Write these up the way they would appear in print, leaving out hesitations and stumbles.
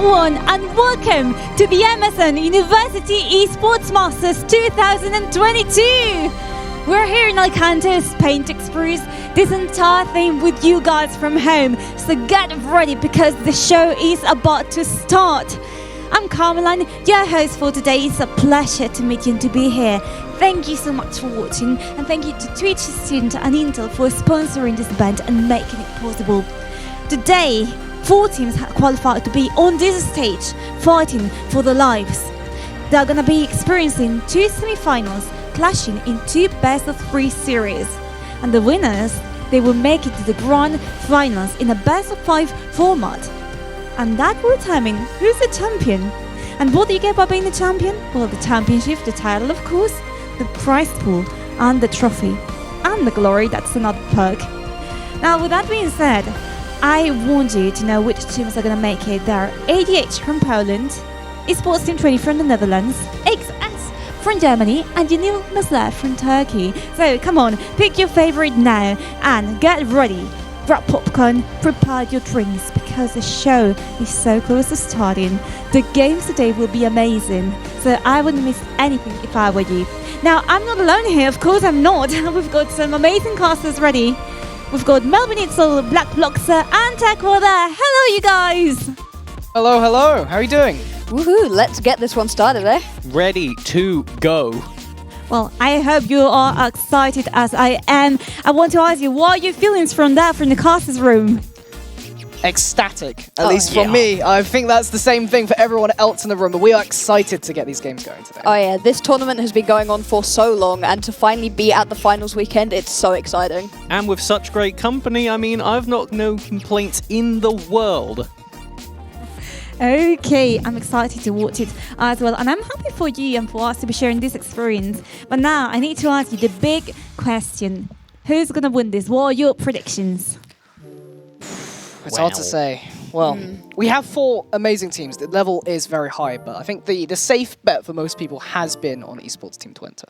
everyone, and welcome to the Amazon University Esports Masters 2022. We're here in Alicante, Spain to experience this entire thing with you guys from home. So get ready because the show is about to start. I'm Carmeline, your host for today. It's a pleasure to meet you and to be here. Thank you so much for watching, and thank you to Twitch Student and Intel for sponsoring this event and making it possible. Today, 4 teams have qualified to be on this stage, fighting for their lives. They're going to be experiencing 2 semi-finals, clashing in 2 best-of-3 series. And the winners, they will make it to the grand finals in a best-of-5 format. And that will determine who's the champion. And what do you get by being the champion? Well, the championship, the title, of course, the prize pool, and the trophy. And the glory, that's another perk. Now, with that being said, I want you to know which teams are going to make it. There are AGH from Poland, Esports Team 20 from the Netherlands, AIX from Germany, and Yanil Mesler from Turkey. So come on, pick your favorite now and get ready. Grab popcorn, prepare your drinks because the show is so close to starting. The games today will be amazing, so I wouldn't miss anything if I were you. Now, I'm not alone here, of course I'm not. We've got some amazing casters ready. We've got Melvin Itzel, Black Bloxer, and Tekwa there. Hello, you guys! Hello, hello. How are you doing? Woohoo, let's get this one started, eh? Ready to go. Well, I hope you are excited as I am. I want to ask you, what are your feelings from the casters room? Ecstatic, at least from me. I think that's the same thing for everyone else in the room, but we are excited to get these games going today. Oh yeah, this tournament has been going on for so long, and to finally be at the finals weekend, it's so exciting. And with such great company, I mean, I've not no complaints in the world. Okay, I'm excited to watch it as well, and I'm happy for you and for us to be sharing this experience. But now, I need to ask you the big question. Who's going to win this? What are your predictions? It's hard to say. Well, we have 4 amazing teams. The level is very high, but I think the safe bet for most people has been on Esports Team 20.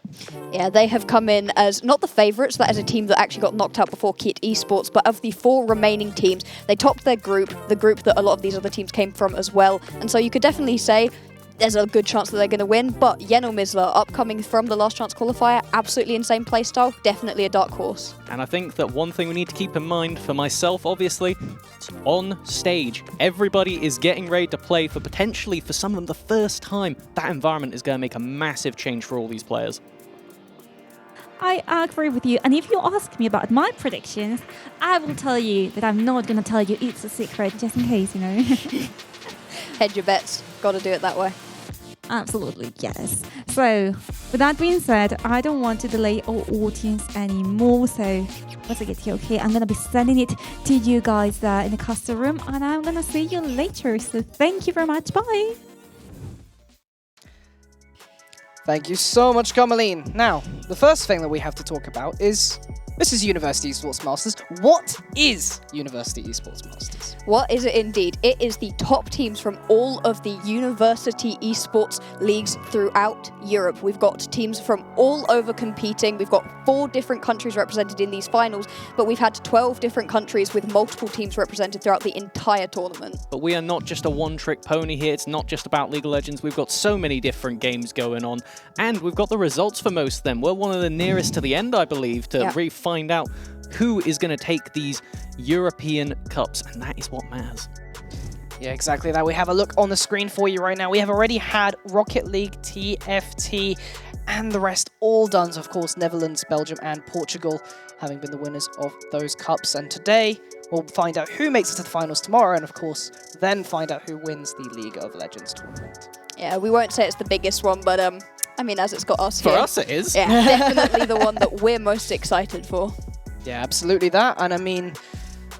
Yeah, they have come in as not the favourites, that is a team that actually got knocked out before Kit Esports, but of the 4 remaining teams, they topped their group, the group that a lot of these other teams came from as well. And so you could definitely say there's a good chance that they're going to win, but Yeno Misler, upcoming from the last chance qualifier, absolutely insane playstyle, definitely a dark horse. And I think that one thing we need to keep in mind for myself, obviously, on stage, everybody is getting ready to play for potentially, for some of them, the first time. That environment is going to make a massive change for all these players. I agree with you, and if you ask me about my predictions, I will tell you that I'm not going to tell you it's a secret, just in case, you know. Hedge your bets, got to do it that way. Absolutely, yes. So, with that being said, I don't want to delay our audience anymore. So, once I get here, okay, I'm going to be sending it to you guys there in the custom room, and I'm going to see you later. So, thank you very much. Bye. Thank you so much, Carmeline. Now, the first thing that we have to talk about is, this is University Esports Masters. What is University Esports Masters? What is it indeed? It is the top teams from all of the university esports leagues throughout Europe. We've got teams from all over competing. We've got 4 different countries represented in these finals, but we've had 12 different countries with multiple teams represented throughout the entire tournament. But we are not just a one-trick pony here. It's not just about League of Legends. We've got so many different games going on, and we've got the results for most of them. We're one of the nearest to the end, I believe, to really find out who is going to take these European Cups, and that is what matters. Yeah, exactly that. We have a look on the screen for you right now. We have already had Rocket League, TFT, and the rest all done. So, of course, Netherlands, Belgium, and Portugal having been the winners of those cups. And today, we'll find out who makes it to the finals tomorrow, and, of course, then find out who wins the League of Legends tournament. Yeah, we won't say it's the biggest one, but I mean, as it's got us here. For us, it is. Yeah, definitely the one that we're most excited for. Yeah, absolutely that. And I mean,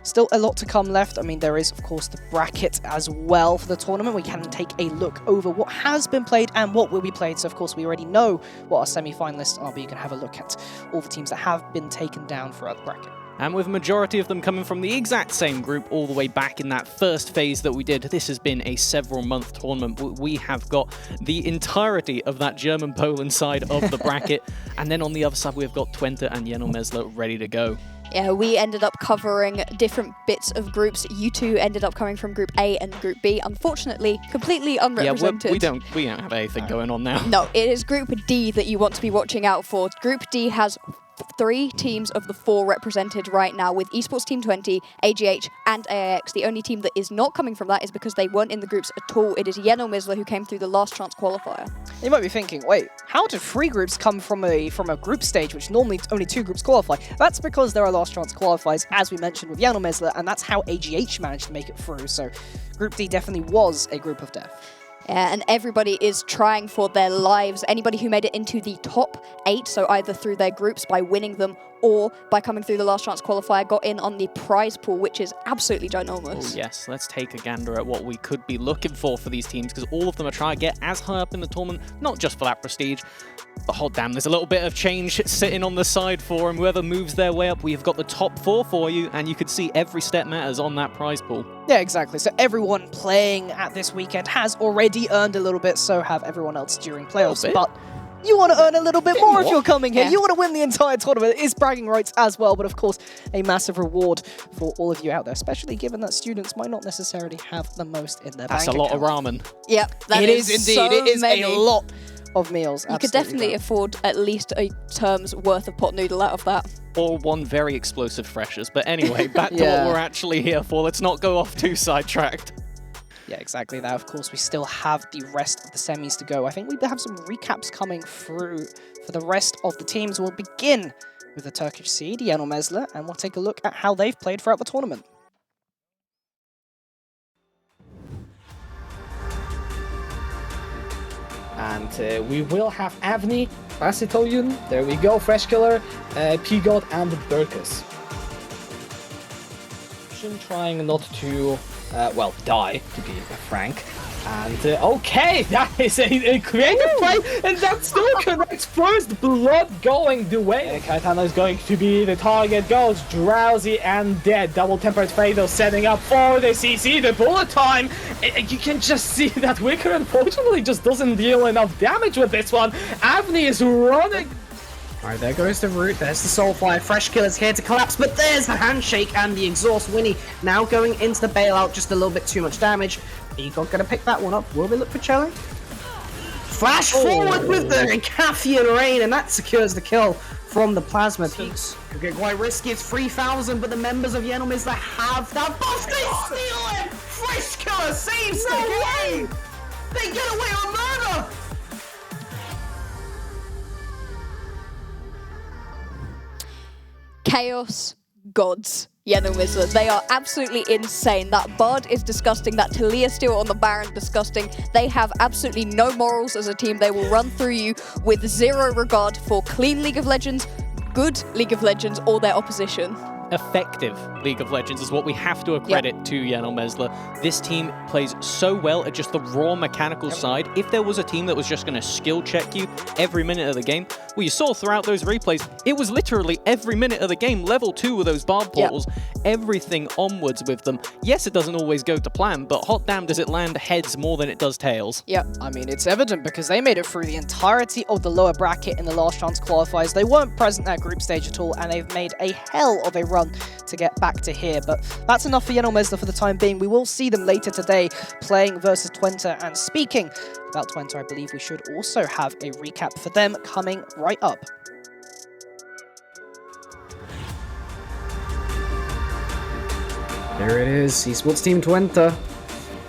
still a lot to come left. I mean, there is, of course, the bracket as well for the tournament. We can take a look over what has been played and what will be played. So, of course, we already know what our semi-finalists are, but you can have a look at all the teams that have been taken down throughout the bracket. And with majority of them coming from the exact same group all the way back in that first phase that we did, this has been a several-month tournament. We have got the entirety of that German-Poland side of the bracket. And then on the other side, we've got Twente and Jenomesler ready to go. Yeah, we ended up covering different bits of groups. You two ended up coming from Group A and Group B. Unfortunately, completely unrepresented. Yeah, we don't have anything going on now. No, it is Group D that you want to be watching out for. Group D has 3 teams of the 4 represented right now, with Esports Team 20, AGH, and AIX. The only team that is not coming from that is because they weren't in the groups at all. It is Jenomesler who came through the last chance qualifier. You might be thinking, wait, how did 3 groups come from a group stage, which normally only 2 groups qualify? That's because there are last chance qualifiers, as we mentioned with Jenomesler, and that's how AGH managed to make it through. So Group D definitely was a group of death. Yeah, and everybody is trying for their lives. Anybody who made it into the top 8, so either through their groups by winning them or by coming through the last chance qualifier, got in on the prize pool, which is absolutely ginormous. Oh yes, let's take a gander at what we could be looking for these teams, because all of them are trying to get as high up in the tournament, not just for that prestige. But hot damn, there's a little bit of change sitting on the side for them. Whoever moves their way up, we've got the top 4 for you, and you could see every step matters on that prize pool. Yeah, exactly. So everyone playing at this weekend has already earned a little bit, so have everyone else during playoffs. But you want to earn a little bit more if you're coming here. Yeah. You want to win the entire tournament. It is bragging rights as well, but of course, a massive reward for all of you out there, especially given that students might not necessarily have the most in their bank account. That's a lot of ramen. Yep, that It is indeed. So it is many. a lot of meals. You could definitely afford at least a term's worth of pot noodle out of that. Or one very explosive freshers. But anyway, back to what we're actually here for. Let's not go off too sidetracked. Yeah, exactly that. Of course, we still have the rest of the semis to go. I think we have some recaps coming through for the rest of the teams. We'll begin with the Turkish seed, Jenomesler, and we'll take a look at how they've played throughout the tournament. And we will have Avni, Basitoyun, there we go, Fresh Killer, P-God, and Burkus. Trying not to, well, die, to be frank. And, okay, that is a creative play, and that's still correct. First blood going the way. Kaitana is going to be the target, goes drowsy and dead. Double tempered Fatal setting up for the CC, the bullet time. You can just see that Wicker unfortunately just doesn't deal enough damage with this one. Avni is running. Alright, there goes the root, there's the Soulfly, Fresh Killer's here to collapse, but there's the handshake and the exhaust. Winnie now going into the bailout, just a little bit too much damage. P-God gonna pick that one up. Will we look for Chelly? Flash forward with the Caffeine Rain, and that secures the kill from the Plasma Peaks. Could get quite risky, it's 3,000, but the members of Jenomesler have that buff. They steal it! Fresh Killer saves the game! They get away on murder! Chaos gods. Jenomesler. They are absolutely insane. That Bard is disgusting. That Talia steal on the Baron, disgusting. They have absolutely no morals as a team. They will run through you with zero regard for clean League of Legends, good League of Legends, or their opposition. Effective League of Legends is what we have to accredit to Jenomesler. This team plays so well at just the raw mechanical side. If there was a team that was just going to skill check you every minute of the game, well, you saw throughout those replays, it was literally every minute of the game, level 2 with those Bard portals, everything onwards with them. Yes, it doesn't always go to plan, but hot damn does it land heads more than it does tails. Yep. I mean, it's evident because they made it through the entirety of the lower bracket in the last chance qualifiers. They weren't present at group stage at all, and they've made a hell of a run to get back to here. But that's enough for Jenomesler for the time being. We will see them later today playing versus Twente. And speaking about Twente, I believe we should also have a recap for them coming right up. There it is, Esports Team Twente.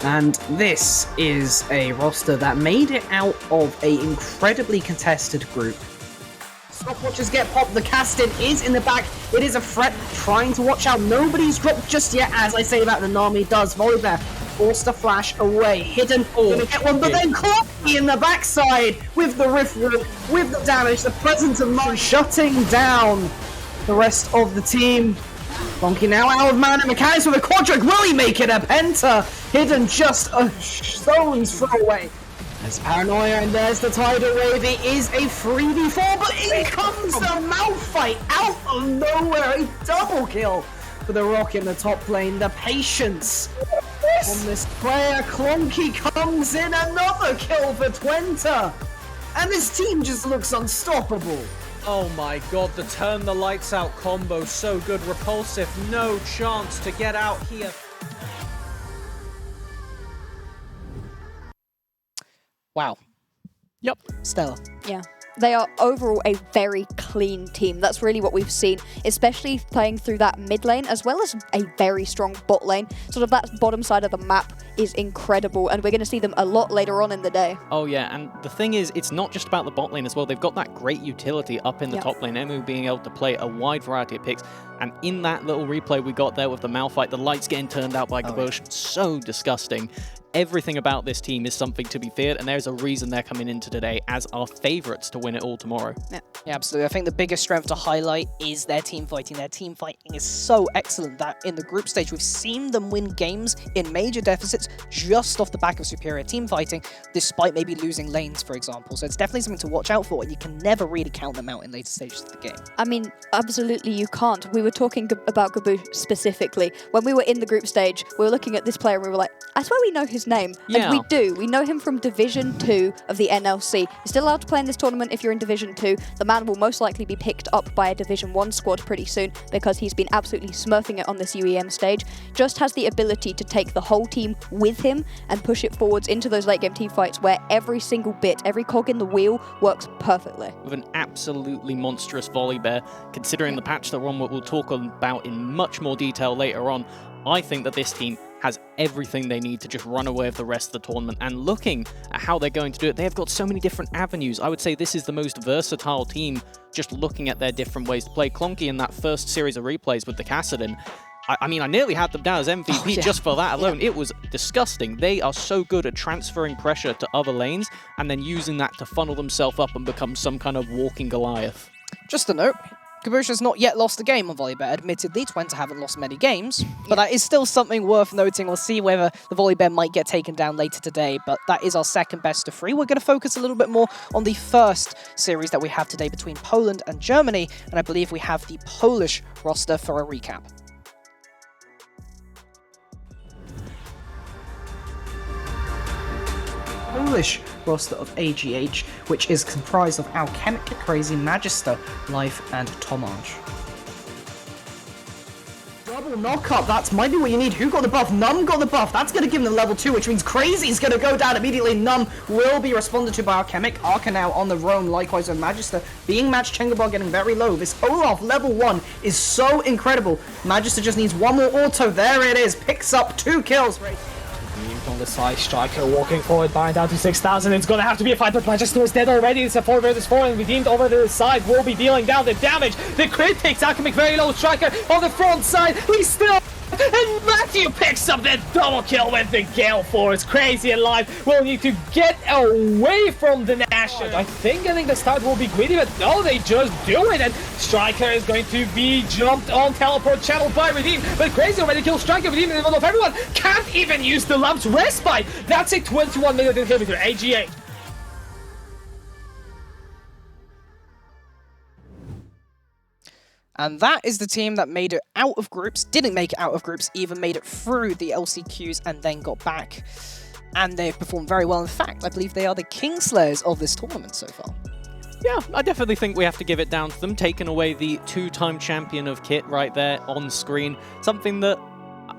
And this is a roster that made it out of an incredibly contested group. Stopwatches get popped, the cast-in is in the back, it is a threat, trying to watch out, nobody's dropped just yet, as I say that, the Nami does, Volibear forced to flash away, Hidden, gonna get one, but then Clocky in the backside, with the Rift Root, with the damage, the presence of mind, shutting down the rest of the team. Donkey now out of mana mechanics with a Quadric, will he make it a Penta? Hidden just a stone's throw away. There's Paranoia, and there's the tidal wave. It is a 3v4, but in comes the Malphite out of nowhere. A double kill for the Rock in the top lane. The patience on this player. Clonky comes in, another kill for Twente. And this team just looks unstoppable. Oh my god, the turn the lights out combo, so good. Repulsive, no chance to get out here. Wow. Yep. Stellar. Yeah. They are overall a very clean team. That's really what we've seen, especially playing through that mid lane as well as a very strong bot lane. Sort of that bottom side of the map is incredible, and we're going to see them a lot later on in the day. Oh yeah, and the thing is, it's not just about the bot lane as well. They've got that great utility up in the top lane, Emu being able to play a wide variety of picks. And in that little replay we got there with the Malphite, the lights getting turned out by Kabush, so disgusting. Everything about this team is something to be feared, and there's a reason they're coming into today as our favourites to win it all tomorrow. Yeah, absolutely. I think the biggest strength to highlight is their team fighting. Their team fighting is so excellent that in the group stage, we've seen them win games in major deficits just off the back of superior team fighting, despite maybe losing lanes, for example. So it's definitely something to watch out for, and you can never really count them out in later stages of the game. I mean, absolutely you can't. We were talking about Gabu specifically. When we were in the group stage, we were looking at this player and we were like, I swear we know his name. Yeah. And we do. We know him from Division 2 of the NLC. You're still allowed to play in this tournament if you're in Division 2. The man will most likely be picked up by a Division 1 squad pretty soon because he's been absolutely smurfing it on this UEM stage. Just has the ability to take the whole team with him and push it forwards into those late game team fights where every single bit, every cog in the wheel works perfectly. With an absolutely monstrous volley bear, considering the patch that we'll talk about in much more detail later on, I think that this team has everything they need to just run away with the rest of the tournament. And looking at how they're going to do it, they have got so many different avenues. I would say this is the most versatile team, just looking at their different ways to play. Clonky in that first series of replays with the Kassadin, I mean, I nearly had them down as MVP just for that alone. It was disgusting. They are so good at transferring pressure to other lanes and then using that to funnel themselves up and become some kind of walking Goliath. Just a note, Kabush has not yet lost a game on Volley Bear. Admittedly, Twente haven't lost many games, but that is still something worth noting. We'll see whether the Volley Bear might get taken down later today, but that is our second best of 3. We're going to focus a little bit more on the first series that we have today between Poland and Germany, and I believe we have the Polish roster for a recap. Polish roster of AGH, which is comprised of Alchemic, Crazy, Magister, Life, and Tomage. Double knock-up, that might be what you need. Who got the buff? Num got the buff. That's going to give them level 2, which means Crazy's going to go down immediately. Num will be responded to by Alchemic. Arca now on the roam, likewise with Magister. Being matched, Chengabar getting very low. This Olaf level 1 is so incredible. Magister just needs one more auto. There it is. Picks up 2 kills. On the side, Striker walking forward, buying down to 6,000. It's gonna have to be a fight, but Magister is dead already. It's a 4 versus 4, and Redeemed over to the side will be dealing down the damage. The crit picks Alchemic very low. Striker on the front side. He's still. And Matthew picks up that double kill with the Gale Force. Crazy and Live will need to get away from the Nashor. I think the start will be greedy, but no, they just do it. And Striker is going to be jumped on teleport channel by Redeem. But Crazy already killed Striker. Redeem in the middle of everyone. Can't even use the Lamp's Respite. That's a 21-minute inhibitor. AGH. And that is the team that made it out of groups, didn't make it out of groups, even made it through the LCQs and then got back. And they've performed very well. In fact, I believe they are the Kingslayers of this tournament so far. Yeah, I definitely think we have to give it down to them, taking away the 2-time champion of Kit right there on screen. Something that,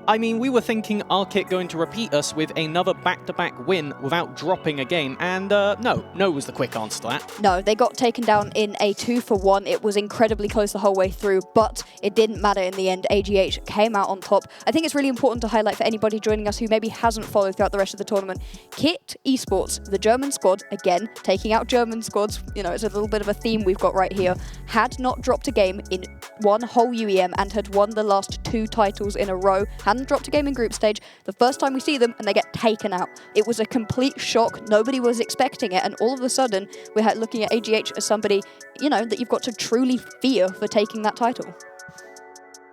I mean, we were thinking, are Kit going to repeat us with another back-to-back win without dropping a game? And no was the quick answer to that. No, they got taken down in a 2-for-1. It was incredibly close the whole way through, but it didn't matter in the end. AGH came out on top. I think it's really important to highlight for anybody joining us who maybe hasn't followed throughout the rest of the tournament. Kit Esports, the German squad, again, taking out German squads, you know, it's a little bit of a theme we've got right here, had not dropped a game in one whole UEM and had won the last 2 titles in a row. Hadn't dropped a game in group stage. The first time we see them and they get taken out. It was a complete shock. Nobody was expecting it, and all of a sudden we're looking at AGH as somebody, you know, that you've got to truly fear for taking that title.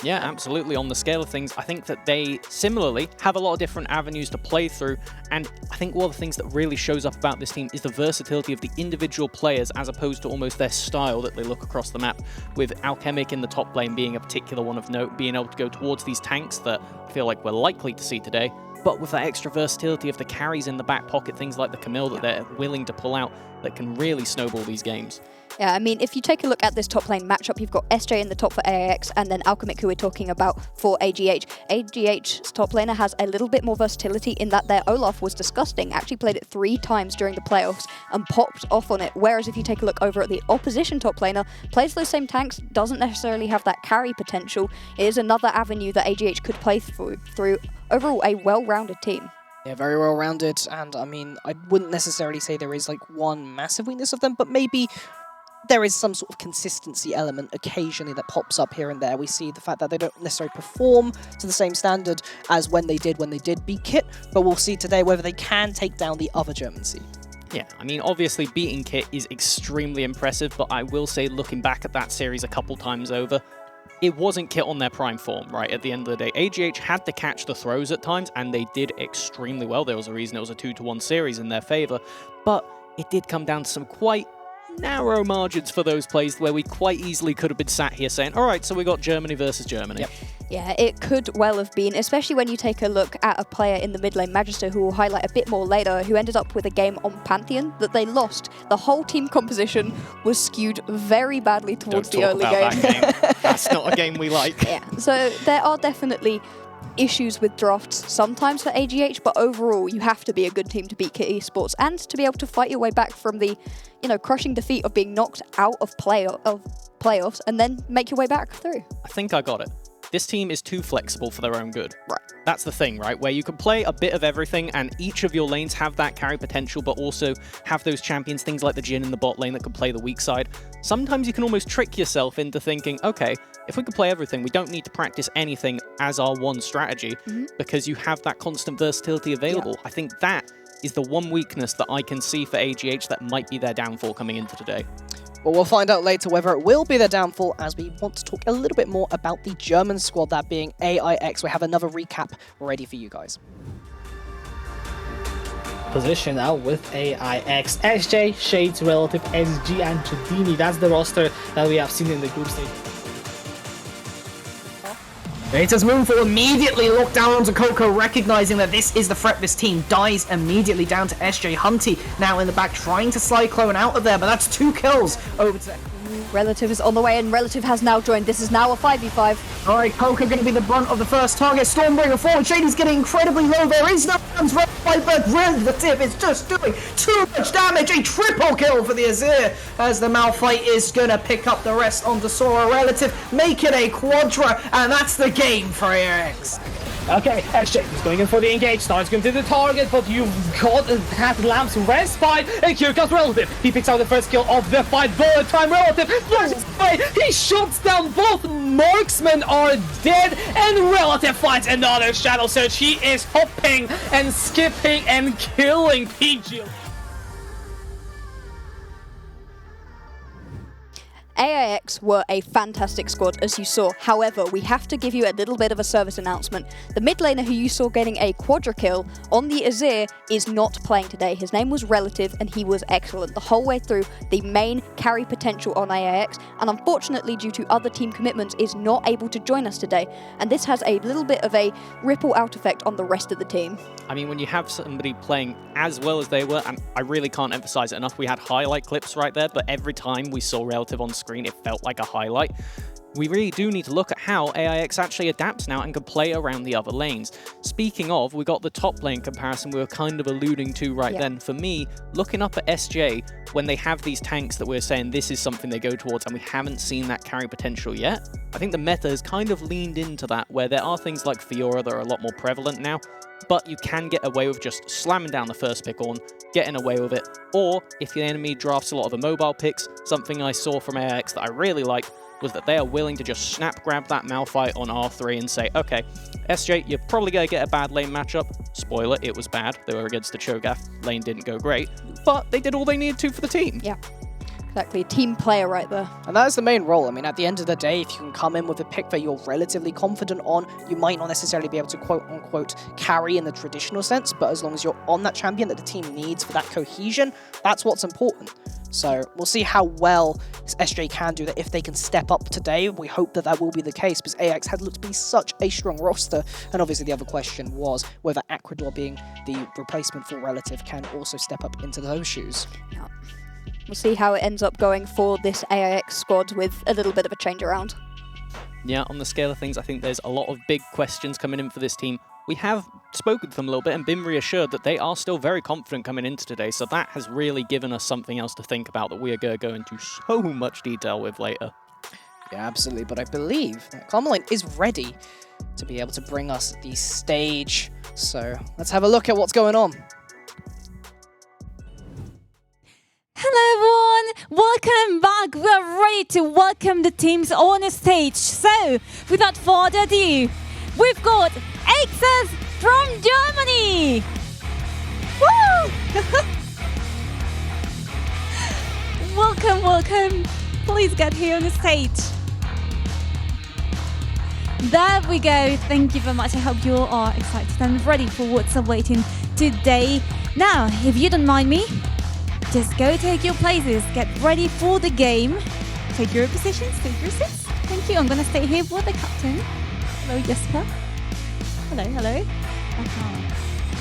Yeah, absolutely. On the scale of things, I think that they similarly have a lot of different avenues to play through, and I think one of the things that really shows up about this team is the versatility of the individual players as opposed to almost their style that they look across the map, with Alchemic in the top lane being a particular one of note, being able to go towards these tanks that I feel like we're likely to see today, but with that extra versatility of the carries in the back pocket, things like the Camille that they're willing to pull out that can really snowball these games. Yeah, I mean, if you take a look at this top lane matchup, you've got SJ in the top for AIX and then Alchemic, who we're talking about, for AGH. AGH's top laner has a little bit more versatility in that their Olaf was disgusting, actually played it 3 times during the playoffs and popped off on it. Whereas if you take a look over at the opposition top laner, plays those same tanks, doesn't necessarily have that carry potential. It is another avenue that AGH could play through. Overall, a well-rounded team. Yeah, very well-rounded, and I mean, I wouldn't necessarily say there is like one massive weakness of them, but maybe there is some sort of consistency element occasionally that pops up here and there. We see the fact that they don't necessarily perform to the same standard as when they did beat Kit, but we'll see today whether they can take down the other German seed. Yeah, I mean, obviously beating Kit is extremely impressive, but I will say looking back at that series a couple times over, it wasn't Kit on their prime form, right? At the end of the day, AGH had to catch the throws at times, and they did extremely well. There was a reason it was a 2-1 series in their favor, but it did come down to some quite narrow margins for those plays where we quite easily could have been sat here saying, all right, so we got Germany versus Germany. Yep. Yeah, it could well have been, especially when you take a look at a player in the mid lane, Magister, who we'll highlight a bit more later, who ended up with a game on Pantheon that they lost. The whole team composition was skewed very badly towards the early game. That game. That's not a game we like. Yeah, so there are definitely issues with drafts sometimes for AGH, but overall you have to be a good team to beat Kit Esports and to be able to fight your way back from the, crushing defeat of being knocked out of playoffs and then make your way back through. I think I got it. This team is too flexible for their own good. Right. That's the thing, right? Where you can play a bit of everything and each of your lanes have that carry potential, but also have those champions, things like the Jhin in the bot lane that can play the weak side. Sometimes you can almost trick yourself into thinking, okay, if we can play everything, we don't need to practice anything as our one strategy because you have that constant versatility available. Yeah. I think that is the one weakness that I can see for AGH that might be their downfall coming into today. Well, we'll find out later whether it will be their downfall as we want to talk a little bit more about the German squad, that being AIX. We have another recap ready for you guys. Position now with AIX, SJ, Shades, Relative, SG, and Chudini. That's the roster that we have seen in the group stage. Raiders Moonfall immediately look down onto Coco, recognizing that this is the threat. This team dies immediately down to SJ. Hunty now in the back trying to slide Clone out of there, but that's 2 kills over to... Relative is on the way, and Relative has now joined. This is now a 5v5. Alright, Coco going to be the brunt of the first target. Stormbringer forward. Shady's getting incredibly low. There is no hands right by, but Relative is just doing too much damage. A triple kill for the Azir as the Malphite is going to pick up the rest on the Sora. Relative make it a quadra, and that's the game for AIX. Okay, SJ is going in for the engage. Star's going to the target, but you've got that Lamp's respite, and here comes Relative. He picks out the first kill of the fight. Bullet time, Relative. He shuts down both. Marksmen are dead, and Relative finds another Shadow Surge. He is hopping and skipping and killing PG. AIX were a fantastic squad, as you saw. However, we have to give you a little bit of a service announcement. The mid laner who you saw getting a quadra kill on the Azir is not playing today. His name was Relative, and he was excellent the whole way through, the main carry potential on AIX, and unfortunately, due to other team commitments, is not able to join us today. And this has a little bit of a ripple out effect on the rest of the team. I mean, when you have somebody playing as well as they were, and I really can't emphasize it enough, we had highlight clips right there, but every time we saw Relative on screen, it felt like a highlight. We really do need to look at how AIX actually adapts now and can play around the other lanes. Speaking of, we got the top lane comparison we were kind of alluding to right then. For me, looking up at SJ, when they have these tanks that we're saying this is something they go towards and we haven't seen that carry potential yet, I think the meta has kind of leaned into that, where there are things like Fiora that are a lot more prevalent now, but you can get away with just slamming down the first pick on, getting away with it, or if the enemy drafts a lot of immobile picks, something I saw from AIX that I really like was that they are willing to just snap grab that Malphite on R3 and say, okay, SJ, you're probably going to get a bad lane matchup. Spoiler, it was bad. They were against the Cho'Gath. Lane didn't go great, but they did all they needed to for the team. Yeah. Exactly, a team player right there. And that is the main role. I mean, at the end of the day, if you can come in with a pick that you're relatively confident on, you might not necessarily be able to quote-unquote carry in the traditional sense, but as long as you're on that champion that the team needs for that cohesion, that's what's important. So we'll see how well SJ can do that if they can step up today. We hope that that will be the case because AIX had looked to be such a strong roster. And obviously the other question was whether Acrador, being the replacement for Relative, can also step up into those shoes. Yeah. We'll see how it ends up going for this AIX squad with a little bit of a change around. Yeah, on the scale of things, I think there's a lot of big questions coming in for this team. We have spoken to them a little bit and been reassured that they are still very confident coming into today, so that has really given us something else to think about that we are going to go into so much detail with later. Yeah, absolutely, but I believe that Carmeline is ready to be able to bring us the stage. So let's have a look at what's going on. Hello everyone, welcome back. We are ready to welcome the teams on the stage. So, without further ado, we've got AIX from Germany. Woo! Welcome, welcome. Please get here on the stage. There we go. Thank you very much. I hope you all are excited and ready for what's awaiting today. Now, if you don't mind me, just go take your places, get ready for the game. Take your positions, take your seats. Thank you. I'm going to stay here with the captain. Hello, Jesper. Hello, hello.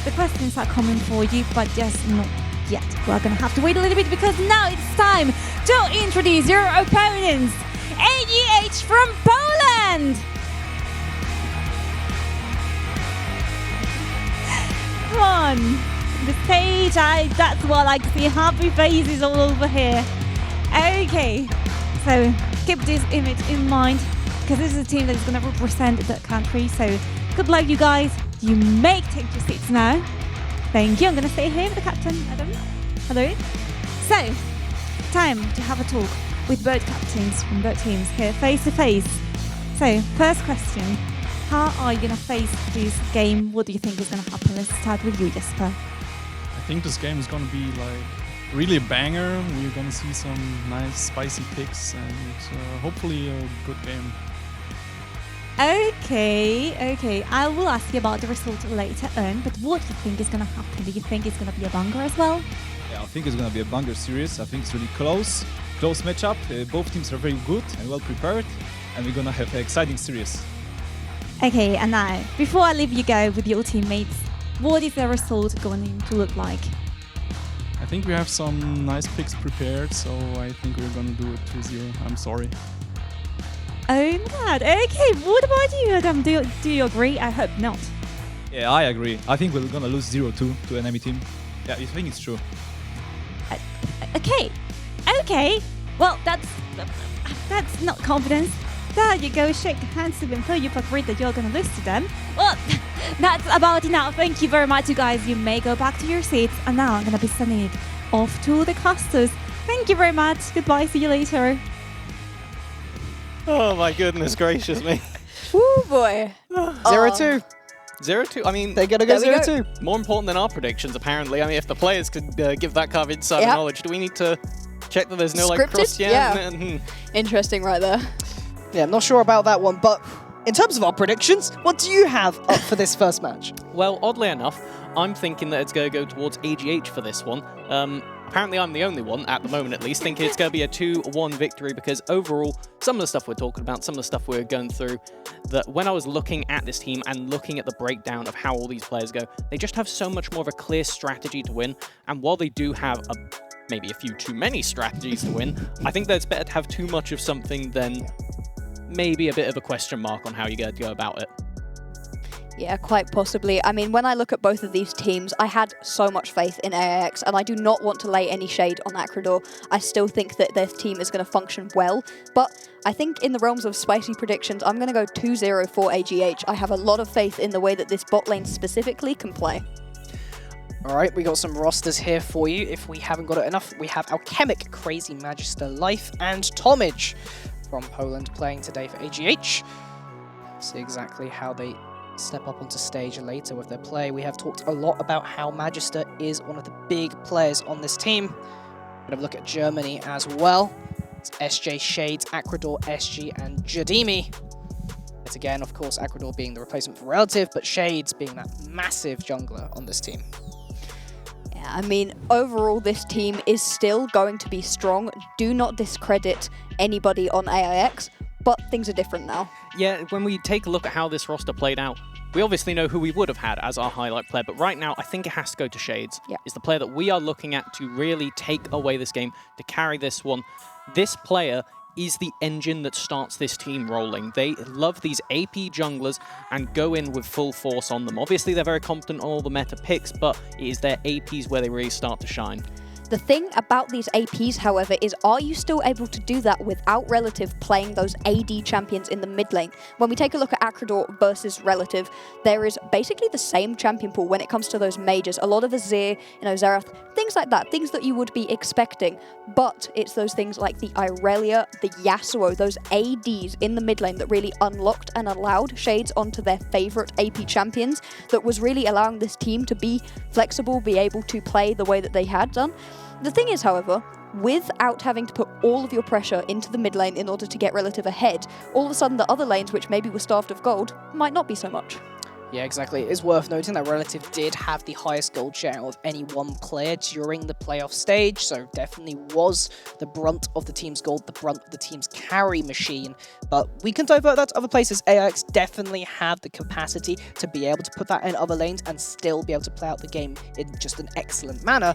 The questions are coming for you, but just not yet. We're going to have to wait a little bit because now it's time to introduce your opponents. AGH from Poland. Come on. The stage, that's what I like to see. Happy faces all over here. Okay, so keep this image in mind because this is a team that is going to represent the country. So good luck, you guys. You may take your seats now. Thank you. I'm going to stay here with the captain, Adam. Hello. So, time to have a talk with both captains from both teams here face to face. So, first question. How are you going to face this game? What do you think is going to happen? Let's start with you, Jesper. I think this game is going to be like really a banger. We're going to see some nice spicy picks and hopefully a good game. Okay. I will ask you about the result later on, but what do you think is going to happen? Do you think it's going to be a banger as well? Yeah, I think it's going to be a banger series. I think it's really close matchup. Both teams are very good and well prepared, and we're going to have an exciting series. Okay, and now, before I leave you go with your teammates, what is the result going to look like? I think we have some nice picks prepared, so I think we're going to do it 2-0. I'm sorry. Oh, mad. Okay, what about you, Adam? Do you agree? I hope not. Yeah, I agree. I think we're going to lose 0-2 to an enemy team. Yeah, I think it's true. Okay. Well, that's not confidence. There you go, shake hands even though you've agreed that you're going to lose to them. Well, that's about enough. Thank you very much, you guys. You may go back to your seats. And now I'm going to be sending it off to the casters. Thank you very much. Goodbye. See you later. Oh my goodness gracious me. Woo boy. 0-2. 0-2, I mean, They're going to go There we 0-2. more important than our predictions, apparently. I mean, if the players could give that kind of insider Yep. knowledge, do we need to check that there's no, like, Scripted? cross? Yeah. Interesting right there. Yeah, I'm not sure about that one, but in terms of our predictions, what do you have up for this first match? Well, oddly enough, I'm thinking that it's going to go towards AGH for this one. Apparently, I'm the only one, at the moment at least, thinking it's going to be a 2-1 victory because overall, some of the stuff we're talking about, some of the stuff we're going through, that when I was looking at this team and looking at the breakdown of how all these players go, they just have so much more of a clear strategy to win. And while they do have maybe a few too many strategies to win, I think that it's better to have too much of something than maybe a bit of a question mark on how you're going to go about it. Yeah, quite possibly. I mean, when I look at both of these teams, I had so much faith in AIX, and I do not want to lay any shade on Acrador. I still think that their team is going to function well, but I think in the realms of spicy predictions, I'm going to go 2-0 for AGH. I have a lot of faith in the way that this bot lane specifically can play. All right, we got some rosters here for you. If we haven't got it enough, we have Alchemic, Crazy Magister Life, and Tomage from Poland playing today for AGH. See exactly how they step up onto stage later with their play. We have talked a lot about how Magister is one of the big players on this team. Gonna look at Germany as well. It's SJ, Shades, Acrador, SG, and Jadimi. It's again, of course, Acrador being the replacement for Relative, but Shades being that massive jungler on this team. Yeah, I mean, overall, this team is still going to be strong. Do not discredit anybody on AIX, but things are different now. Yeah, when we take a look at how this roster played out, we obviously know who we would have had as our highlight player, but right now I think it has to go to Shades. Yeah. It's the player that we are looking at to really take away this game, to carry this one. This player is the engine that starts this team rolling. They love these AP junglers and go in with full force on them. Obviously, they're very competent on all the meta picks, but it is their APs where they really start to shine. The thing about these APs, however, is are you still able to do that without Relative playing those AD champions in the mid lane? When we take a look at Acrador versus Relative, there is basically the same champion pool when it comes to those majors. A lot of Azir, Xerath, things like that, things that you would be expecting. But it's those things like the Irelia, the Yasuo, those ADs in the mid lane that really unlocked and allowed Shades onto their favorite AP champions that was really allowing this team to be flexible, be able to play the way that they had done. The thing is, however, without having to put all of your pressure into the mid lane in order to get Relative ahead, all of a sudden the other lanes, which maybe were starved of gold, might not be so much. Yeah, exactly. It is worth noting that Relative did have the highest gold share of any one player during the playoff stage, so definitely was the brunt of the team's gold, the brunt of the team's carry machine. But we can divert that to other places. AIX definitely have the capacity to be able to put that in other lanes and still be able to play out the game in just an excellent manner.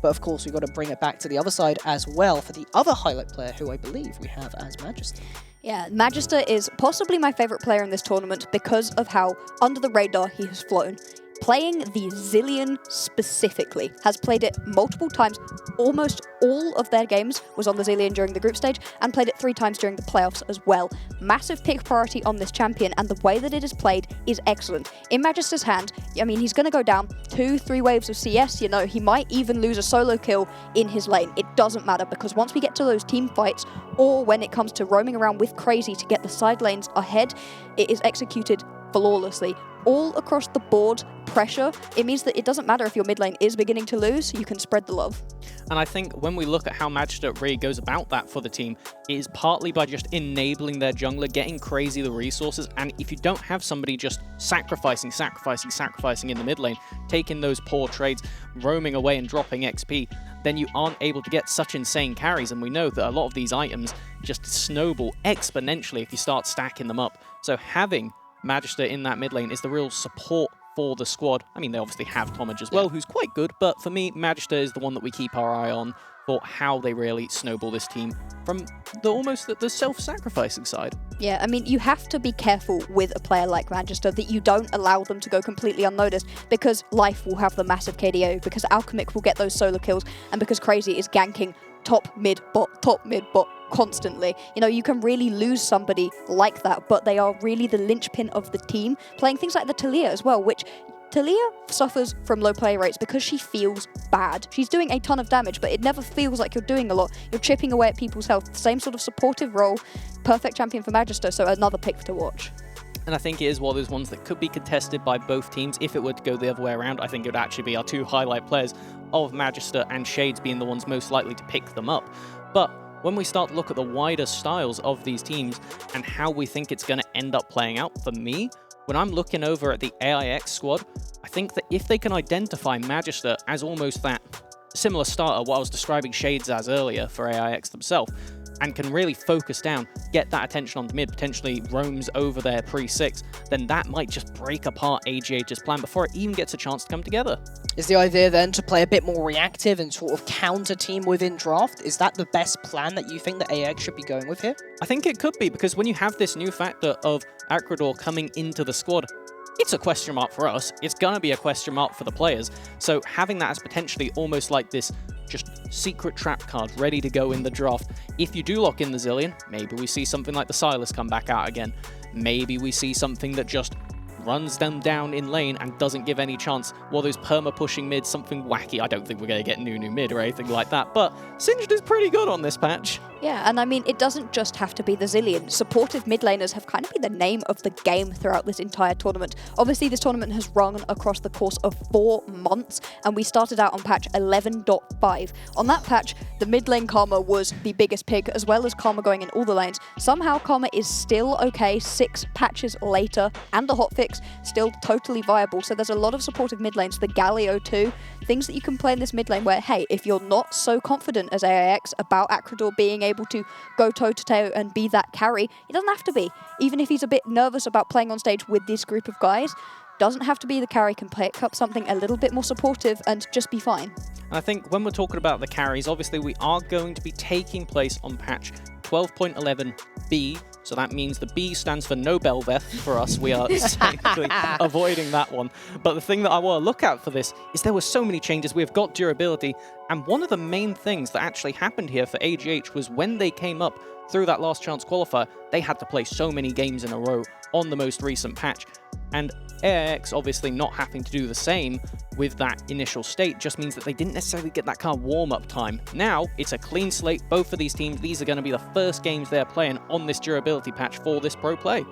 But of course, we've got to bring it back to the other side as well for the other highlight player who I believe we have as Magister. Yeah, Magister is possibly my favorite player in this tournament because of how under the radar he has flown. Playing the Zilean specifically, has played it multiple times. Almost all of their games was on the Zilean during the group stage and played it 3 times during the playoffs as well. Massive pick priority on this champion, and the way that it is played is excellent. In Magister's hand, I mean, he's going to go down 2-3 waves of CS, he might even lose a solo kill in his lane. It doesn't matter, because once we get to those team fights, or when it comes to roaming around with Crazy to get the side lanes ahead, it is executed flawlessly. All across the board, pressure. It means that it doesn't matter if your mid lane is beginning to lose, you can spread the love. And I think when we look at how Magister really goes about that for the team, it is partly by just enabling their jungler, getting Crazy the resources, and if you don't have somebody just sacrificing in the mid lane, taking those poor trades, roaming away and dropping XP, then you aren't able to get such insane carries, and we know that a lot of these items just snowball exponentially if you start stacking them up. So having Magister in that mid lane is the real support for the squad. I mean, they obviously have Tomage as well, who's quite good, but for me, Magister is the one that we keep our eye on for how they really snowball this team from the self-sacrificing side. Yeah, I mean, you have to be careful with a player like Magister that you don't allow them to go completely unnoticed, because Life will have the massive KDO, because Alchemic will get those solo kills, and because Crazy is ganking top mid bot constantly. You can really lose somebody like that, but they are really the linchpin of the team, playing things like the Talia as well, which Talia suffers from low play rates because she feels bad. She's doing a ton of damage, but it never feels like you're doing a lot. You're chipping away at people's health. Same sort of supportive role. Perfect champion for Magister, so another pick to watch. And I think it is one of those ones that could be contested by both teams. If it were to go the other way around, I think it would actually be our 2 highlight players of Magister and Shades being the ones most likely to pick them up. But when we start to look at the wider styles of these teams and how we think it's going to end up playing out, for me, when I'm looking over at the AIX squad, I think that if they can identify Magister as almost that similar starter, what I was describing Shades as earlier for AIX themselves, and can really focus down, get that attention on the mid, potentially roams over their pre-6, then that might just break apart AGH's plan before it even gets a chance to come together. Is the idea then to play a bit more reactive and sort of counter team within draft? Is that the best plan that you think that AX should be going with here? I think it could be, because when you have this new factor of Acrador coming into the squad, it's a question mark for us. It's going to be a question mark for the players. So having that as potentially almost like this just secret trap card ready to go in the draft. If you do lock in the Zilean, maybe we see something like the Silas come back out again. Maybe we see something that just runs them down in lane and doesn't give any chance. While those perma pushing mid, something wacky. I don't think we're going to get Nunu mid or anything like that, but Singed is pretty good on this patch. Yeah, and I mean, it doesn't just have to be the Zillion. Supportive mid laners have kind of been the name of the game throughout this entire tournament. Obviously, this tournament has run across the course of 4 months, and we started out on patch 11.5. On that patch, the mid lane Karma was the biggest pick, as well as Karma going in all the lanes. Somehow, Karma is still okay 6 patches later, and the hotfix still totally viable. So there's a lot of supportive mid lanes, the Galio too, things that you can play in this mid lane where, hey, if you're not so confident as AIX about Acrador being able to go toe-to-toe and be that carry, he doesn't have to be. Even if he's a bit nervous about playing on stage with this group of guys, doesn't have to be the carry, can pick up something a little bit more supportive and just be fine. I think when we're talking about the carries, obviously we are going to be taking place on patch 12.11b, so that means the B stands for no Belveth for us. We are technically avoiding that one. But the thing that I want to look at for this is there were so many changes. We've got durability, and one of the main things that actually happened here for AGH was when they came up through that last chance qualifier, they had to play so many games in a row on the most recent patch. And AIX obviously not having to do the same with that initial state just means that they didn't necessarily get that kind of warm-up time. Now, it's a clean slate, both of these teams. These are going to be the first games they're playing on this durability patch for this pro play.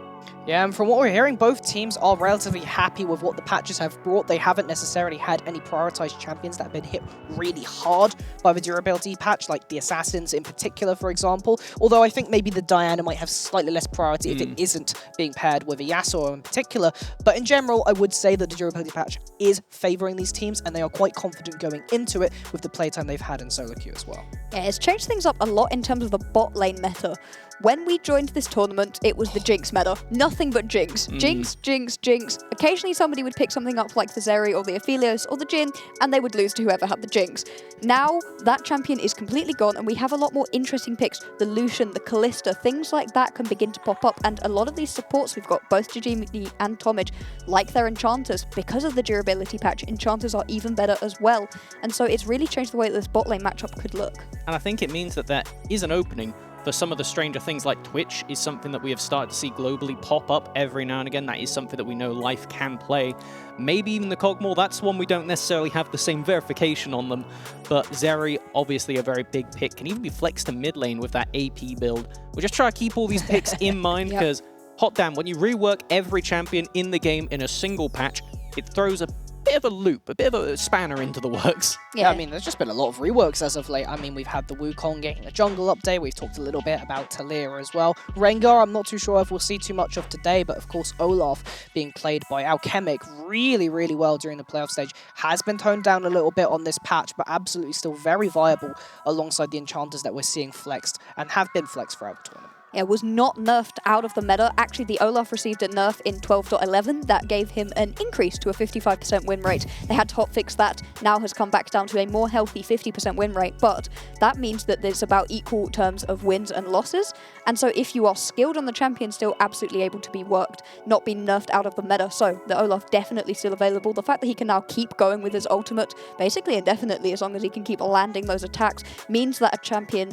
Yeah, and from what we're hearing, both teams are relatively happy with what the patches have brought. They haven't necessarily had any prioritized champions that have been hit really hard by the durability patch, like the Assassins in particular, for example. Although I think maybe the Diana might have slightly less priority if it isn't being paired with a Yasuo in particular. But in general, I would say that the durability patch is favoring these teams, and they are quite confident going into it with the playtime they've had in solo queue as well. Yeah, it's changed things up a lot in terms of the bot lane meta. When we joined this tournament, it was the Jinx meta. Nothing but Jinx. Jinx, Jinx, Jinx. Occasionally somebody would pick something up like the Zeri or the Aphelios or the Jhin, and they would lose to whoever had the Jinx. Now, that champion is completely gone, and we have a lot more interesting picks. The Lucian, the Callista, things like that can begin to pop up, and a lot of these supports we've got, both Jajimi and Tomage, like their Enchanters. Because of the durability patch, Enchanters are even better as well. And so it's really changed the way that this bot lane matchup could look. And I think it means that there is an opening for some of the stranger things, like Twitch is something that we have started to see globally pop up every now and again. That is something that we know Life can play. Maybe even the Cogmore, that's one we don't necessarily have the same verification on them. But Zeri, obviously a very big pick, can even be flexed to mid lane with that AP build. We'll just try to keep all these picks in mind, because hot damn, when you rework every champion in the game in a single patch, it throws a bit of a loop, a bit of a spanner into the works. Yeah, I mean, there's just been a lot of reworks as of late. I mean, we've had the Wukong getting a jungle update. We've talked a little bit about Talia as well. Rengar, I'm not too sure if we'll see too much of today, but of course, Olaf being played by Alchemic really, really well during the playoff stage has been toned down a little bit on this patch, but absolutely still very viable alongside the enchanters that we're seeing flexed and have been flexed throughout the tournament. It was not nerfed out of the meta. Actually, the Olaf received a nerf in 12.11. That gave him an increase to a 55% win rate. They had to hotfix that. Now has come back down to a more healthy 50% win rate, but that means that there's about equal terms of wins and losses. And so if you are skilled on the champion, still absolutely able to be worked, not being nerfed out of the meta. So the Olaf definitely still available. The fact that he can now keep going with his ultimate, basically indefinitely, as long as he can keep landing those attacks, means that a champion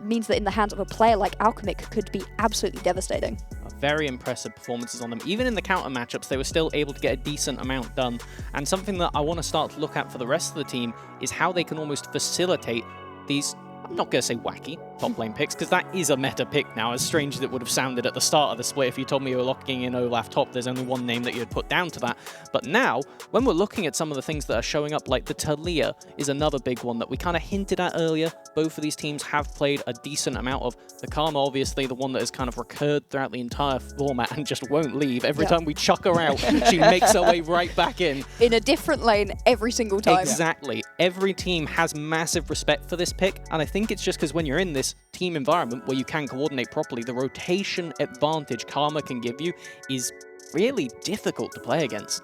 means that in the hands of a player like Alchemic could be absolutely devastating. Very impressive performances on them. Even in the counter matchups, they were still able to get a decent amount done. And something that I want to start to look at for the rest of the team is how they can almost facilitate these, I'm not going to say wacky, top lane picks, because that is a meta pick now, as strange as it would have sounded at the start of the split. If you told me you were locking in Olaf top, there's only one name that you'd put down to that. But now, when we're looking at some of the things that are showing up, like the Talia is another big one that we kind of hinted at earlier. Both of these teams have played a decent amount of. The Karma, obviously, the one that has kind of recurred throughout the entire format and just won't leave. Every time we chuck her out, she makes her way right back in. In a different lane every single time. Exactly. Every team has massive respect for this pick, and I think it's just because when you're in this team environment where you can coordinate properly, the rotation advantage Karma can give you is really difficult to play against.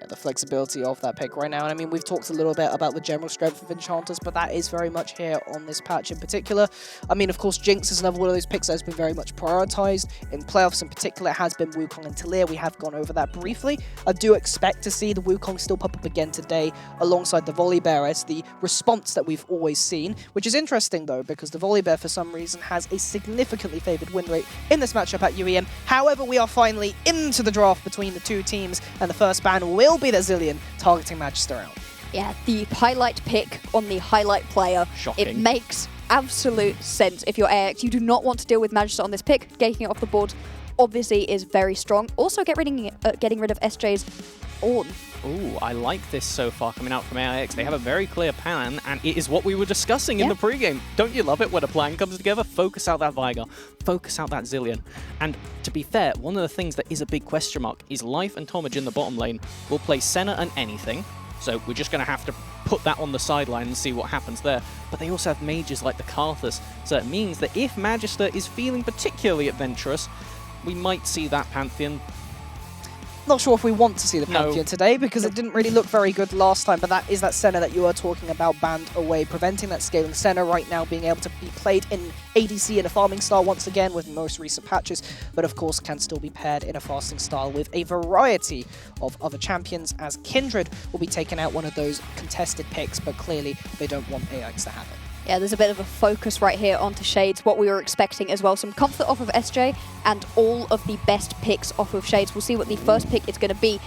the flexibility of that pick right now. And I mean, we've talked a little bit about the general strength of Enchanters, but that is very much here on this patch in particular. I mean, of course, Jinx is another one of those picks that has been very much prioritized. In playoffs in particular, it has been Wukong and Talia. We have gone over that briefly. I do expect to see the Wukong still pop up again today alongside the Volibear as the response that we've always seen, which is interesting though, because the Volibear for some reason has a significantly favored win rate in this matchup at UEM. However, we are finally into the draft between the two teams, and the first ban will be the Zilean targeting Magister out. Yeah, the highlight pick on the highlight player. Shocking. It makes absolute sense if you're AIX. You do not want to deal with Magister on this pick. Getting it off the board obviously is very strong. Also getting rid of SJ's Ornn. Ooh, I like this so far coming out from AIX. They have a very clear plan, and it is what we were discussing in the pregame. Don't you love it when a plan comes together? Focus out that Veigar, focus out that Zilean. And to be fair, one of the things that is a big question mark is Life and Tomage in the bottom lane will play Senna and anything, so we're just going to have to put that on the sideline and see what happens there. But they also have mages like the Karthus, so it means that if Magister is feeling particularly adventurous, we might see that Pantheon. Not sure if we want to see the Pantheon today, because it didn't really look very good last time, but that is that Senna that you are talking about banned away, preventing that scaling. Senna right now being able to be played in ADC in a farming style once again with most recent patches, but of course can still be paired in a fasting style with a variety of other champions, as Kindred will be taking out one of those contested picks, but clearly they don't want AIX to have it. Yeah, there's a bit of a focus right here onto Shades, what we were expecting as well. Some comfort off of SJ and all of the best picks off of Shades. We'll see what the first pick is going to be.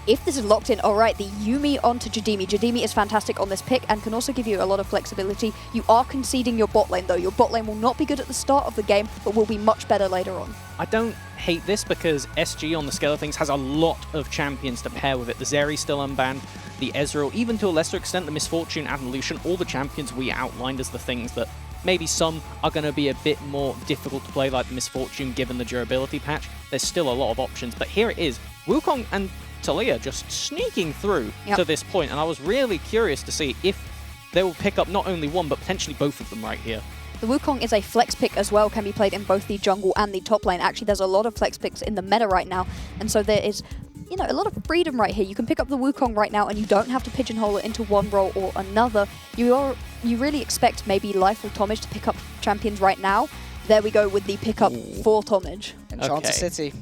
If this is locked in, all right, the Yuumi onto Jadimi. Jadimi is fantastic on this pick and can also give you a lot of flexibility. You are conceding your bot lane, though. Your bot lane will not be good at the start of the game, but will be much better later on. I don't hate this because SG on the scale of things has a lot of champions to pair with it. The Zeri still unbanned, the Ezreal, even to a lesser extent the Misfortune and Lucian, all the champions we outlined as the things that maybe some are going to be a bit more difficult to play, like the Misfortune given the durability patch. There's still a lot of options, but here it is. Wukong and Talia just sneaking through to this point, and I was really curious to see if they will pick up not only one, but potentially both of them right here. The Wukong is a flex pick as well, can be played in both the jungle and the top lane. Actually, there's a lot of flex picks in the meta right now, and so there is, you know, a lot of freedom right here. You can pick up the Wukong right now, and you don't have to pigeonhole it into one role or another. You really expect maybe Life or Tomage to pick up champions right now. There we go with the pickup for Tomage. Enchanter City.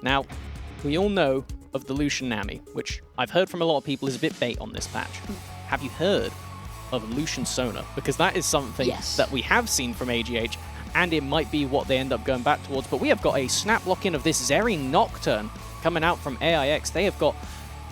Now, we all know of the Lucian Nami, which I've heard from a lot of people is a bit bait on this patch. Have you heard of Lucian Sona? Because that is something that we have seen from AGH, and it might be what they end up going back towards. But we have got a snap lock-in of this Zeri Nocturne coming out from AIX. They have got,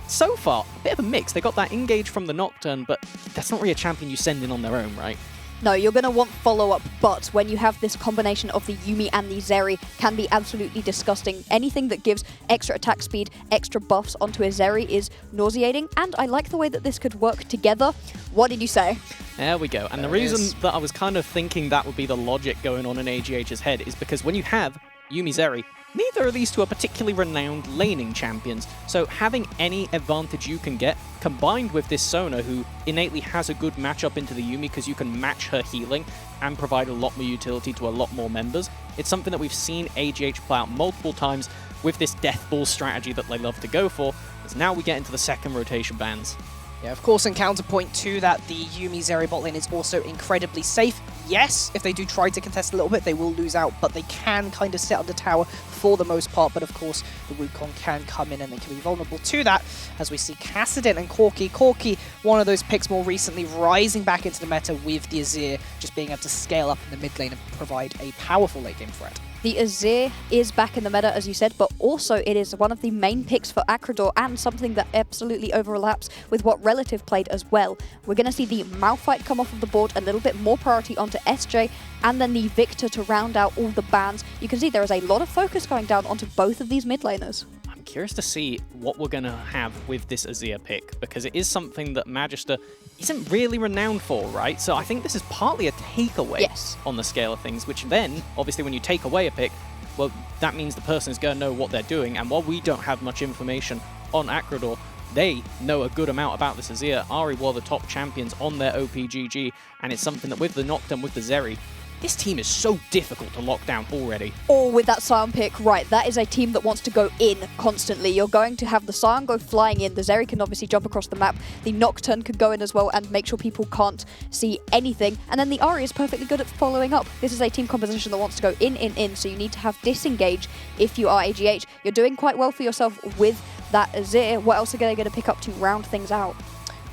so far, a bit of a mix. They got that engage from the Nocturne, but that's not really a champion you send in on their own, right? No, you're going to want follow-up, but when you have this combination of the Yuumi and the Zeri, can be absolutely disgusting. Anything that gives extra attack speed, extra buffs onto a Zeri is nauseating, and I like the way that this could work together. What did you say? There we go. And the reason that I was kind of thinking that would be the logic going on in AGH's head is because when you have Yuumi Zeri, neither of these two are particularly renowned laning champions, so having any advantage you can get, combined with this Sona, who innately has a good matchup into the Yuumi because you can match her healing and provide a lot more utility to a lot more members, it's something that we've seen AGH play out multiple times with this death ball strategy that they love to go for, as now we get into the second rotation bans. Yeah, of course, in counterpoint to that, the Yuumi Zeri bot lane is also incredibly safe. Yes, if they do try to contest a little bit, they will lose out, but they can kind of sit on the tower for the most part. But of course, the Wukong can come in and they can be vulnerable to that, as we see Kassadin and Corki. Corki, one of those picks more recently, rising back into the meta with the Azir, just being able to scale up in the mid lane and provide a powerful late game threat. The Azir is back in the meta, as you said, but also it is one of the main picks for Acrador and something that absolutely overlaps with what Relative played as well. We're going to see the Malphite come off of the board, a little bit more priority onto SJ, and then the Victor to round out all the bans. You can see there is a lot of focus going down onto both of these mid laners. I'm curious to see what we're going to have with this Azir pick, because it is something that Magister isn't really renowned for, right? So I think this is partly a takeaway on the scale of things, which then, obviously, when you take away a pick, well, that means the person is going to know what they're doing, and while we don't have much information on Acrador, they know a good amount about this Azir. Ahri were the top champions on their OPGG, and it's something that with the Nocturne, with the Zeri, this team is so difficult to lock down already. Or with that Scion pick, right, that is a team that wants to go in constantly. You're going to have the Scion go flying in, the Zeri can obviously jump across the map, the Nocturne could go in as well and make sure people can't see anything, and then the Ahri is perfectly good at following up. This is a team composition that wants to go in, so you need to have disengage if you are AGH. You're doing quite well for yourself with that Azir. What else are they going to pick up to round things out?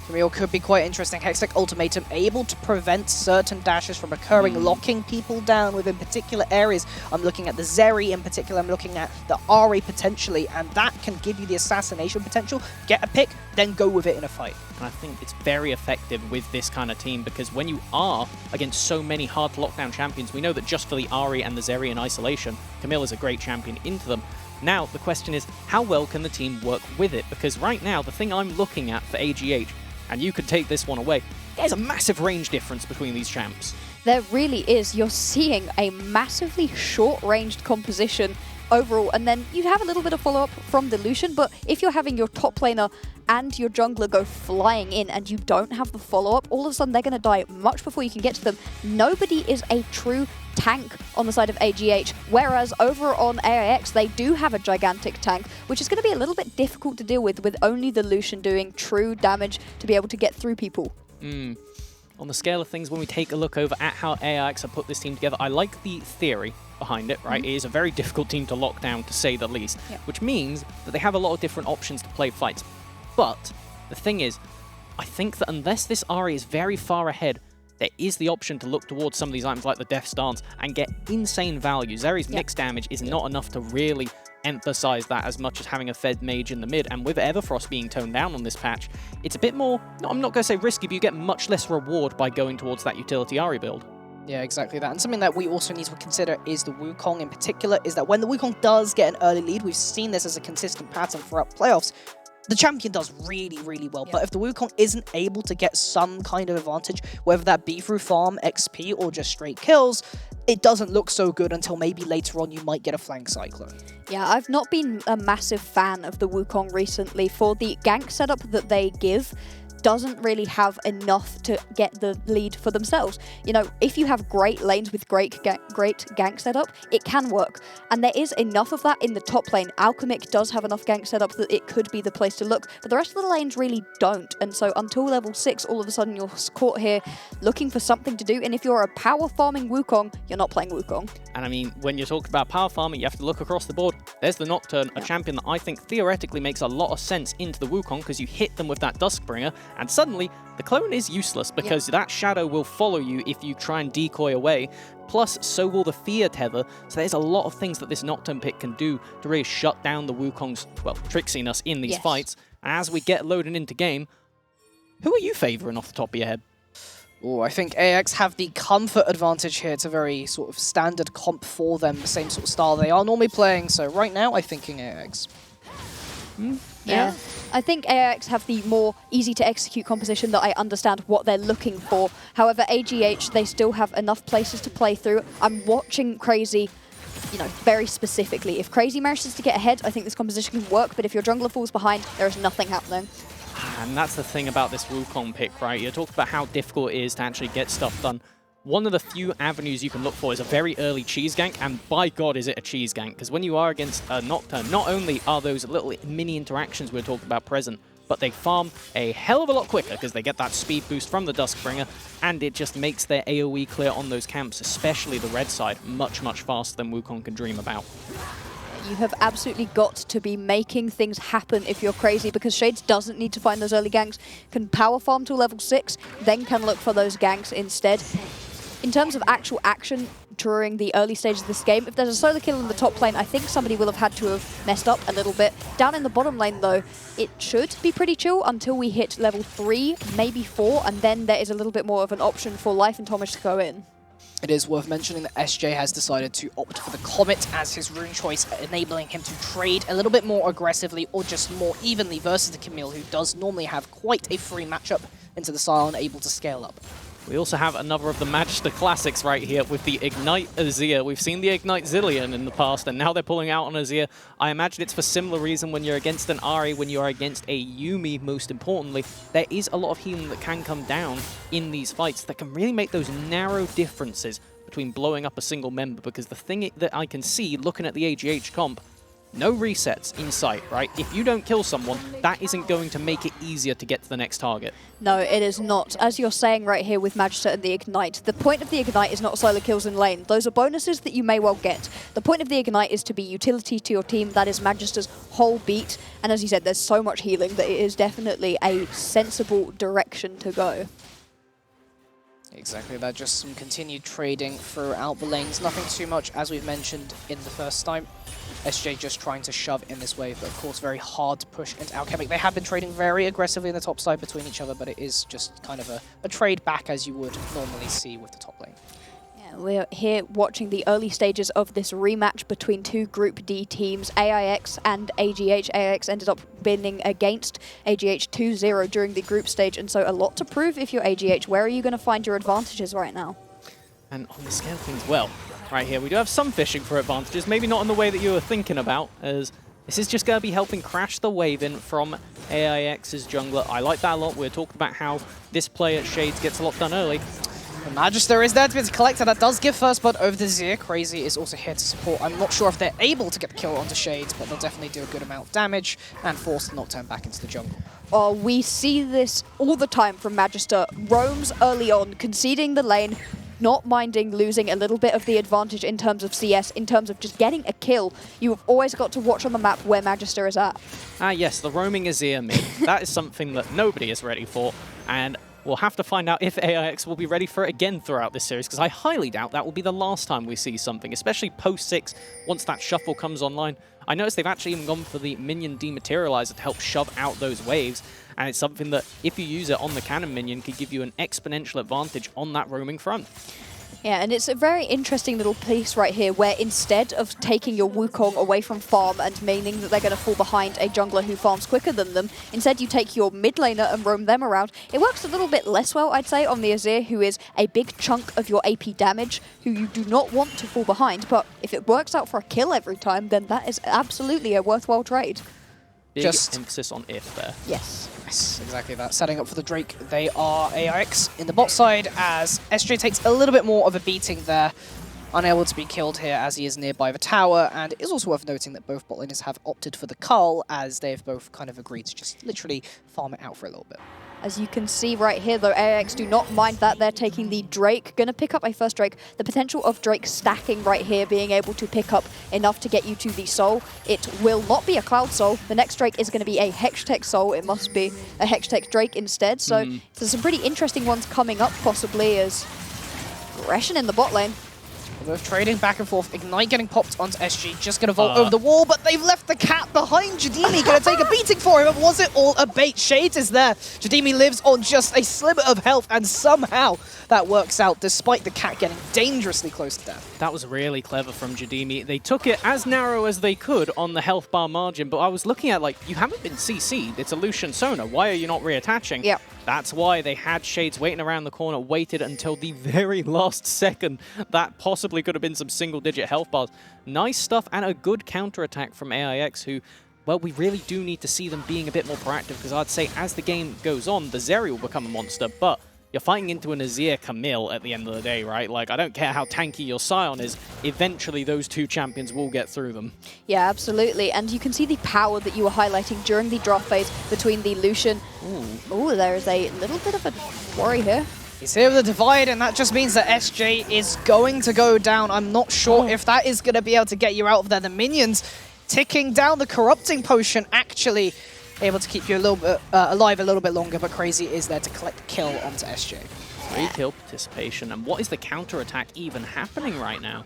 Camille could be quite interesting. Hextech Ultimatum able to prevent certain dashes from occurring, locking people down within particular areas. I'm looking at the Zeri in particular, I'm looking at the Ahri potentially, and that can give you the assassination potential. Get a pick, then go with it in a fight. And I think it's very effective with this kind of team, because when you are against so many hard to lock down champions, we know that just for the Ahri and the Zeri in isolation, Camille is a great champion into them. Now, the question is, how well can the team work with it? Because right now, the thing I'm looking at for AGH, and you could take this one away, there's a massive range difference between these champs. There really is. You're seeing a massively short-ranged composition overall, and then you have a little bit of follow-up from the Lucian, but if you're having your top laner and your jungler go flying in and you don't have the follow-up, all of a sudden they're going to die much before you can get to them. Nobody is a true tank on the side of AGH, whereas over on AIX they do have a gigantic tank, which is going to be a little bit difficult to deal with only the Lucian doing true damage to be able to get through people. On the scale of things, when we take a look over at how AIX have put this team together, I like the theory behind it, right? It is a very difficult team to lock down, to say the least, which means that they have a lot of different options to play fights. But the thing is, I think that unless this Ahri is very far ahead, there is the option to look towards some of these items like the Death Stance and get insane value. Zeri's mixed damage is not enough to really emphasize that as much as having a Fed Mage in the mid, and with Everfrost being toned down on this patch, it's a bit more, I'm not going to say risky, but you get much less reward by going towards that utility Ahri build. Yeah, exactly that. And something that we also need to consider is the Wukong in particular, is that when the Wukong does get an early lead, we've seen this as a consistent pattern throughout playoffs, the champion does really, really well. But if the Wukong isn't able to get some kind of advantage, whether that be through farm, XP, or just straight kills, it doesn't look so good until maybe later on you might get a flank cyclone. Yeah, I've not been a massive fan of the Wukong recently. For the gank setup that they give, doesn't really have enough to get the lead for themselves. You know, if you have great lanes with great gank setup, it can work. And there is enough of that in the top lane. Alchemic does have enough gank setup that it could be the place to look, but the rest of the lanes really don't. And so until level 6, all of a sudden you're caught here looking for something to do. And if you're a power farming Wukong, you're not playing Wukong. And I mean, when you're talking about power farming, you have to look across the board. There's the Nocturne, a champion that I think theoretically makes a lot of sense into the Wukong, because you hit them with that Duskbringer, and suddenly the clone is useless, because that shadow will follow you if you try and decoy away. Plus, so will the Fear Tether. So there's a lot of things that this Nocturne pick can do to really shut down the Wukong's, well, tricksiness in these fights. And as we get loaded into game, who are you favouring off the top of your head? Oh, I think AIX have the comfort advantage here. It's a very sort of standard comp for them, the same sort of style they are normally playing. So right now, I'm thinking AIX. Yeah. I think AIX have the more easy to execute composition that I understand what they're looking for. However, AGH, they still have enough places to play through. I'm watching Crazy, you know, very specifically. If Crazy manages to get ahead, I think this composition can work, but if your jungler falls behind, there is nothing happening. And that's the thing about this Wukong pick, right? You talked about how difficult it is to actually get stuff done. One of the few avenues you can look for is a very early cheese gank, and by God is it a cheese gank, because when you are against a Nocturne, not only are those little mini interactions we're talking about present, but they farm a hell of a lot quicker because they get that speed boost from the Duskbringer, and it just makes their AoE clear on those camps, especially the red side, much, much faster than Wukong can dream about. You have absolutely got to be making things happen if you're Crazy, because Shades doesn't need to find those early ganks, can power farm to level 6, then can look for those ganks instead. In terms of actual action during the early stages of this game, if there's a solo kill in the top lane, I think somebody will have had to have messed up a little bit. Down in the bottom lane, though, it should be pretty chill until we hit level 3, maybe 4, and then there is a little bit more of an option for Life and Tomish to go in. It is worth mentioning that SJ has decided to opt for the Comet as his rune choice, enabling him to trade a little bit more aggressively or just more evenly versus the Camille, who does normally have quite a free matchup into the Scion, able to scale up. We also have another of the Magister classics right here with the Ignite Azir. We've seen the Ignite Zillion in the past, and now they're pulling out on Azir. I imagine it's for similar reason when you're against an Ahri, when you are against a Yuumi, most importantly. There is a lot of healing that can come down in these fights that can really make those narrow differences between blowing up a single member, because the thing that I can see looking at the AGH comp, no resets in sight, right? If you don't kill someone, that isn't going to make it easier to get to the next target. No, it is not. As you're saying right here with Magister and the Ignite, the point of the Ignite is not solo kills in lane. Those are bonuses that you may well get. The point of the Ignite is to be utility to your team. That is Magister's whole beat. And as you said, there's so much healing that it is definitely a sensible direction to go. Exactly that, just some continued trading throughout the lanes. Nothing too much, as we've mentioned in the first time. SJ just trying to shove in this wave, but of course very hard to push into Alchemic. They have been trading very aggressively in the top side between each other, but it is just kind of a trade back as you would normally see with the top lane. Yeah, we're here watching the early stages of this rematch between two Group D teams, AIX and AGH. AIX ended up winning against AGH 2-0 during the group stage, and so a lot to prove if you're AGH. Where are you going to find your advantages right now? And on the scale of things, well, right here, we do have some fishing for advantages, maybe not in the way that you were thinking about, as this is just going to be helping crash the wave in from AIX's jungler. I like that a lot. We're talking about how this play at Shades gets a lot done early. The Magister is there to be collected. That does give first blood over the Zir. Crazy is also here to support. I'm not sure if they're able to get the kill onto Shades, but they'll definitely do a good amount of damage and force the Nocturne back into the jungle. Oh, we see this all the time from Magister. Roams early on, conceding the lane, not minding losing a little bit of the advantage in terms of CS, in terms of just getting a kill. You have always got to watch on the map where Magister is at. Ah, yes, the roaming Azir mid. That is something that nobody is ready for, and we'll have to find out if AIX will be ready for it again throughout this series, because I highly doubt that will be the last time we see something, especially post-6, once that shuffle comes online. I noticed they've actually even gone for the minion dematerializer to help shove out those waves, and it's something that, if you use it on the cannon minion, could give you an exponential advantage on that roaming front. Yeah, and it's a very interesting little piece right here where instead of taking your Wukong away from farm and meaning that they're going to fall behind a jungler who farms quicker than them, instead you take your mid laner and roam them around. It works a little bit less well, I'd say, on the Azir, who is a big chunk of your AP damage, who you do not want to fall behind, but if it works out for a kill every time, then that is absolutely a worthwhile trade. Big Just emphasis on if there. Yes. Yes, exactly that. Setting up for the Drake, they are AIX in the bot side as SJ takes a little bit more of a beating there. Unable to be killed here as he is nearby the tower, and it is also worth noting that both bot laners have opted for the cull as they've both kind of agreed to just literally farm it out for a little bit. As you can see right here, though, AIX do not mind that. They're taking the Drake, going to pick up a first Drake. The potential of Drake stacking right here, being able to pick up enough to get you to the Soul. It will not be a Cloud Soul. The next Drake is going to be a Hextech Soul. It must be a Hextech Drake instead. So there's some pretty interesting ones coming up, possibly, as aggression in the bot lane. Both trading back and forth. Ignite getting popped onto SG, just going to vault over the wall, but they've left the cat behind. Jadimi going to take a beating for him. Was it all a bait? Shades is there. Jadimi lives on just a sliver of health, and somehow that works out despite the cat getting dangerously close to death. That was really clever from Jadimi. They took it as narrow as they could on the health bar margin, but I was looking at, like, you haven't been CC'd. It's a Lucian Sona. Why are you not reattaching? Yep. That's why they had Shades waiting around the corner, waited until the very last second. That possibly could have been some single-digit health bars. Nice stuff and a good counterattack from AIX, who, well, we really do need to see them being a bit more proactive, because I'd say as the game goes on, the Zeri will become a monster, but you're fighting into an Azir Camille at the end of the day, right? Like, I don't care how tanky your Scion is, eventually those two champions will get through them. Yeah, absolutely. And you can see the power that you were highlighting during the draft phase between the Lucian. Ooh, there is a little bit of a worry here. He's here with a divide, and that just means that SJ is going to go down. I'm not sure if that is going to be able to get you out of there. The minions ticking down, the corrupting potion actually able to keep you a little bit alive a little bit longer, but Crazy is there to collect a kill onto SJ. 3 kill participation, and what is the counterattack even happening right now?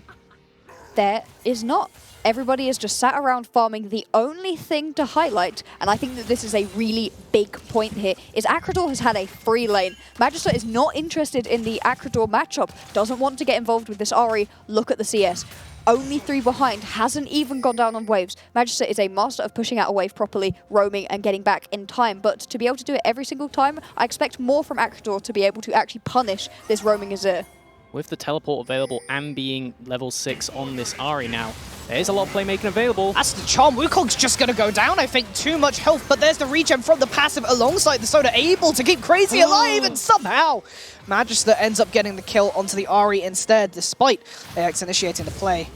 There is not. Everybody is just sat around farming. The only thing to highlight, and I think that this is a really big point here, is Akrador has had a free lane. Magister is not interested in the Akrador matchup, doesn't want to get involved with this Ahri. Look at the CS. Only 3 behind, hasn't even gone down on waves. Magister is a master of pushing out a wave properly, roaming and getting back in time, but to be able to do it every single time, I expect more from Akrador to be able to actually punish this roaming Azir. with the teleport available and being level 6 on this Ahri now, there's a lot of playmaking available. That's the charm. Wukong's just going to go down, I think. Too much health, but there's the regen from the passive alongside the Soda, able to keep Crazy alive, and somehow Magister ends up getting the kill onto the Ahri instead, despite AIX initiating the play.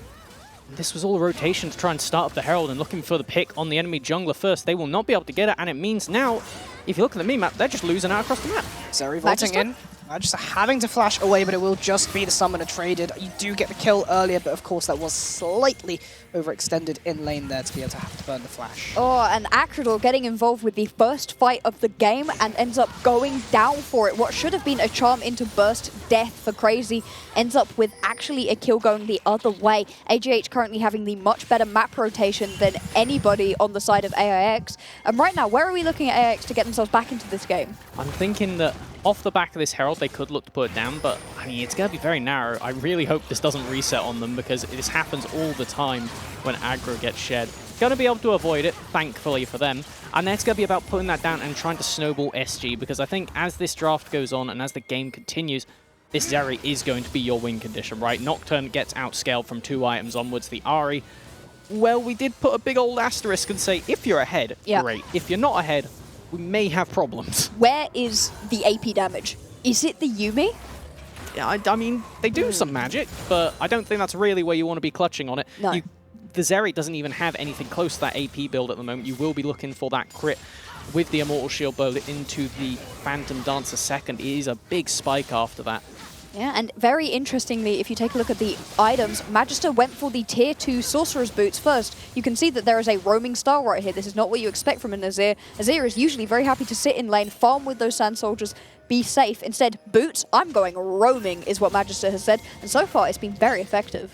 This was all a rotation to try and start up the Herald and looking for the pick on the enemy jungler first. They will not be able to get it, and it means now, if you look at the mini map, they're just losing out across the map. Zeri vaulting in. Magister having to flash away, but it will just be the summoner traded. You do get the kill earlier, but of course that was slightly overextended in lane there to be able to have to burn the flash. Oh, and Acrador getting involved with the first fight of the game and ends up going down for it. What should have been a charm into burst death for Crazy ends up with actually a kill going the other way. AGH currently having the much better map rotation than anybody on the side of AIX. And right now, where are we looking at AIX to get themselves back into this game? I'm thinking that off the back of this Herald, they could look to put it down, but I mean, it's going to be very narrow. I really hope this doesn't reset on them because this happens all the time when aggro gets shed. Going to be able to avoid it, thankfully for them. And then it's going to be about putting that down and trying to snowball SG, because I think as this draft goes on and as the game continues, this Zeri is going to be your win condition, right? Nocturne gets outscaled from 2 items onwards. The Ahri, well, we did put a big old asterisk and say, if you're ahead, great. If you're not ahead, we may have problems. Where is the AP damage? Is it the Yuumi? Yeah, I mean, they do some magic, but I don't think that's really where you want to be clutching on it. No. The Zeri doesn't even have anything close to that AP build at the moment. You will be looking for that crit with the Immortal Shield bow into the Phantom Dancer second. It is a big spike after that. Yeah, and very interestingly, if you take a look at the items, Magister went for the tier 2 Sorcerer's Boots first. You can see that there is a roaming style right here. This is not what you expect from an Azir. Azir is usually very happy to sit in lane, farm with those Sand Soldiers, be safe. Instead, Boots, I'm going roaming, is what Magister has said. And so far, it's been very effective.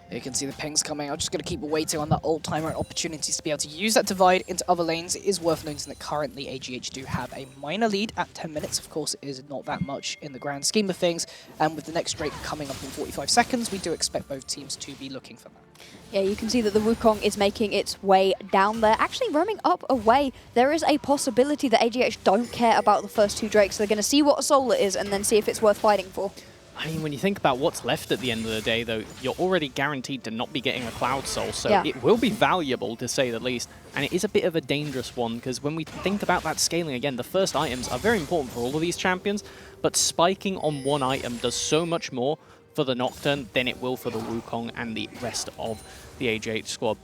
You can see the pings coming. I'm just going to keep waiting on that old timer and opportunities to be able to use that divide into other lanes. It is worth noting that currently AGH do have a minor lead at 10 minutes. Of course, it is not that much in the grand scheme of things. And with the next Drake coming up in 45 seconds, we do expect both teams to be looking for that. Yeah, you can see that the Wukong is making its way down there. Actually, roaming up away, there is a possibility that AGH don't care about the first 2 Drakes. They're going to see what a soul it is and then see if it's worth fighting for. I mean, when you think about what's left at the end of the day, though, you're already guaranteed to not be getting a Cloud Soul, so it will be valuable, to say the least. And it is a bit of a dangerous one, because when we think about that scaling again, the first items are very important for all of these champions, but spiking on one item does so much more for the Nocturne than it will for the Wukong and the rest of the AGH squad.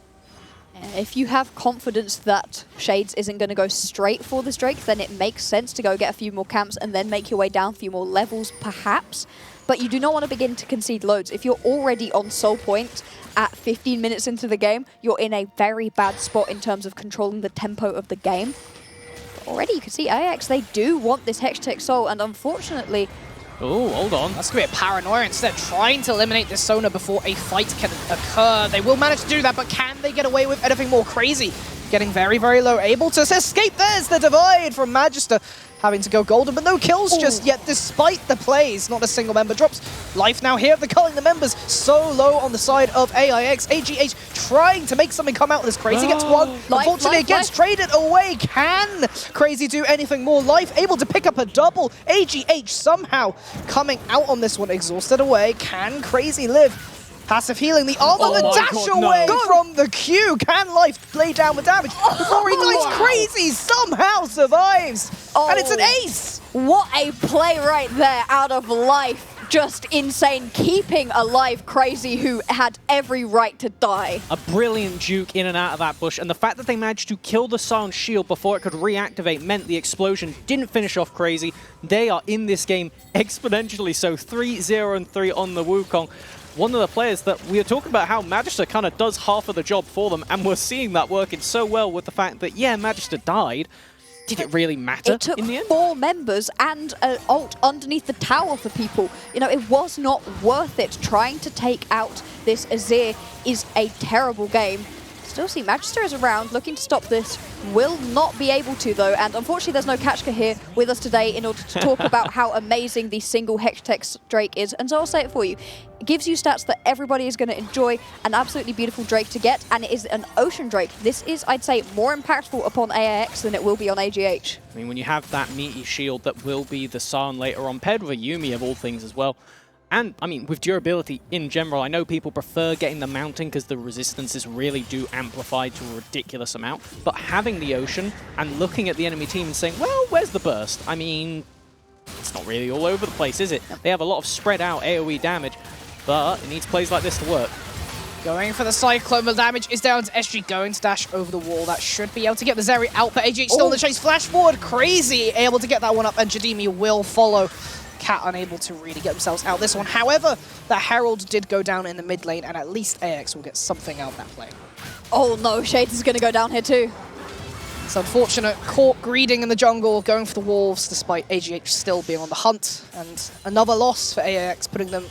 If you have confidence that Shades isn't going to go straight for this Drake, then it makes sense to go get a few more camps and then make your way down a few more levels, perhaps. But you do not want to begin to concede loads. If you're already on soul point at 15 minutes into the game, you're in a very bad spot in terms of controlling the tempo of the game. But already you can see AIX, they do want this Hextech soul, and unfortunately... Oh, hold on. That's going to be a paranoia instead, trying to eliminate this Sona before a fight can occur. They will manage to do that, but can they get away with anything more crazy? Getting very, very low, able to escape. There's the divide from Magister, having to go golden, but no kills just yet, despite the plays. Not a single member drops life now here. They're culling the members so low on the side of AIX. AGH trying to make something come out of this. Crazy gets one. Unfortunately, it gets traded away. Can Crazy do anything more? Life able to pick up a double. AGH somehow coming out on this one, exhausted away. Can Crazy live? Passive healing, the armor, the dash away from the Q. Can Life lay down the damage before he dies? Crazy somehow survives. And it's an ace. What a play right there out of Life. Just insane, keeping alive Crazy, who had every right to die. A brilliant juke in and out of that bush, and the fact that they managed to kill the Silent Shield before it could reactivate meant the explosion didn't finish off Crazy. They are in this game exponentially so, 3-0-3 on the Wukong. One of the players that we are talking about how Magister kind of does half of the job for them, and we're seeing that working so well with the fact that, yeah, Magister died. Did it really matter in the end? It took 4 members and an ult underneath the tower for people. You know, it was not worth it. Trying to take out this Azir is a terrible game. Still see Magister is around, looking to stop this. Will not be able to, though, and unfortunately there's no Kachka here with us today in order to talk about how amazing the single Hextech Drake is. And so I'll say it for you. It gives you stats that everybody is going to enjoy, an absolutely beautiful Drake to get, and it is an Ocean Drake. This is, I'd say, more impactful upon AIX than it will be on AGH. I mean, when you have that meaty shield that will be the Sarn later on, paired with a Yuumi of all things as well, And, I mean, with durability in general, I know people prefer getting the mountain because the resistances really do amplify to a ridiculous amount. But having the ocean and looking at the enemy team and saying, well, where's the burst? I mean, it's not really all over the place, is it? They have a lot of spread out AoE damage, but it needs plays like this to work. Going for the Cyclone, the damage is down to SG, going to dash over the wall. That should be able to get the Zeri out, but AGH still in the chase. Flash forward, crazy, able to get that one up, and Jadimi will follow. Cat unable to really get themselves out this one. However, the Herald did go down in the mid lane, and at least AIX will get something out of that play. Oh no, Shades is going to go down here too. It's unfortunate, caught greeding in the jungle, going for the wolves, despite AGH still being on the hunt, and another loss for AIX, putting them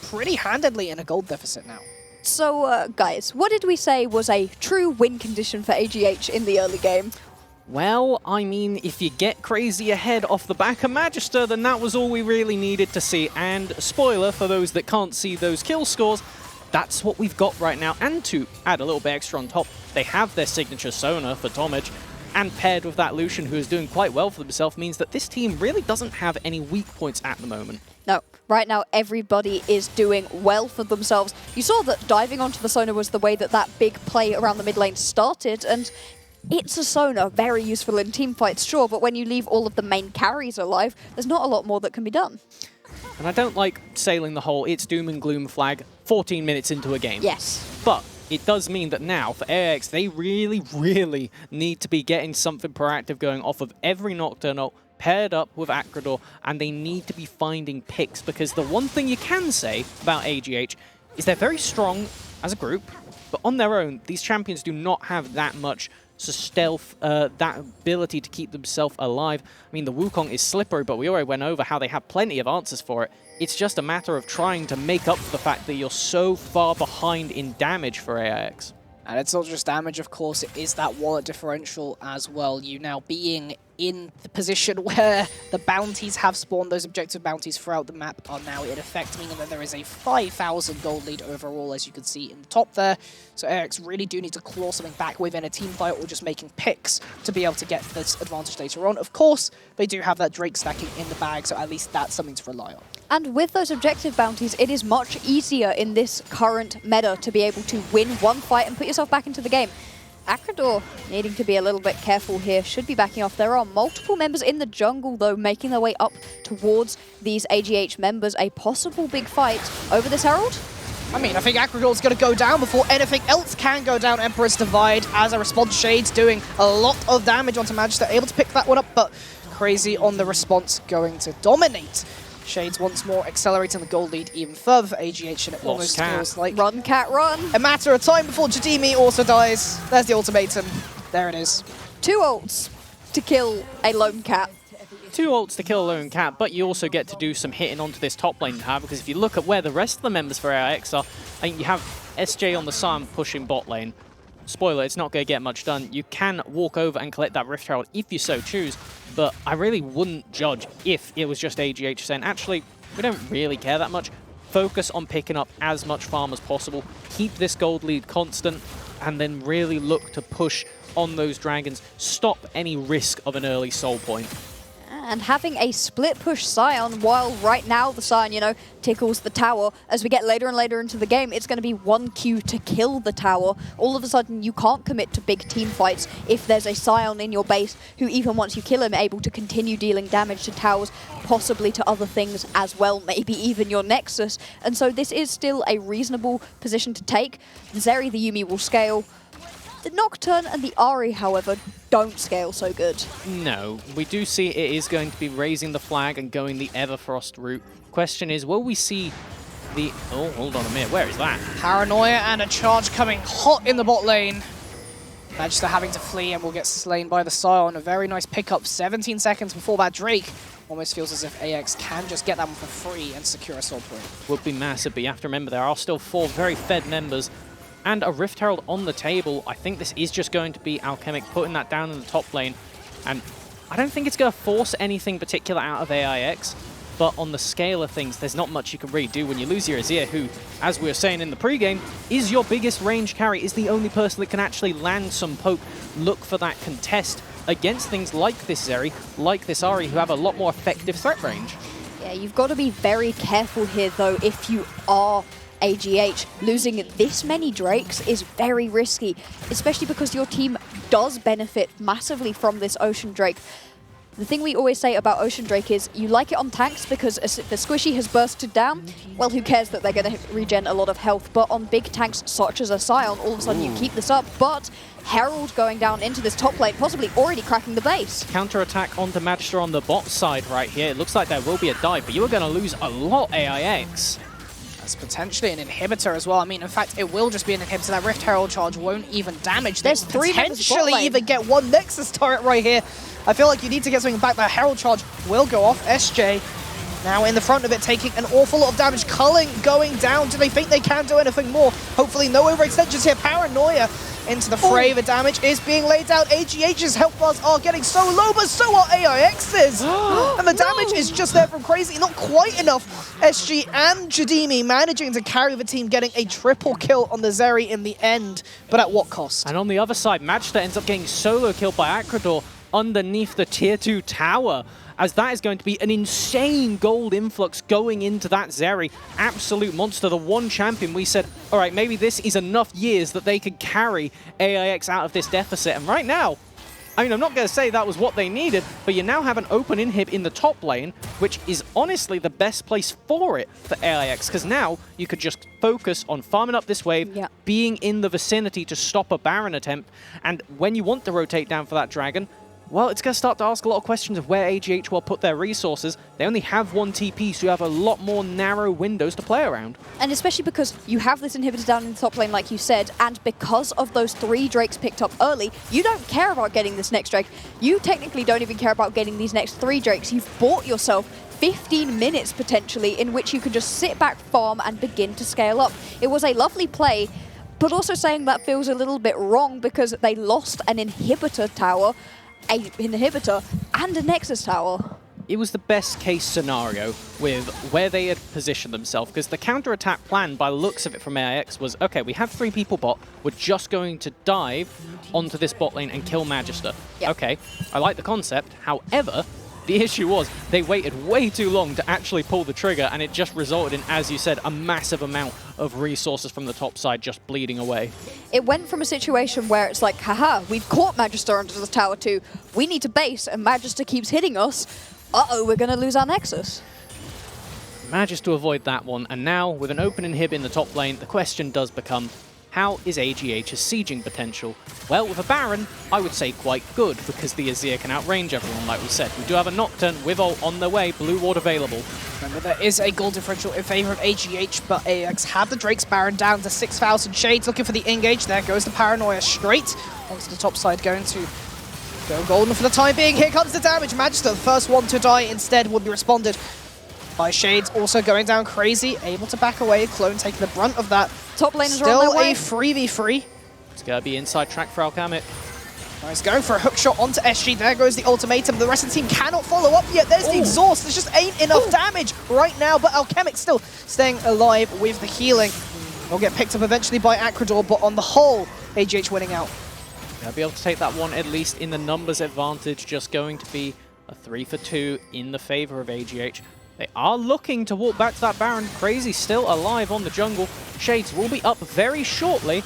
pretty handedly in a gold deficit now. So, guys, what did we say was a true win condition for AGH in the early game? Well, I mean, if you get crazy ahead off the back of Magister, then that was all we really needed to see. And spoiler for those that can't see those kill scores, that's what we've got right now. And to add a little bit extra on top, they have their signature Sona for Tomage, and paired with that Lucian, who is doing quite well for himself, means that this team really doesn't have any weak points at the moment. No, right now everybody is doing well for themselves. You saw that diving onto the Sona was the way that that big play around the mid lane started, and it's a Sona, very useful in team fights, sure, but when you leave all of the main carries alive, there's not a lot more that can be done. And I don't like sailing the whole it's doom and gloom flag 14 minutes into a game. Yes. But it does mean that now, for AIX, they really, really need to be getting something proactive going off of every Nocturnal, paired up with Acrador, and they need to be finding picks, because the one thing you can say about AGH is they're very strong as a group, but on their own, these champions do not have that much stealth, that ability to keep themselves alive. I mean, the Wukong is slippery, but we already went over how they have plenty of answers for it. It's just a matter of trying to make up for the fact that you're so far behind in damage for AIX. And it's not just damage, of course, it is that wallet differential as well. You now being in the position where the bounties have spawned, those objective bounties throughout the map are now in effect, meaning that there is a 5,000 gold lead overall, as you can see in the top there. So AIX really do need to claw something back within a team fight, or just making picks to be able to get this advantage later on. Of course, they do have that Drake stacking in the bag, so at least that's something to rely on. And with those objective bounties, it is much easier in this current meta to be able to win one fight and put yourself back into the game. Acrador needing to be a little bit careful here, should be backing off. There are multiple members in the jungle, though, making their way up towards these AGH members. A possible big fight over this Herald. I mean, I think Acrador's going to go down before anything else can go down. Emperor's Divide as a response. Shades doing a lot of damage onto Magister, able to pick that one up, but crazy on the response, going to dominate. Shades once more accelerating the gold lead even further for AGH, and it almost feels like Run, cat, run! a matter of time before Jadimi also dies. There's the ultimatum. There it is. 2 ults to kill a lone cat. 2 ults to kill a lone cat, but you also get to do some hitting onto this top lane now, because if you look at where the rest of the members for AIX are, I think you have SJ on the Psalm pushing bot lane. Spoiler, it's not going to get much done. You can walk over and collect that Rift Herald if you so choose, but I really wouldn't judge if it was just AGH saying, actually, we don't really care that much. Focus on picking up as much farm as possible, keep this gold lead constant, and then really look to push on those dragons, stop any risk of an early soul point. And having a split push Scion, while right now the Scion, you know, tickles the tower, as we get later and later into the game, it's going to be 1 Q to kill the tower. All of a sudden, you can't commit to big team fights if there's a Scion in your base who, even once you kill him, able to continue dealing damage to towers, possibly to other things as well, maybe even your Nexus. And so this is still a reasonable position to take. The Zeri, the Yuumi will scale. The Nocturne and the Ahri, however, don't scale so good. No, we do see it is going to be raising the flag and going the Everfrost route. Question is, will we see the... Oh, hold on a minute, where is that? Paranoia and a charge coming hot in the bot lane. Magister having to flee and will get slain by the Scion. A very nice pickup, 17 seconds before that Drake. Almost feels as if AX can just get that one for free and secure a soul point. Would be massive, but you have to remember there are still 4 very fed members and a Rift Herald on the table. I think this is just going to be Alchemic putting that down in the top lane. And I don't think it's going to force anything particular out of AIX, but on the scale of things, there's not much you can really do when you lose your Azir, who, as we were saying in the pregame, is your biggest range carry, is the only person that can actually land some poke, look for that contest against things like this Zeri, like this Ahri, who have a lot more effective threat range. Yeah, you've got to be very careful here, though, if you are AGH. Losing this many Drakes is very risky, especially because your team does benefit massively from this Ocean Drake. The thing we always say about Ocean Drake is you like it on tanks because if the squishy has bursted down, well, who cares that they're going to regen a lot of health. But on big tanks such as a Scion, all of a sudden you keep this up. But Herald going down into this top lane, possibly already cracking the base. Counter-attack onto Magister on the bot side right here. It looks like there will be a dive, but you are going to lose a lot, AIX. That's potentially an inhibitor as well. I mean, in fact, it will just be an inhibitor. That Rift Herald charge won't even damage. There's three potentially even get one Nexus turret right here. I feel like you need to get something back. That Herald charge will go off. SJ now in the front of it, taking an awful lot of damage. Culling going down. Do they think they can do anything more? Hopefully no overextensions here. Paranoia into the fray. The damage is being laid out. AGH's health bars are getting so low, but so are AIX's. And the damage is just there from Crazy. Not quite enough. SG and Jadimi managing to carry the team, getting a triple kill on the Zeri in the end. But at what cost? And on the other side, Magister ends up getting solo killed by Acrador underneath the tier 2 tower, as that is going to be an insane gold influx going into that Zeri. Absolute monster, the one champion we said, all right, maybe this is enough years that they could carry AIX out of this deficit. And right now, I mean, I'm not going to say that was what they needed, but you now have an open inhib in the top lane, which is honestly the best place for it for AIX, because now you could just focus on farming up this wave, being in the vicinity to stop a Baron attempt, and when you want to rotate down for that dragon, well, it's going to start to ask a lot of questions of where AGH will put their resources. They only have one TP, so you have a lot more narrow windows to play around. And especially because you have this inhibitor down in the top lane, like you said, and because of those 3 Drakes picked up early, you don't care about getting this next Drake. You technically don't even care about getting these next 3 Drakes. You've bought yourself 15 minutes, potentially, in which you can just sit back, farm, and begin to scale up. It was a lovely play, but also saying that feels a little bit wrong because they lost an inhibitor tower, an inhibitor, and a Nexus tower. It was the best case scenario with where they had positioned themselves, because the counter-attack plan, by the looks of it from AIX, was, okay, we have 3 people bot, we're just going to dive onto this bot lane and kill Magister. Yep. Okay, I like the concept, however, the issue was they waited way too long to actually pull the trigger, and it just resulted in, as you said, a massive amount of resources from the top side just bleeding away. It went from a situation where it's like, haha, we've caught Magister under the tower to, we need to base, and Magister keeps hitting us. Uh-oh, we're going to lose our Nexus. Managed to avoid that one, and now, with an open inhib in the top lane, the question does become, how is AGH's sieging potential? Well, with a Baron, I would say quite good, because the Azir can outrange everyone, like we said. We do have a Nocturne with ult on the way, blue ward available. Remember, there is a goal differential in favor of AGH, but AIX have the Drake's Baron down to 6,000 Shades, looking for the engage. There goes the Paranoia straight onto the top side, going to go golden for the time being. Here comes the damage. Magister, the first one to die, instead will be responded by Shades, also going down Crazy, able to back away. Clone taking the brunt of that. Top laners are on their way. Still a 3v3. It's going to be inside track for Alchemist. Nice, going for a hook shot onto SG. There goes the ultimatum. The rest of the team cannot follow up yet. There's the exhaust. There just ain't enough damage right now, but Alchemic still staying alive with the healing. Will get picked up eventually by Acrador, but on the whole, AGH winning out. They'll be able to take that one, at least in the numbers advantage, just going to be a 3-for-2 in the favor of AGH. They are looking to walk back to that Baron. Crazy still alive on the jungle. Shades will be up very shortly.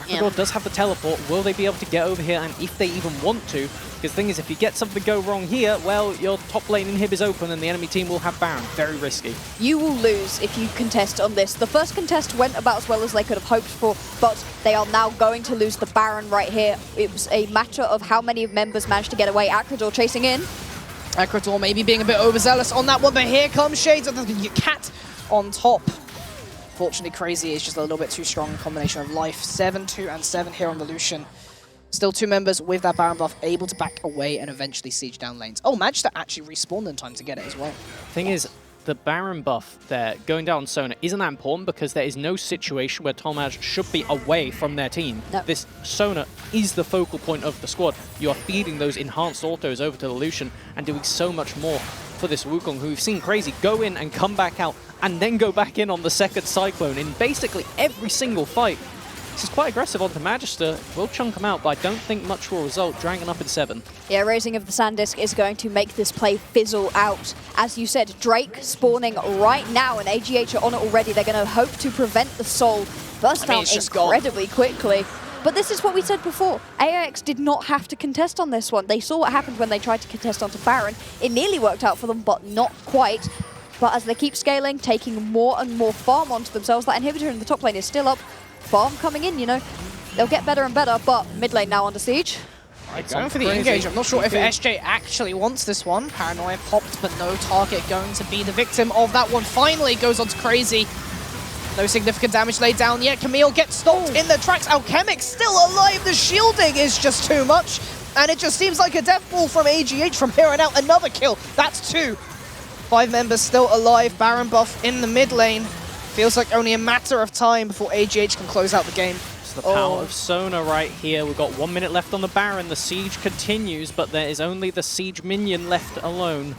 Acrador does have the teleport. Will they be able to get over here, and if they even want to? Because the thing is, if you get something go wrong here, well, your top lane inhib is open and the enemy team will have Baron. Very risky. You will lose if you contest on this. The first contest went about as well as they could have hoped for, but they are now going to lose the Baron right here. It was a matter of how many members managed to get away. Acrador chasing in. Acrador maybe being a bit overzealous on that one, but here comes Shades of the cat on top. Fortunately, Crazy is just a little bit too strong. Combination of life, 7, 2, and 7 here on the Lucian. Still 2 members with that Baron buff, able to back away and eventually siege down lanes. Oh, managed to actually respawn in time to get it as well. Thing is, the Baron buff there, going down Sona, isn't that important because there is no situation where Tomaj should be away from their team. No. This Sona is the focal point of the squad. You are feeding those enhanced autos over to the Lucian and doing so much more for this Wukong, who we've seen Crazy go in and come back out and then go back in on the second Cyclone in basically every single fight. This is quite aggressive onto Magister. Will chunk him out, but I don't think much will result. Dragon up in 7. Yeah, raising of the Sandisk is going to make this play fizzle out. As you said, Drake spawning right now, and AGH are on it already. They're going to hope to prevent the Soul burst down incredibly quickly. But this is what we said before. AIX did not have to contest on this one. They saw what happened when they tried to contest onto Baron. It nearly worked out for them, but not quite. But as they keep scaling, taking more and more farm onto themselves, that inhibitor in the top lane is still up. Farm coming in, you know. They'll get better and better, but mid lane now under siege. Going for the engage. I'm not sure if SJ actually wants this one. Paranoia popped, but no target going to be the victim of that one. Finally goes on to Crazy. No significant damage laid down yet. Camille gets stopped in the tracks. Alchemic still alive. The shielding is just too much. And it just seems like a death ball from AGH from here on out. Another kill. That's 2. 5 members still alive. Baron buff in the mid lane. Feels like only a matter of time before AGH can close out the game. It's the power of Sona right here. We've got 1 minute left on the Baron. The siege continues, but there is only the siege minion left alone.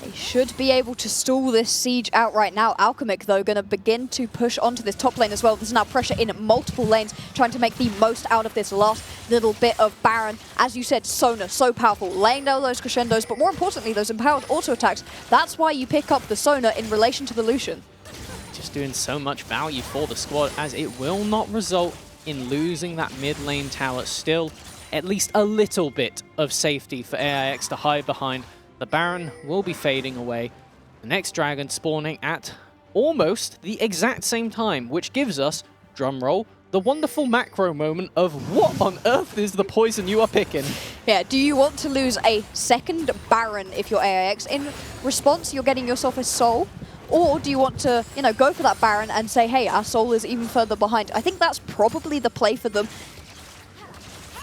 They should be able to stall this siege out right now. Alchemic, though, going to begin to push onto this top lane as well. There's now pressure in multiple lanes, trying to make the most out of this last little bit of Baron. As you said, Sona, so powerful, laying down those crescendos, but more importantly, those empowered auto attacks. That's why you pick up the Sona in relation to the Lucian. Just doing so much value for the squad, as it will not result in losing that mid lane tower. Still, at least a little bit of safety for AIX to hide behind. The Baron will be fading away. The next dragon spawning at almost the exact same time, which gives us, drumroll, the wonderful macro moment of what on earth is the poison you are picking? Yeah, do you want to lose a second Baron if you're AIX? In response, you're getting yourself a Soul. Or do you want to, you know, go for that Baron and say, hey, our Soul is even further behind? I think that's probably the play for them.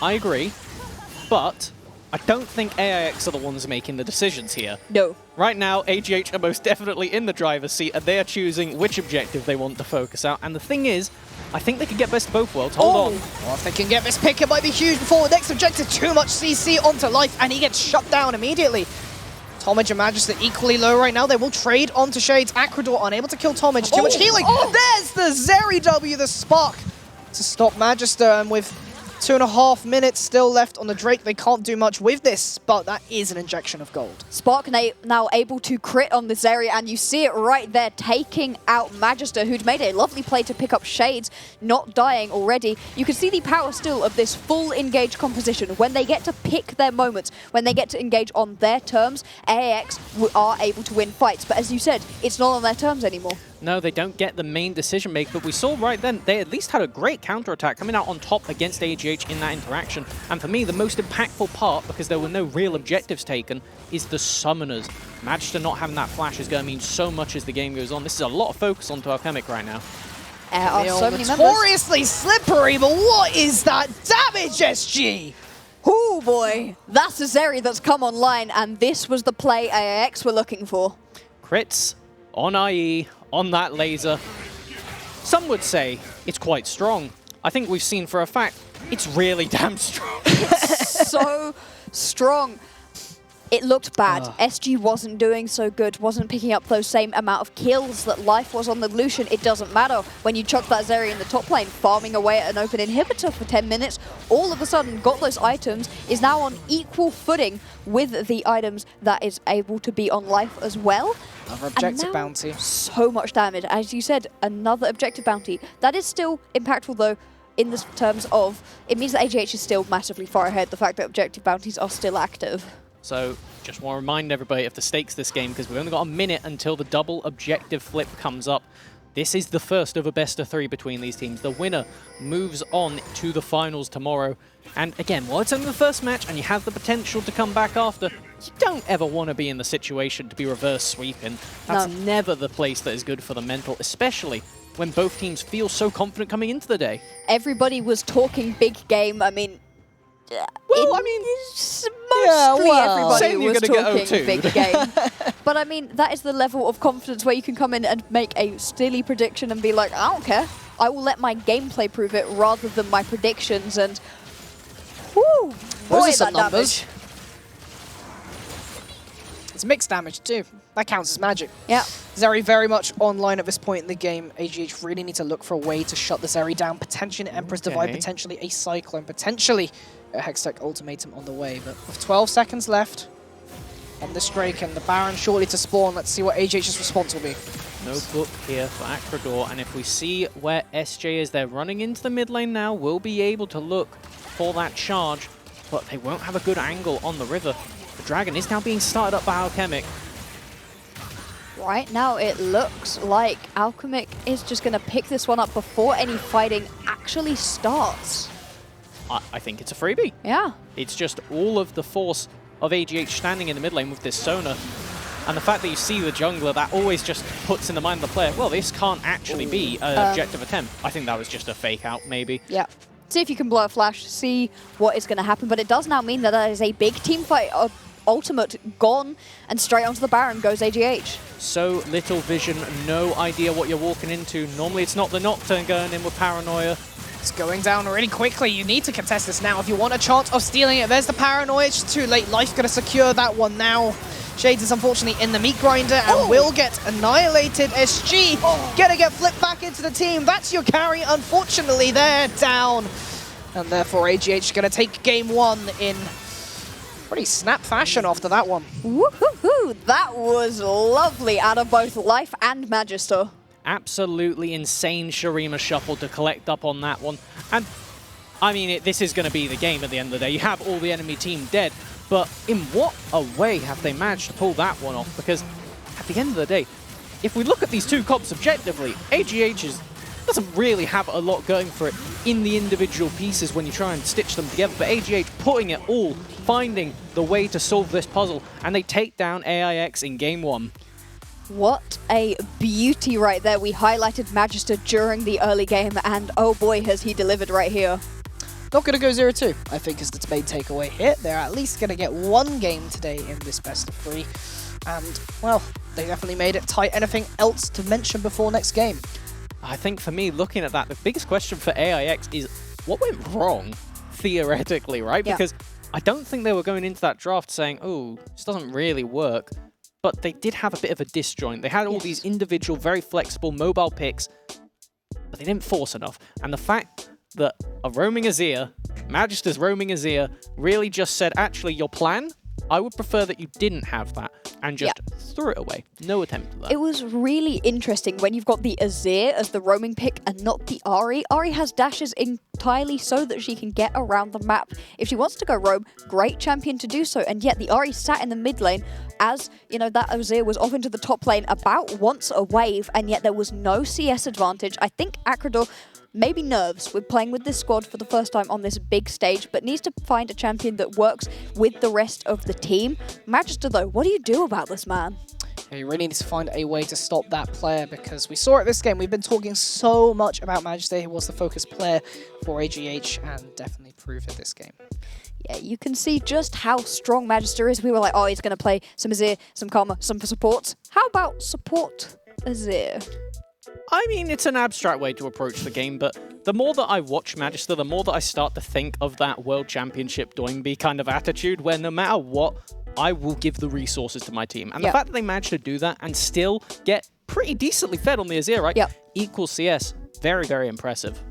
I agree, but I don't think AIX are the ones making the decisions here. No. Right now, AGH are most definitely in the driver's seat, and they are choosing which objective they want to focus out. And the thing is, I think they can get best of both worlds. Hold on. Well, if they can get this pick, it might be huge before the next objective. Too much CC onto life, and he gets shut down immediately. Tomage and Magister equally low right now. They will trade onto Shades. Acrador unable to kill Tomage. Too much healing. There's the Zeri W, the spark to stop Magister, and with 2.5 minutes still left on the Drake, they can't do much with this, but that is an injection of gold. Spark now able to crit on this area, and you see it right there, taking out Magister, who'd made a lovely play to pick up Shades, not dying already. You can see the power still of this full engage composition. When they get to pick their moments, when they get to engage on their terms, AIX are able to win fights. But as you said, it's not on their terms anymore. No, they don't get the main decision maker, but we saw right then they at least had a great counterattack coming out on top against AGH in that interaction. And for me, the most impactful part, because there were no real objectives taken, is the summoners. Magister not having that flash is going to mean so much as the game goes on. This is a lot of focus onto Alchemic right now. So many notoriously slippery, but what is that damage, SG? Oh boy, that's a Zeri that's come online, and this was the play AIX were looking for. Crits on IE, on that laser. Some would say it's quite strong. I think we've seen for a fact it's really damn strong. So strong. It looked bad. SG wasn't doing so good, wasn't picking up those same amount of kills that Life was on the Lucian. It doesn't matter. When you chuck that Zeri in the top lane, farming away at an open inhibitor for 10 minutes, all of a sudden got those items, is now on equal footing with the items that is able to be on Life as well. Another objective bounty. So much damage. As you said, another objective bounty. That is still impactful though, in the terms of, it means that AGH is still massively far ahead, the fact that objective bounties are still active. So, just want to remind everybody of the stakes this game, because we've only got a minute until the double objective flip comes up. This is the first of a best-of-3 between these teams. The winner moves on to the finals tomorrow. And again, while it's only the first match and you have the potential to come back after, you don't ever want to be in the situation to be reverse sweeping. That's never the place that is good for the mental, especially when both teams feel so confident coming into the day. Everybody was talking big game. I mean, mostly everybody was talking big game. But I mean, that is the level of confidence where you can come in and make a silly prediction and be like, I don't care. I will let my gameplay prove it rather than my predictions. And whoo, boy, that damage. It's mixed damage too. That counts as magic. Yeah. Zeri very much online at this point in the game. AGH really need to look for a way to shut the Zeri down. Potentially an Emperor's Divide, potentially a Cyclone, potentially a Hextech Ultimatum on the way. But with 12 seconds left on this Drake and the Baron shortly to spawn, let's see what AGH's response will be. No book here for Acrador, and if we see where SJ is, they're running into the mid lane now, we'll be able to look for that charge, but they won't have a good angle on the river. The Dragon is now being started up by Alchemic. Right now it looks like Alchemic is just going to pick this one up before any fighting actually starts. I think it's a freebie. Yeah. It's just all of the force of AGH standing in the mid lane with this Sona. And the fact that you see the jungler, that always just puts in the mind of the player, well, this can't actually be an objective attempt. I think that was just a fake out, maybe. Yeah. See if you can blow a flash, see what is going to happen. But it does now mean that that is a big team fight. Ultimate gone, and straight onto the Baron goes AGH. So little vision, no idea what you're walking into. Normally it's not the Nocturne going in with Paranoia. It's going down really quickly. You need to contest this now if you want a chance of stealing it. There's the Paranoia. It's too late. Life going to secure that one now. Shades is unfortunately in the meat grinder and will get annihilated. SG gonna get flipped back into the team. That's your carry. Unfortunately, they're down. And therefore, AGH gonna take game one in pretty snap fashion after that one. Woohoo! That was lovely out of both Life and Magister. Absolutely insane Shurima shuffle to collect up on that one. And I mean, this is going to be the game at the end of the day. You have all the enemy team dead, but in what a way have they managed to pull that one off? Because at the end of the day, if we look at these two comps objectively, AGH doesn't really have a lot going for it in the individual pieces when you try and stitch them together, but AGH putting it all, finding the way to solve this puzzle, and they take down AIX in game one. What a beauty right there. We highlighted Magister during the early game, and oh boy, has he delivered right here. Not going to go 0-2, I think, is the main takeaway here. They're at least going to get one game today in this best of 3. And, well, they definitely made it tight. Anything else to mention before next game? I think for me, looking at that, the biggest question for AIX is what went wrong, theoretically, right? Yeah. Because I don't think they were going into that draft saying, oh, this doesn't really work. But they did have a bit of a disjoint. They had all these individual, very flexible mobile picks, but they didn't force enough. And the fact that a roaming Azir, Magister's roaming Azir, really just said, actually, your plan, I would prefer that you didn't have that, and just threw it away. No attempt at that. It was really interesting when you've got the Azir as the roaming pick and not the Ahri. Ahri has dashes entirely so that she can get around the map. If she wants to go roam, great champion to do so, and yet the Ahri sat in the mid lane as, you know, that Azir was off into the top lane about once a wave, and yet there was no CS advantage. I think Acrador maybe nerves with playing with this squad for the first time on this big stage, but needs to find a champion that works with the rest of the team. Magister, though, what do you do about this man? Yeah, you really need to find a way to stop that player, because we saw it this game. We've been talking so much about Magister. He was the focus player for AGH and definitely proved it this game. Yeah, you can see just how strong Magister is. We were like, oh, he's going to play some Azir, some Karma, some supports. How about support Azir? I mean, it's an abstract way to approach the game, but the more that I watch Magister, the more that I start to think of that World Championship Doingby kind of attitude, where no matter what, I will give the resources to my team. And the fact that they managed to do that and still get pretty decently fed on the Azir, right? Equals CS. Very, very impressive.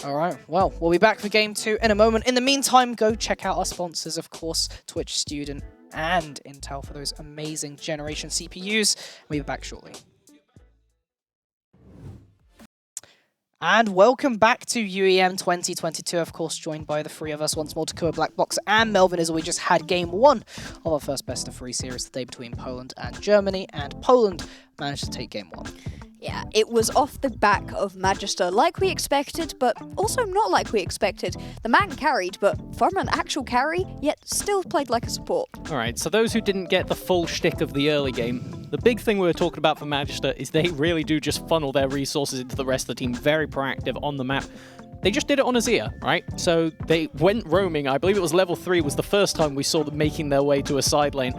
All right, well, we'll be back for game 2 in a moment. In the meantime, go check out our sponsors, of course, Twitch Student and Intel, for those amazing generation CPUs. We'll be back shortly. And welcome back to UEM 2022, of course, joined by the three of us once more, Takua, Blackbox, and Melvin, as we just had game 1 of our first best of 3 series today between Poland and Germany, and Poland managed to take game 1. Yeah, it was off the back of Magister, like we expected, but also not like we expected. The man carried, but from an actual carry, yet still played like a support. All right, so those who didn't get the full shtick of the early game, the big thing we were talking about for Magister is they really do just funnel their resources into the rest of the team, very proactive on the map. they just did it on Azir, right? So they went roaming. I believe it was level 3 was the first time we saw them making their way to a side lane.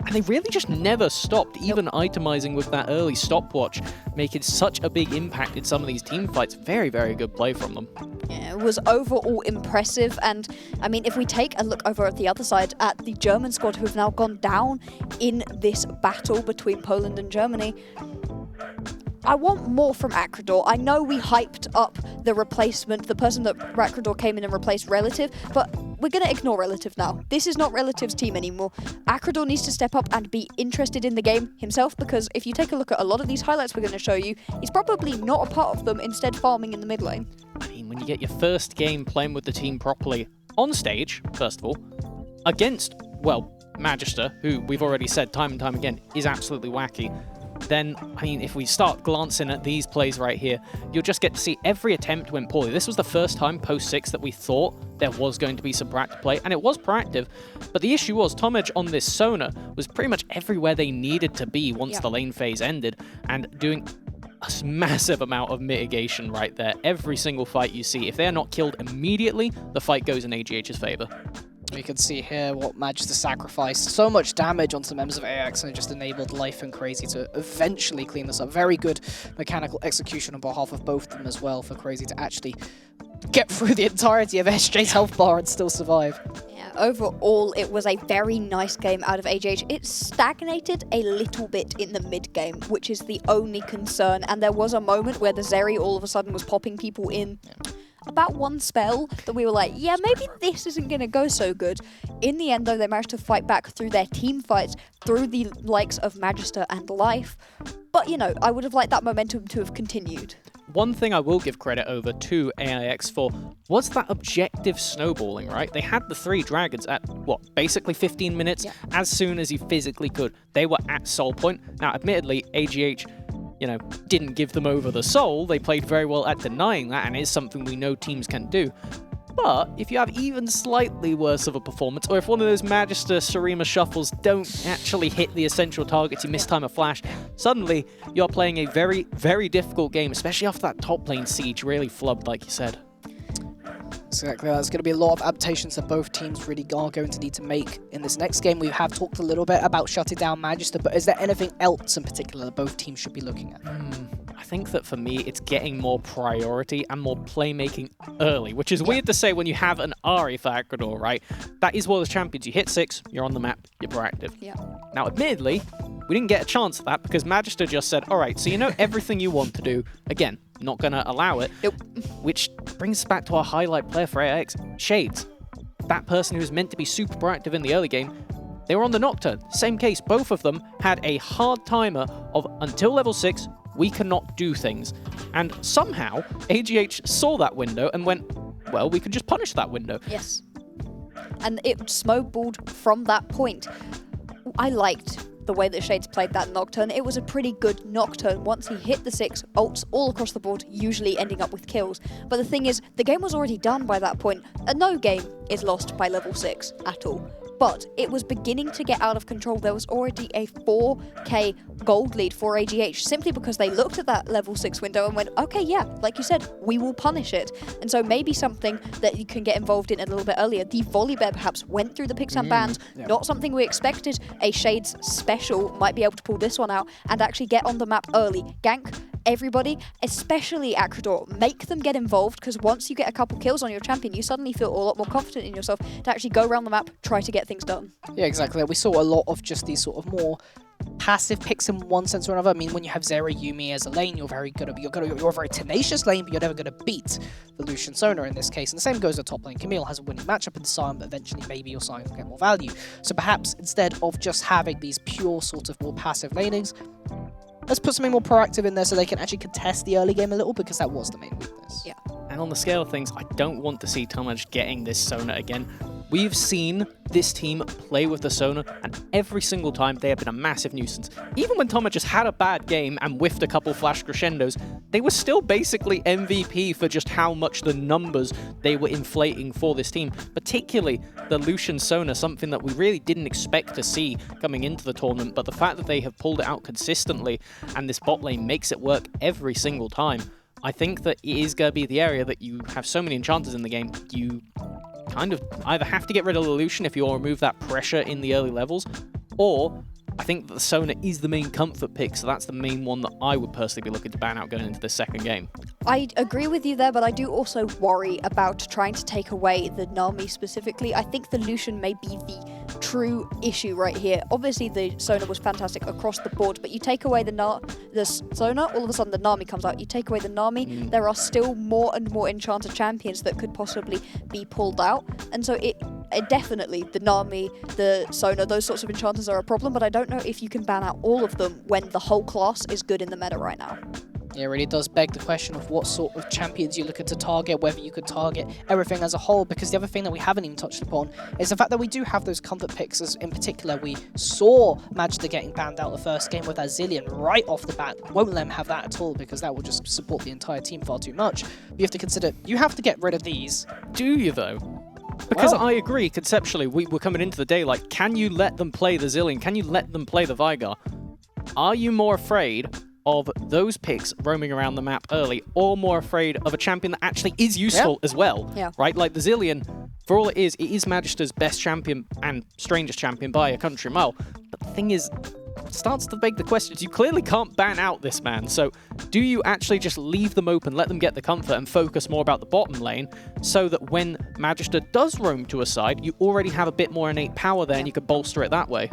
And they really just never stopped, even itemizing with that early stopwatch, making such a big impact in some of these team fights. Very, very good play from them. Yeah, it was overall impressive. And I mean, if we take a look over at the other side at the German squad who have now gone down in this battle between Poland and Germany, I want more from Acrador. I know we hyped up the replacement, the person that Acrador came in and replaced Relative, but we're going to ignore Relative now. This is not Relative's team anymore. Acrador needs to step up and be interested in the game himself, because if you take a look at a lot of these highlights we're going to show you, he's probably not a part of them, instead farming in the mid lane. I mean, when you get your first game playing with the team properly on stage, first of all, against, well, Magister, who we've already said time and time again is absolutely wacky, then, I mean, if we start glancing at these plays right here, you'll just get to see every attempt went poorly. This was the first time post-6 that we thought there was going to be some proactive play, and it was proactive. But the issue was Tomage on this Sona was pretty much everywhere they needed to be once the lane phase ended, and doing a massive amount of mitigation right there. Every single fight you see, if they're not killed immediately, the fight goes in AGH's favor. You can see here what Magister sacrificed so much damage onto members of AIX, and it just enabled Life and Crazy to eventually clean this up. Very good mechanical execution on behalf of both of them as well, for Crazy to actually get through the entirety of SJ's health bar and still survive. Yeah, overall, it was a very nice game out of AGH. It stagnated a little bit in the mid game, which is the only concern. And there was a moment where the Zeri all of a sudden was popping people in. About one spell that we were like, yeah, maybe this isn't going to go so good. In the end, though, they managed to fight back through their team fights, through the likes of Magister and Life. But, you know, I would have liked that momentum to have continued. One thing I will give credit over to AIX for was that objective snowballing, right? They had the 3 dragons at, what, basically 15 minutes, as soon as you physically could. They were at soul point. Now, admittedly, AGH, you know, didn't give them over the soul. They played very well at denying that, and is something we know teams can do. But if you have even slightly worse of a performance, or if one of those Magister Sarima shuffles don't actually hit the essential targets, you mistime a flash, suddenly you're playing a very, very difficult game, especially after that top lane siege really flubbed, like you said. Exactly, there's going to be a lot of adaptations that both teams really are going to need to make in this next game. We have talked a little bit about shutting down Magister, but is there anything else in particular that both teams should be looking at? I think that for me, it's getting more priority and more playmaking early, which is weird to say when you have an Ahri for Acrador, right? That is World of Champions. You hit 6, you're on the map, you're proactive. Yeah. Now, admittedly, we didn't get a chance at that because Magister just said, all right, so you know everything you want to do. Again, not going to allow it. Nope. Which brings us back to our highlight player for AIX, Shades. That person who was meant to be super proactive in the early game, they were on the Nocturne. Same case, both of them had a hard timer of until level 6, we cannot do things. And somehow, AGH saw that window and went, well, we could just punish that window. Yes. And it snowballed from that point. I liked the way that Shades played that Nocturne. It was a pretty good Nocturne. Once he hit the 6, ults all across the board, usually ending up with kills. But the thing is, the game was already done by that point, and no game is lost by level 6 at all. But it was beginning to get out of control. There was already a 4k gold lead for AGH, simply because they looked at that level 6 window and went, okay, yeah, like you said, we will punish it. And so maybe something that you can get involved in a little bit earlier. The Volibear perhaps went through the picks and bans, not something we expected. A Shades special might be able to pull this one out and actually get on the map early. Gank everybody, especially Acrador, make them get involved, because once you get a couple kills on your champion, you suddenly feel a lot more confident in yourself to actually go around the map, try to get things done. Yeah, exactly. We saw a lot of just these sort of more passive picks in one sense or another. I mean, when you have Zeri Yuumi as a lane, you're very good at, you're a very tenacious lane, but you're never going to beat the Lucian Sona in this case. And the same goes with top lane. Camille has a winning matchup in Sion, but eventually maybe your Sion will get more value. So perhaps instead of just having these pure sort of more passive lanings, let's put something more proactive in there so they can actually contest the early game a little, because that was the main weakness. Yeah. And on the scale of things, I don't want to see Tomage getting this Sona again. We've seen this team play with the Sona, and every single time they have been a massive nuisance. Even when Tomage just had a bad game and whiffed a couple flash crescendos, they were still basically MVP for just how much the numbers they were inflating for this team. Particularly the Lucian Sona, something that we really didn't expect to see coming into the tournament, but the fact that they have pulled it out consistently and this bot lane makes it work every single time, I think that it is going to be the area that you have so many enchanters in the game, you kind of either have to get rid of the Lucian if you want to remove that pressure in the early levels, or I think that the Sona is the main comfort pick, so that's the main one that I would personally be looking to ban out going into the second game. I agree with you there, but I do also worry about trying to take away the Nami specifically. I think the Lucian may be the true issue right here. Obviously, the Sona was fantastic across the board, but you take away the Sona, all of a sudden the Nami comes out. You take away the Nami, there are still more and more Enchanted champions that could possibly be pulled out, and so it definitely, the Nami, the Sona, those sorts of enchanters are a problem, but I don't know if you can ban out all of them when the whole class is good in the meta right now. Yeah, it really does beg the question of what sort of champions you're looking to target, whether you could target everything as a whole, because the other thing that we haven't even touched upon is the fact that we do have those comfort picks, as in particular we saw Magda getting banned out the first game with Azilian right off the bat. Won't let him have that at all, because that will just support the entire team far too much. But you have to consider, you have to get rid of these. Do you though? Because I agree, conceptually, we're coming into the day like, can you let them play the Zillion? Can you let them play the Veigar? Are you more afraid of those picks roaming around the map early, or more afraid of a champion that actually is useful as well? Yeah. Right? Like the Zillion, for all it is Magister's best champion and strangest champion by a country mile. But the thing is, it starts to beg the questions. You clearly can't ban out this man, so do you actually just leave them open, let them get the comfort, and focus more about the bottom lane, so that when Magister does roam to a side, you already have a bit more innate power there and you can bolster it that way?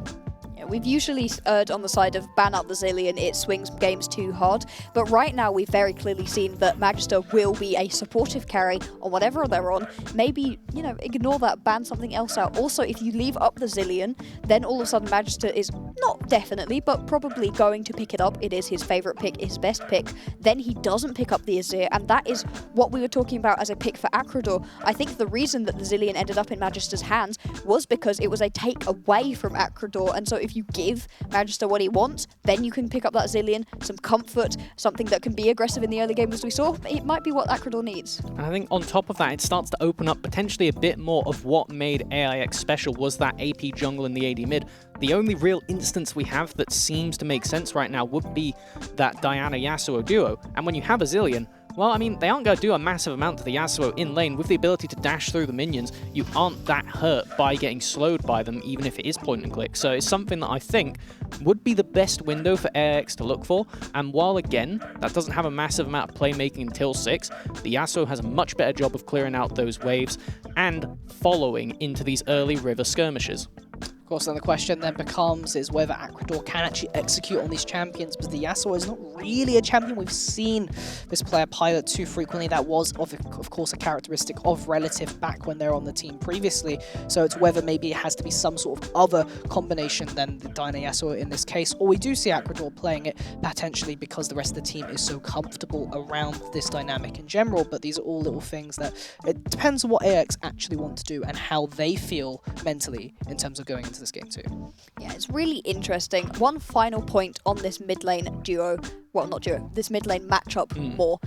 We've usually erred on the side of ban out the Zillion, it swings games too hard, but right now we've very clearly seen that Magister will be a supportive carry on whatever they're on. Maybe, ignore that, ban something else out. Also, if you leave up the Zillion, then all of a sudden Magister is not definitely, but probably going to pick it up. It is his favourite pick, his best pick. Then he doesn't pick up the Azir, and that is what we were talking about as a pick for Acrodor. I think the reason that the Zillion ended up in Magister's hands was because it was a take away from Acrodor, and so if you give Magister what he wants, then you can pick up that Zillion, some comfort, something that can be aggressive in the early game as we saw. It might be what Acrodor needs. And I think on top of that, it starts to open up potentially a bit more of what made AIX special was that AP jungle in the AD mid. The only real instance we have that seems to make sense right now would be that Diana-Yasuo duo. And when you have a Zillion, well, I mean, they aren't going to do a massive amount to the Yasuo in lane. With the ability to dash through the minions, you aren't that hurt by getting slowed by them, even if it is point and click. So it's something that I think would be the best window for AIX to look for. And while, again, that doesn't have a massive amount of playmaking until 6, the Yasuo has a much better job of clearing out those waves and following into these early river skirmishes. Of course, then the question then becomes is whether Acrodor can actually execute on these champions, because the Yasuo is not really a champion. We've seen this player pilot too frequently. That was, of course, a characteristic of Relative back when they're on the team previously. So it's whether maybe it has to be some sort of other combination than the Dyna Yasuo in this case, or we do see Acrodor playing it potentially because the rest of the team is so comfortable around this dynamic in general. But these are all little things that it depends on what AIX actually want to do and how they feel mentally in terms of going into this game too. Yeah, it's really interesting. One final point on this mid lane duo, well, not duo, this mid lane matchup more.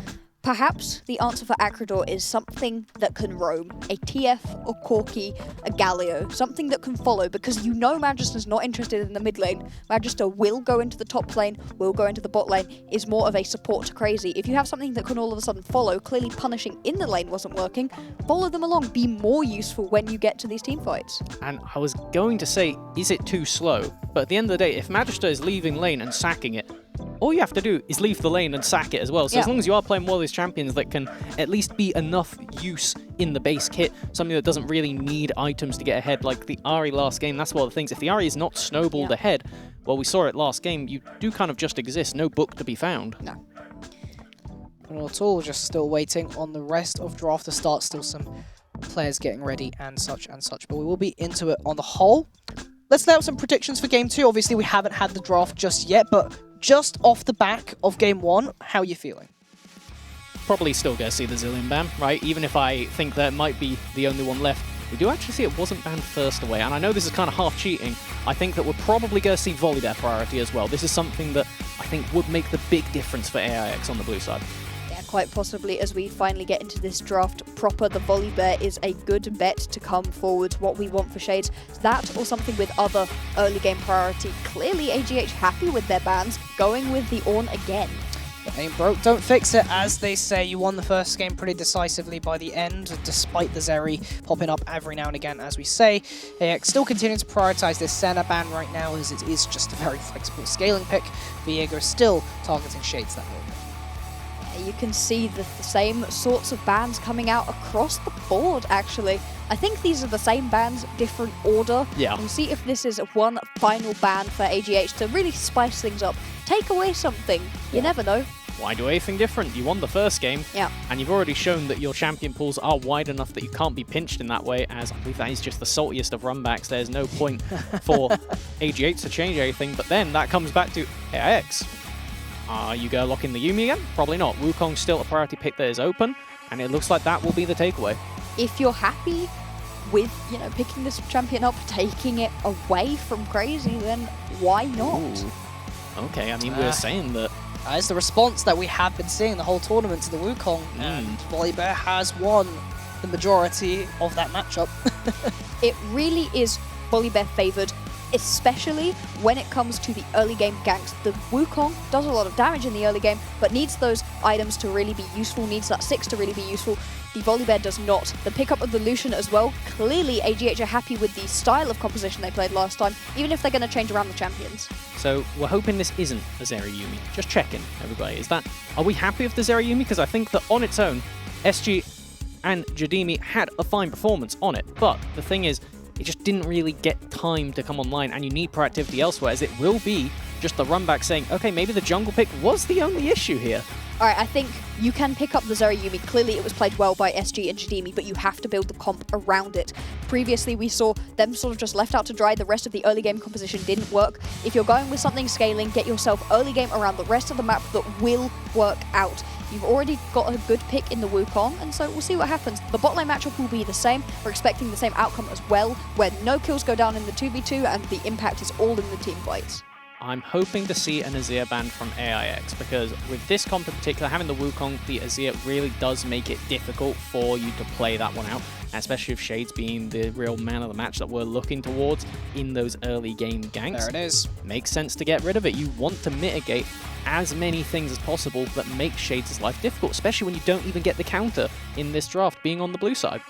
Perhaps the answer for Acrodor is something that can roam, a TF or Corki, a Galio, something that can follow, because you know Magister's not interested in the mid lane. Magister will go into the top lane, will go into the bot lane, is more of a support to crazy. If you have something that can all of a sudden follow, clearly punishing in the lane wasn't working, follow them along, be more useful when you get to these team fights. And I was going to say, is it too slow? But at the end of the day, if Magister is leaving lane and sacking it, all you have to do is leave the lane and sack it as well. So as long as you are playing one of these champions that can at least be enough use in the base kit, something that doesn't really need items to get ahead, like the Ahri last game, that's one of the things. If the Ahri is not snowballed ahead, well, we saw it last game, you do kind of just exist, no book to be found. No. Not at all, just still waiting on the rest of draft to start, still some players getting ready and such, but we will be into it on the whole. Let's lay out some predictions for Game 2. Obviously, we haven't had the draft just yet, but just off the back of Game 1, how are you feeling? Probably still going to see the Zillion ban, right? Even if I think that might be the only one left. We do actually see it wasn't banned first away, and I know this is kind of half cheating. I think that we're probably going to see Volley Bear priority as well. This is something that I think would make the big difference for AIX on the blue side. Quite possibly, as we finally get into this draft proper, the Volley Bear is a good bet to come forward. What we want for Shades, that or something with other early game priority. Clearly AGH happy with their bans, going with the Ornn again. Ain't broke, don't fix it, as they say. You won the first game pretty decisively by the end, despite the Zeri popping up every now and again, as we say. AIX still continuing to prioritize this Senna ban right now, as it is just a very flexible scaling pick. Viego still targeting Shades that moment. You can see the same sorts of bans coming out across the board, actually. I think these are the same bans, different order. Yeah. We'll see if this is one final ban for AGH to really spice things up. Take away something. You never know. Why do anything different? You won the first game, and you've already shown that your champion pools are wide enough that you can't be pinched in that way, as I believe that is just the saltiest of runbacks. There's no point for AGH to change anything, but then that comes back to AIX. Are you going to lock in the Yuumi again? Probably not. Wukong's still a priority pick that is open, and it looks like that will be the takeaway. If you're happy with, you know, picking this champion up, taking it away from Crazy, then why not? Ooh. Okay, I mean, we're saying that... That is the response that we have been seeing the whole tournament to the Wukong, and Volibear has won the majority of that matchup. It really is Volibear favoured, especially when it comes to the early game ganks. The Wukong does a lot of damage in the early game, but needs those items to really be useful, needs that 6 to really be useful. The Volibear does not. The pickup of the Lucian as well. Clearly, AGH are happy with the style of composition they played last time, even if they're going to change around the champions. So we're hoping this isn't a Zeri Yuumi. Just checking, everybody. Are we happy with the Zeri Yuumi? Because I think that on its own, SG and Jadimi had a fine performance on it. But the thing is, it just didn't really get time to come online, and you need proactivity elsewhere, as it will be just the run back saying, okay, maybe the jungle pick was the only issue here. Alright, I think you can pick up the Zeri Yuumi. Clearly it was played well by SG and Jadimi, but you have to build the comp around it. Previously we saw them sort of just left out to dry. The rest of the early game composition didn't work. If you're going with something scaling, get yourself early game around the rest of the map that will work out. You've already got a good pick in the Wukong, and so we'll see what happens. The bot lane matchup will be the same. We're expecting the same outcome as well, where no kills go down in the 2v2 and the impact is all in the team fights. I'm hoping to see an Azir ban from AIX, because with this comp in particular, having the Wukong, the Azir really does make it difficult for you to play that one out, especially with Shades being the real man of the match that we're looking towards in those early game ganks. There it is. Makes sense to get rid of it. You want to mitigate as many things as possible that make Shades' life difficult, especially when you don't even get the counter in this draft, being on the blue side.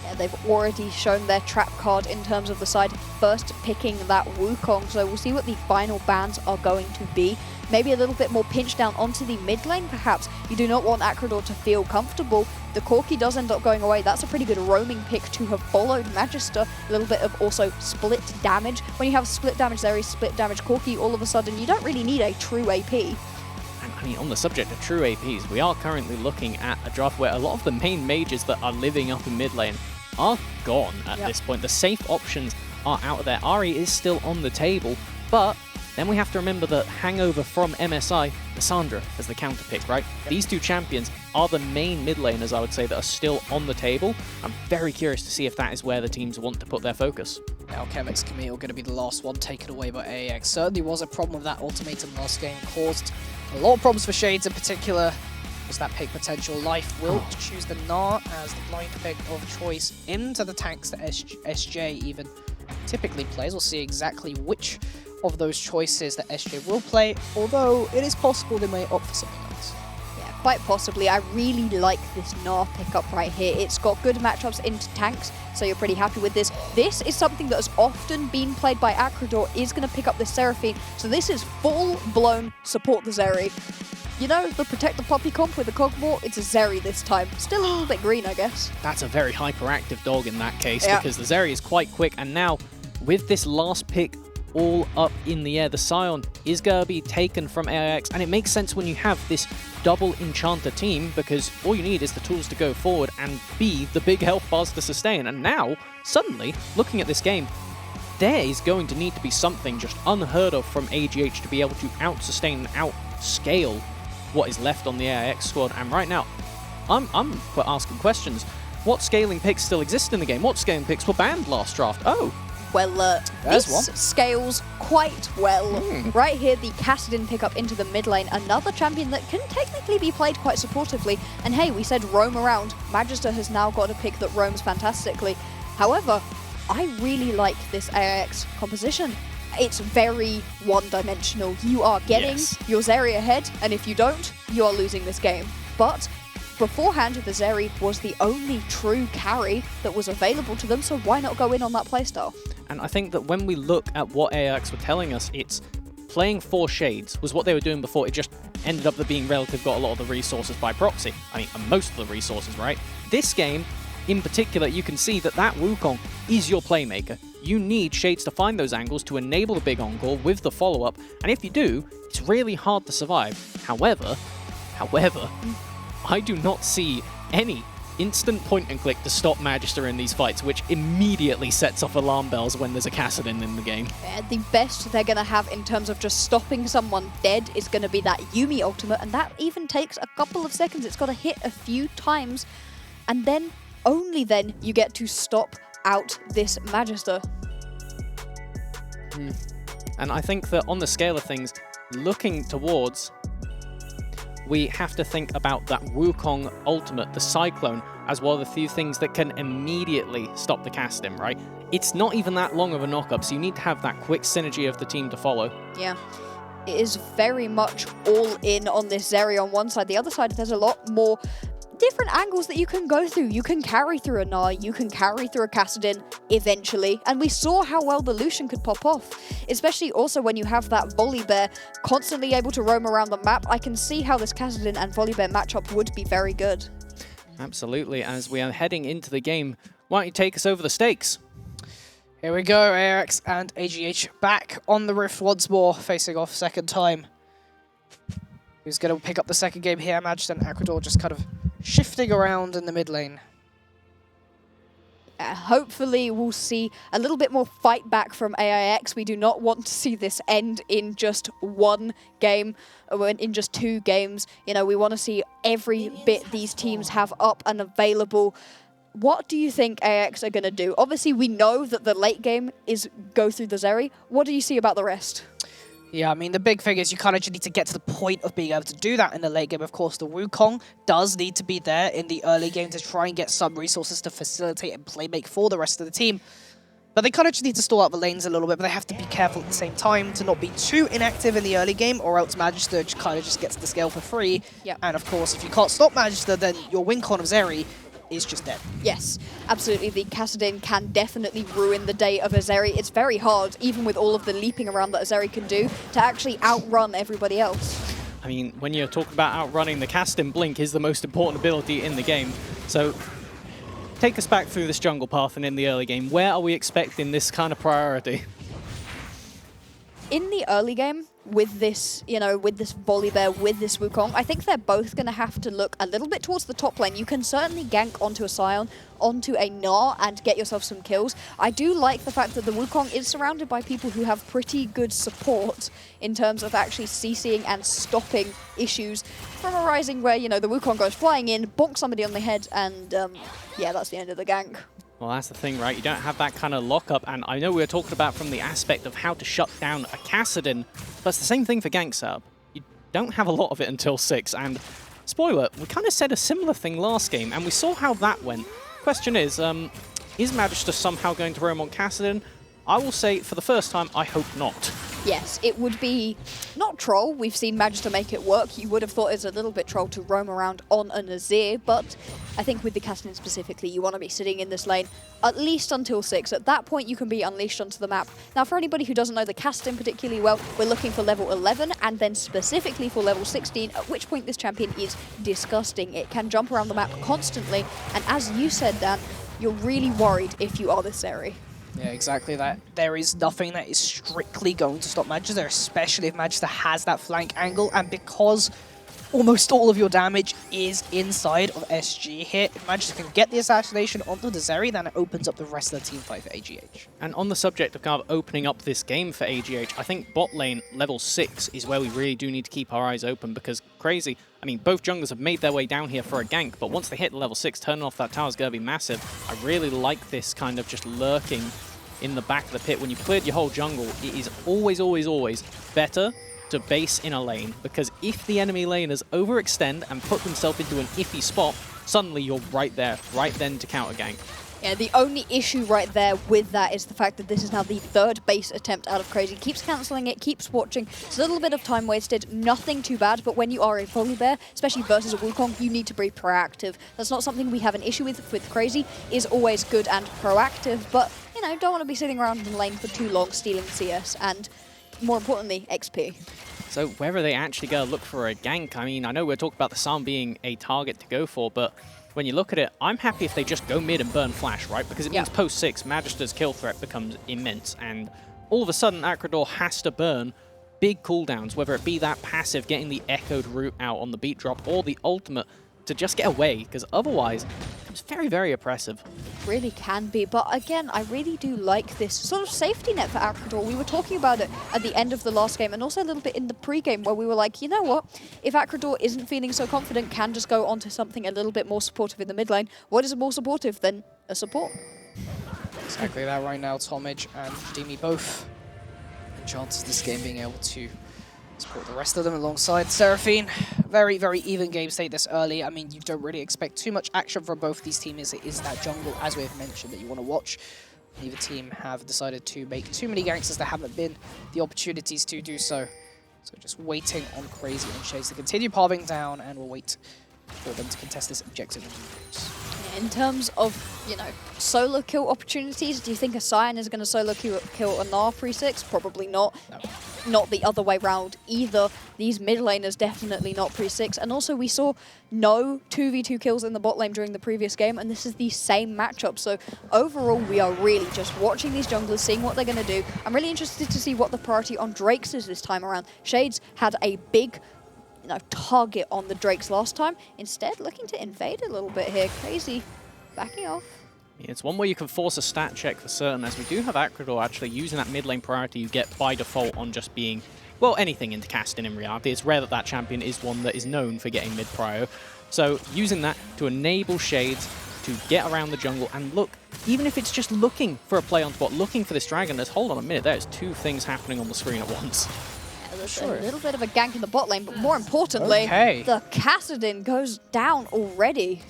Yeah, they've already shown their trap card in terms of the side first picking that Wukong, so we'll see what the final bans are going to be. Maybe a little bit more pinch down onto the mid lane, perhaps. You do not want Acrodor to feel comfortable. The Corki does end up going away. That's a pretty good roaming pick to have followed Magister. A little bit of also split damage. When you have split damage there is split damage Corki, all of a sudden you don't really need a true AP. And I mean, on the subject of true APs, we are currently looking at a draft where a lot of the main mages that are living up in mid lane are gone at this point. The safe options are out of there. Ari is still on the table, but then we have to remember the hangover from MSI, Cassandra as the counter pick, right? These two champions are the main mid laners, I would say, that are still on the table. I'm very curious to see if that is where the teams want to put their focus. Now Chemix Camille going to be the last one taken away by AIX. Certainly was a problem with that ultimatum last game, caused a lot of problems for Shades in particular. Was that pick potential? Life will choose the Gnar as the blind pick of choice into the tanks that SJ even typically plays. We'll see exactly which of those choices that SJ will play, although it is possible they may opt for something else. Yeah, quite possibly. I really like this Gnar pickup right here. It's got good matchups into tanks, so you're pretty happy with this. This is something that has often been played by Acrodor, is going to pick up this Seraphine, so this is full-blown support the Zeri. You know, the Protect the Poppy comp with the Cogmore, it's a Zeri this time. Still a little bit green, I guess. That's a very hyperactive dog in that case, because the Zeri is quite quick, and now with this last pick all up in the air, the Scion is going to be taken from AIX, and it makes sense when you have this double Enchanter team, because all you need is the tools to go forward and be the big health bars to sustain. And now, suddenly, looking at this game, there is going to need to be something just unheard of from AGH to be able to out-sustain and out-scale what is left on the AIX squad. And right now, I'm asking questions. What scaling picks still exist in the game? What scaling picks were banned last draft? Oh, Well, this scales quite well. Right here, the Kassadin pickup into the mid lane. Another champion that can technically be played quite supportively. And hey, we said roam around. Magister has now got a pick that roams fantastically. However, I really like this AIX composition. it's very one-dimensional. You are getting Yes. your Zeri ahead, and if you don't, you are losing this game. But beforehand, the Zeri was the only true carry that was available to them, so why not go in on that playstyle? And I think that when we look at what AIX were telling us, it's playing 4 Shades was what they were doing before. It just ended up being Relative got a lot of the resources by proxy. I mean, most of the resources, right? This game, in particular, you can see that Wukong is your playmaker. You need Shades to find those angles to enable the big encore with the follow-up, and if you do, it's really hard to survive. However, I do not see any instant point-and-click to stop Magister in these fights, which immediately sets off alarm bells when there's a Kassadin in the game. The best they're going to have in terms of just stopping someone dead is going to be that Yuumi ultimate, and that even takes a couple of seconds. It's got to hit a few times, and then, only then, you get to stop out this Magister. And I think that on the scale of things, looking towards, we have to think about that Wukong ultimate, the Cyclone, as one of the few things that can immediately stop the Kassadin, right? It's not even that long of a knock-up, so you need to have that quick synergy of the team to follow. Yeah. It is very much all in on this Zeri on one side. The other side, there's a lot more different angles that you can go through. You can carry through a Gnar, you can carry through a Kassadin eventually, and we saw how well the Lucian could pop off, especially also when you have that Volibear constantly able to roam around the map. I can see how this Kassadin and Volibear matchup would be very good. Absolutely. As we are heading into the game, why don't you take us over the stakes? Here we go, AIX and AGH back on the Rift once more, facing off second time. Who's going to pick up the second game here? Magister and Aquador just kind of shifting around in the mid lane. Hopefully we'll see a little bit more fight back from AIX. We do not want to see this end in just one game, or in just 2 games. You know, we want to see every bit these teams have up and available. What do you think AIX are going to do? Obviously, we know that the late game is go through the Zeri. What do you see about the rest? Yeah, I mean, the big thing is you kind of just need to get to the point of being able to do that in the late game. Of course, the Wukong does need to be there in the early game to try and get some resources to facilitate and playmake for the rest of the team. But they kind of just need to stall out the lanes a little bit, but they have to be careful at the same time to not be too inactive in the early game, or else Magister kind of just gets the scale for free. Yep. And of course, if you can't stop Magister, then your win con of Zeri is just dead. Yes, absolutely. The Kassadin can definitely ruin the day of a Zeri. It's very hard, even with all of the leaping around that a Zeri can do, to actually outrun everybody else. I mean, when you're talking about outrunning, the Kassadin Blink is the most important ability in the game. So take us back through this jungle path and in the early game. Where are we expecting this kind of priority? In the early game, with this, you know, with this Volibear, with this Wukong, I think they're both going to have to look a little bit towards the top lane. You can certainly gank onto a Scion, onto a Gnar, and get yourself some kills. I do like the fact that the Wukong is surrounded by people who have pretty good support in terms of actually CCing and stopping issues from arising where, you know, the Wukong goes flying in, bonks somebody on the head, and yeah, that's the end of the gank. Well, that's the thing, right? You don't have that kind of lockup, and I know we were talking about from the aspect of how to shut down a Kassadin, but it's the same thing for gank setup. You don't have a lot of it until 6, and spoiler, we kind of said a similar thing last game, and we saw how that went. Question is Magister somehow going to roam on Kassadin? I will say, for the first time, I hope not. Yes, it would be not troll. We've seen Magister make it work. You would have thought it's a little bit troll to roam around on a Nazir, but I think with the Kassadin specifically, you want to be sitting in this lane at least until 6. At that point, you can be unleashed onto the map. Now, for anybody who doesn't know the Kassadin particularly well, we're looking for level 11 and then specifically for level 16, at which point this champion is disgusting. It can jump around the map constantly, and as you said, Dan, you're really worried if you are this Zeri. Yeah, exactly that. There is nothing that is strictly going to stop Magister, especially if Magister has that flank angle, and because almost all of your damage is inside of SG here, if Magister can get the assassination onto the Zeri, then it opens up the rest of the team fight for AGH. And on the subject of kind of opening up this game for AGH, I think bot lane level 6 is where we really do need to keep our eyes open, because crazy, I mean, both junglers have made their way down here for a gank, but once they hit level 6, turning off that tower is going to be massive. I really like this kind of just lurking in the back of the pit. When you've cleared your whole jungle, it is always, always, always better to base in a lane, because if the enemy laners overextend and put themselves into an iffy spot, suddenly you're right there, right then to counter gank. Yeah, the only issue right there with that is the fact that this is now the third base attempt out of Crazy. Keeps cancelling it, keeps watching. It's a little bit of time wasted, nothing too bad, but when you are a Volibear, especially versus a Wukong, you need to be proactive. That's not something we have an issue with Crazy, is always good and proactive, but, you know, don't want to be sitting around in the lane for too long stealing CS and, more importantly, XP. So whether they actually go look for a gank, I mean, I know we're talking about the Psalm being a target to go for, but when you look at it, I'm happy if they just go mid and burn Flash, right? Because it means post 6, Magister's kill threat becomes immense, and all of a sudden, Acrador has to burn big cooldowns, whether it be that passive, getting the echoed route out on the beat drop, or the ultimate to just get away, because otherwise, it's very, very oppressive. Really can be, but again, I really do like this sort of safety net for Acrador. We were talking about it at the end of the last game and also a little bit in the pre-game where we were like, you know what, if Acrador isn't feeling so confident, can just go onto something a little bit more supportive in the mid lane. What is more supportive than a support? Exactly that right now, Tomage and Dimi both in chances this game being able to support the rest of them alongside Seraphine. Very, very even game state this early. I mean, you don't really expect too much action from both of these teams. It is that jungle, as we have mentioned, that you want to watch. Neither team have decided to make too many ganks as there haven't been the opportunities to do so. So just waiting on Crazy and Shades to continue palming down, and we'll wait for them to contest this objective. In terms of, you know, solo kill opportunities, do you think a Cyan is going to solo kill a Gnar pre-6? Probably not. No. Not the other way round either. These mid laners definitely not pre-6. And also we saw no 2v2 kills in the bot lane during the previous game, and this is the same matchup. So overall, we are really just watching these junglers, seeing what they're going to do. I'm really interested to see what the priority on Drakes is this time around. Shades had a big target on the Drakes last time. Instead, looking to invade a little bit here. Crazy backing off. It's one where you can force a stat check for certain, as we do have Acrador actually using that mid lane priority you get by default on just being, well, anything into casting in reality. It's rare that that champion is one that is known for getting mid prio. So using that to enable Shades to get around the jungle and look, even if it's just looking for a play on spot, looking for this dragon, there's, hold on a minute, there's two things happening on the screen at once. There's a little bit of a gank in the bot lane, but more importantly, the Kassadin goes down already.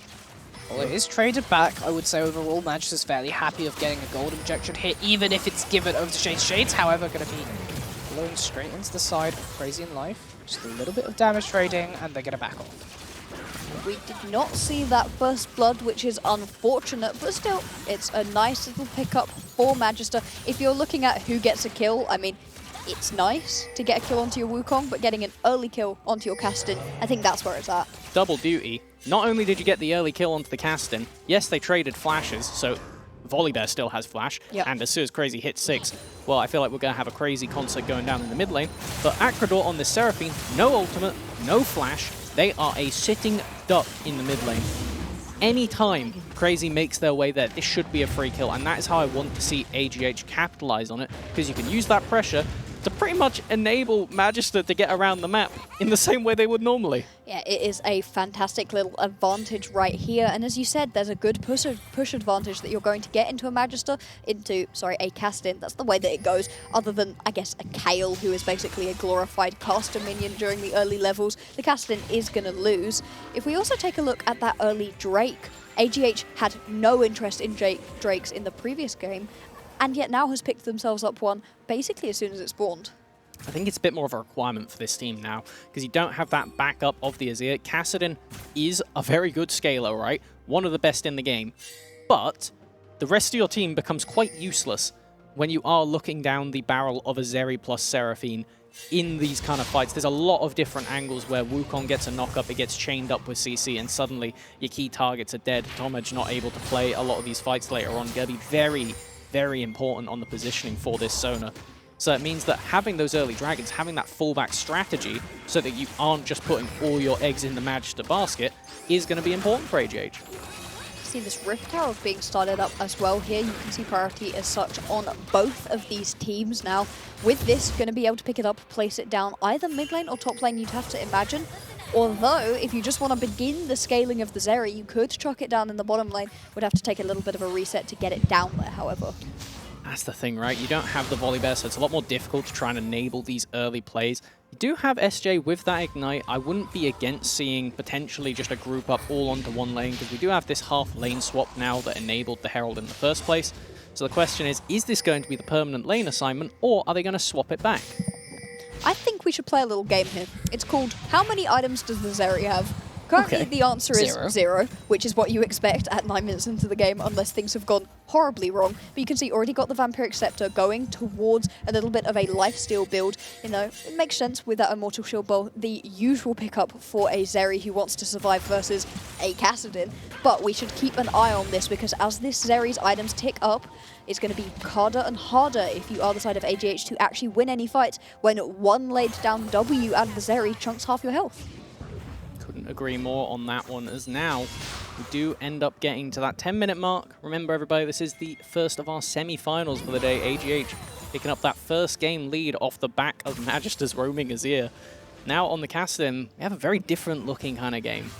Well, it is traded back. I would say overall, Magister's fairly happy of getting a gold injection hit, even if it's given over to Shades. Shades, however, going to be blown straight into the side of Crazy in Life. Just a little bit of damage trading, and they're going to back off. We did not see that first blood, which is unfortunate, but still, it's a nice little pickup for Magister. If you're looking at who gets a kill, I mean, it's nice to get a kill onto your Wukong, but getting an early kill onto your Kassadin, I think that's where it's at. Double duty. Not only did you get the early kill onto the Kassadin, yes, they traded flashes, so Volibear still has flash, and as soon as Crazy hits 6, well, I feel like we're going to have a crazy concert going down in the mid lane. But Acrador on this Seraphine, no ultimate, no flash, they are a sitting duck in the mid lane. Anytime Crazy makes their way there, this should be a free kill, and that is how I want to see AGH capitalize on it, because you can use that pressure to pretty much enable Magister to get around the map in the same way they would normally. Yeah, it is a fantastic little advantage right here, and as you said, there's a good push advantage that you're going to get into a Magister, a Kassadin. That's the way that it goes, other than, I guess, a Kayle, who is basically a glorified caster minion during the early levels. The Kassadin is going to lose. If we also take a look at that early Drake, AGH had no interest in Drakes in the previous game, and yet now has picked themselves up one basically as soon as it spawned. I think it's a bit more of a requirement for this team now, because you don't have that backup of the Azir. Kassadin is a very good scaler, right? One of the best in the game. But the rest of your team becomes quite useless when you are looking down the barrel of a Zeri plus Seraphine in these kind of fights. There's a lot of different angles where Wukong gets a knock-up, it gets chained up with CC, and suddenly your key targets are dead. Tomage not able to play a lot of these fights later on. Going to be very, very important on the positioning for this Sona. So it means that having those early dragons, having that fallback strategy so that you aren't just putting all your eggs in the Magister basket is going to be important for AGH. See this Rift Tower being started up as well here. You can see priority as such on both of these teams now. With this, going to be able to pick it up, place it down either mid lane or top lane, you'd have to imagine. Although, if you just want to begin the scaling of the Zeri, you could chuck it down in the bottom lane. Would have to take a little bit of a reset to get it down there, however. That's the thing, right? You don't have the volley bear, so it's a lot more difficult to try and enable these early plays. You do have SJ with that Ignite. I wouldn't be against seeing potentially just a group up all onto one lane, because we do have this half lane swap now that enabled the Herald in the first place. So the question is this going to be the permanent lane assignment, or are they going to swap it back? I think we should play a little game here. It's called, how many items does the Zeri have? Currently, the answer is 0, which is what you expect at 9 minutes into the game, unless things have gone horribly wrong. But you can see already got the Vampiric Scepter going towards a little bit of a lifesteal build. You know, it makes sense with that Immortal Shield Bow, the usual pickup for a Zeri who wants to survive versus a Kassadin. But we should keep an eye on this, because as this Zeri's items tick up, it's going to be harder and harder if you are the side of AGH to actually win any fights when one laid down W out of the Zeri chunks half your health. Couldn't agree more on that one, as now we do end up getting to that 10-minute mark. Remember, everybody, this is the first of our semi-finals for the day. AGH picking up that first game lead off the back of Magister's roaming Azir. Now on the Kassadin, we have a very different looking kind of game.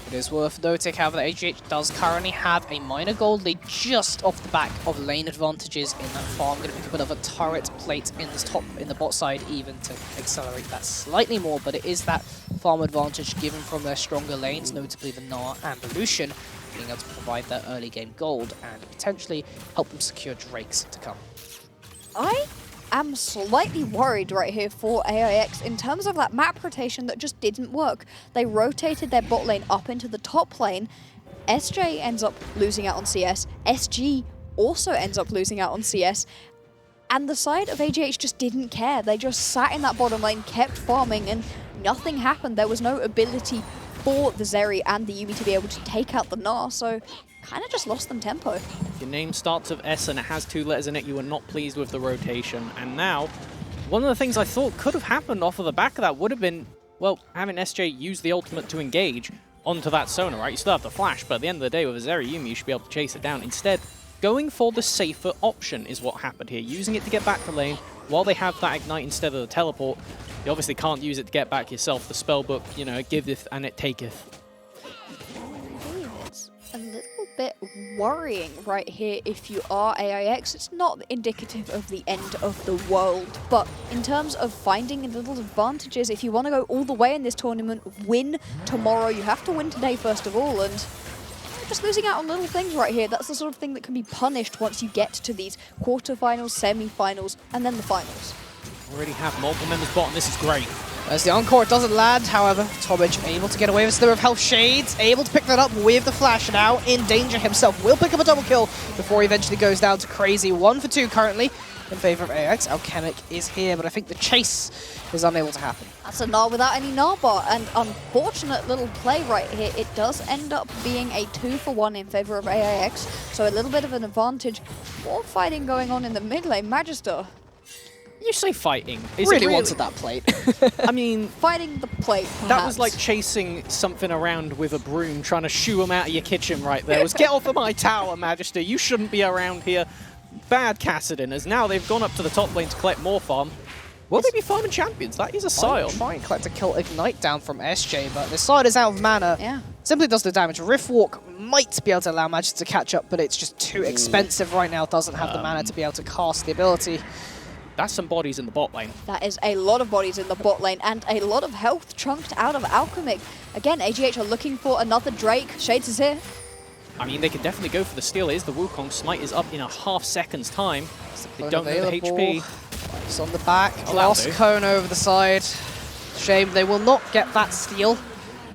It is worth noting, however, that AGH does currently have a minor gold lead just off the back of lane advantages in that farm. Going to pick up another turret plate in the bot side even to accelerate that slightly more, but it is that farm advantage given from their stronger lanes, notably the Gnar and the Lucian, being able to provide that early game gold and potentially help them secure Drakes to come. I'm slightly worried right here for AIX in terms of that map rotation that just didn't work. They rotated their bot lane up into the top lane. SJ ends up losing out on CS. SG also ends up losing out on CS. And the side of AGH just didn't care. They just sat in that bottom lane, kept farming, and nothing happened. There was no ability for the Zeri and the Yuumi to be able to take out the Gnar, so kind of just lost them tempo. If your name starts with S and it has 2 letters in it, you were not pleased with the rotation. And now, one of the things I thought could have happened off of the back of that would have been, well, having SJ use the ultimate to engage onto that Sona, right? You still have the flash, but at the end of the day, with a Zeri Yuumi, you should be able to chase it down. Instead, going for the safer option is what happened here. Using it to get back to lane while they have that Ignite instead of the teleport. You obviously can't use it to get back yourself. The spellbook, you know, it giveth and it taketh. It's a little bit worrying right here if you are AIX. It's not indicative of the end of the world, but in terms of finding little advantages, if you want to go all the way in this tournament, win tomorrow, you have to win today first of all, and just losing out on little things right here. That's the sort of thing that can be punished once you get to these quarterfinals, semi-finals, and then the finals. Already have multiple members bottom. This is great. As the encore doesn't land, however, Tomic able to get away with a slur of health shades, able to pick that up with the flash, now in danger himself. Will pick up a double kill before he eventually goes down to crazy. 1 for 2 currently in favor of AIX. Alchemic is here, but I think the chase is unable to happen. That's a Gnar without any Gnar bar, and unfortunate little play right here. It does end up being a 2 for 1 in favor of AIX, so a little bit of an advantage. More fighting going on in the mid lane. Magister. You say fighting. Really wanted that plate. I mean, fighting the plate, perhaps. That was like chasing something around with a broom, trying to shoo them out of your kitchen right there. It was, get off of my tower, Magister. You shouldn't be around here. Bad Kassadin, as now they've gone up to the top lane to collect more farm. Will they be farming champions? That is a Scion. Try and collect a kill Ignite down from SJ, but the side is out of mana. Yeah. Simply does the damage. Riftwalk might be able to allow Magister to catch up, but it's just too expensive right now. Doesn't have the mana to be able to cast the ability. That's some bodies in the bot lane. That is a lot of bodies in the bot lane and a lot of health chunked out of Alchemic. Again, AGH are looking for another Drake. Shades is here. I mean, they could definitely go for the steal. It is the Wukong. Smite is up in a half second's time. They don't know the HP. It's on the back. Last cone over the side. Shame they will not get that steal.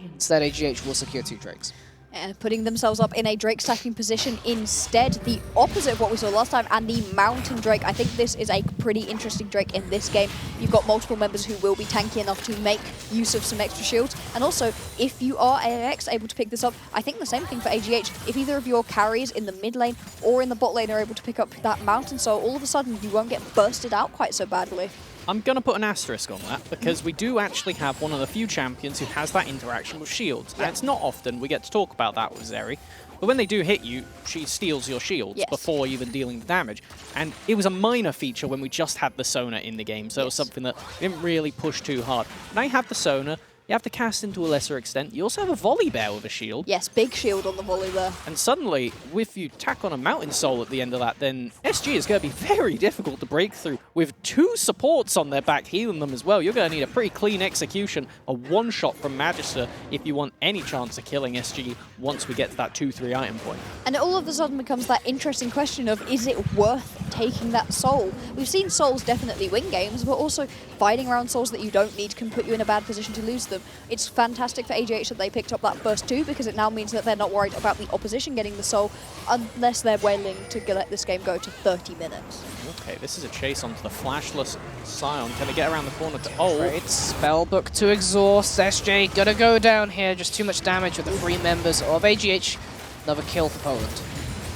Instead, AGH will secure 2 Drakes. And putting themselves up in a Drake stacking position instead, the opposite of what we saw last time, and the Mountain Drake. I think this is a pretty interesting Drake in this game. You've got multiple members who will be tanky enough to make use of some extra shields. And also, if you are AIX able to pick this up, I think the same thing for AGH. If either of your carries in the mid lane or in the bot lane are able to pick up that Mountain Soul, all of a sudden you won't get bursted out quite so badly. I'm going to put an asterisk on that, because we do actually have one of the few champions who has that interaction with shields. And it's not often we get to talk about that with Zeri. But when they do hit you, she steals your shields before even dealing the damage. And it was a minor feature when we just had the Sona in the game, so it was something that didn't really push too hard. Now you have the Sona, You have to cast into a lesser extent. You also have a volley bear with a shield. Yes, big shield on the volley there. And suddenly, if you tack on a Mountain Soul at the end of that, then SG is going to be very difficult to break through. With 2 supports on their back healing them as well, you're going to need a pretty clean execution, a one-shot from Magister if you want any chance of killing SG once we get to that 2-3 item point. And it all of a sudden becomes that interesting question of, is it worth taking that soul? We've seen souls definitely win games, but also fighting around souls that you don't need can put you in a bad position to lose them. It's fantastic for AGH that they picked up that first 2 because it now means that they're not worried about the opposition getting the soul unless they're willing to let this game go to 30 minutes. Okay, this is a chase onto the flashless Scion. Can they get around the corner to ult? Great spellbook to exhaust. SJ gonna go down here. Just too much damage with the 3 members of AGH. Another kill for Poland.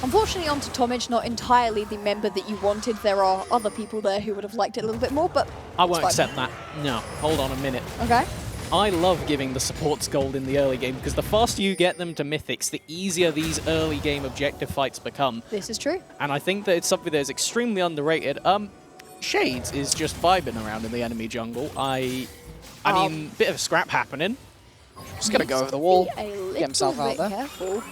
Unfortunately, onto Tomic, not entirely the member that you wanted. There are other people there who would have liked it a little bit more, but I won't accept that. No, hold on a minute. Okay. I love giving the supports gold in the early game because the faster you get them to mythics, the easier these early game objective fights become. This is true. And I think that it's something that is extremely underrated. Shades is just vibing around in the enemy jungle. I mean, bit of a scrap happening. Just gonna go over the wall, Get get himself out there. Careful.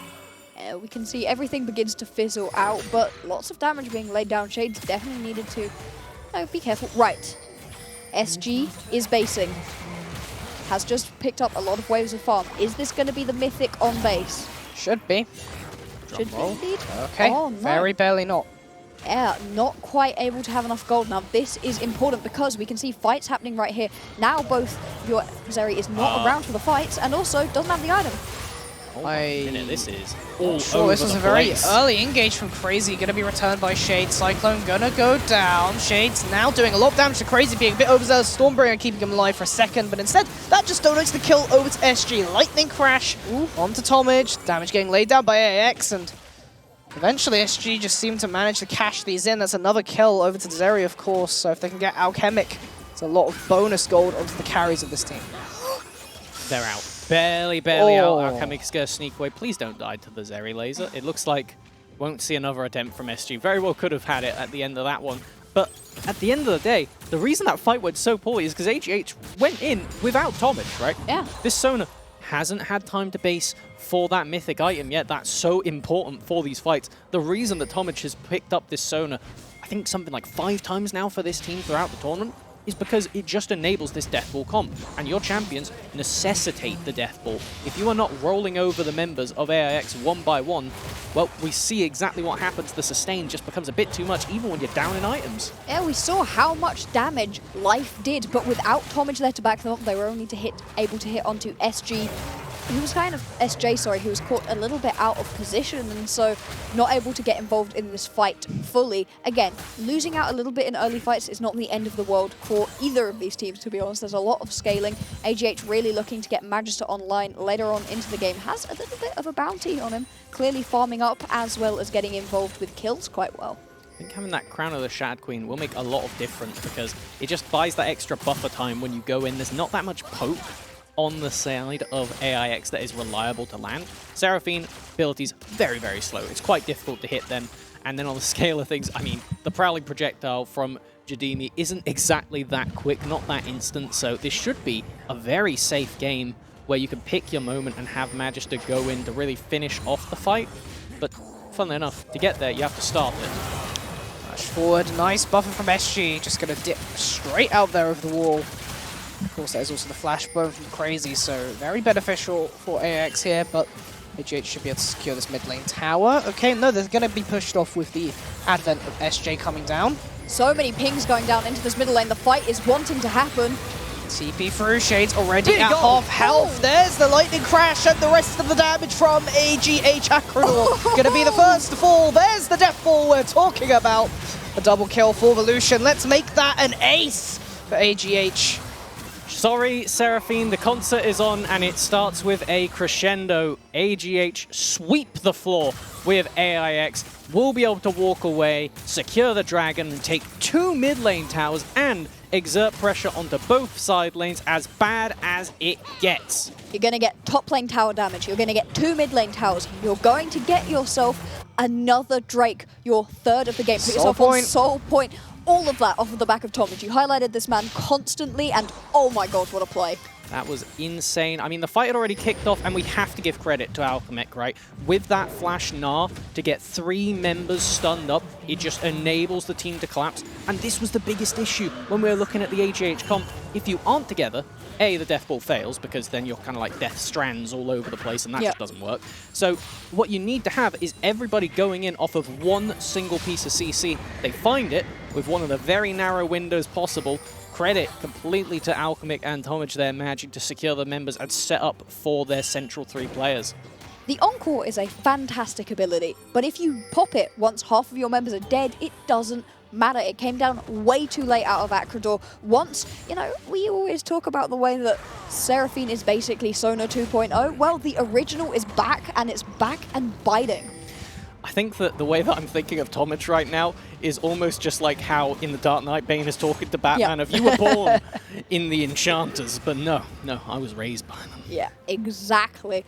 We can see everything begins to fizzle out, but lots of damage being laid down. Shades definitely needed to be careful. Right. SG is basing. Has just picked up a lot of waves of farm. Is this going to be the mythic on base? Should be. Should be indeed. Okay, Oh, no. very barely not. Yeah, not quite able to have enough gold. Now, this is important because we can see fights happening right here. Now, both your Zeri is not around for the fights and also doesn't have the item. Oh my minute, this is all Sure, over this was the a very place. early engage from Crazy, gonna be returned by Shade. Cyclone gonna go down. Shade's now doing a lot of damage to Crazy, being a bit overzealous. Stormbringer keeping him alive for a second, but instead, that just donates the kill over to SG. Lightning Crash onto Tomic, damage getting laid down by AIX, and eventually SG just seemed to manage to cash these in. That's another kill over to Zeri, of course, so if they can get Alchemic, it's a lot of bonus gold onto the carries of this team. They're out. Barely out. Alchemic's gonna sneak away. Please don't die to the Zeri laser. It looks like won't see another attempt from SG. Very well could have had it at the end of that one. But at the end of the day, the reason that fight went so poorly is because AGH went in without Tomic, right? Yeah. This Sona hasn't had time to base for that mythic item yet. That's so important for these fights. The reason that Tomic has picked up this Sona, I think something like 5 times now for this team throughout the tournament, is because it just enables this Death Ball comp. And your champions necessitate the Death Ball. If you are not rolling over the members of AIX one by one, well, we see exactly what happens. The sustain just becomes a bit too much, even when you're down in items. Yeah, we saw how much damage Life did, but without Tomic there to back them up, they were only able to hit onto SG. He was kind of, SJ, sorry, he was caught a little bit out of position and so not able to get involved in this fight fully. Again, losing out a little bit in early fights is not the end of the world for either of these teams, to be honest. There's a lot of scaling. AGH really looking to get Magister online later on into the game. Has a little bit of a bounty on him, clearly farming up as well as getting involved with kills quite well. I think having that Crown of the Shad Queen will make a lot of difference because it just buys that extra buffer time when you go in. There's not that much poke on the side of AIX that is reliable to land. Seraphine abilities very, very slow. It's quite difficult to hit them. And then on the scale of things, I mean, the Prowling projectile from Jadimi isn't exactly that quick, not that instant. So this should be a very safe game where you can pick your moment and have Magister go in to really finish off the fight. But funnily enough, to get there, you have to start it. Rush forward, nice buffer from SG. Just gonna dip straight out there over the wall. Of course, there's also the flashbone from Crazy, so very beneficial for AIX here, but AGH should be able to secure this mid lane tower. Okay, no, they're going to be pushed off with the advent of SJ coming down. So many pings going down into this middle lane. The fight is wanting to happen. TP through, Shades already at half health. There's the lightning crash and the rest of the damage from AGH Acronor. Gonna be the first to fall. There's the death ball we're talking about. A double kill for Evolution. Let's make that an ace for AGH. Sorry, Seraphine, the concert is on and it starts with a crescendo. AGH sweep the floor with AIX. We'll be able to walk away, secure the dragon, and take 2 mid lane towers and exert pressure onto both side lanes as bad as it gets. You're going to get top lane tower damage. You're going to get 2 mid lane towers. You're going to get yourself another Drake, your third of the game. Put yourself on soul point. All of that off of the back of Tomic. You highlighted this man constantly, and oh my god, what a play. That was insane. I mean, the fight had already kicked off, and we have to give credit to Alchemic, right? With that flash Gnar, to get 3 members stunned up, it just enables the team to collapse. And this was the biggest issue when we were looking at the AGH comp. If you aren't together, A, the death ball fails, because then you're kind of like death strands all over the place, and that just doesn't work. So what you need to have is everybody going in off of one single piece of CC. They find it with one of the very narrow windows possible. Credit completely to Alchemic and Homage there, managing to secure the members and set up for their central 3 players. The Encore is a fantastic ability, but if you pop it once half of your members are dead, it doesn't matter. It came down way too late out of Acrador. Once, you know, we always talk about the way that Seraphine is basically Sona 2.0. Well, the original is back, and it's back and biting. I think that the way that I'm thinking of Tomich right now is almost just like how in The Dark Knight Bane is talking to Batman of, you were born in the Enchanters, but no, I was raised by them. Yeah, exactly.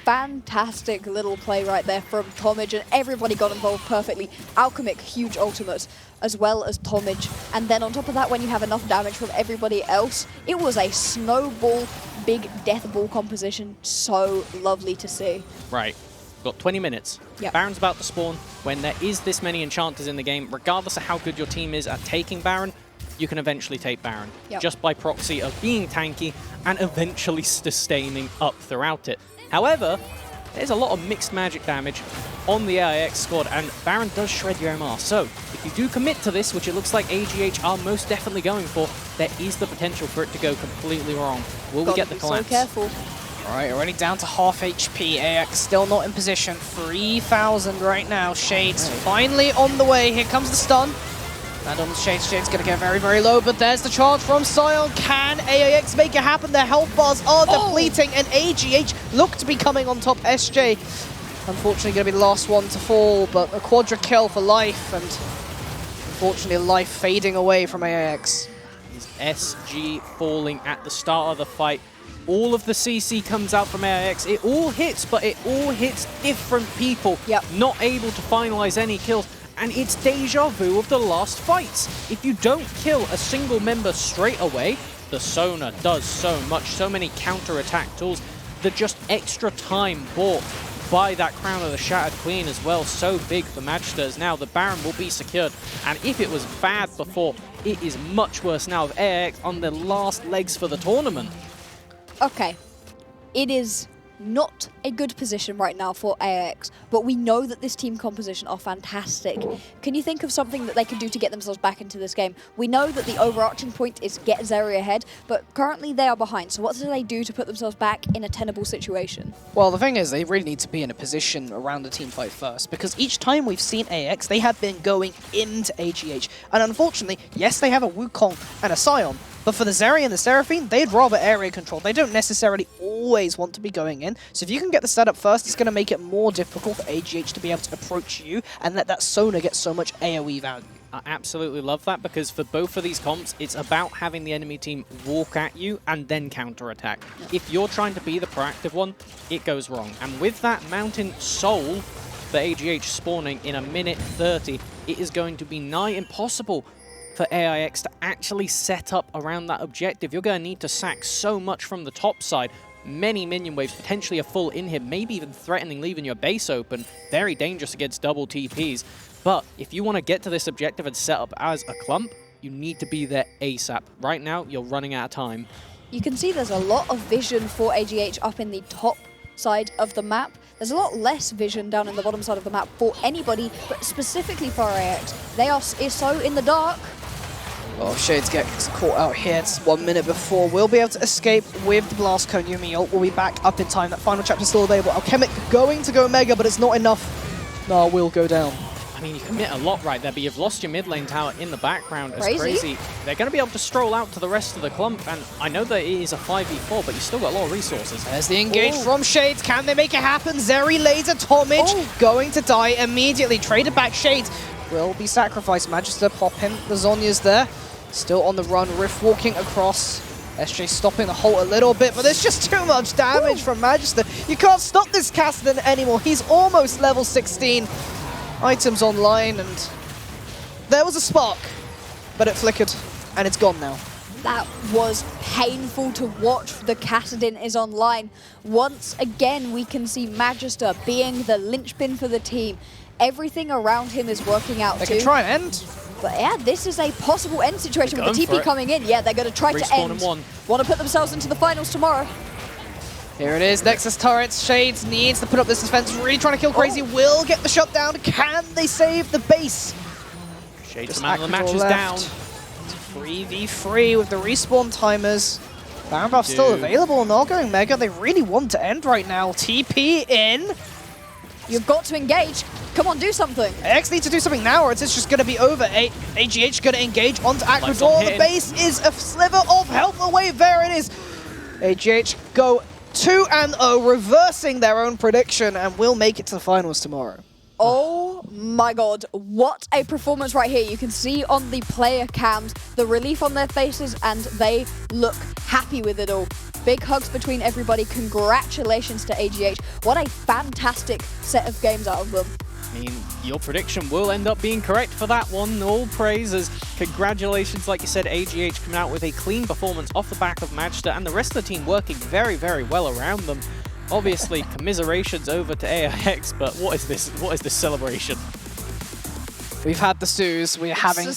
Fantastic little play right there from Tomich, and everybody got involved perfectly. Alchemic, huge ultimate, as well as Tomich. And then on top of that, when you have enough damage from everybody else, it was a snowball, big death ball composition. So lovely to see. Right. Got 20 minutes. Yep. Baron's about to spawn. When there is this many enchanters in the game, regardless of how good your team is at taking Baron, you can eventually take Baron. Yep. Just by proxy of being tanky and eventually sustaining up throughout it. However, there's a lot of mixed magic damage on the AIX squad, and Baron does shred your MR. So, if you do commit to this, which it looks like AGH are most definitely going for, there is the potential for it to go completely wrong. Will we get the collapse? So careful. Alright, already down to half HP. AIX still not in position. 3,000 right now. Shades finally on the way. Here comes the stun. And on the Shades, Shades going to get very, very low, but there's the charge from Sion. Can AIX make it happen? Their health bars are depleting, and AGH look to be coming on top. SJ, unfortunately, going to be the last one to fall, but a quadra kill for life, and unfortunately, life fading away from AIX. Is SG falling at the start of the fight. All of the CC comes out from AIX. It all hits, but it all hits different people. Not able to finalize any kills. And it's deja vu of the last fights. If you don't kill a single member straight away, the Sona does so much, so many counter-attack tools. The just extra time bought by that Crown of the Shattered Queen as well, so big for Magisters. Now the Baron will be secured, and if it was bad before, it is much worse now with AIX on the last legs for the tournament. Okay, it is not a good position right now for AIX, but we know that this team composition are fantastic. Can you think of something that they can do to get themselves back into this game? We know that the overarching point is get Zeri ahead, but currently they are behind. So what do they do to put themselves back in a tenable situation? Well, the thing is, they really need to be in a position around the team fight first, because each time we've seen AIX, they have been going into AGH. And unfortunately, yes, they have a Wukong and a Sion, but for the Zeri and the Seraphine, they'd rather area control. They don't necessarily always want to be going in. So if you can get the setup first, it's going to make it more difficult for AGH to be able to approach you and let that Sona get so much AoE value. I absolutely love that, because for both of these comps, it's about having the enemy team walk at you and then counterattack. If you're trying to be the proactive one, it goes wrong. And with that Mountain Soul, the AGH spawning in a minute 30, it is going to be nigh impossible for AIX to actually set up around that objective. You're going to need to sack so much from the top side. Many minion waves, potentially a full inhib, maybe even threatening leaving your base open. Very dangerous against double TPs. But if you want to get to this objective and set up as a clump, you need to be there ASAP. Right now, you're running out of time. You can see there's a lot of vision for AGH up in the top side of the map. There's a lot less vision down in the bottom side of the map for anybody, but specifically for AIX. They are so in the dark. Oh, Shades gets caught out here. It's 1 minute before. We'll be able to escape with the Blast Cone. Yumi ult will be back up in time. That final chapter still available. Alchemic going to go Mega, but it's not enough. No, will go down. I mean, you commit a lot right there, but you've lost your mid lane tower in the background. It's crazy. They're going to be able to stroll out to the rest of the clump, and I know that it is a 5v4, but you've still got a lot of resources. There's the engage from Shades. Can they make it happen? Zeri laser Tomage going to die immediately. Traded back Shades will be sacrificed. Magister popping. The Zonya's there. Still on the run. Rift walking across. SJ stopping the halt a little bit, but there's just too much damage from Magister. You can't stop this Cassidy anymore. He's almost level 16. Items online, and there was a spark, but it flickered, and it's gone now. That was painful to watch. The Kassadin is online. Once again, we can see Magister being the linchpin for the team. Everything around him is working out They too. can try and end. But yeah, this is a possible end situation with the TP coming in. Yeah, they're going to try to end. Want to put themselves into the finals tomorrow. Here it is, Nexus turrets. Shades needs to put up this defense, really trying to kill Crazy. Will get the shutdown. Can they save the base? Shades man, the match is down. 3v3 with the respawn timers. Baron buff still available, not going Mega. They really want to end right now. TP in. You've got to engage. Come on, do something. AIX need to do something now or it's just going to be over. AGH going to engage onto Aquador. The base is a sliver of health away. There it is. AGH go 2-0, reversing their own prediction and will make it to the finals tomorrow. Oh my god, what a performance right here. You can see on the player cams the relief on their faces and they look happy with it all. Big hugs between everybody. Congratulations to AGH. What a fantastic set of games out of them. I mean, your prediction will end up being correct for that one. All praises. Congratulations, like you said, AGH coming out with a clean performance off the back of Magister and the rest of the team working very, very well around them. Obviously, commiserations over to AIX, but what is this? What is this celebration? We've had the stews. We're having the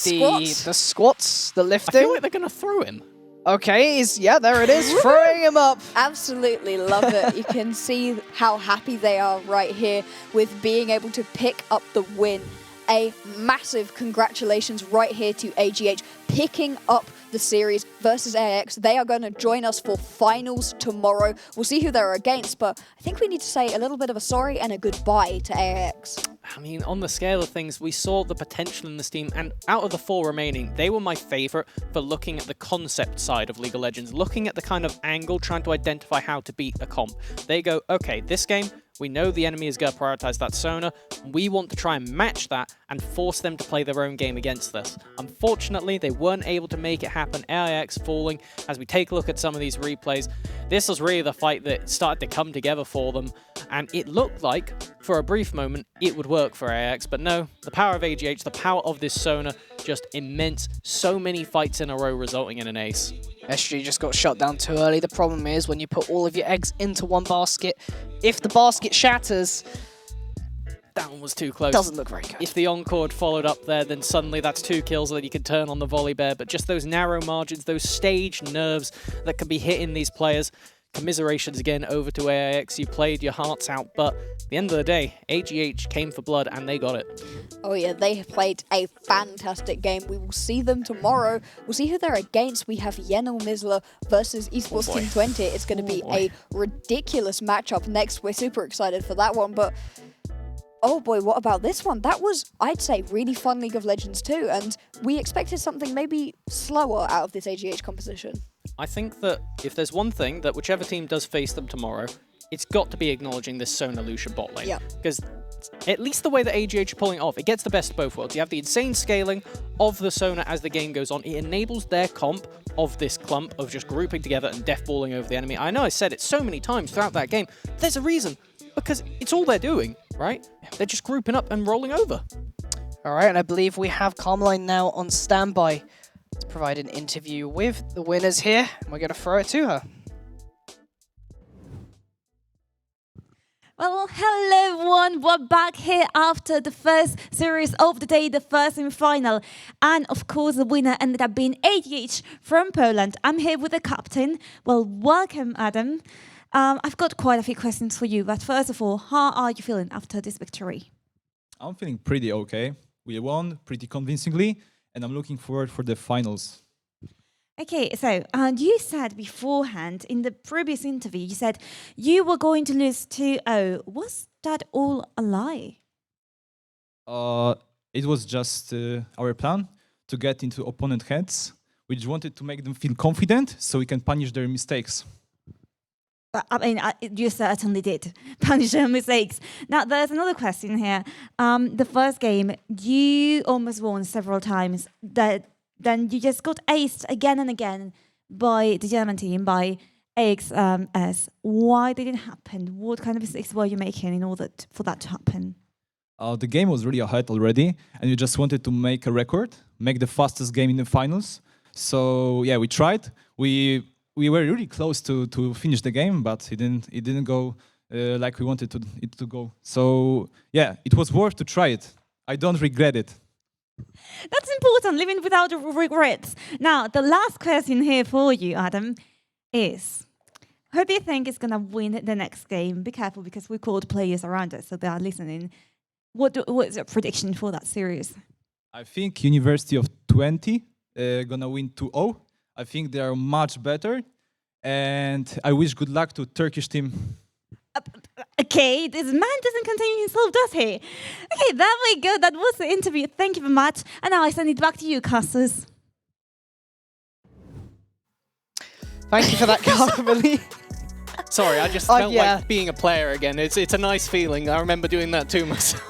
squats, the I lifting. feel like they're going to throw him. Okay, yeah, there it is, throwing him up. Absolutely love it. You can see how happy they are right here with being able to pick up the win. A massive congratulations right here to AGH picking up the series versus AIX. They are going to join us for finals tomorrow. We'll see who they're against, but I think we need to say a little bit of a sorry and a goodbye to AIX. I mean, on the scale of things, we saw the potential in this team, and out of the 4 remaining, they were my favorite for looking at the concept side of League of Legends, looking at the kind of angle, trying to identify how to beat a comp. They go, okay, this game, we know the enemy is going to prioritize that Sona. We want to try and match that and force them to play their own game against us. Unfortunately, they weren't able to make it happen. AIX falling. As we take a look at some of these replays, this was really the fight that started to come together for them. And it looked like, for a brief moment, it would work for AIX. But no, the power of AGH, the power of this Sona, just immense. So many fights in a row resulting in an ace. SG just got shut down too early. The problem is when you put all of your eggs into one basket, if the basket shatters, that one was too close. Doesn't look very good. If the encore had followed up there, then suddenly that's 2 kills that you can turn on the volley bear. But just those narrow margins, those stage nerves that can be hitting these players. Commiserations again over to AIX. You played your hearts out, but at the end of the day, AGH came for blood and they got it. Oh yeah, they have played a fantastic game. We will see them tomorrow. We'll see who they're against. We have Yenil Misler versus Esports Team 20. It's going to be a ridiculous matchup next. We're super excited for that one, but oh boy, what about this one? That was, I'd say, really fun League of Legends too, and we expected something maybe slower out of this AGH composition. I think that if there's one thing that whichever team does face them tomorrow, it's got to be acknowledging this Sona Lucian bot lane. Yeah. Because at least the way that AGH are pulling it off, it gets the best of both worlds. You have the insane scaling of the Sona as the game goes on. It enables their comp of this clump of just grouping together and deathballing over the enemy. I know I said it so many times throughout that game. There's a reason. Because it's all they're doing, right? They're just grouping up and rolling over. All right, and I believe we have Carmeline now on standby to provide an interview with the winners here. And we're going to throw it to her. Well, hello everyone, we're back here after the first series of the day, the first semi-final. And of course, the winner ended up being AGH from Poland. I'm here with the captain. Well, welcome, Adam. I've got quite a few questions for you, but first of all, how are you feeling after this victory? I'm feeling pretty okay. We won pretty convincingly, and I'm looking forward for the finals. Okay, so you said beforehand in the previous interview, you said you were going to lose 2-0. Was that all a lie? It was just our plan to get into opponent heads. We just wanted to make them feel confident so we can punish their mistakes. I mean, you certainly did punish their mistakes. Now, there's another question here. The first game, you almost won several times. Then you just got aced again and again by the German team, by AIX. Why did it happen? What kind of mistakes were you making in order for that to happen? The game was really ahead already, and we just wanted to make a record, make the fastest game in the finals. So yeah, we tried. We were really close to finish the game, but it didn't go like we wanted it to go. So yeah, it was worth to try it. I don't regret it. That's important, living without regrets. Now, the last question here for you, Adam, is who do you think is going to win the next game? Be careful because we called players around us, so they are listening. What is your prediction for that series? I think University of 20 gonna win 2-0. I think they are much better, and I wish good luck to Turkish team. Okay, this man doesn't contain himself, does he? Okay, there we go. That was the interview. Thank you very much. And now I send it back to you, Cassus. Thank you for that, Carmely. Sorry, I just felt yeah. like being a player again. It's a nice feeling. I remember doing that too myself.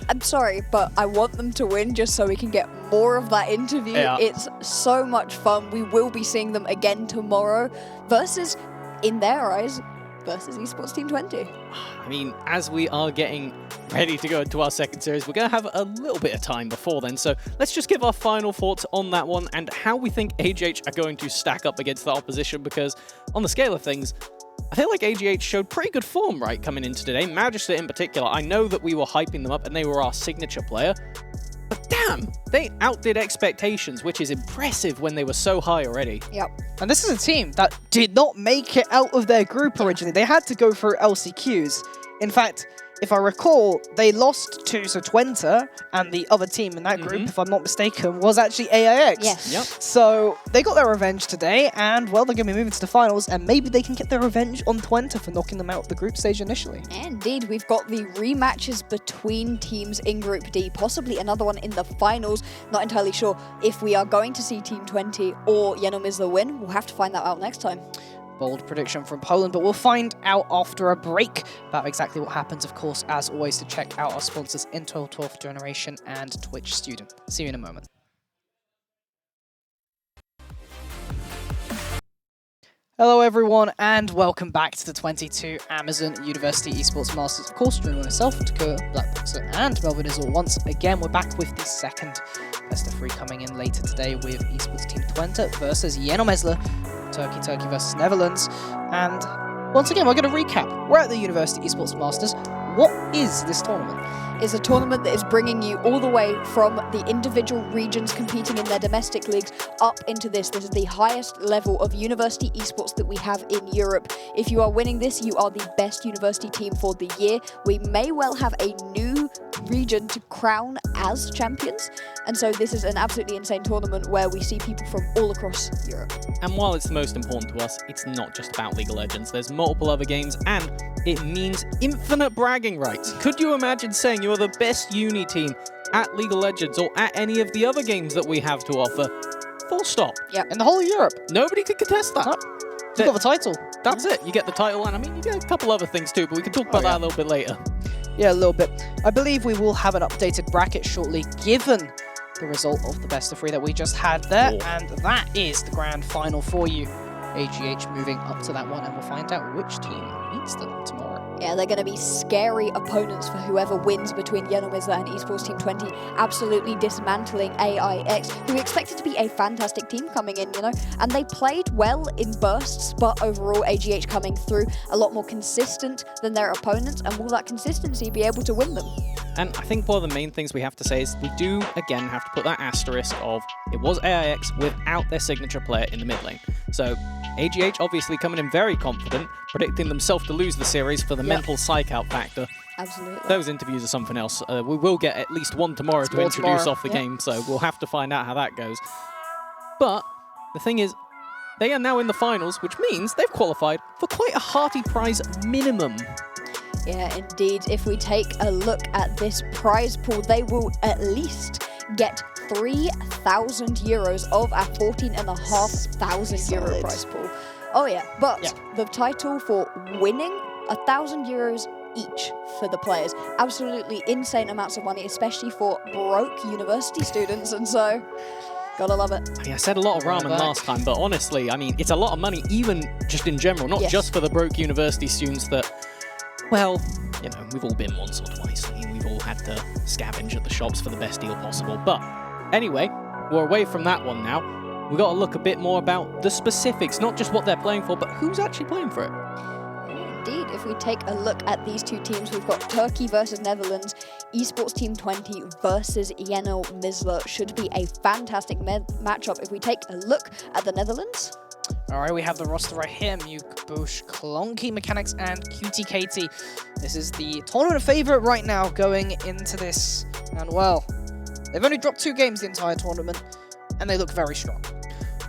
I'm sorry, but I want them to win just so we can get more of that interview. Yeah. It's so much fun. We will be seeing them again tomorrow versus, in their eyes, versus Esports Team 20. I mean, as we are getting ready to go into our second series, we're going to have a little bit of time before then. So let's just give our final thoughts on that one and how we think AGH are going to stack up against the opposition, because on the scale of things, I feel like AGH showed pretty good form, right, coming into today. Magister in particular, I know that we were hyping them up and they were our signature player, but damn, they outdid expectations, which is impressive when they were so high already. Yep. And this is a team that did not make it out of their group originally. They had to go through LCQs. In fact, if I recall, they lost to Twente, and the other team in that group, if I'm not mistaken, was actually AIX. Yes. Yep. So they got their revenge today, and well, they're going to be moving to the finals, and maybe they can get their revenge on Twente for knocking them out of the group stage initially. Indeed, we've got the rematches between teams in Group D, possibly another one in the finals. Not entirely sure if we are going to see Team 20 or Yenomizla win. We'll have to find that out next time. Bold prediction from Poland, but we'll find out after a break about exactly what happens, of course, as always, to check out our sponsors Intel 12th Generation and Twitch Student. See you in a moment. Hello everyone, and welcome back to the 22 Amazon University Esports Masters. Of course, joining myself, Takura, Blackboxer, and Melvin Izzle once again. We're back with the second best of three coming in later today with Esports Team Twente versus Yenomizla. Turkey versus Netherlands. And once again, we're going to recap. We're at the University Esports Masters. What is this tournament? It's a tournament that is bringing you all the way from the individual regions competing in their domestic leagues up into this. This is the highest level of university esports that we have in Europe. If you are winning this, you are the best university team for the year. We may well have a new region to crown as champions. And so this is an absolutely insane tournament where we see people from all across Europe. And while it's the most important to us, it's not just about League of Legends. There's multiple other games, and it means infinite bragging rights. Could you imagine saying you're the best uni team at League of Legends or at any of the other games that we have to offer? Full stop. Yeah. In the whole of Europe. Nobody could contest that. You got the title. That's it. You get the title, and I mean, you get a couple other things too, but we can talk about that a little bit later. Yeah, a little bit. I believe we will have an updated bracket shortly, given the result of the best of three that we just had there, and that is the grand final for you. AGH moving up to that one, and we'll find out which team meets them tomorrow. Yeah, they're going to be scary opponents for whoever wins between Yenomizla and Esports Team 20, absolutely dismantling AIX, who we expected to be a fantastic team coming in, you know, and they played well in bursts, but overall AGH coming through a lot more consistent than their opponents, and will that consistency be able to win them? And I think one of the main things we have to say is we do, again, have to put that asterisk of it was AIX without their signature player in the mid lane. So AGH obviously coming in very confident, predicting themselves to lose the series for the mental psych out factor. Absolutely. Those interviews are something else. We will get at least one tomorrow to introduce off the game, so we'll have to find out how that goes. But the thing is, they are now in the finals, which means they've qualified for quite a hearty prize minimum. Yeah, indeed. If we take a look at this prize pool, they will at least get 3,000 euros of our 14,500 euro prize pool. Oh yeah, but the title for winning 1,000 euros each for the players. Absolutely insane amounts of money, especially for broke university students, and so gotta love it. I mean, I said a lot of ramen last time, but honestly, I mean, it's a lot of money, even just in general, not just for the broke university students that, well, you know, we've all been once or twice. I mean, we've all had to scavenge at the shops for the best deal possible. But anyway, we're away from that one now. We've got to look a bit more about the specifics, not just what they're playing for, but who's actually playing for it. Indeed, if we take a look at these two teams, we've got Turkey versus Netherlands, Esports Team 20 versus Yeno Misler. Should be a fantastic matchup. If we take a look at the Netherlands. All right, we have the roster right here. Muke, Bush, Klonky Mechanics, and QTKT. This is the tournament favorite right now going into this. And well, they've only dropped 2 games the entire tournament, and they look very strong.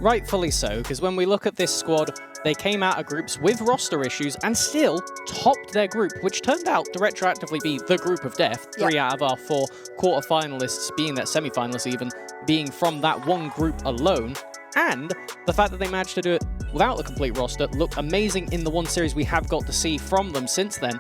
Rightfully so, because when we look at this squad, they came out of groups with roster issues and still topped their group, which turned out to retroactively be the group of death. 3 out of our 4 quarterfinalists, being that semifinalists even, being from that one group alone. And the fact that they managed to do it without the complete roster looked amazing in the one series we have got to see from them since then.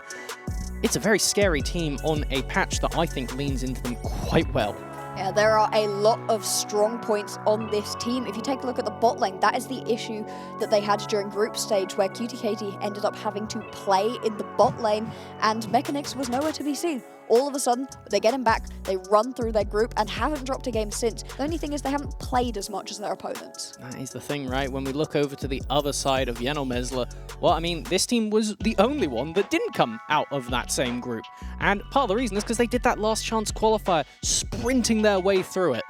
It's a very scary team on a patch that I think leans into them quite well. Yeah, there are a lot of strong points on this team. If you take a look at the bot lane, that is the issue that they had during group stage, where QTKT ended up having to play in the bot lane, and Mechanics was nowhere to be seen. All of a sudden, they get him back, they run through their group, and haven't dropped a game since. The only thing is they haven't played as much as their opponents. That is the thing, right? When we look over to the other side of Yeno Misler, well, I mean, this team was the only one that didn't come out of that same group. And part of the reason is because they did that last chance qualifier, sprinting their way through it.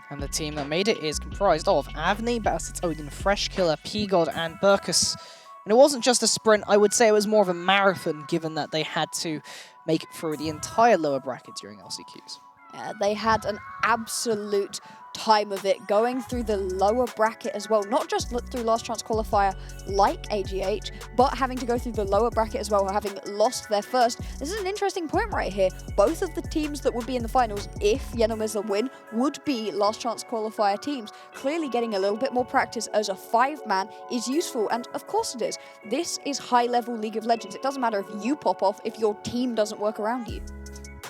And the team that made it is comprised of Avni, Bastards Odin, Freshkiller, P-God, and Burkus. And it wasn't just a sprint, I would say it was more of a marathon, given that they had to make it through the entire lower bracket during LCQs. Yeah, they had an absolute time of it going through the lower bracket as well, not just through last chance qualifier like AGH, but having to go through the lower bracket as well, having lost their first. This is an interesting point right here. Both of the teams that would be in the finals, if Yeno Misler win, would be last chance qualifier teams. Clearly getting a little bit more practice as a 5-man is useful, and of course it is. This is high-level League of Legends. It doesn't matter if you pop off if your team doesn't work around you.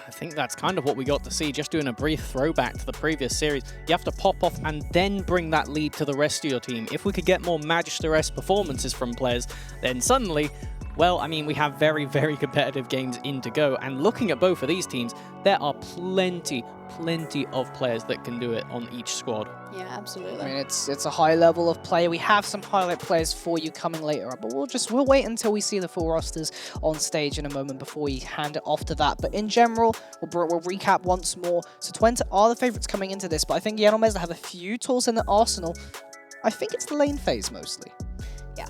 I think that's kind of what we got to see, just doing a brief throwback to the previous series. You have to pop off and then bring that lead to the rest of your team. If we could get more Magister-esque performances from players, then suddenly, well, I mean, we have very, very competitive games in to go. And looking at both of these teams, there are plenty of players that can do it on each squad. Yeah, absolutely. I mean, it's a high level of play. We have some highlight players for you coming later up, but we'll wait until we see the full rosters on stage in a moment before we hand it off to that. But in general, we'll recap once more. So Twente are the favorites coming into this, but I think Yeno Misler have a few tools in their arsenal. I think it's the lane phase mostly. Yeah.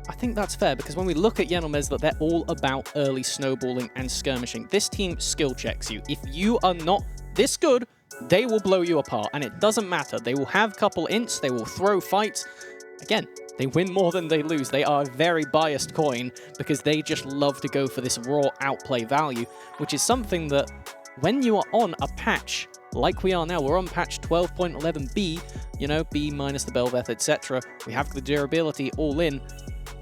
I think that's fair, because when we look at Yeno Misler, they're all about early snowballing and skirmishing. This team skill checks you. If you are not this good, they will blow you apart, and it doesn't matter. They will have couple ints, they will throw fights. Again, they win more than they lose. They are a very biased coin because they just love to go for this raw outplay value, which is something that when you are on a patch like we are now, we're on patch 12.11b, you know, B minus the Belveth, etc. We have the durability all in.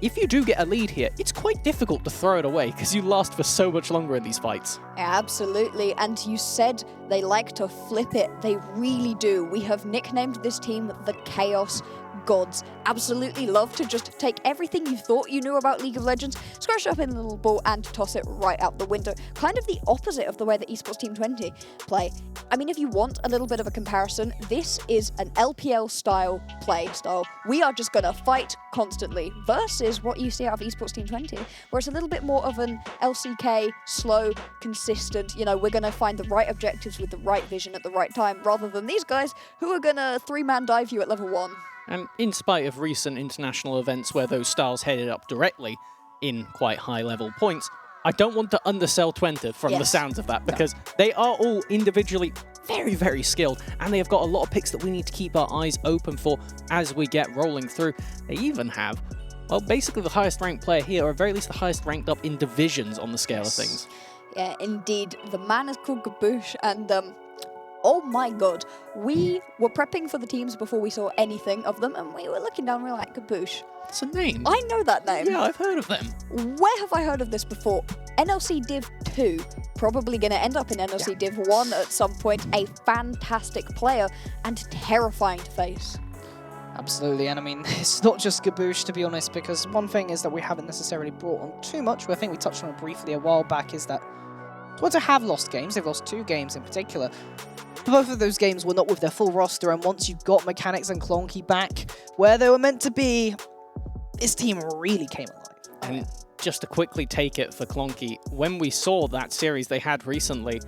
If you do get a lead here, it's quite difficult to throw it away because you last for so much longer in these fights. Yeah, absolutely. And you said they like to flip it. They really do. We have nicknamed this team the Chaos Gods. Absolutely love to just take everything you thought you knew about League of Legends, scratch it up in a little ball and toss it right out the window. Kind of the opposite of the way that Esports Team 20 play. I mean, if you want a little bit of a comparison, this is an LPL style play style. We are just going to fight constantly versus what you see out of Esports Team 20, where it's a little bit more of an LCK, slow, consistent, you know, we're going to find the right objectives with the right vision at the right time, rather than these guys who are going to 3-man dive you at level 1. And in spite of recent international events where those styles headed up directly in quite high-level points, I don't want to undersell Twente from the sounds of that, because they are all individually very, very skilled, and they have got a lot of picks that we need to keep our eyes open for as we get rolling through. They even have, well, basically the highest ranked player here, or at very least the highest ranked up in divisions on the scale of things. Yeah, indeed. The man is called Gabush, and oh my god, we were prepping for the teams before we saw anything of them, and we were looking down and we were like, Gabush. It's a name. I know that name. Yeah, I've heard of them. Where have I heard of this before? NLC Div 2, probably going to end up in NLC Div 1 at some point. A fantastic player and terrifying to face. Absolutely, and I mean, it's not just Gabush, to be honest, because one thing is that we haven't necessarily brought on too much, I think we touched on it briefly a while back, is that Twente have lost games. They've lost 2 games in particular. But both of those games were not with their full roster, and once you got Mechanics and Clonky back where they were meant to be, this team really came alive. And just to quickly take it for Clonky, when we saw that series they had recently,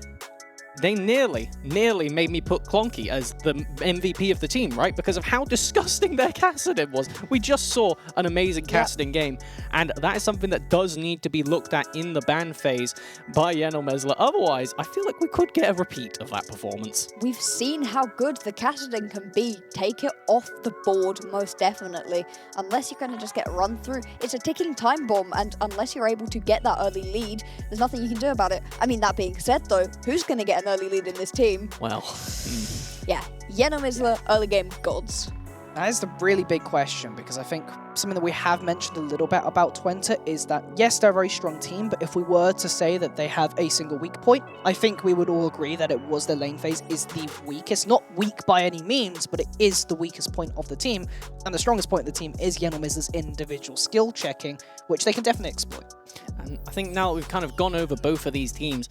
they nearly made me put Clonky as the MVP of the team, right? Because of how disgusting their Kassadin was. We just saw an amazing Kassadin game, and that is something that does need to be looked at in the ban phase by Yenomesler. Otherwise, I feel like we could get a repeat of that performance. We've seen how good the Kassadin can be. Take it off the board, most definitely. Unless you're going to just get run through, it's a ticking time bomb, and unless you're able to get that early lead, there's nothing you can do about it. I mean, that being said, though, who's going to get an early lead in this team? Well, yeah, Yenomesler, early game gods. That is the really big question, because I think something that we have mentioned a little bit about Twente is that, yes, they're a very strong team, but if we were to say that they have a single weak point, I think we would all agree that it was their lane phase is the weakest. Not weak by any means, but it is the weakest point of the team, and the strongest point of the team is Yenomesler's individual skill checking, which they can definitely exploit. And I think now that we've kind of gone over both of these teams,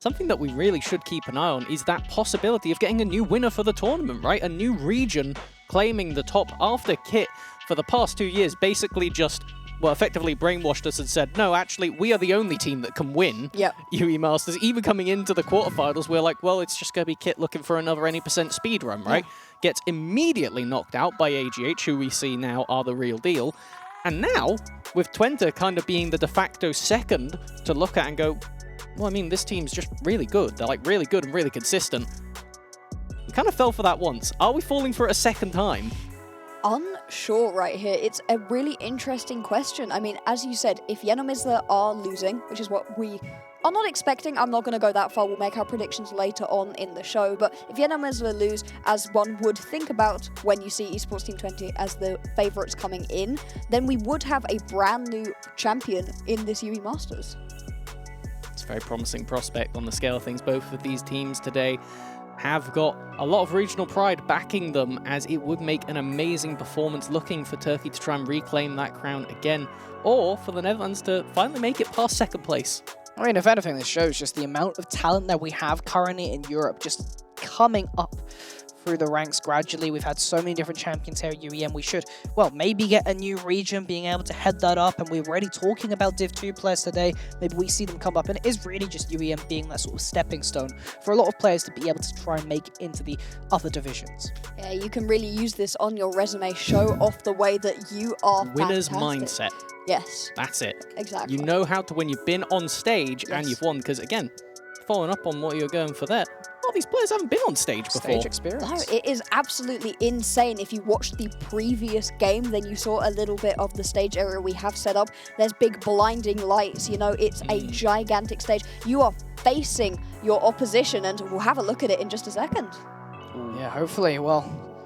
something that we really should keep an eye on is that possibility of getting a new winner for the tournament, right? A new region claiming the top after Kit for the past 2 years basically just, well, effectively brainwashed us and said, no, actually, we are the only team that can win UE Masters. Even coming into the quarterfinals, we're like, well, it's just going to be Kit looking for another any % speed run, right? Gets immediately knocked out by AGH, who we see now are the real deal. And now, with Twente kind of being the de facto second to look at and go, well, I mean, this team's just really good. They're like really good and really consistent. We kind of fell for that once. Are we falling for it a second time? Unsure right here. It's a really interesting question. I mean, as you said, if Yenomesler are losing, which is what we are not expecting, I'm not going to go that far. We'll make our predictions later on in the show. But if Yenomesler lose, as one would think about when you see Esports Team 20 as the favourites coming in, then we would have a brand new champion in this UE Masters. It's a very promising prospect on the scale of things. Both of these teams today have got a lot of regional pride backing them, as it would make an amazing performance, looking for Turkey to try and reclaim that crown again, or for the Netherlands to finally make it past second place. I mean, if anything, this shows just the amount of talent that we have currently in Europe just coming up through the ranks gradually. We've had so many different champions here at UEM. We should, well, maybe get a new region, being able to head that up, and we're already talking about Div 2 players today. Maybe we see them come up, and it is really just UEM being that sort of stepping stone for a lot of players to be able to try and make it into the other divisions. Yeah, you can really use this on your resume, show off the way that you are Winner's fantastic. mindset. Yes. That's it. Exactly. You know how to win. You've been on stage and you've won, because again, following up on what you're going for there, all these players haven't been on stage before. Stage experience. No, it is absolutely insane. If you watched the previous game, then you saw a little bit of the stage area we have set up. There's big blinding lights, you know, it's a gigantic stage. You are facing your opposition, and we'll have a look at it in just a second. Yeah, hopefully. Well,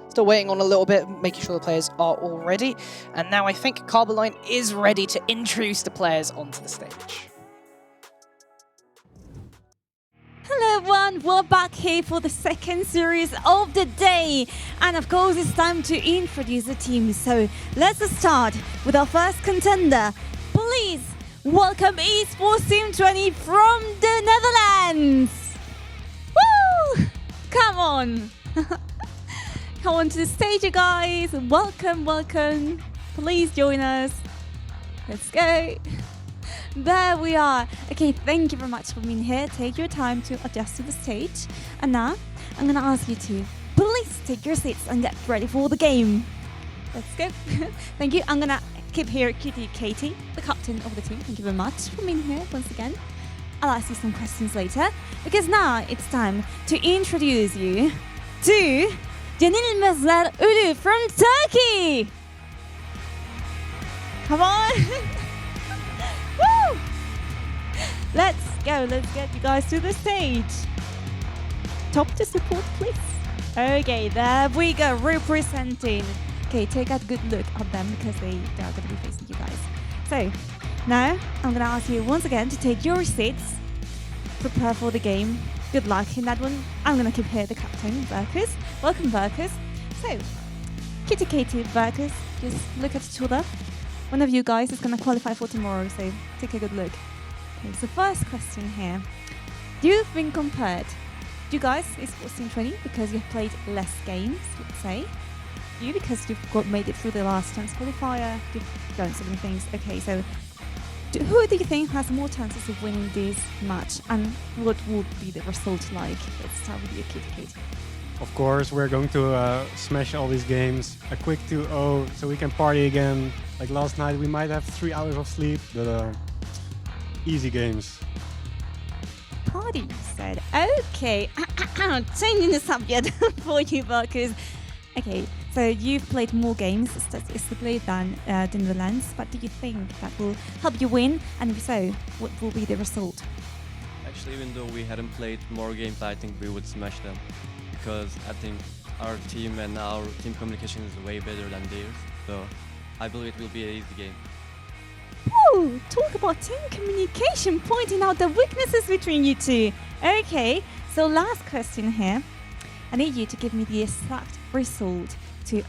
still waiting on a little bit, making sure the players are all ready. And now I think Carboline is ready to introduce the players onto the stage. Hello everyone, we're back here for the second series of the day, and of course it's time to introduce the team. So let's start with our first contender. Please welcome Esports Team 20 from the Netherlands. Woo! Come on. Come on to the stage, you guys. Welcome, welcome. Please join us. Let's go. There we are. Okay, thank you very much for being here. Take your time to adjust to the stage. And now, I'm going to ask you to please take your seats and get ready for the game. Let's go. Thank you. I'm going to keep here Cutie Katie, the captain of the team. Thank you very much for being here once again. I'll ask you some questions later, because now it's time to introduce you to Yenomesler ERU from Turkey. Come on. Woo! Let's go. Let's get you guys to the stage. Top to support, please. Okay, there we go. Representing. Okay, take a good look at them, because they are going to be facing you guys. So, now I'm going to ask you once again to take your seats. Prepare for the game. Good luck in that one. I'm going to keep here the captain, Verkus. Welcome, Verkus. So, Kitty Katie, Verkus, just look at each other. One of you guys is going to qualify for tomorrow, so take a good look. Okay, so first question here. You've been compared You guys, Esports Team 20, because you've played less games, let's say. You, because you've made it through the last chance qualifier, you've done so many things. Okay, so who do you think has more chances of winning this match, and what would be the result like? Let's start with you, Kate. Of course, we're going to smash all these games. A quick 2-0, so we can party again. Like last night, we might have 3 hours of sleep, but easy games. Party, you said. Okay, changing the subject for you, Marcus. Okay, so you've played more games statistically than the Netherlands. What do you think that will help you win? And if so, what will be the result? Actually, even though we hadn't played more games, I think we would smash them. Because I think our team and our team communication is way better than theirs. So I believe it will be an easy game. Ooh, talk about team communication, pointing out the weaknesses between you two. Okay, so last question here. I need you to give me the exact result. 2-0,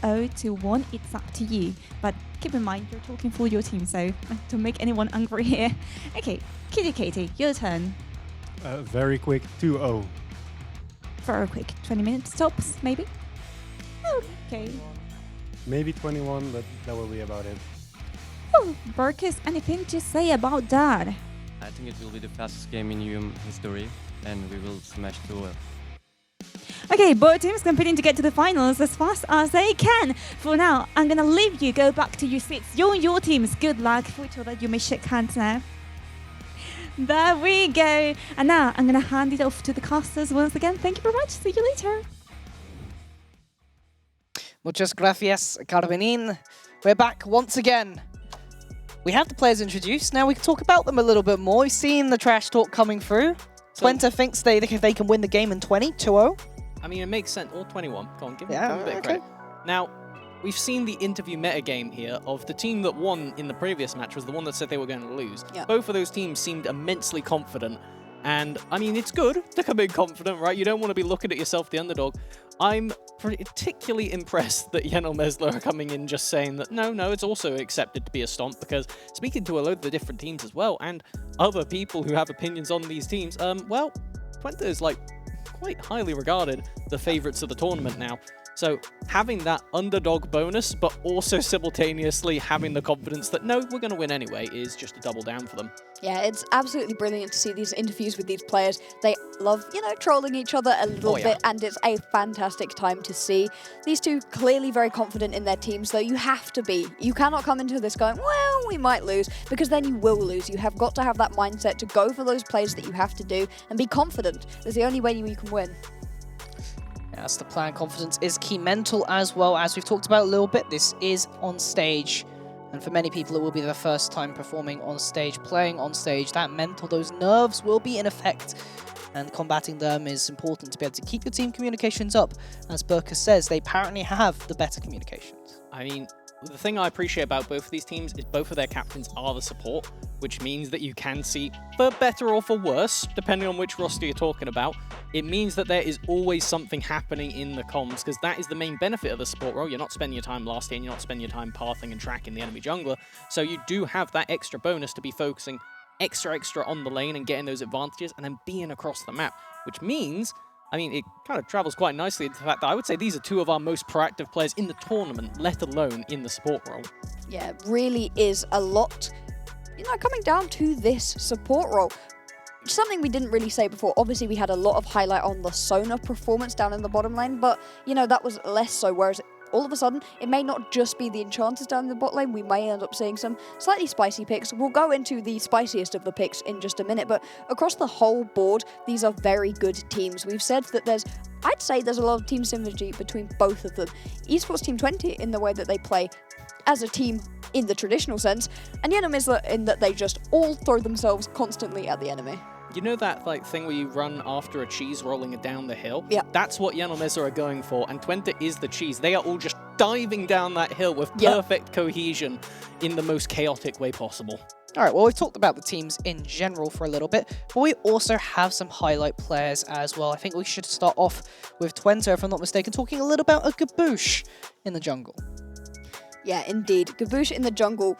2-1, it's up to you. But keep in mind, you're talking for your team, so don't make anyone angry here. Okay, Katie, your turn. Very quick 2-0. Very quick, 20 minutes tops, maybe? Okay. Maybe 21, but that will be about it. Oh, Marcus, anything to say about that? I think it will be the fastest game in UEM history, and we will smash 2-0. Okay, both teams competing to get to the finals as fast as they can. For now, I'm gonna leave you, go back to your seats. You and your teams, good luck. For each other, you may shake hands now. There we go. And now I'm gonna hand it off to the casters once again. Thank you very much. See you later. Muchas gracias, Carmenin. We're back once again. We have the players introduced. Now we can talk about them a little bit more. We've seen the trash talk coming through. Twente thinks they can win the game in 20, 2-0. I mean, it makes sense. Or 21. Go on, give me a bit of okay. credit. Now, we've seen the interview metagame here of the team that won in the previous match was the one that said they were going to lose. Yep. Both of those teams seemed immensely confident. And, I mean, it's good to come in confident, right? You don't want to be looking at yourself, the underdog. I'm particularly impressed that Yen or Mesler are coming in just saying that, no, it's also accepted to be a stomp, because speaking to a load of the different teams as well, and other people who have opinions on these teams, well, Twente is, like, quite highly regarded the favourites of the tournament now. So having that underdog bonus, but also simultaneously having the confidence that, no, we're going to win anyway, is just a double down for them. Yeah, it's absolutely brilliant to see these interviews with these players. They love, trolling each other a little bit, and it's a fantastic time to see. These two clearly very confident in their teams, though. You have to be. You cannot come into this going, well, we might lose, because then you will lose. You have got to have that mindset to go for those plays that you have to do and be confident. That's the only way you can win. That's the plan. Confidence is key. Mental as well, as we've talked about a little bit. This is on stage. And for many people, it will be their first time performing on stage, playing on stage. That mental, those nerves will be in effect. And combating them is important to be able to keep your team communications up. As Burka says, they apparently have the better communications. I mean, the thing I appreciate about both of these teams is both of their captains are the support, which means that you can see, for better or for worse, depending on which roster you're talking about, it means that there is always something happening in the comms, because that is the main benefit of the support role. You're not spending your time last in, you're not spending your time pathing and tracking the enemy jungler, so you do have that extra bonus to be focusing extra on the lane and getting those advantages and then being across the map, which means, I mean, it kind of travels quite nicely into the fact that I would say these are two of our most proactive players in the tournament, let alone in the support role. Yeah, it really is a lot, coming down to this support role. Something we didn't really say before. Obviously, we had a lot of highlight on the Sona performance down in the bottom lane, but, that was less so, whereas all of a sudden, it may not just be the enchanters down in the bot lane. We may end up seeing some slightly spicy picks. We'll go into the spiciest of the picks in just a minute, but across the whole board, these are very good teams. We've said that I'd say there's a lot of team synergy between both of them. Esports Team 20 in the way that they play as a team in the traditional sense, and Yen and Misla in that they just all throw themselves constantly at the enemy. You know that thing where you run after a cheese rolling it down the hill? Yeah. That's what Yen or Mesler are going for, and Twente is the cheese. They are all just diving down that hill with perfect cohesion in the most chaotic way possible. All right, well, we've talked about the teams in general for a little bit, but we also have some highlight players as well. I think we should start off with Twente, if I'm not mistaken, talking a little about a Gaboosh in the jungle. Yeah, indeed. Gaboosh in the jungle.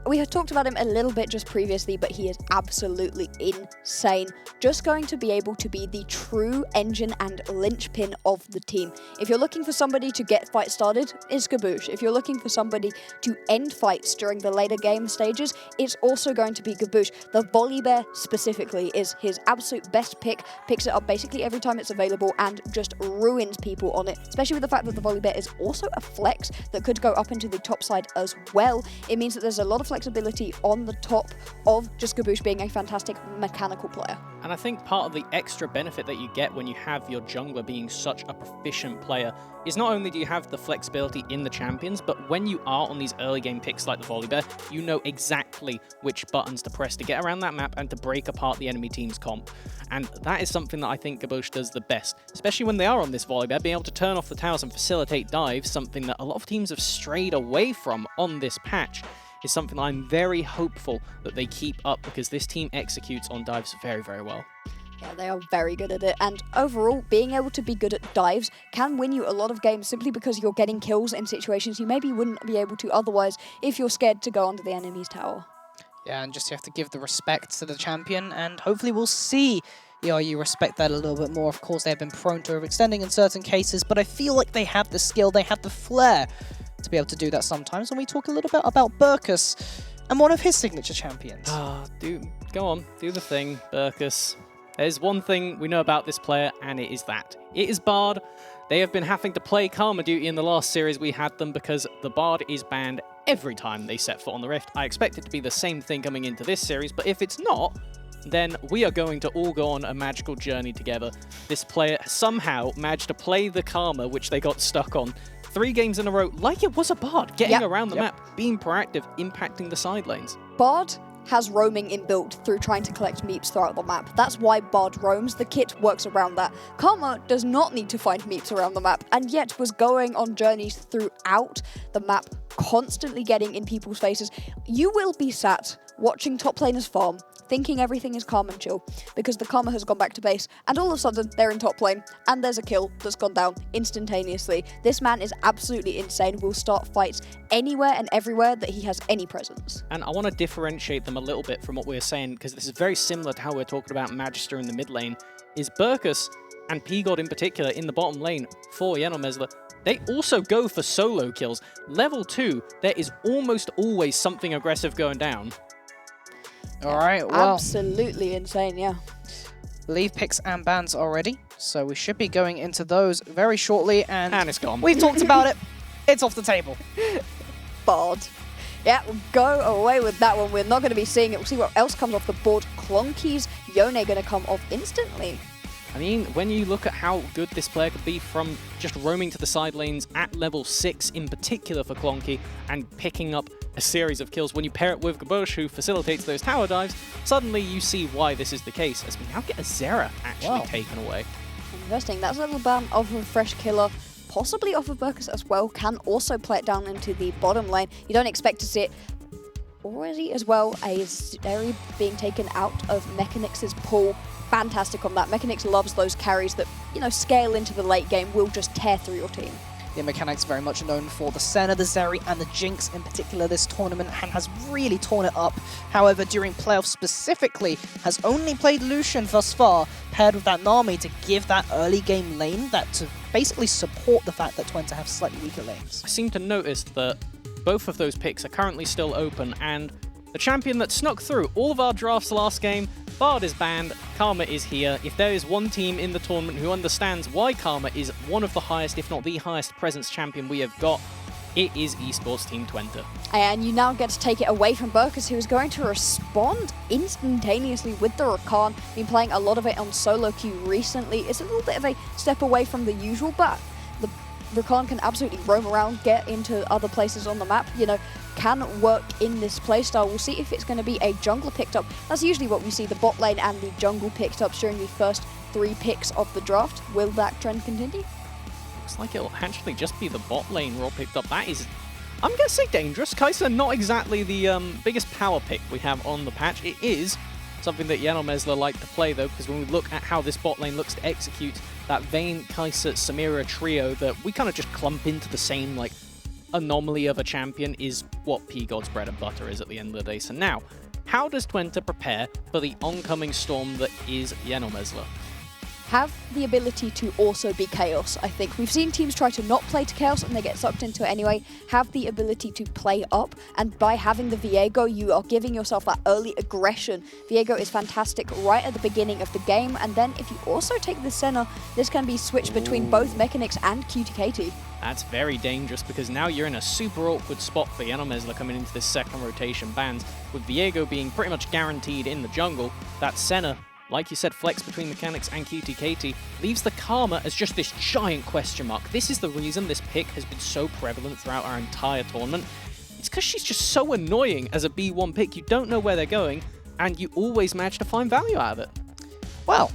we had talked about him a little bit just previously, but he is absolutely insane. Just going to be able to be the true engine and linchpin of the team. If you're looking for somebody to get fights started, it's Gaboosh. If you're looking for somebody to end fights during the later game stages, it's also going to be Gaboosh. The Volley Bear specifically is his absolute best pick, picks it up basically every time it's available and just ruins people on it, especially with the fact that the Volley Bear is also a flex that could go up into the top side as well. It means that there's a lot of flexibility on the top of just Gaboosh being a fantastic mechanical player. And I think part of the extra benefit that you get when you have your jungler being such a proficient player is not only do you have the flexibility in the champions, but when you are on these early game picks like the Volley Bear, you know exactly which buttons to press to get around that map and to break apart the enemy team's comp. And that is something that I think Gaboosh does the best, especially when they are on this Volley Bear, being able to turn off the towers and facilitate dives, something that a lot of teams have strayed away from on this patch, is something that I'm very hopeful that they keep up, because this team executes on dives very, very well. Yeah, they are very good at it, and overall, being able to be good at dives can win you a lot of games simply because you're getting kills in situations you maybe wouldn't be able to otherwise if you're scared to go onto the enemy's tower. Yeah, and just you have to give the respect to the champion, and hopefully we'll see ERU respect that a little bit more. Of course, they have been prone to overextending in certain cases, but I feel like they have the skill, they have the flair to be able to do that sometimes. When we talk a little bit about Burkus and one of his signature champions. Go on, do the thing, Burkus. There's one thing we know about this player, and it is that. It is Bard. They have been having to play Karma Duty in the last series we had them because the Bard is banned every time they set foot on the Rift. I expect it to be the same thing coming into this series, but if it's not, then we are going to all go on a magical journey together. This player somehow managed to play the Karma, which they got stuck on 3 games in a row, like it was a Bard, getting around the map, being proactive, impacting the side lanes. Bard has roaming inbuilt through trying to collect meeps throughout the map. That's why Bard roams. The kit works around that. Karma does not need to find meeps around the map, and yet was going on journeys throughout the map, constantly getting in people's faces. You will be sat watching top laners farm, thinking everything is calm and chill, because the Karma has gone back to base, and all of a sudden they're in top lane, and there's a kill that's gone down instantaneously. This man is absolutely insane, will start fights anywhere and everywhere that he has any presence. And I want to differentiate them a little bit from what we're saying, because this is very similar to how we're talking about Magister in the mid lane, is Burkus and P-God in particular in the bottom lane for Yenomesler. They also go for solo kills. Level 2, there is almost always something aggressive going down. All right, well, absolutely insane, yeah. Leave picks and bans already, so we should be going into those very shortly, and it's gone. We've talked about it. It's off the table. Bard. Yeah, we'll go away with that one. We're not going to be seeing it. We'll see what else comes off the board. Clonky's Yone going to come off instantly. I mean, when you look at how good this player could be from just roaming to the side lanes at level 6 in particular for Clonky and picking up a series of kills, when you pair it with Gaboosh, who facilitates those tower dives, suddenly you see why this is the case, as we now get a Zera actually taken away. Interesting. That's a little ban off of Fresh Killer, possibly off of Burkus as well, can also play it down into the bottom lane. You don't expect to see it already as well. A Zeri being taken out of Mechanix's pool. Fantastic on that. Mechanix loves those carries that, you know, scale into the late game, will just tear through your team. Yeah, Mechanics very much known for the Senna, the Zeri, and the Jinx in particular this tournament, and has really torn it up. However, during playoffs specifically, has only played Lucian thus far, paired with that Nami to give that early game lane, that to basically support the fact that Twente have slightly weaker lanes. I seem to notice that both of those picks are currently still open, and the champion that snuck through all of our drafts last game, Bard is banned, Karma is here. If there is one team in the tournament who understands why Karma is one of the highest, if not the highest presence champion we have got, it is esports Team Twente. And you now get to take it away from Burkus, who is going to respond instantaneously with the Rakan. Been playing a lot of it on solo queue recently. It's a little bit of a step away from the usual, but the Rakan can absolutely roam around, get into other places on the map, you know, can work in this playstyle. We'll see if it's going to be a jungler picked up. That's usually what we see, the bot lane and the jungle picked up during the first 3 picks of the draft. Will that trend continue? Looks like it'll actually just be the bot lane Rob picked up. That is, I'm going to say dangerous. Kai'Sa, not exactly the biggest power pick we have on the patch. It is something that Yenomesler like to play, though, because when we look at how this bot lane looks to execute that Vayne, Kai'Sa, Samira trio that we kind of just clump into the same, like, anomaly of a champion is what P-God's bread and butter is at the end of the day. So now, how does Twente prepare for the oncoming storm that is Yenomesla? Have the ability to also be chaos, I think. We've seen teams try to not play to chaos and they get sucked into it anyway. Have the ability to play up, and by having the Viego, you are giving yourself that early aggression. Viego is fantastic right at the beginning of the game, and then if you also take the Senna, this can be switched between both Mechanics and QTKT. That's very dangerous because now you're in a super awkward spot for Yenomesla coming into this second rotation bans, with Viego being pretty much guaranteed in the jungle. That Senna, like you said, flex between Mechanics and QTKT, leaves the Karma as just this giant question mark. This is the reason this pick has been so prevalent throughout our entire tournament. It's because she's just so annoying as a B1 pick. You don't know where they're going, and you always manage to find value out of it. Well,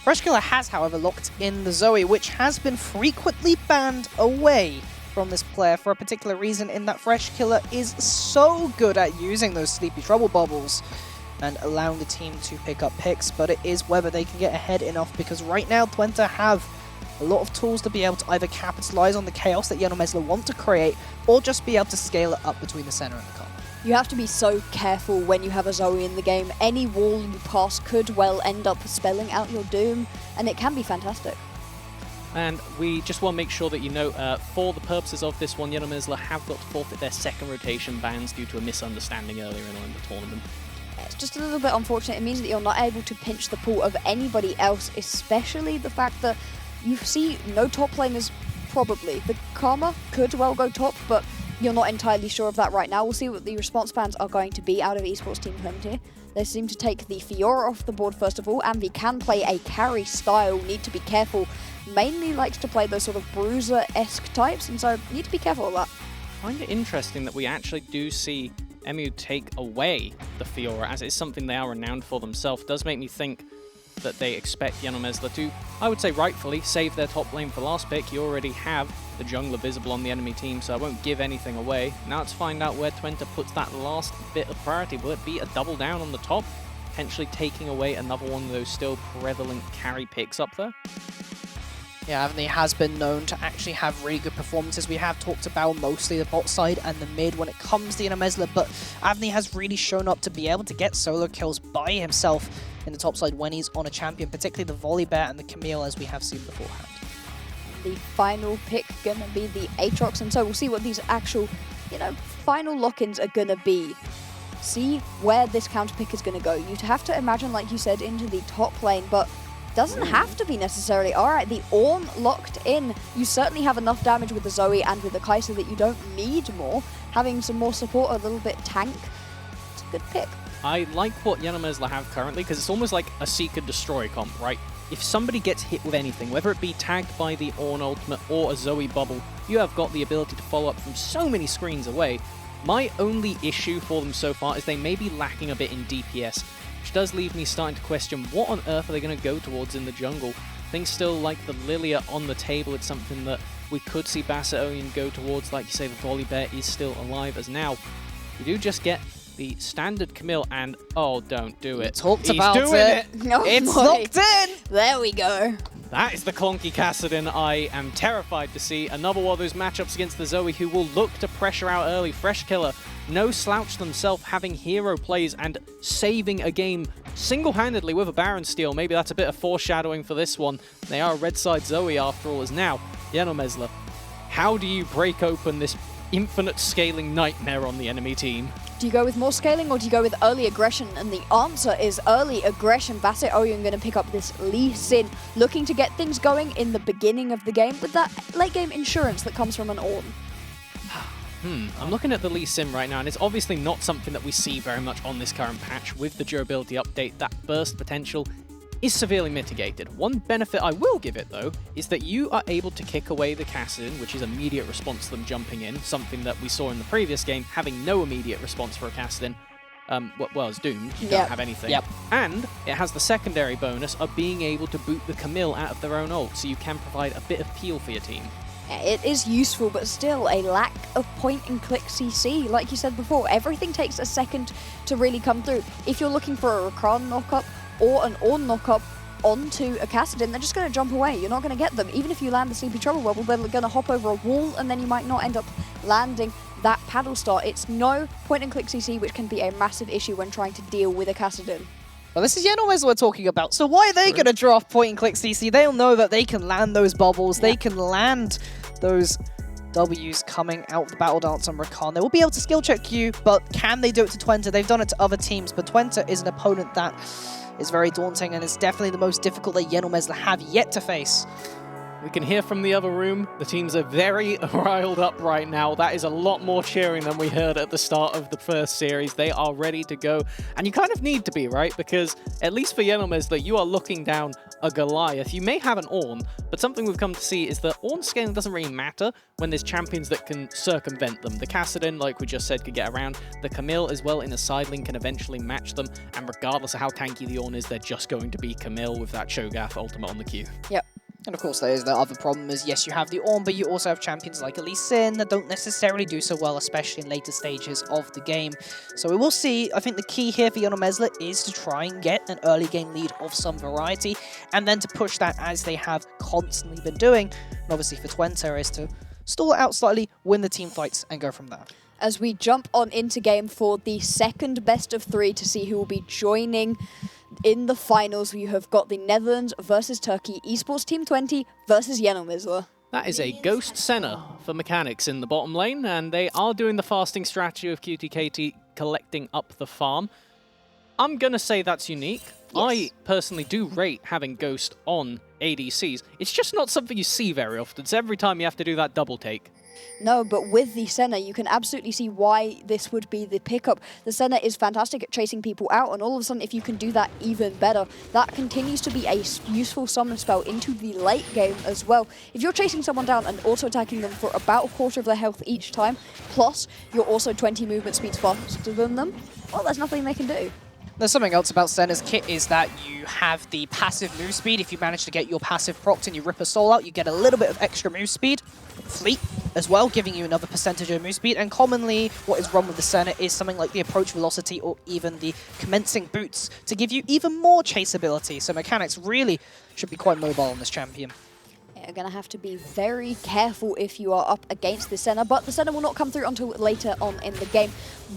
Freshkiller has, however, locked in the Zoe, which has been frequently banned away from this player for a particular reason, in that Freshkiller is so good at using those Sleepy Trouble bubbles and allowing the team to pick up picks, but it is whether they can get ahead enough, because right now Twente have a lot of tools to be able to either capitalize on the chaos that Yenomesla want to create, or just be able to scale it up between the center and the Karma. You have to be so careful when you have a Zoe in the game. Any wall you pass could well end up spelling out your doom, and it can be fantastic. And we just want to make sure that you know, for the purposes of this one, Yenomesla have got to forfeit their second rotation bans due to a misunderstanding earlier in the tournament. It's just a little bit unfortunate. It means that you're not able to pinch the pool of anybody else, especially the fact that you see no top laners, probably. The Karma could well go top, but you're not entirely sure of that right now. We'll see what the response bans are going to be out of Esports Team 20. They seem to take the Fiora off the board first of all, and we can play a carry style. Need to be careful. Mainly likes to play those sort of bruiser-esque types, and so need to be careful of that. I find it interesting that we actually do see EMU take away the Fiora, as it's something they are renowned for themselves. Does make me think that they expect Yenomesla to, I would say rightfully, save their top lane for last pick. You already have the jungler visible on the enemy team, so I won't give anything away. Now let's find out where Twente puts that last bit of priority. Will it be a double down on the top, potentially taking away another one of those still prevalent carry picks up there? Yeah, Avni has been known to actually have really good performances. We have talked about mostly the bot side and the mid when it comes to Yenomesla, but Avni has really shown up to be able to get solo kills by himself in the top side when he's on a champion, particularly the Volley Bear and the Camille, as we have seen beforehand. The final pick gonna be the Aatrox, and so we'll see what these actual, final lock-ins are gonna be. See where this counter pick is gonna go. You'd have to imagine, like you said, into the top lane, but doesn't have to be necessarily. Alright, the Ornn locked in. You certainly have enough damage with the Zoe and with the Kai'Sa that you don't need more. Having some more support, a little bit tank, it's a good pick. I like what Yenomesla have currently, because it's almost like a Seek and Destroy comp, right? If somebody gets hit with anything, whether it be tagged by the Ornn ultimate or a Zoe bubble, you have got the ability to follow up from so many screens away. My only issue for them so far is they may be lacking a bit in DPS, which does leave me starting to question what on earth are they going to go towards in the jungle. Things still like the Lilia on the table. It's something that we could see Bassaoian go towards. Like you say, the Volley Bear is still alive, as now we do just get the standard Camille, and oh, don't do it. Talked He's about doing it. No, It's boy. locked in! There we go. That is the Clonky Kassadin I am terrified to see. Another one of those matchups against the Zoe who will look to pressure out early. Freshkiller, no slouch themselves, having hero plays and saving a game single-handedly with a Baron steal. Maybe that's a bit of foreshadowing for this one. They are a red side Zoe after all, as now Yenomesla. How do you break open this infinite scaling nightmare on the enemy team? Do you go with more scaling or do you go with early aggression? And the answer is early aggression. Bassaoian going to pick up this Lee Sin, looking to get things going in the beginning of the game with that late game insurance that comes from an Ornn. I'm looking at the Lee Sin right now, and it's obviously not something that we see very much on this current patch. With the durability update, that burst potential is severely mitigated. One benefit I will give it, though, is that you are able to kick away the Kassadin, which is immediate response to them jumping in, something that we saw in the previous game, having no immediate response for a Kassadin. Well, it's doomed. You don't have anything. Yep. And it has the secondary bonus of being able to boot the Camille out of their own ult, so you can provide a bit of peel for your team. It is useful, but still a lack of point-and-click CC. Like you said before, everything takes a second to really come through. If you're looking for a Rakran knock-up or an Ornn knock-up onto a Kassadin, they're just going to jump away. You're not going to get them. Even if you land the Sleepy Trouble Bubble, they're going to hop over a wall, and then you might not end up landing that paddle start. It's no point-and-click CC, which can be a massive issue when trying to deal with a Kassadin. Well, this is Yenomez we're talking about, so why are they going to draft point-and-click CC? They'll know that they can land those bubbles, they can land those W's coming out of the Battle Dance on Rakan. They will be able to skill check you, but can they do it to Twente? They've done it to other teams, but Twente is an opponent that is very daunting and is definitely the most difficult that Yenomez have yet to face. We can hear from the other room, the teams are very riled up right now. That is a lot more cheering than we heard at the start of the first series. They are ready to go. And you kind of need to be, right? Because at least for Yenomez, that you are looking down a Goliath. You may have an Ornn, but something we've come to see is that Ornn scaling doesn't really matter when there's champions that can circumvent them. The Kassadin, like we just said, could get around. The Camille as well in a side lane can eventually match them. And regardless of how tanky the Ornn is, they're just going to be Camille with that Cho'Gath ultimate on the queue. Yep. And of course, there is the other problem is, yes, you have the Ornn, but you also have champions like Lee Sin that don't necessarily do so well, especially in later stages of the game. So we will see. I think the key here for Yenomez is to try and get an early game lead of some variety, and then to push that as they have constantly been doing. And obviously for Twente is to stall it out slightly, win the team fights, and go from there. As we jump on into game for the second best of 3 to see who will be joining in the finals, you have got the Netherlands versus Turkey, Esports Team 20 versus Yenomizler. That is a Ghost Senna for Mechanics in the bottom lane, and they are doing the fasting strategy of QTKT collecting up the farm. I'm going to say that's unique. Yes. I personally do rate having Ghost on ADCs. It's just not something you see very often, so every time you have to do that double take. No, but with the Senna, you can absolutely see why this would be the pickup. The Senna is fantastic at chasing people out, and all of a sudden, if you can do that even better, that continues to be a useful summon spell into the late game as well. If you're chasing someone down and auto-attacking them for about a quarter of their health each time, plus you're also 20 movement speeds faster than them, well, there's nothing they can do. There's something else about Senna's kit is that you have the passive move speed. If you manage to get your passive procced and you rip a soul out, you get a little bit of extra move speed. Fleet as well, giving you another percentage of move speed. And commonly, what is wrong with the Senna is something like the approach velocity or even the commencing boots to give you even more chaseability. So Mechanics really should be quite mobile on this champion. You're going to have to be very careful if you are up against the Senna, but the Senna will not come through until later on in the game.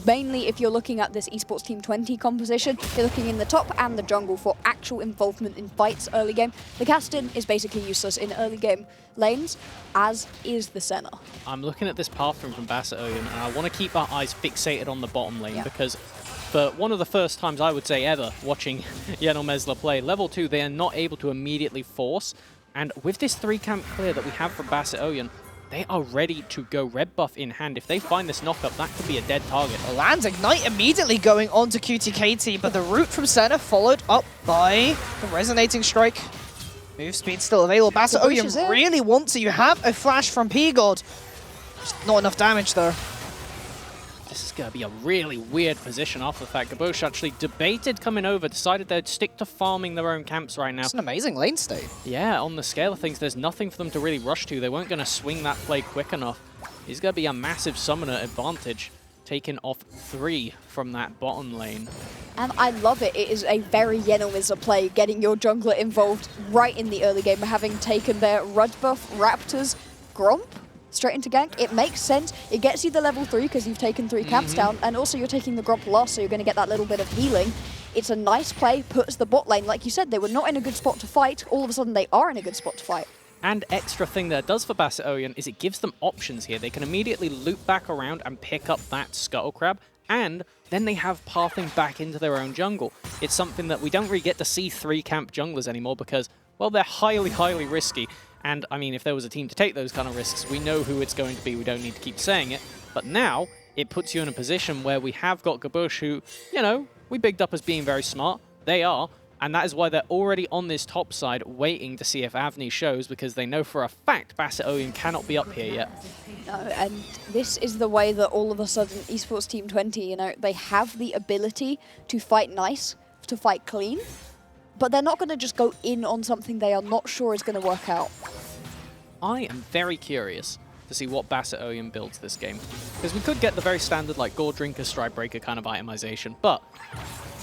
Mainly if you're looking at this Esports Team 20 composition, you're looking in the top and the jungle for actual involvement in fights early game. The Kassadin is basically useless in early game lanes, as is the Senna. I'm looking at this path from Basset-Oyen, and I want to keep our eyes fixated on the bottom lane because for one of the first times I would say ever watching Yenomezler play, level 2 they are not able to immediately force. And with this 3-camp clear that we have from Basset-Oyen, they are ready to go red buff in hand. If they find this knock-up, that could be a dead target. Lands Ignite immediately going on to QTKT, but the root from Senna followed up by the Resonating Strike. Move speed still available. Basset-Oyen really wants it. You have a flash from P-God. Just not enough damage, though. This is going to be a really weird position after the fact. Gabosh actually debated coming over, decided they'd stick to farming their own camps right now. It's an amazing lane state. Yeah, on the scale of things, there's nothing for them to really rush to. They weren't going to swing that play quick enough. He's going to be a massive summoner advantage, taking off 3 from that bottom lane. And I love it. It is a very Yenomizler play, getting your jungler involved right in the early game, having taken their Rud buff, Raptors, Gromp, straight into gank. It makes sense. It gets you the level 3 because you've taken 3 camps down, and also you're taking the Gromp last, so you're going to get that little bit of healing. It's a nice play, puts the bot lane, like you said, they were not in a good spot to fight. All of a sudden, they are in a good spot to fight. And extra thing that it does for Basset-Oyen is it gives them options here. They can immediately loop back around and pick up that Scuttle Crab, and then they have pathing back into their own jungle. It's something that we don't really get to see 3-camp junglers anymore because, well, they're highly, highly risky. And, I mean, if there was a team to take those kind of risks, we know who it's going to be. We don't need to keep saying it. But now, it puts you in a position where we have got Gabosh who, you know, we bigged up as being very smart. They are. And that is why they're already on this top side waiting to see if Avni shows, because they know for a fact Basset-Oyen cannot be up here yet. No, and this is the way that all of a sudden Esports Team 20, you know, they have the ability to fight nice, to fight clean. But they're not going to just go in on something they are not sure is going to work out. I am very curious to see what Basset-Oyen builds this game. Because we could get the very standard, like, Gore Drinker, Stride Breaker kind of itemization, but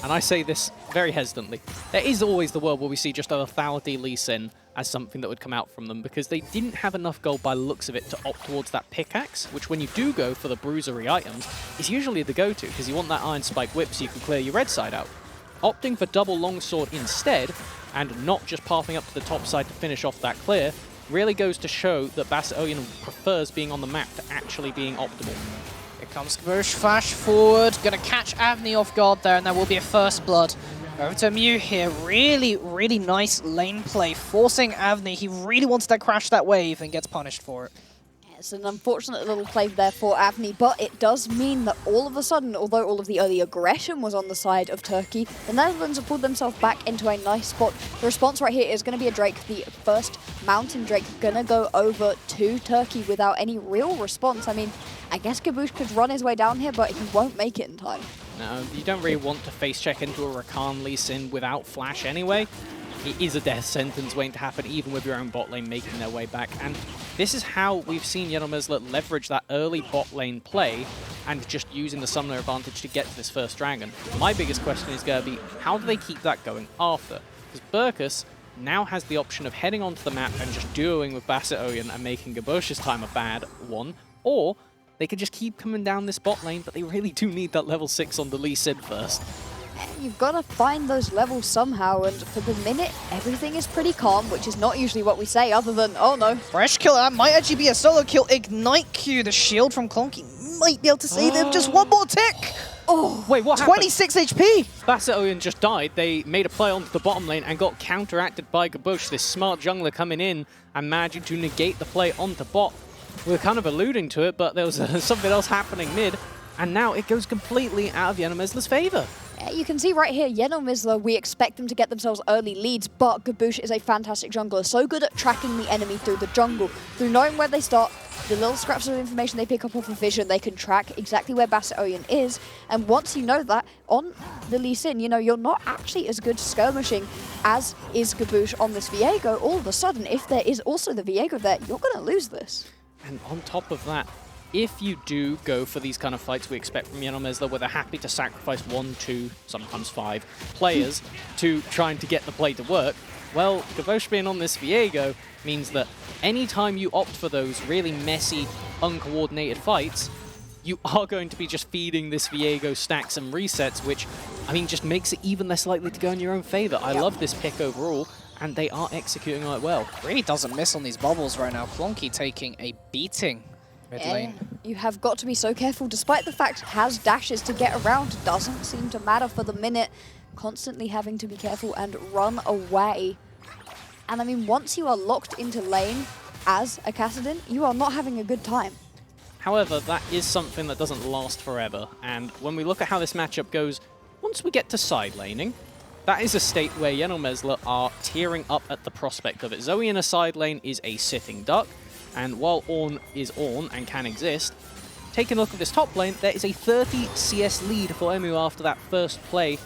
and I say this very hesitantly, there is always the world where we see just a Lethality Lee Sin as something that would come out from them, because they didn't have enough gold by the looks of it to opt towards that pickaxe, which when you do go for the bruisery items, is usually the go-to, because you want that Iron Spike whip so you can clear your red side out. Opting for double longsword instead, and not just pathing up to the top side to finish off that clear, really goes to show that Bassioyan prefers being on the map to actually being optimal. Here comes Kabush, flash forward, gonna catch Avni off guard there, and there will be a first blood. Over to Mew here, really nice lane play, forcing Avni. He really wants to crash that wave and gets punished for it. It's an unfortunate little play there for Avni, but it does mean that all of a sudden, although all of the early aggression was on the side of Turkey, the Netherlands have pulled themselves back into a nice spot. The response right here is going to be a Drake, the first Mountain Drake, going to go over to Turkey without any real response. I mean, I guess Kabush could run his way down here, but he won't make it in time. No, you don't really want to face check into a Rakan Lee Sin without flash anyway. It is a death sentence waiting to happen, even with your own bot lane making their way back. And this is how we've seen Yenomysla leverage that early bot lane play and just using the summoner advantage to get to this first dragon. My biggest question is going to be, how do they keep that going after? Because Burkus now has the option of heading onto the map and just duoing with Bassioyan and making Gabush's time a bad one, or they could just keep coming down this bot lane, but they really do need that level 6 on the Lee Sin first. You've got to find those levels somehow, and for the minute, everything is pretty calm, which is not usually what we say, other than, oh no. Fresh kill, that might actually be a solo kill. Ignite Q, the shield from Clonky might be able to save him. Just one more tick. Oh, wait, what happened? 26 HP. Bassioyan just died. They made a play onto the bottom lane and got counteracted by Gabush, this smart jungler coming in and managing to negate the play onto bot. We were kind of alluding to it, but there was something else happening mid, and now it goes completely out of Yenomysla's favor. You can see right here, Yenomysla, we expect them to get themselves early leads, but Gabush is a fantastic jungler, so good at tracking the enemy through the jungle, through knowing where they start, the little scraps of information they pick up off of vision, they can track exactly where Bassioyan is, and once you know that, on the Lee Sin, you know, you're not actually as good skirmishing as is Gabush on this Viego. All of a sudden, if there is also the Viego there, you're going to lose this. And on top of that, if you do go for these kind of fights we expect from Yenomysla, where they're happy to sacrifice 1, 2, sometimes 5 players to trying to get the play to work, well, Gabush being on this Viego means that anytime you opt for those really messy, uncoordinated fights, you are going to be just feeding this Viego stacks and resets, which, I mean, just makes it even less likely to go in your own favor. I love this pick overall, and they are executing it well. Really doesn't miss on these bubbles right now. Clonky taking a beating mid lane. You have got to be so careful, despite the fact has dashes to get around, doesn't seem to matter for the minute, constantly having to be careful and run away. And I mean, once you are locked into lane as a Kassadin, you are not having a good time. However, that is something that doesn't last forever, and when we look at how this matchup goes, once we get to side laning, that is a state where Yenomysla are tearing up at the prospect of it. Zoe in a side lane is a sitting duck, and while Ornn is Ornn and can exist, taking a look at this top lane, there is a 30 CS lead for EMU after that first play.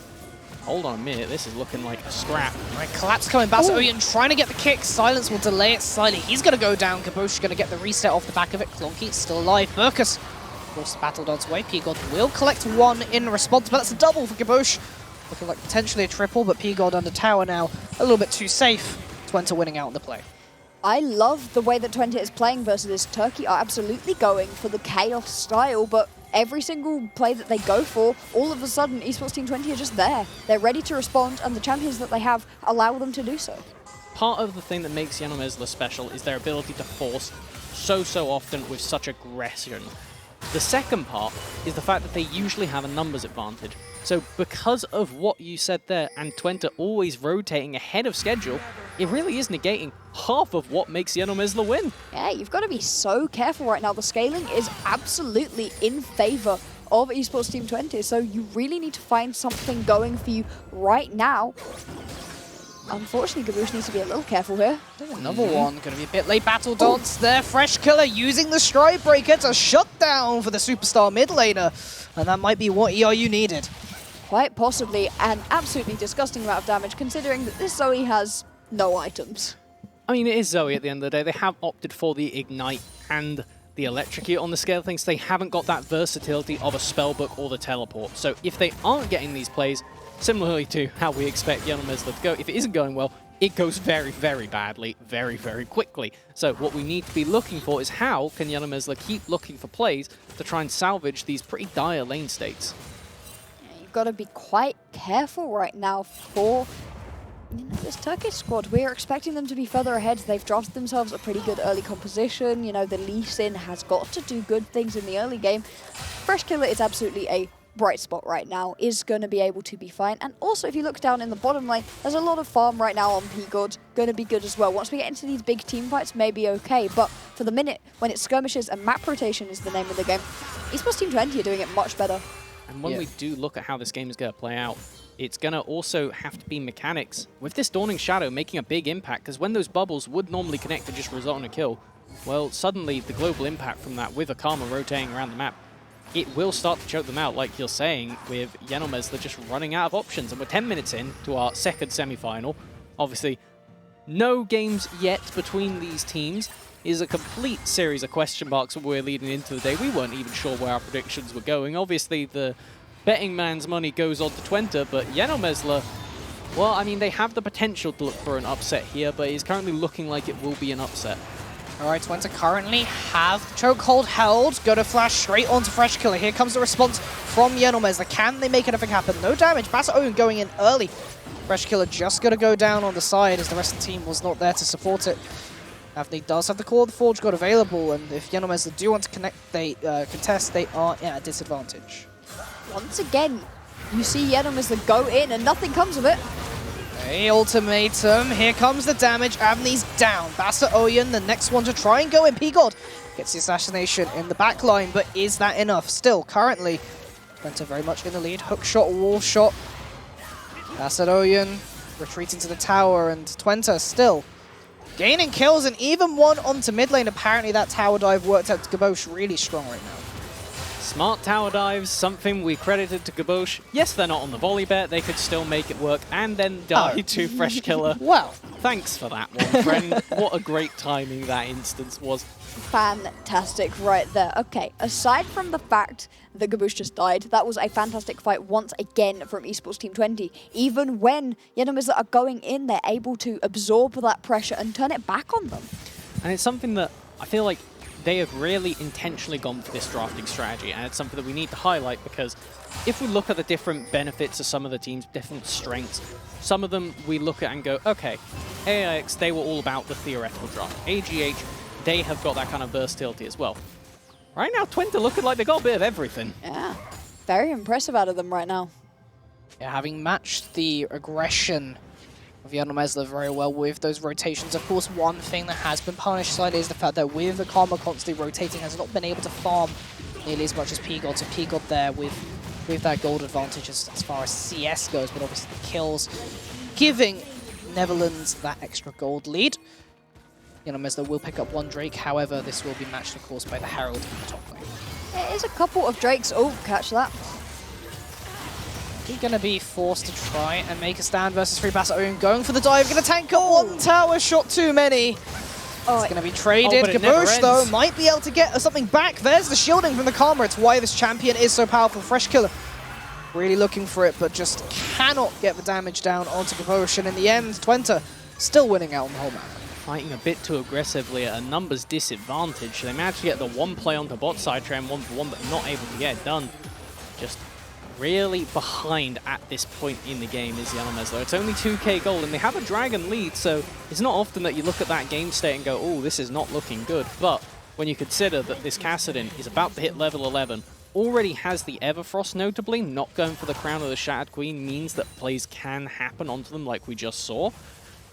Hold on a minute, this is looking like a scrap. Right, collapse coming, Bassioyan trying to get the kick. Silence will delay it slightly. He's going to go down. Kabush going to get the reset off the back of it. Clonky still alive. Burkus, of course, battled on its way. P-God will collect 1 in response, but that's a double for Kabush. Looking like potentially a triple, but P-God under tower now a little bit too safe. Twente winning out in the play. I love the way that Twente is playing versus this. Turkey are absolutely going for the chaos style, but every single play that they go for, all of a sudden, Esports Team Twente are just there. They're ready to respond, and the champions that they have allow them to do so. Part of the thing that makes Yenomysla special is their ability to force so often with such aggression. The second part is the fact that they usually have a numbers advantage. So because of what you said there, and Twente always rotating ahead of schedule, it really is negating half of what makes Yenomysla win. Yeah, you've got to be so careful right now. The scaling is absolutely in favor of Esports Team Twente, so you really need to find something going for you right now. Unfortunately, Gabush needs to be a little careful here. Another one, going to be a bit late battle dance there. Fresh Killer using the Stride Breaker to shut down for the superstar mid laner. And that might be what ERU needed. Quite possibly an absolutely disgusting amount of damage, considering that this Zoe has no items. I mean, it is Zoe at the end of the day. They have opted for the Ignite, and the electrocute on the scale of things. They haven't got that versatility of a spellbook or the teleport. So if they aren't getting these plays, similarly to how we expect Yannomezla to go, if it isn't going well, it goes very, very badly, very, very quickly. So what we need to be looking for is how can Yannomezla keep looking for plays to try and salvage these pretty dire lane states. You've got to be quite careful right now for this Turkish squad. We're expecting them to be further ahead. They've drafted themselves a pretty good early composition. You know, the Lee Sin has got to do good things in the early game. Freshkiller is absolutely a bright spot right now, is going to be able to be fine. And also, if you look down in the bottom lane, there's a lot of farm right now on P-God, going to be good as well. Once we get into these big team fights, maybe okay, but for the minute, when it's skirmishes and map rotation is the name of the game, esports Team 20 are doing it much better. And when we do look at how this game is going to play out, it's going to also have to be mechanics. With this Dawning Shadow making a big impact, because when those bubbles would normally connect to just result in a kill, well, suddenly the global impact from that with a Karma rotating around the map, it will start to choke them out, like you're saying, with Yannomezla just running out of options. And we're 10 minutes in to our second semi-final. Obviously, no games yet between these teams. Is a complete series of question marks when we're leading into the day. We weren't even sure where our predictions were going. Obviously, the betting man's money goes on to Twente, but Yannomezla, well, I mean, they have the potential to look for an upset here, but it's currently looking like it will be an upset. Alright, Twente currently have chokehold held. Go to flash straight onto Freshkiller. Here comes the response from Yannomezla. Can they make anything happen? No damage. Bassett Owen going in early. Freshkiller just going to go down on the side as the rest of the team was not there to support it. Avni does have the Core of the Forge God available, and if Yannomezla do want to contest, they are at a disadvantage. Once again, you see Yannomezla go in and nothing comes of it. Hey, ultimatum. Here comes the damage. Avni's down. Bassett Oyen, the next one to try and go in. P-God gets the assassination in the back line, but is that enough? Still, currently, Twente very much in the lead. Hook shot, wall shot. Bassett Oyen retreating to the tower, and Twente still gaining kills, and even one onto mid lane. Apparently that tower dive worked out to Gabosh really strong right now. Smart tower dives, something we credited to Gabosh. Yes, they're not on the volley bet. They could still make it work and then die to Freshkiller. Well, thanks for that one, friend. What a great timing that instance was. Fantastic right there. Okay, aside from the fact that Gabosh just died, that was a fantastic fight once again from esports Team 20. Even when Yannomezla are going in, they're able to absorb that pressure and turn it back on them. And it's something that I feel like they have really intentionally gone for this drafting strategy, and it's something that we need to highlight, because if we look at the different benefits of some of the teams, different strengths, some of them we look at and go, okay, AIX, they were all about the theoretical draft. AGH, they have got that kind of versatility as well. Right now, Twente looking like they got a bit of everything. Yeah, very impressive out of them right now. Yeah, having matched the aggression of Yannomezla very well with those rotations. Of course, one thing that has been punished slightly is the fact that with the Karma constantly rotating, has not been able to farm nearly as much as P-God. So P-God there with that gold advantage as far as CS goes, but obviously the kills giving Netherlands that extra gold lead. Yannomezla will pick up one Drake, however, this will be matched, of course, by the Herald in the top lane. There is a couple of Drakes. Oh, catch that. He's going to be forced to try and make a stand versus free Bassett Owen. Going for the dive, going to tank up one tower shot too many. It's going to be traded. Gabosh, though, might be able to get something back. There's the shielding from the Karma. It's why this champion is so powerful. Freshkiller really looking for it, but just cannot get the damage down onto Gabosh. And in the end, Twente still winning out on the whole map. Fighting a bit too aggressively at a numbers disadvantage. They managed to get the one play onto bot side trend, 1-for-1, but not able to get it done. Just really behind at this point in the game is Yannomezla. It's only 2k gold, and they have a dragon lead, so it's not often that you look at that game state and go, oh, this is not looking good. But when you consider that this Kassadin is about to hit level 11, already has the Everfrost notably, not going for the Crown of the Shattered Queen means that plays can happen onto them like we just saw.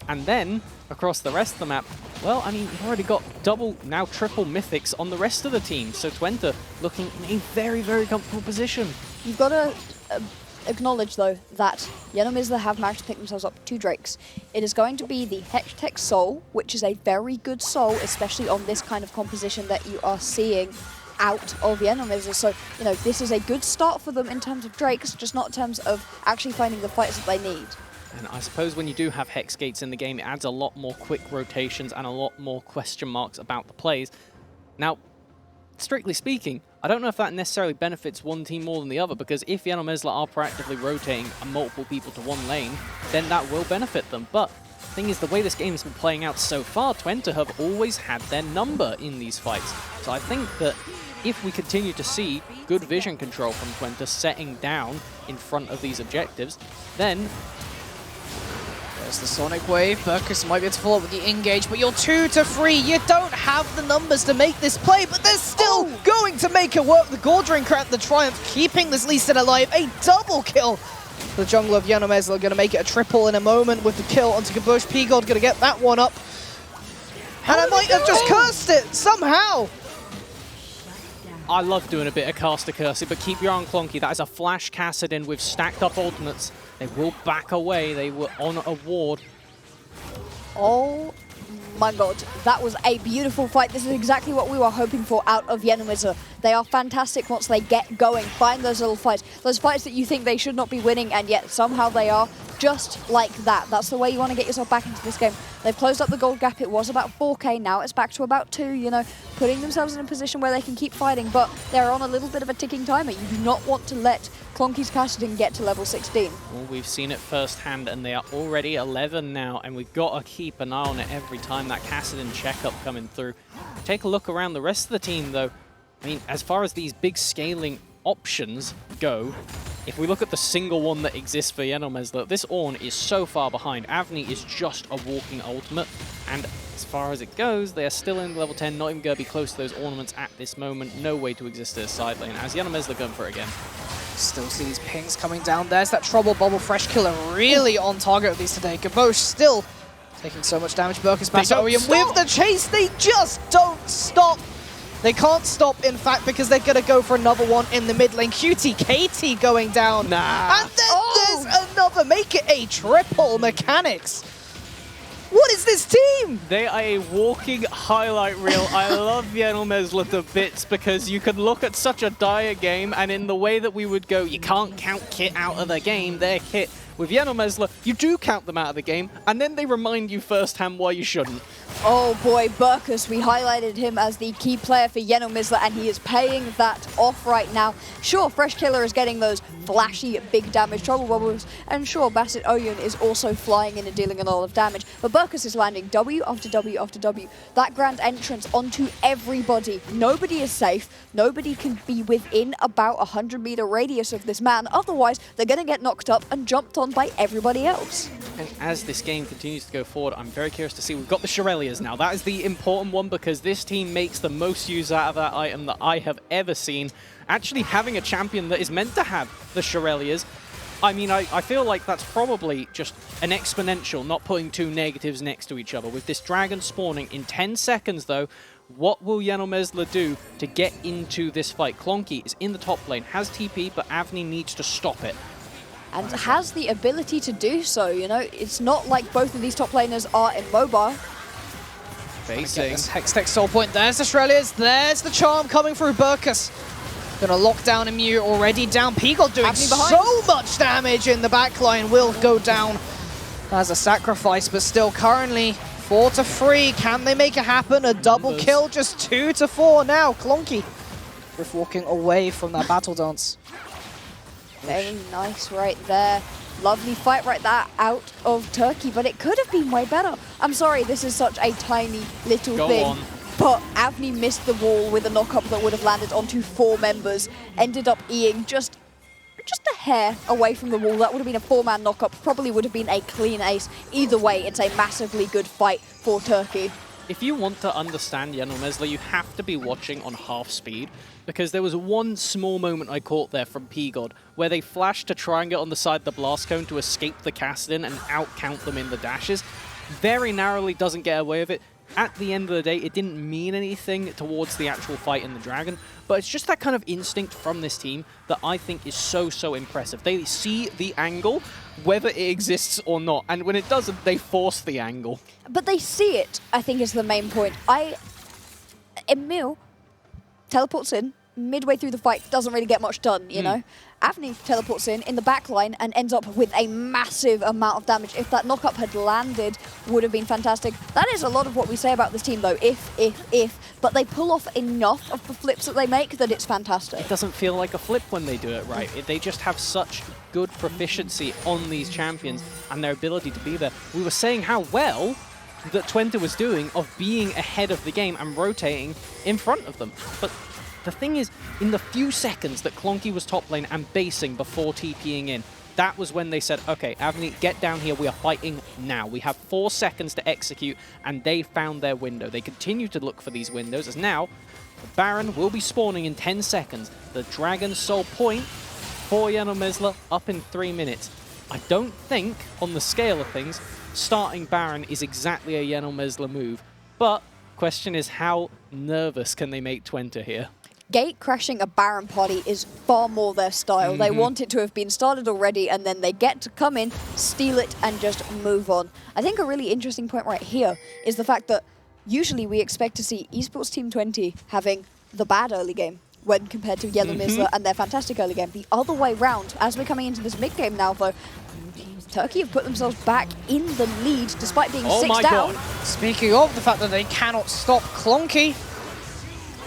And then, across the rest of the map, well, I mean, you've already got double, now triple mythics on the rest of the team. So Twente looking in a very, very comfortable position. You've got to acknowledge, though, that Yannomezla have managed to pick themselves up 2 Drakes. It is going to be the Hextech Soul, which is a very good soul, especially on this kind of composition that you are seeing out of Yannomezla. So, you know, this is a good start for them in terms of Drakes, just not in terms of actually finding the fights that they need. And I suppose when you do have Hex Gates in the game, it adds a lot more quick rotations and a lot more question marks about the plays. Now, strictly speaking, I don't know if that necessarily benefits one team more than the other, because if Yanomezla are proactively rotating multiple people to one lane, then that will benefit them. But the thing is, the way this game has been playing out so far, Twente have always had their number in these fights. So I think that if we continue to see good vision control from Twente setting down in front of these objectives, then there's the Sonic Wave. Burkus might be able to follow up with the engage, but you're 2 to 3. You don't have the numbers to make this play, but they're still going to make it work. The Gordrinker at the Triumph, keeping this Lee Sin alive. A double kill. The jungler of Yanomezla are going to make it a triple in a moment with the kill onto Kabush. P-God going to get that one up. And I might have just cursed it somehow. I love doing a bit of caster cursing, but keep your eye on Clonky. That is a flash Kassadin with stacked up ultimates. They will back away. They were on a ward. Oh my god, that was a beautiful fight. This is exactly what we were hoping for out of Yanomezla. They are fantastic once they get going. Find those little fights. Those fights that you think they should not be winning, and yet somehow they are. Just like that. That's the way you want to get yourself back into this game. They've closed up the gold gap. It was about 4K. Now it's back to about 2, you know, putting themselves in a position where they can keep fighting, but they're on a little bit of a ticking timer. You do not want to let Clonky's Kassadin get to level 16. Well, we've seen it firsthand, and they are already 11 now, and we've got to keep an eye on it every time that Kassadin checkup coming through. Take a look around the rest of the team, though. I mean, as far as these big scaling options go, if we look at the single one that exists for Yanomezla, this Ornn is so far behind. Avni is just a walking ultimate, and as far as it goes, they are still in level 10, not even going to be close to those ornaments at this moment. No way to exist as side lane, as Yanomezla going for it again. Still see these pings coming down. There's that Trouble Bubble Fresh Killer really on target with these today. Gabosh still taking so much damage. Burkus back to OEM with the chase. They just don't stop. They can't stop, in fact, because they're going to go for another one in the mid lane. Cutie Katie going down. Nah. And then there's another. Make it a triple mechanics. What is this team? They are a walking highlight reel. I love Yanomezla to bits, because you could look at such a dire game, and in the way that we would go, you can't count Kit out of the game, their Kit. With Yanomezla, you do count them out of the game, and then they remind you firsthand why you shouldn't. Oh boy, Burkus, we highlighted him as the key player for Yanomezla, and he is paying that off right now. Sure, Fresh Killer is getting those flashy, big damage trouble bubbles, and sure, Basset Oyun is also flying in and dealing a lot of damage, but Burkus is landing W after W after W. That grand entrance onto everybody. Nobody is safe. Nobody can be within about a 100-meter radius of this man, otherwise they're going to get knocked up and jumped on by everybody else. And as this game continues to go forward, I'm very curious to see. We've got the Shirelias now. That is the important one, because this team makes the most use out of that item that I have ever seen. Actually having a champion that is meant to have the Shirelias, I mean, I feel like that's probably just an exponential, not putting two negatives next to each other. With this dragon spawning in 10 seconds, though, what will Yanomezla do to get into this fight? Clonky is in the top lane, has TP, but Avni needs to stop it. And has the ability to do so, you know? It's not like both of these top laners are immobile. Facing. Hextech Soul Point. There's the Shirelias. There's the Charm coming through. Burkus gonna lock down Emu already down. P-God doing so much damage in the backline. Will go down as a sacrifice, but still currently 4 to 3. Can they make it happen? A double kill, just 2 to 4 now. Clonky with walking away from that battle dance. Very nice right there. Lovely fight right there out of Turkey, but it could have been way better. I'm sorry, this is such a tiny little thing. But Avni missed the wall with a knock-up that would have landed onto 4 members. Ended up eing just a hair away from the wall. That would have been a 4-man knock-up. Probably would have been a clean ace. Either way, it's a massively good fight for Turkey. If you want to understand Yanomezla, you have to be watching on half speed, because there was one small moment I caught there from P-God where they flashed to try and get on the side of the blast cone to escape the Kassadin and out-count them in the dashes. Very narrowly doesn't get away with it. At the end of the day, it didn't mean anything towards the actual fight in the Dragon, but it's just that kind of instinct from this team that I think is so, so impressive. They see the angle, whether it exists or not, and when it doesn't, they force the angle. But they see it, I think, is the main point. Emil teleports in, midway through the fight doesn't really get much done, you know? Avni teleports in the back line and ends up with a massive amount of damage. If that knock-up had landed, would have been fantastic. That is a lot of what we say about this team, though. If. But they pull off enough of the flips that they make that it's fantastic. It doesn't feel like a flip when they do it right. They just have such good proficiency on these champions and their ability to be there. We were saying how well that Twente was doing of being ahead of the game and rotating in front of them. But the thing is, in the few seconds that Clonky was top lane and basing before TPing in, that was when they said, okay, Avni, get down here, we are fighting now. We have 4 seconds to execute, and they found their window. They continue to look for these windows, as now, the Baron will be spawning in 10 seconds. The Dragon Soul point for Yenomesla up in 3 minutes. I don't think, on the scale of things, starting Baron is exactly a Yenomesla move, but question is, how nervous can they make Twente here? Gate crashing a Baron party is far more their style. They want it to have been started already, and then they get to come in, steal it, and just move on. I think a really interesting point right here is the fact that usually we expect to see esports Team 20 having the bad early game when compared to Yenomesla and their fantastic early game. The other way round, as we're coming into this mid game now, though, Turkey have put themselves back in the lead despite being 6 down. Speaking of the fact that they cannot stop Clonky,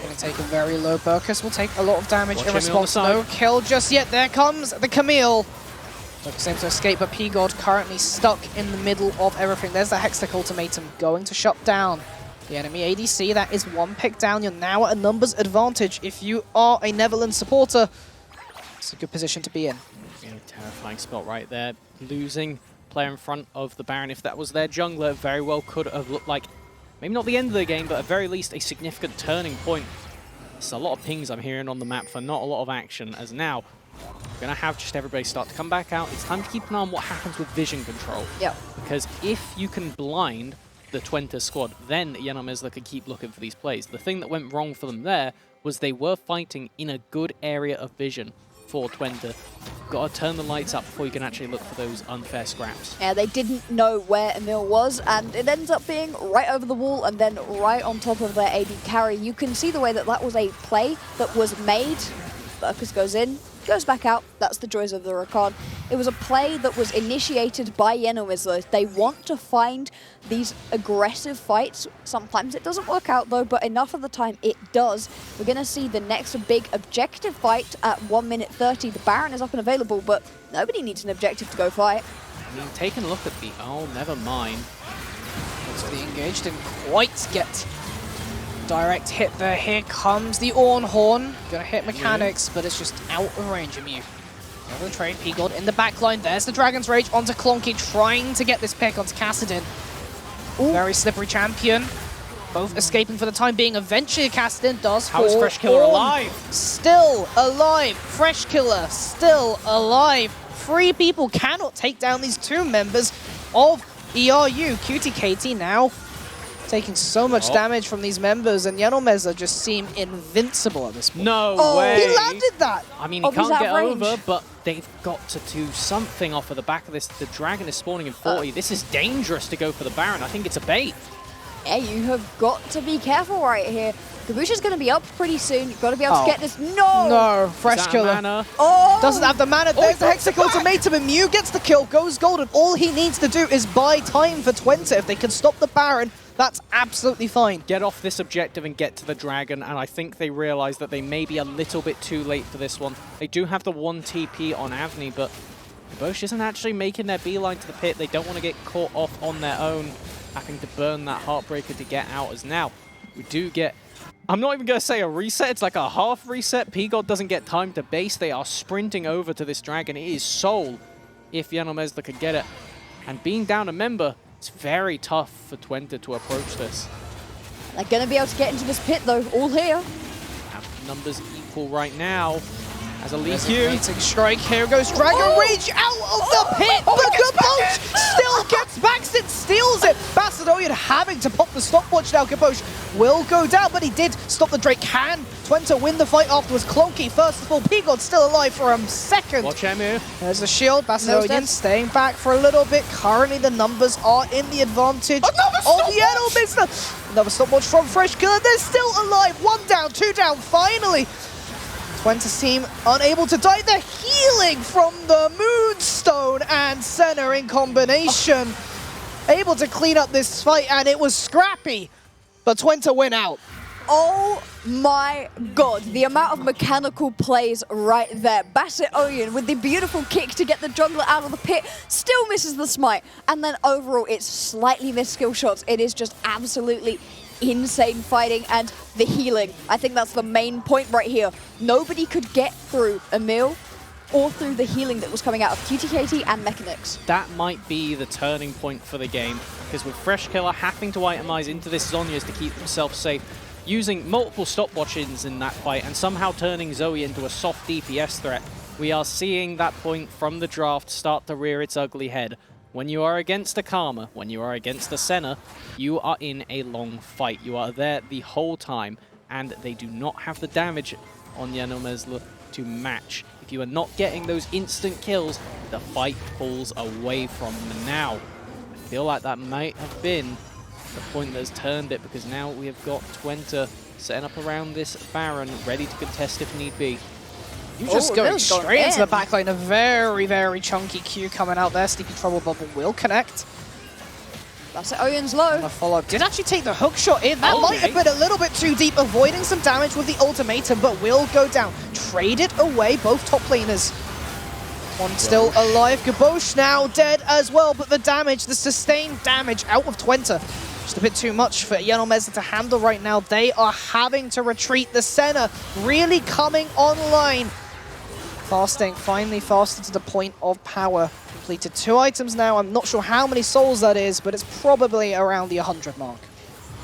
going to take a very low Burkus, will take a lot of damage in response. No kill just yet. There comes the Camille. Burkus aims to escape, but P-God currently stuck in the middle of everything. There's the Hextech ultimatum going to shut down the enemy ADC. That is 1 pick down. You're now at a numbers advantage. If you are a Netherlands supporter, it's a good position to be in. Terrifying spot right there. Losing player in front of the Baron. If that was their jungler, very well could have looked like maybe not the end of the game, but at very least a significant turning point. There's a lot of pings I'm hearing on the map for not a lot of action, as now we're going to have just everybody start to come back out. It's time to keep an eye on what happens with vision control. Yeah. Because if you can blind the Twente squad, then Yenomesla could keep looking for these plays. The thing that went wrong for them there was they were fighting in a good area of vision for Twente. Got to turn the lights up before you can actually look for those unfair scraps. Yeah, they didn't know where Emil was, and it ends up being right over the wall and then right on top of their AD carry. You can see the way that that was a play that was made. Burkus goes in, goes back out. That's the joys of the Rakan. It was a play that was initiated by Yenomesla. They want to find these aggressive fights. Sometimes it doesn't work out though, but enough of the time it does. We're going to see the next big objective fight at 1 minute 30. The Baron is up and available, but nobody needs an objective to go fight. I mean, taking a look at the... Oh, never mind. So the engage didn't quite get direct hit there. Here comes the Orn Horn. Gonna hit mechanics, but it's just out of range of you. Over the trade, P-God in the backline. There's the Dragon's Rage onto Clonky, trying to get this pick onto Kassadin. Very slippery champion. Both escaping for the time being. Eventually, Kassadin does fall. How is Fresh Killer alive? Still alive. Fresh Killer still alive. 3 people cannot take down these 2 members of ERU. QTKT now taking so much damage from these members, and Yenomesla just seem invincible at this point. No way! He landed that! I mean, he can't get over, but they've got to do something off of the back of this. The Dragon is spawning in 40. This is dangerous to go for the Baron. I think it's a bait. Yeah, you have got to be careful right here. Kabusha's going to be up pretty soon. You've got to be able to get this. No, Fresh Killer. Mana? Oh! Doesn't have the mana. There's the Hextech ultimatum, and Mew gets the kill, goes golden. All he needs to do is buy time for Twente. If they can stop the Baron, that's absolutely fine. Get off this objective and get to the Dragon, and I think they realize that they may be a little bit too late for this one. They do have the 1 TP on Avni, but Bosch isn't actually making their beeline to the pit. They don't want to get caught off on their own, having to burn that Heartbreaker to get out, as now we do get... I'm not even going to say a reset, it's like a half reset. P-God doesn't get time to base. They are sprinting over to this Dragon. It is Soul if Yenomesla could get it. And being down a member, it's very tough for Twente to approach this. They're going to be able to get into this pit though, all here. Numbers equal right now. As a lead strike, here goes Dragon Rage out of the pit, but Kabosh still gets Baxit, steals it. Bassadorian having to pop the stopwatch now. Kabosh will go down, but he did stop the Drake. Can Twente win the fight afterwards? Clonky first of all, P-God still alive for a second. Watch Emu. There's the shield, Bassadorian staying back for a little bit. Currently the numbers are in the advantage of Yenomesla. Another stopwatch from Fresh Killer, they're still alive. 1 down, 2 down, finally. Twente's team unable to die. The healing from the Moonstone and Senna in combination. Able to clean up this fight, and it was scrappy, but Twente win out. Oh my god, the amount of mechanical plays right there. Basset Oyen with the beautiful kick to get the jungler out of the pit, still misses the smite. And then overall, it's slightly missed skill shots. It is just absolutely insane fighting, and the healing. I think that's the main point right here. Nobody could get through Emil or through the healing that was coming out of QTKT and Mechanics. That might be the turning point for the game, because with Fresh Killer having to itemize into this Zhonya's to keep themselves safe, using multiple stopwatches in that fight and somehow turning Zoe into a soft DPS threat, we are seeing that point from the draft start to rear its ugly head. When you are against a Karma, when you are against a Senna, you are in a long fight. You are there the whole time, and they do not have the damage on Yenomesla to match. If you are not getting those instant kills, the fight pulls away from them. Now, I feel like that might have been the point that's turned it, because now we have got Twente setting up around this Baron, ready to contest if need be. You just going straight into the backline. A very, very chunky Q coming out there. Sleepy Trouble Bubble will connect. That's it, Oyen's low. And a follow-up. Did actually take the hook shot in. That might have been a little bit too deep, avoiding some damage with the ultimatum, but will go down. Traded away, both top laners. One still alive. Gabosh now dead as well, but the damage, the sustained damage out of Twente, just a bit too much for Yenomesla to handle right now. They are having to retreat. The Senna really coming online. Fasting, finally fasted to the point of power. Completed 2 items now. I'm not sure how many souls that is, but it's probably around the 100 mark.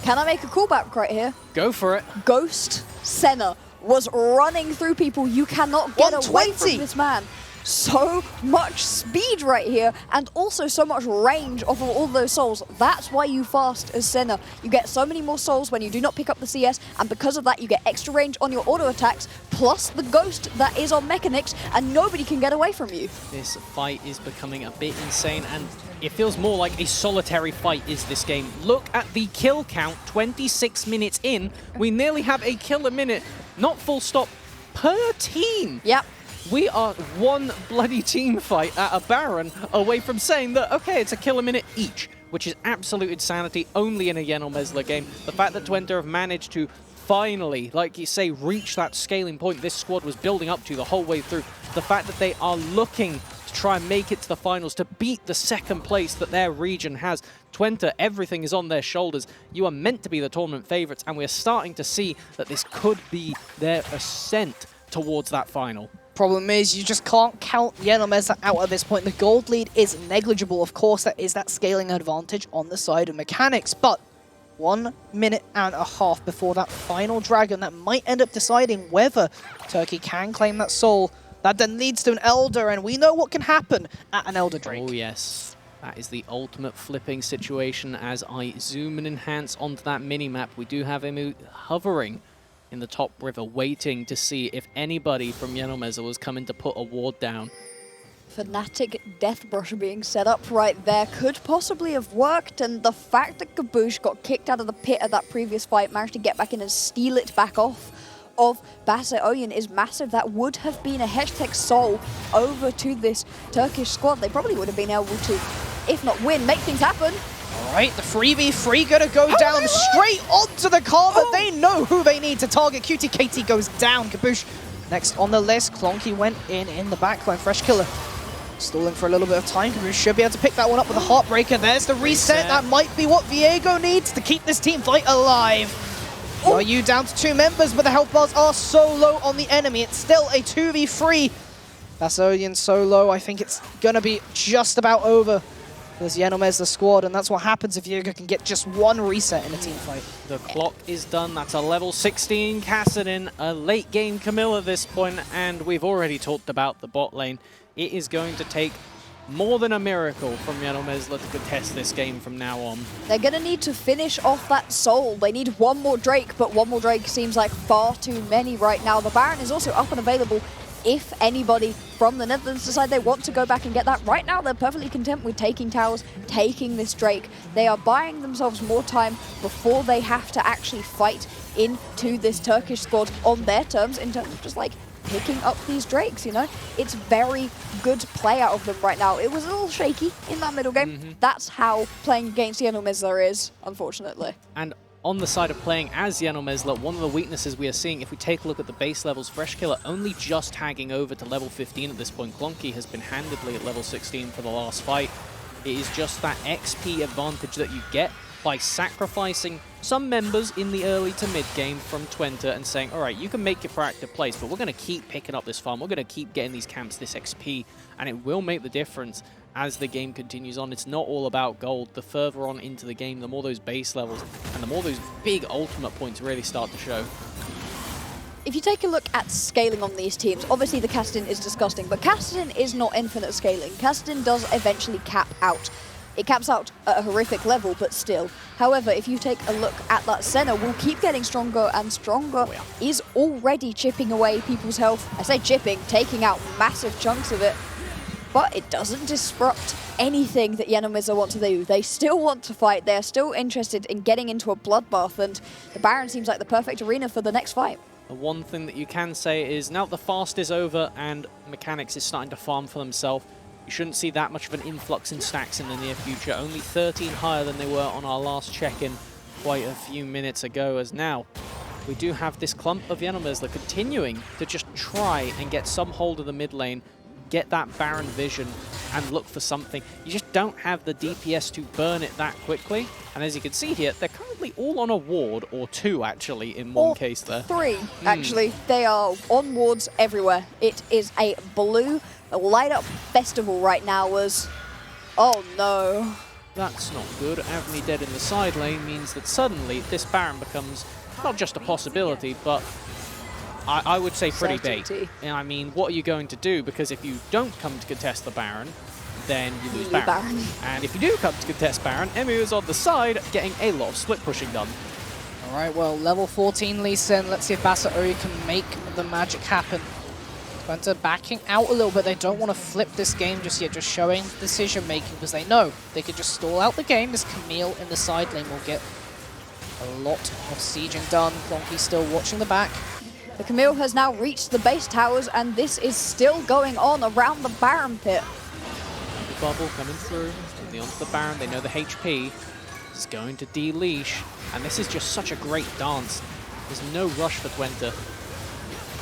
Can I make a callback right here? Go for it. Ghost Senna was running through people. You cannot get away from this man. So much speed right here, and also so much range off of all those souls. That's why you fast as Senna. You get so many more souls when you do not pick up the CS, and because of that you get extra range on your auto attacks, plus the ghost that is on Mechanics, and nobody can get away from you. This fight is becoming a bit insane, and it feels more like a solitary fight is this game. Look at the kill count, 26 minutes in. We nearly have a kill a minute, not full stop, per team. Yep. We are one bloody team fight at a Baron away from saying that, okay, it's a kill a minute each, which is absolute insanity only in a Yenomesla game. The fact that Twente have managed to finally, like you say, reach that scaling point this squad was building up to the whole way through. The fact that they are looking to try and make it to the finals, to beat the second place that their region has. Twente, everything is on their shoulders. You are meant to be the tournament favourites, and we're starting to see that this could be their ascent towards that final. Problem is, you just can't count Yenomesla out at this point. The gold lead is negligible. Of course, that is that scaling advantage on the side of Mechanics, but 1.5 minutes before that final dragon that might end up deciding whether Turkey can claim that soul. That then leads to an Elder, and we know what can happen at an Elder Drake. Oh yes, that is the ultimate flipping situation. As I zoom and enhance onto that mini-map, we do have him hovering in the top river, waiting to see if anybody from Yenomesla was coming to put a ward down. Fnatic Deathbrush being set up right there could possibly have worked, and the fact that Gabosh got kicked out of the pit at that previous fight, managed to get back in and steal it back off of Basset Oyen is massive. That would have been a hashtag soul over to this Turkish squad. They probably would have been able to, if not win, make things happen. All right, the 3v3 gonna go down straight onto the Karma. They know who they need to target. QTKT goes down. Gabosh next on the list. Clonky went in the backline. Fresh Killer stalling for a little bit of time. Gabosh should be able to pick that one up with a Heartbreaker. There's the reset. That might be what Viego needs to keep this team fight alive. ERU down to 2 members, but the health bars are so low on the enemy. It's still a 2v3. Basodian so low, I think it's gonna be just about over. There's Yenomesla squad, and that's what happens if Viego can get just 1 reset in a team fight. The clock is done. That's a level 16 Kassadin, a late game Camilla at this point, and we've already talked about the bot lane. It is going to take more than a miracle from Yenomesla to contest this game from now on. They're going to need to finish off that soul. They need 1 more Drake, but 1 more Drake seems like far too many right now. The Baron is also up and available if anybody from the Netherlands decide they want to go back and get that. Right now, they're perfectly content with taking towers, taking this Drake. They are buying themselves more time before they have to actually fight into this Turkish squad on their terms, in terms of just like picking up these Drakes, you know? It's very good play out of them right now. It was a little shaky in that middle game. That's how playing against Yenomizla is, unfortunately. And on the side of playing as Yenomizla, one of the weaknesses we are seeing, if we take a look at the base levels, Freshkiller only just tagging over to level 15 at this point. Clonky has been handedly at level 16 for the last fight. It is just that XP advantage that you get by sacrificing some members in the early to mid game from Twente and saying, all right, you can make your proactive plays, but we're going to keep picking up this farm. We're going to keep getting these camps, this XP, and it will make the difference as the game continues on. It's not all about gold. The further on into the game, the more those base levels and the more those big ultimate points really start to show. If you take a look at scaling on these teams, obviously the Kassadin is disgusting, but Kassadin is not infinite scaling. Kassadin does eventually cap out. It caps out at a horrific level, but still. However, if you take a look at that Senna, will keep getting stronger and stronger. Is already chipping away people's health. I say chipping, taking out massive chunks of it. But it doesn't disrupt anything that Yenomizla want to do. They still want to fight. They're still interested in getting into a bloodbath, and the Baron seems like the perfect arena for the next fight. The one thing that you can say is now that the fast is over and Mechanics is starting to farm for themselves, you shouldn't see that much of an influx in stacks in the near future. Only 13 higher than they were on our last check-in quite a few minutes ago, as now we do have this clump of Yenomizla continuing to just try and get some hold of the mid lane, get that Baron vision and look for something. You just don't have the DPS to burn it that quickly. And as you can see here, they're currently all on a ward, or two actually in one case there. Three, actually. They are on wards everywhere. It is a blue light up festival right now oh no. That's not good. Avni dead in the side lane means that suddenly this Baron becomes not just a possibility, but I would say pretty bait. And I mean, what are you going to do? Because if you don't come to contest the Baron, then you lose Baron. And if you do come to contest Baron, EMU is on the side getting a lot of split pushing done. All right, well, level 14 Lee Sin. Let's see if Basa Oyi can make the magic happen. Twente backing out a little bit. They don't want to flip this game just yet, just showing decision making because they know they could just stall out the game as Camille in the side lane will get a lot of sieging done. Clonky still watching the back. The Camille has now reached the base towers, and this is still going on around the Baron pit. The bubble coming through, onto the Baron. They know the HP is going to de-leash, and this is just such a great dance. There's no rush for Twente.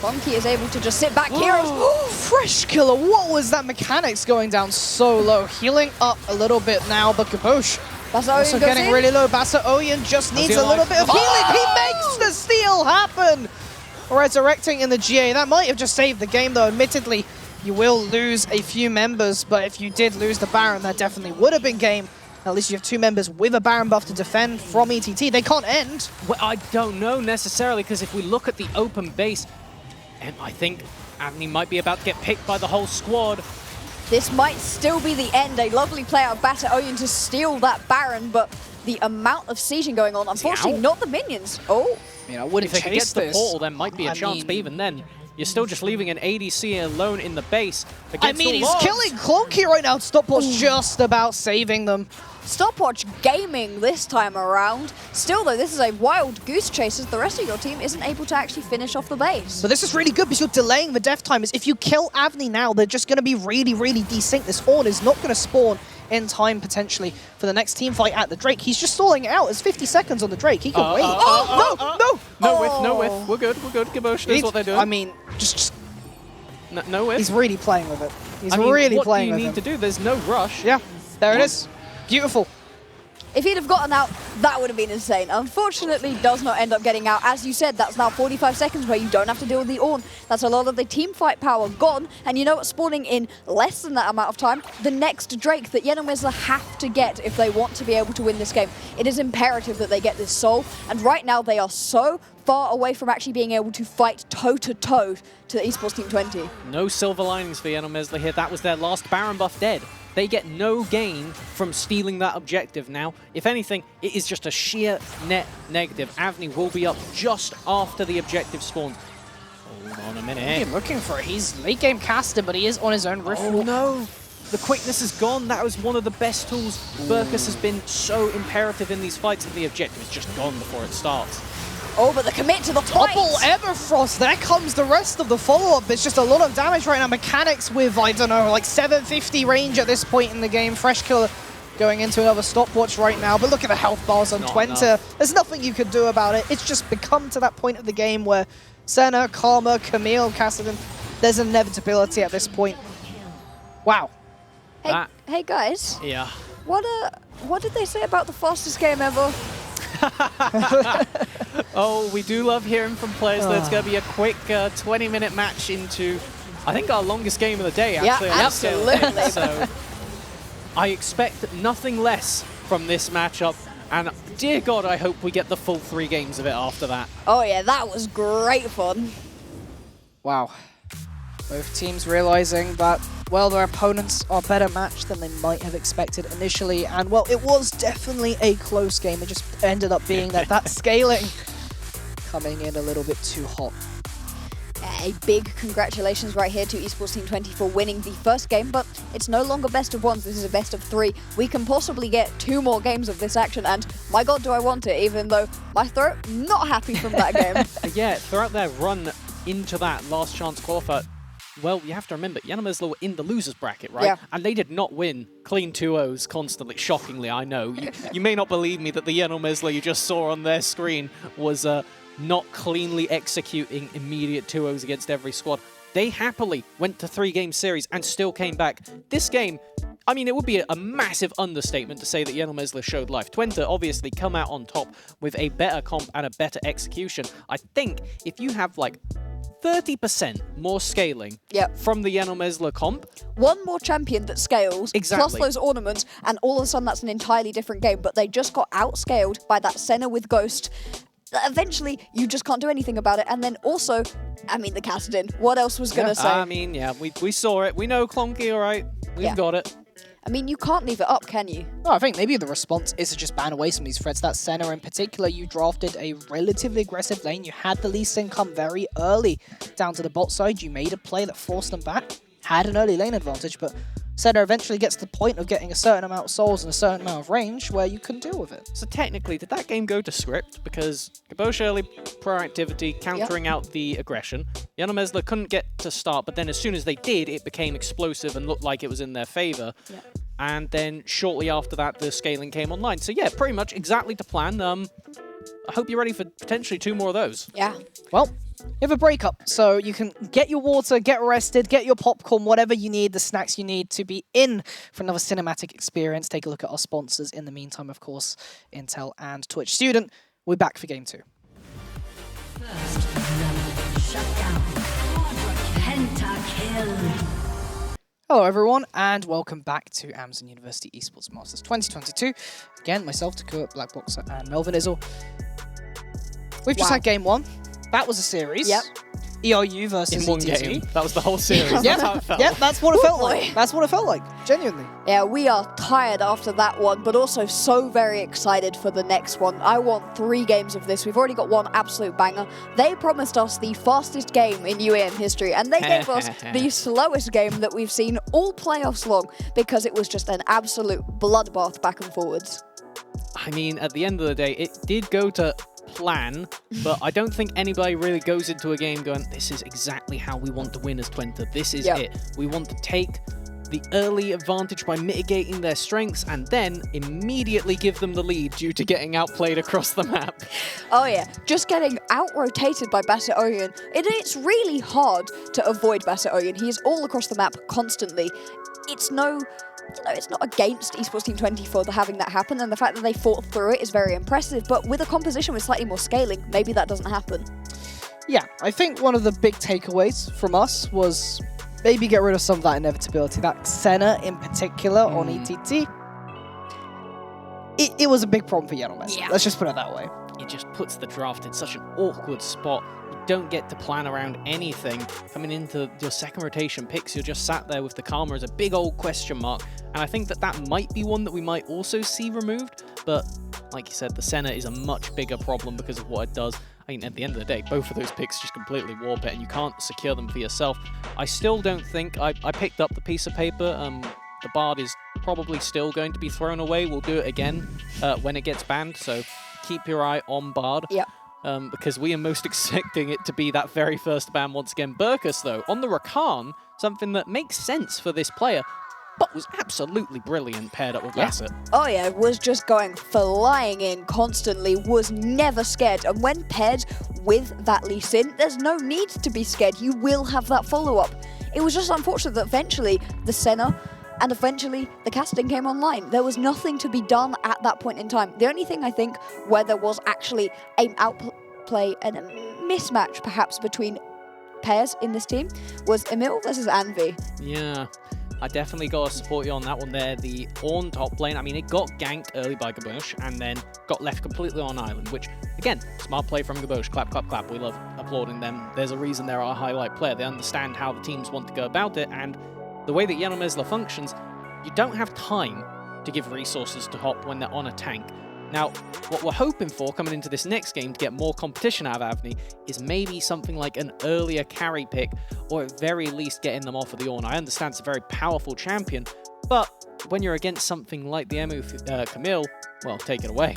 Clonky is able to just sit back here. Freshkiller, what was that? Mechanics going down so low. Healing up a little bit now, but Kabosh also getting really low. Basa Oyen just needs a little bit of healing. He makes the steal happen. Resurrecting in the GA. That might have just saved the game, though. Admittedly, you will lose a few members, but if you did lose the Baron, that definitely would have been game. At least you have two members with a Baron buff to defend from ETT. They can't end. Well, I don't know necessarily, because if we look at the open base, and I think Avni might be about to get picked by the whole squad. This might still be the end. A lovely play out of Basa Oyen to steal that Baron, but the amount of sieging going on, unfortunately, not the minions. Oh. I mean, I wouldn't if they chase could get the portal, there might be a chance, but even then, you're still just leaving an ADC alone in the base. I mean, he's killing Clonky right now. Stopwatch just about saving them. Stopwatch gaming this time around. Still, though, this is a wild goose chase as the rest of your team isn't able to actually finish off the base. But this is really good because you're delaying the death timers. If you kill Avni now, they're just going to be really, really desynced. This Ornn is not going to spawn in time, potentially, for the next team fight at the Drake. He's just stalling it out. It's 50 seconds on the Drake. He can wait. No whiff. We're good. Gimotion is what they're doing. I mean, just no whiff. He's really playing with it. He's really playing with it. What do you need to do? There's no rush. Yeah, there it is. Beautiful. If he'd have gotten out, that would have been insane. Unfortunately, does not end up getting out. As you said, that's now 45 seconds where you don't have to deal with the Ornn. That's a lot of the team fight power gone. And you know what? Spawning in less than that amount of time, the next Drake that Yenomizla have to get if they want to be able to win this game. It is imperative that they get this soul. And right now, they are so far away from actually being able to fight toe-to-toe to the esports team 20. No silver linings for Yenomizla here. That was their last Baron buff dead. They get no gain from stealing that objective now. If anything, it is just a sheer net negative. Avni will be up just after the objective spawns. Hold on a minute. He's looking for it. He's late game caster, but he is on his own rift. Oh no! The quickness is gone. That was one of the best tools. Burkus has been so imperative in these fights, and the objective is just gone before it starts. Oh, but the commit to the point! Double Everfrost, there comes the rest of the follow-up. It's just a lot of damage right now. Mechanics with, I don't know, like 750 range at this point in the game. Fresh Killer going into another stopwatch right now, but look at the health bars on Twente. There's nothing you could do about it. It's just become to that point of the game where Senna, Karma, Camille, Cassidy, there's inevitability at this point. Wow. Hey guys. Yeah. What did they say about the fastest game ever? Oh, we do love hearing from players that it's going to be a quick 20-minute match into, I think, our longest game of the day, actually. Yeah, absolutely. So I expect nothing less from this matchup, and dear God, I hope we get the full 3 games of it after that. Oh yeah, that was great fun. Wow. Both teams realizing that, well, their opponents are better matched than they might have expected initially. And, well, it was definitely a close game. It just ended up being that scaling coming in a little bit too hot. A big congratulations right here to Esports Team 20 for winning the first game, but it's no longer best of 1s, this is a best of 3. We can possibly get 2 more games of this action, and my God, do I want it, even though my throat not happy from that game. Yeah, throughout their run into that last chance qualifier, well, you have to remember, Yanamizla were in the losers bracket, right? Yeah. And they did not win clean 2-0s constantly, shockingly, I know. You may not believe me that the Yanamizla you just saw on their screen was not cleanly executing immediate 2-0s against every squad. They happily went to 3-game series and still came back. This game, I mean, it would be a massive understatement to say that Yanamizla showed life. Twente obviously come out on top with a better comp and a better execution. I think if you have like 30% more scaling from the Yanamizla comp. One more champion that scales, plus those ornaments, and all of a sudden that's an entirely different game, but they just got outscaled by that Senna with Ghost. Eventually, you just can't do anything about it. And then also, I mean, the Kassadin. What else was going to say? I mean, yeah, we saw it. We know Clonky, all right. We've got it. I mean, you can't leave it up, can you? No, I think maybe the response is to just ban away some of these threats. That Senna in particular, you drafted a relatively aggressive lane. You had the Lee Sin come very early down to the bot side. You made a play that forced them back. Had an early lane advantage, but Senna eventually gets to the point of getting a certain amount of souls and a certain amount of range where you can deal with it. So technically, did that game go to script? Because Kabosh early proactivity, countering out the aggression. Yanamizla couldn't get to start, but then as soon as they did, it became explosive and looked like it was in their favor. And then shortly after that, the scaling came online. So yeah, pretty much exactly to plan. I hope you're ready for potentially 2 more of those. Yeah. Well, you have a breakup, so you can get your water, get rested, get your popcorn, whatever you need, the snacks you need to be in for another cinematic experience. Take a look at our sponsors. In the meantime, of course, Intel and Twitch Student. We're back for Game 2. Hello everyone, and welcome back to Amazon University Esports Masters 2022. Again, myself, Takua, Blackboxer, and Melvin Izzle. We've just had Game 1. That was a series. Yep. ERU versus In one ETT. game. That was the whole series. That's how it felt. Yeah, that's what it felt like. That's what it felt like, genuinely. Yeah, we are tired after that one, but also so very excited for the next one. I want 3 games of this. We've already got one absolute banger. They promised us the fastest game in UEM history, and they gave us the slowest game that we've seen all playoffs long, because it was just an absolute bloodbath back and forwards. I mean, at the end of the day, it did go to plan, but I don't think anybody really goes into a game going, this is exactly how we want to win as Twente. This is it. We want to take the early advantage by mitigating their strengths and then immediately give them the lead due to getting outplayed across the map. Oh yeah, just getting out-rotated by Basset Oyen. It's really hard to avoid Basset Oyen. He is all across the map constantly. It's no... it's not against Esports Team 20 for having that happen, and the fact that they fought through it is very impressive, but with a composition with slightly more scaling, maybe that doesn't happen. Yeah, I think one of the big takeaways from us was maybe get rid of some of that inevitability. That Senna in particular on ETT, it was a big problem for Yanamizla. Yeah. Let's just put it that way. It just puts the draft in such an awkward spot. You don't get to plan around anything. Coming into your second rotation picks, you're just sat there with the Karma as a big old question mark. And I think that might be one that we might also see removed. But like you said, the Senna is a much bigger problem because of what it does. I mean, at the end of the day, both of those picks just completely warp it and you can't secure them for yourself. I still don't think... I picked up the piece of paper. The Bard is probably still going to be thrown away. We'll do it again when it gets banned, so keep your eye on Bard. Yeah. because we are most expecting it to be that very first ban once again. Burkus, though, on the Rakan, something that makes sense for this player, but was absolutely brilliant paired up with Bassett. Oh yeah, was just going flying in constantly, was never scared. And when paired with that Lee Sin, there's no need to be scared. You will have that follow-up. It was just unfortunate that eventually the Senna and eventually the casting came online. There was nothing to be done at that point in time. The only thing I think where there was actually an outplay and a mismatch perhaps between pairs in this team was Emil versus Anvi. Yeah. I definitely got to support you on that one there. The Ornn top lane, I mean, it got ganked early by Gabosh and then got left completely on island, which, again, smart play from Gabosh. Clap, clap, clap. We love applauding them. There's a reason they're our highlight player. They understand how the teams want to go about it, and the way that Yanomezla functions, you don't have time to give resources to Hop when they're on a tank. Now, what we're hoping for coming into this next game to get more competition out of Avni is maybe something like an earlier carry pick, or at very least getting them off of the Ornn. I understand it's a very powerful champion, but when you're against something like the Camille, well, take it away.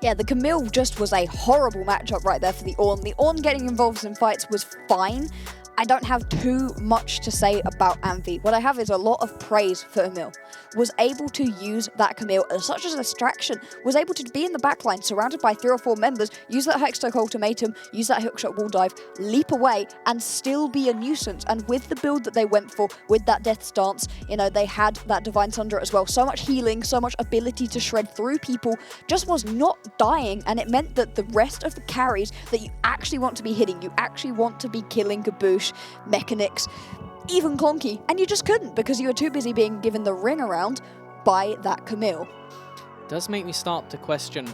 Yeah, the Camille just was a horrible matchup right there for the Ornn. The Ornn getting involved in fights was fine. I don't have too much to say about Anvi. What I have is a lot of praise for Emil. Was able to use that Camille as such as a distraction, was able to be in the backline surrounded by 3 or 4 members, use that Hextech ultimatum, use that hookshot wall dive, leap away and still be a nuisance. And with the build that they went for, with that Death Stance, you know, they had that Divine Thunder as well. So much healing, so much ability to shred through people, just was not dying, and it meant that the rest of the carries that you actually want to be hitting, you actually want to be killing Gaboosh, Mechanics, even Clonky, and you just couldn't because you were too busy being given the ring around by that Camille. Does make me start to question,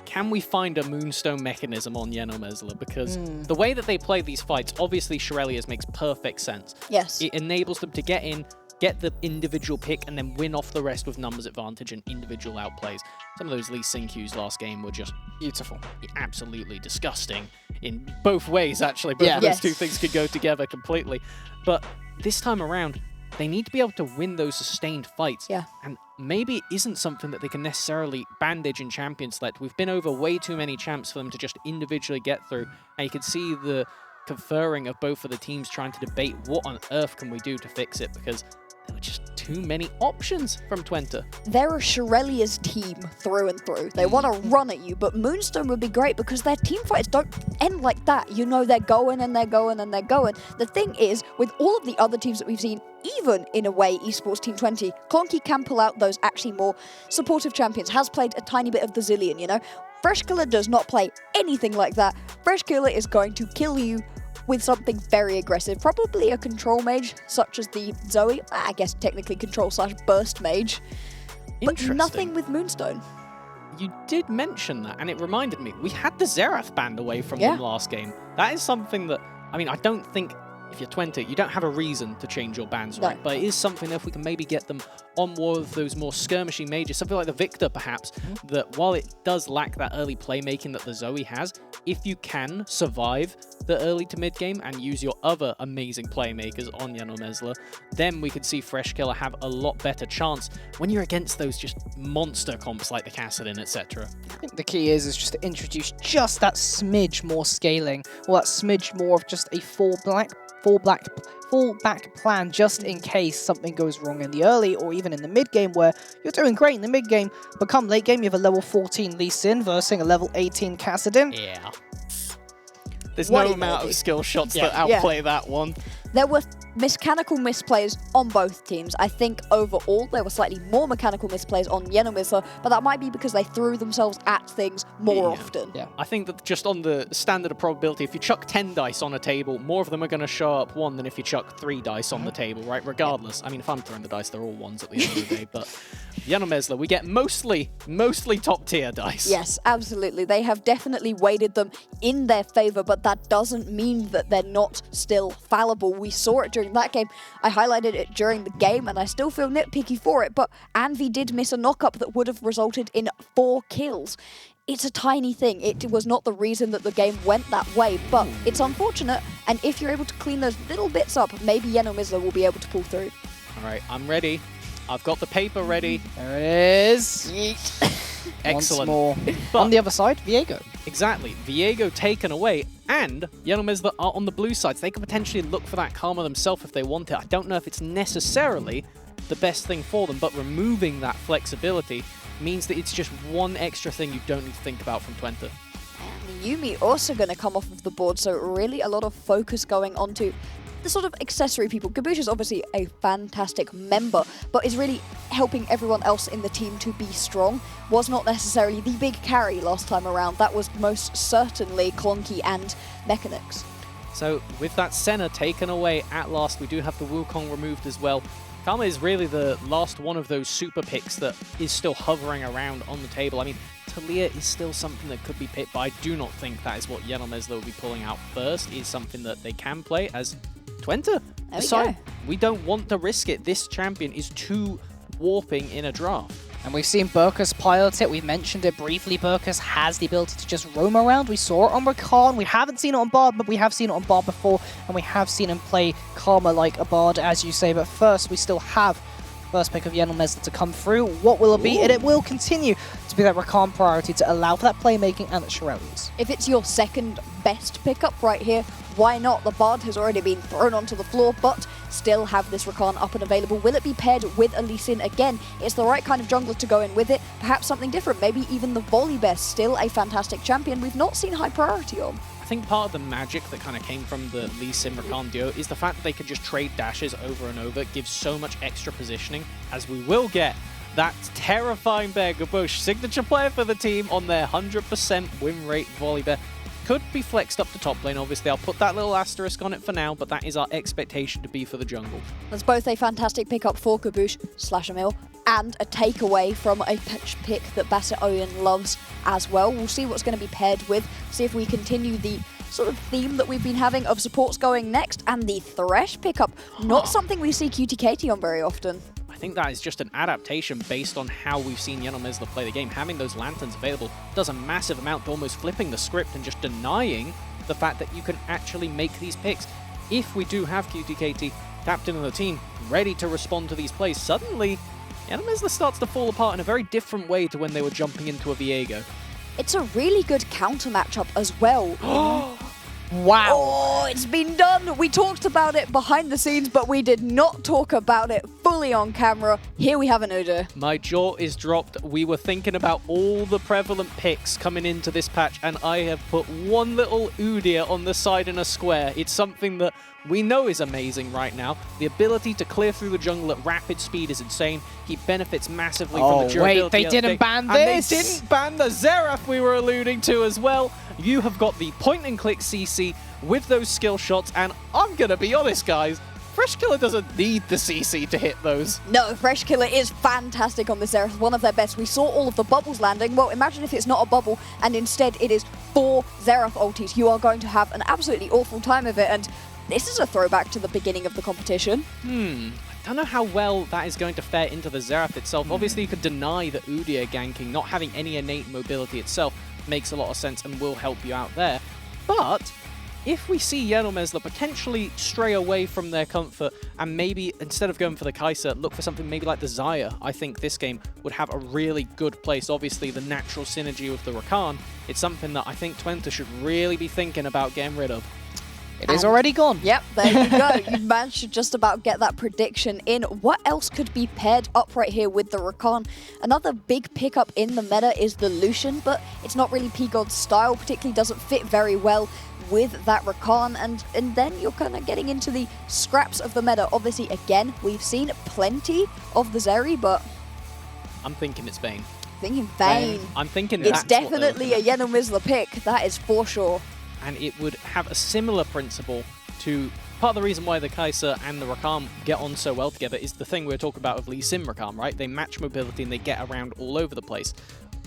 can we find a Moonstone mechanism on Yanomezla? Because the way that they play these fights, obviously Shirelia's makes perfect sense. Yes. It enables them to get in, get the individual pick, and then win off the rest with numbers advantage and individual outplays. Some of those Lee Sin Qs last game were just beautiful. Absolutely disgusting in both ways, actually. Both of those two things could go together completely. But this time around, they need to be able to win those sustained fights. Yeah. And maybe it isn't something that they can necessarily bandage in Champion Select. We've been over way too many champs for them to just individually get through. And you can see the conferring of both of the teams trying to debate what on earth can we do to fix it, because there were just too many options from Twente. They're a Shirelia's team through and through. They want to run at you, but Moonstone would be great because their team fights don't end like that. You know, they're going and they're going and they're going. The thing is, with all of the other teams that we've seen, even in a way, Esports Team 20, Clonky can pull out those actually more supportive champions, has played a tiny bit of the Zillion, you know? Fresh Killer does not play anything like that. Fresh Killer is going to kill you with something very aggressive, probably a control mage, such as the Zoe, I guess technically control/burst mage, but nothing with Moonstone. You did mention that, and it reminded me, we had the Xerath banned away from them last game. That is something that, I mean, I don't think, if you're 20, you don't have a reason to change your bans, right? But it is something that if we can maybe get them on more of those more skirmishy mages, something like the Victor perhaps, that while it does lack that early playmaking that the Zoe has, if you can survive the early to mid game and use your other amazing playmakers on Yanomezla, then we could see Fresh Killer have a lot better chance when you're against those just monster comps like the Kassadin, etc. I think the key is just to introduce just that smidge more scaling, or that smidge more of just a fallback plan just in case something goes wrong in the early or even in the mid game, where you're doing great in the mid game, but come late game you have a level 14 Lee Sin versus a level 18 Kassadin. Yeah. There's no amount of skill shots that outplay that one. There were mechanical misplays on both teams. I think overall there were slightly more mechanical misplays on Yanomezla, but that might be because they threw themselves at things more often. Yeah, I think that just on the standard of probability, if you chuck 10 dice on a table, more of them are going to show up 1 than if you chuck 3 dice on the table, right? Regardless. I mean, if I'm throwing the dice, they're all 1s at the end of the day, but Yanomezla, we get mostly top tier dice. Yes, absolutely. They have definitely weighted them in their favor, but that doesn't mean that they're not still fallible. We saw it during that game. I highlighted it during the game, and I still feel nitpicky for it, but Anvi did miss a knock-up that would have resulted in 4 kills. It's a tiny thing. It was not the reason that the game went that way, but it's unfortunate, and if you're able to clean those little bits up, maybe Yanomezla will be able to pull through. All right, I'm ready. I've got the paper ready. There it is. Excellent. Once more. But on the other side, Viego. exactly, Viego taken away, and Yellow are on the blue side. So they could potentially look for that Karma themselves if they want it. I don't know if it's necessarily the best thing for them, but removing that flexibility means that it's just one extra thing you don't need to think about from Twente. And Yumi also going to come off of the board, so really a lot of focus going onto the sort of accessory people. Gabush is obviously a fantastic member, but is really helping everyone else in the team to be strong. Was not necessarily the big carry last time around. That was most certainly Clonky and Mechanics. So with that Senna taken away at last, we do have the Wukong removed as well. Karma is really the last one of those super picks that is still hovering around on the table. I mean, Talia is still something that could be picked, but I do not think that is what Yellow will be pulling out first. Is something that they can play as Twente decide we don't want to risk it. This champion is too warping in a draft. And we've seen Burkus pilot it. We've mentioned it briefly. Burkus has the ability to just roam around. We saw it on Rakan. We haven't seen it on Bard, but we have seen it on Bard before. And we have seen him play Karma like a Bard, as you say. But first, we still have first pick of Yellow to come through. What will it be? And it will continue to be that Rakan priority to allow for that playmaking and the Shirelles. If it's your second best pickup right here, why not? The Bard has already been thrown onto the floor, but still have this Rakan up and available. Will it be paired with a Lee Sin again? It's the right kind of jungler to go in with it. Perhaps something different. Maybe even the Volibear, still a fantastic champion we've not seen high priority on. I think part of the magic that kind of came from the Lee Sin Rakan duo is the fact that they could just trade dashes over and over. It gives so much extra positioning, as we will get that terrifying Bear Gabush, signature player for the team on their 100% win rate Volibear. Could be flexed up to top lane, obviously. I'll put that little asterisk on it for now, but that is our expectation to be for the jungle. That's both a fantastic pickup for Gabush / Emil and a takeaway from a pick that Bassett Owen loves as well. We'll see what's going to be paired with, see if we continue the sort of theme that we've been having of supports going next, and the Thresh pickup. Not something we see Cutie Katie on very often. I think that is just an adaptation based on how we've seen Yellow play the game. Having those lanterns available does a massive amount to almost flipping the script and just denying the fact that you can actually make these picks. If we do have Cutie Katie, captain of the team, ready to respond to these plays, suddenly Yellow starts to fall apart in a very different way to when they were jumping into a Viego. It's a really good counter matchup as well. Wow. Oh, it's been done. We talked about it behind the scenes, but we did not talk about it fully on camera. Here we have an Udyr. My jaw is dropped. We were thinking about all the prevalent picks coming into this patch, and I have put one little Udyr on the side in a square. It's something that we know is amazing right now. The ability to clear through the jungle at rapid speed is insane. He benefits massively from the durability. Wait, they didn't ban this! And they didn't ban the Xerath we were alluding to as well. You have got the point-and-click CC with those skill shots, and I'm going to be honest, guys, Fresh Killer doesn't need the CC to hit those. No, Fresh Killer is fantastic on this Xerath, one of their best. We saw all of the bubbles landing. Well, imagine if it's not a bubble, and instead it is 4 Xerath ultis. You are going to have an absolutely awful time of it, and this is a throwback to the beginning of the competition. I don't know how well that is going to fare into the Xerath itself. Obviously, you could deny the Udyr ganking. Not having any innate mobility itself makes a lot of sense and will help you out there. But if we see Yellow potentially stray away from their comfort and maybe instead of going for the Kai'Sa, look for something maybe like the Xayah, I think this game would have a really good place. Obviously, the natural synergy with the Rakan, it's something that I think Twente should really be thinking about getting rid of. It is already gone. Yep, there you go. You managed to just about get that prediction in. What else could be paired up right here with the Rakan? Another big pickup in the meta is the Lucian, but it's not really P-God's style, particularly doesn't fit very well with that Rakan, and then you're kind of getting into the scraps of the meta. Obviously, again, we've seen plenty of the Zeri, but I'm thinking it's Vayne. Thinking Vayne. I'm thinking it's definitely a Yenomizla pick, that is for sure. And it would have a similar principle to part of the reason why the Kai'Sa and the Rakan get on so well together is the thing we were talking about of Lee Sin Rakan, right? They match mobility and they get around all over the place.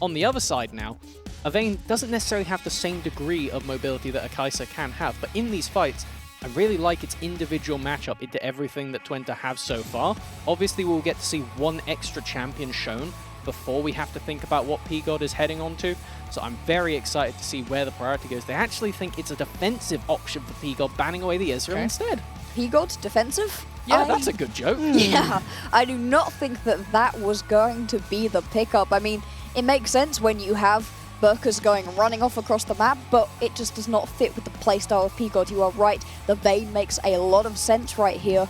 On the other side now, a Vayne doesn't necessarily have the same degree of mobility that a Kai'Sa can have, but in these fights, I really like its individual matchup into everything that Twente have so far. Obviously, we'll get to see one extra champion shown before we have to think about what P-God is heading on to. So I'm very excited to see where the priority goes. They actually think it's a defensive option for P-God, banning away the Ezreal instead. P-God defensive? Yeah, that's a good joke. Yeah, I do not think that that was going to be the pickup. I mean, it makes sense when you have Burkers running off across the map, but it just does not fit with the playstyle of P-God. You are right, the Vayne makes a lot of sense right here.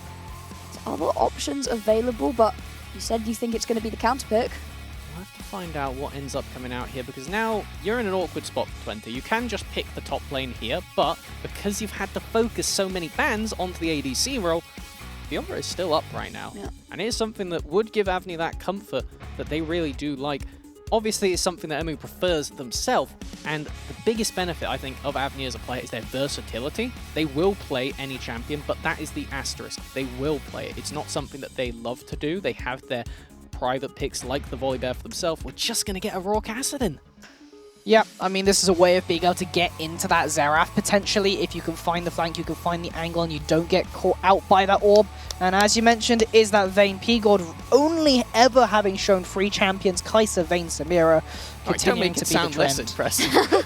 There's other options available, but you said you think it's going to be the counter pick. We'll have to find out what ends up coming out here, because now you're in an awkward spot, Twente. You can just pick the top lane here, but because you've had to focus so many bans onto the ADC role, Fiora is still up right now. Yeah. And it is something that would give Avni that comfort that they really do like. Obviously, it's something that Emu prefers themselves, and the biggest benefit, I think, of Avni as a player is their versatility. They will play any champion, but that is the asterisk. They will play it. It's not something that they love to do. They have their private picks like the Volibear for themselves. We're just going to get a Raw Kassadin. Yeah, I mean, this is a way of being able to get into that Xerath, potentially. If you can find the flank, you can find the angle, and you don't get caught out by that orb. And as you mentioned, is that Vayne P-God only ever having shown 3 champions, Kai'Sa, Vayne, Samira, continuing to be the trend. Impressive.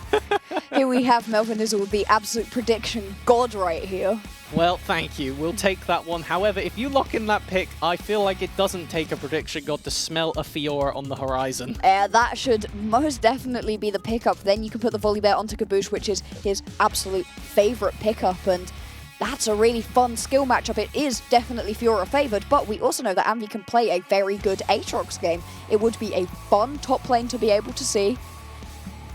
Here we have Melvin Izzle with the absolute prediction god right here. Well, thank you. We'll take that one. However, if you lock in that pick, I feel like it doesn't take a prediction god to smell a Fiora on the horizon. That should most definitely be the pickup. Then you can put the Volibear onto Caboose, which is his absolute favorite pickup, and that's a really fun skill matchup. It is definitely Fiora favored, but we also know that Avni can play a very good Aatrox game. It would be a fun top lane to be able to see.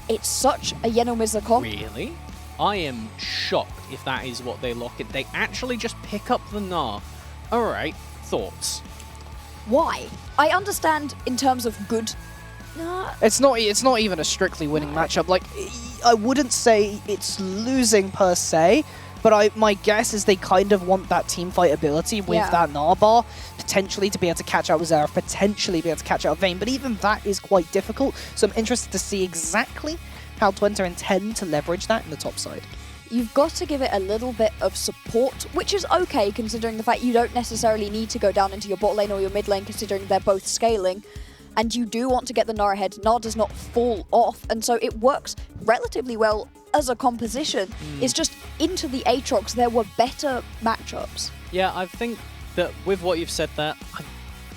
It's such a Yenomizla comp. Really? I am shocked if that is what they lock it. They actually just pick up the Gnar. Alright, thoughts? Why? I understand in terms of good. It's not even a strictly winning matchup. Like, I wouldn't say it's losing per se, but my guess is they kind of want that team fight ability with that Gnar bar, potentially to be able to catch out with Xerath, potentially be able to catch out Vayne, but even that is quite difficult, so I'm interested to see exactly how Twente intend to leverage that in the top side. You've got to give it a little bit of support, which is okay considering the fact you don't necessarily need to go down into your bot lane or your mid lane considering they're both scaling. And you do want to get the Gnar ahead. Gnar does not fall off, and so it works relatively well as a composition. It's just into the Aatrox, there were better matchups. Yeah, I think that with what you've said there, I'm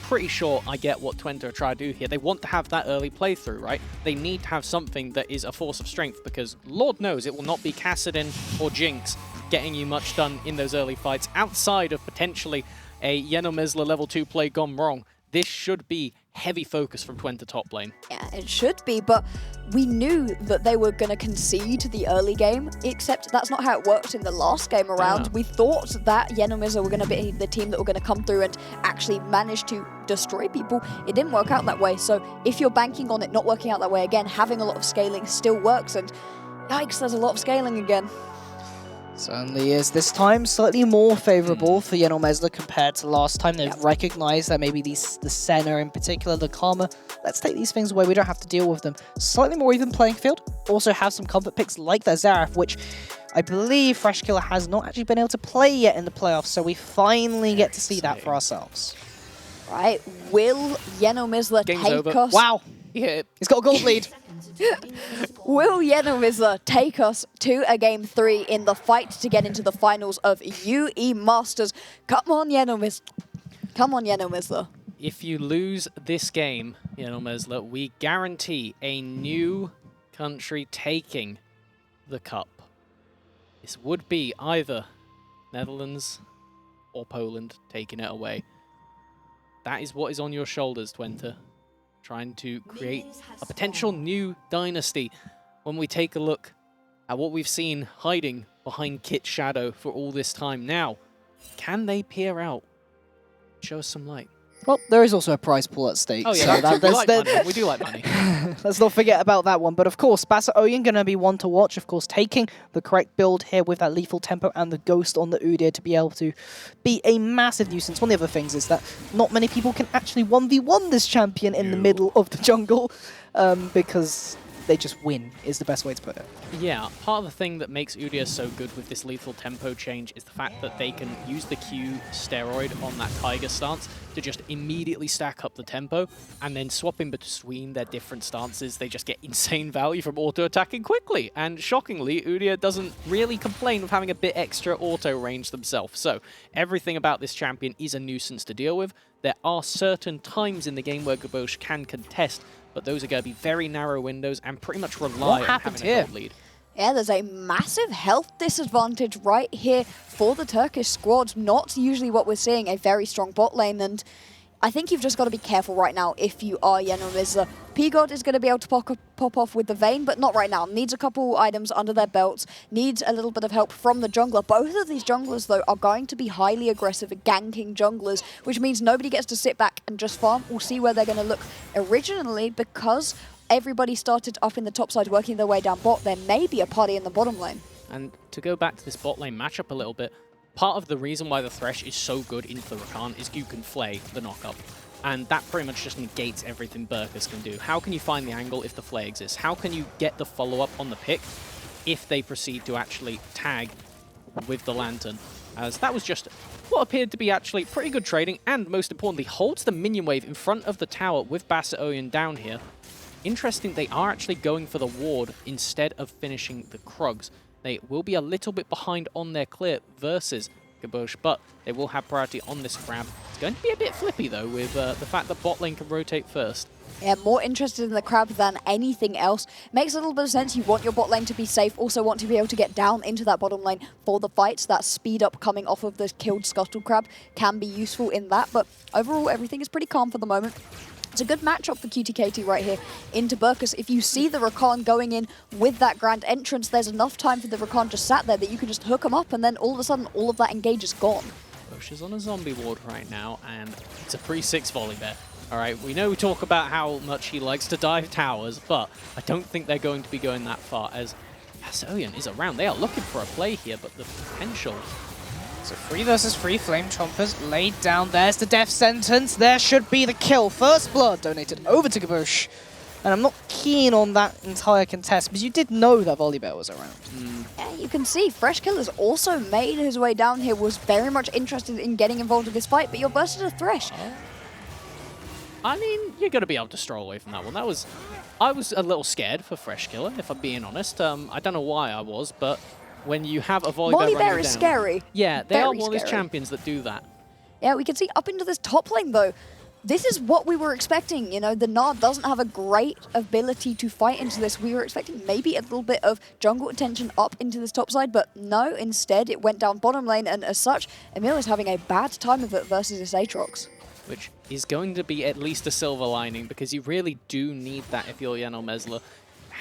pretty sure I get what Twente are trying to do here. They want to have that early playthrough, right? They need to have something that is a force of strength, because Lord knows it will not be Kassadin or Jinx getting you much done in those early fights outside of potentially a Yenomizla level 2 play gone wrong. This should be heavy focus from Twente top lane. Yeah, it should be, but we knew that they were going to concede the early game, except that's not how it worked in the last game around. Yeah. We thought that Yenomizla were going to be the team that were going to come through and actually manage to destroy people. It didn't work out that way, so if you're banking on it not working out that way again, having a lot of scaling still works, and yikes, there's a lot of scaling again. Certainly is. This time, slightly more favourable for Yenomizla compared to last time. They've recognised that maybe the Senna in particular, the Karma, let's take these things away, we don't have to deal with them. Slightly more even playing field. Also have some comfort picks like that Xerath, which I believe Freshkiller has not actually been able to play yet in the playoffs, so we finally get to see that for ourselves. Right, will Yenomizla take us... Wow, he's got a gold lead. Will Yenomizla take us to a Game 3 in the fight to get into the finals of UE Masters? Come on, Yenomizla. Come on, Yenomizla. If you lose this game, Yenomizla, we guarantee a new country taking the cup. This would be either Netherlands or Poland taking it away. That is what is on your shoulders, Twente. Trying to create a potential new dynasty when we take a look at what we've seen hiding behind Kit's shadow for all this time. Now, can they peer out? Show us some light. Well, there is also a prize pool at stake. Oh yeah, so we do like money. Let's not forget about that one. But of course, Basa Oyen going to be one to watch. Of course, taking the correct build here with that lethal tempo and the ghost on the Udyr to be able to be a massive nuisance. One of the other things is that not many people can actually 1v1 this champion in the middle of the jungle because they just win, is the best way to put it. Yeah, part of the thing that makes Udyr so good with this lethal tempo change is the fact that they can use the Q steroid on that Tiger stance to just immediately stack up the tempo, and then swapping between their different stances, they just get insane value from auto-attacking quickly. And shockingly, Udyr doesn't really complain of having a bit extra auto range themselves. So everything about this champion is a nuisance to deal with. There are certain times in the game where Gabosh can contest, but those are going to be very narrow windows and pretty much rely on having a gold lead. Yeah, there's a massive health disadvantage right here for the Turkish squad. Not usually what we're seeing, a very strong bot lane, and I think you've just got to be careful right now if you are Yenomizla. P-God is going to be able to pop off with the Vayne, but not right now. Needs a couple items under their belts, needs a little bit of help from the jungler. Both of these junglers, though, are going to be highly aggressive at ganking junglers, which means nobody gets to sit back and just farm. We'll see where they're going to look. Originally, because everybody started up in the top side working their way down bot, there may be a party in the bottom lane. And to go back to this bot lane matchup a little bit, part of the reason why the Thresh is so good into the Rakan is you can flay the knockup. And that pretty much just negates everything Burkers can do. How can you find the angle if the flay exists? How can you get the follow-up on the pick if they proceed to actually tag with the Lantern? As that was just what appeared to be actually pretty good trading, and most importantly, holds the minion wave in front of the tower with Basset down here. Interesting, they are actually going for the ward instead of finishing the Krugs. They will be a little bit behind on their clear versus Gabosh, but they will have priority on this grab. It's going to be a bit flippy, though, with the fact that bot lane can rotate first. Yeah, more interested in the crab than anything else. Makes a little bit of sense. You want your bot lane to be safe, also want to be able to get down into that bottom lane for the fights. That speed up coming off of the killed Scuttle Crab can be useful in that, but overall, everything is pretty calm for the moment. It's a good matchup for QTKT right here into Burkus. If you see the Rakan going in with that grand entrance, there's enough time for the Rakan just sat there that you can just hook him up, and then all of a sudden, all of that engage is gone. Bush is on a zombie ward right now, and it's a 3-6 volley bear. All right, we know we talk about how much he likes to dive towers, but I don't think they're going to be going that far, as Hasoyan is around. They are looking for a play here, but the potential... So 3 versus 3 Flame Chompers laid down. There's the death sentence. There should be the kill. First blood donated over to Gabosh. And I'm not keen on that entire contest, because you did know that Volibear was around. Yeah, you can see Freshkill has also made his way down here, was very much interested in getting involved in this fight, but you're bursted a Thresh. I mean, you're going to be able to stroll away from that one. I was a little scared for Freshkiller, if I'm being honest. I don't know why I was, but when you have a Volibear is scary. Yeah, they are one of those scary champions that do that. Yeah, we can see up into this top lane, though. This is what we were expecting. You know, the Nard doesn't have a great ability to fight into this. We were expecting maybe a little bit of jungle attention up into this top side, but no, instead it went down bottom lane, and as such, Emil is having a bad time of it versus this Aatrox. Which is going to be at least a silver lining, because you really do need that if you're Yenomizla.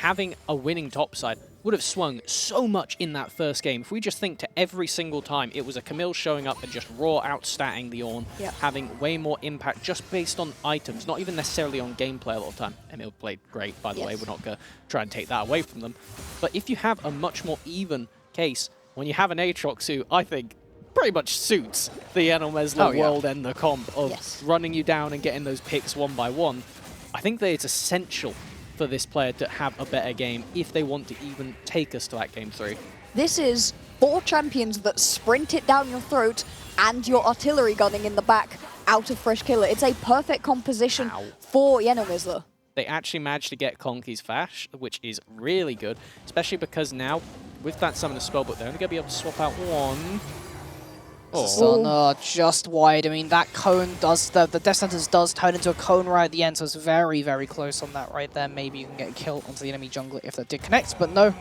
Having a winning topside would have swung so much in that first game. If we just think to every single time it was a Camille showing up and just raw outstatting the Ornn, having way more impact just based on items, not even necessarily on gameplay a lot of time. Emil played great, by the way, we're not going to try and take that away from them. But if you have a much more even case, when you have an Aatrox who, I think, pretty much suits the Yenomizla world and the comp of running you down and getting those picks one by one, I think that it's essential for this player to have a better game if they want to even take us to that game 3. This is 4 champions that sprint it down your throat and your artillery gunning in the back out of Freshkiller. It's a perfect composition for Yenomizla. They actually managed to get Conky's Fash, which is really good, especially because now, with that Summoner Spellbook, they're only going to be able to swap out one. Just wide. I mean, that cone does, the Death Sentence does turn into a cone right at the end, so it's very, very close on that right there. Maybe you can get a kill onto the enemy jungler if that did connect, but no.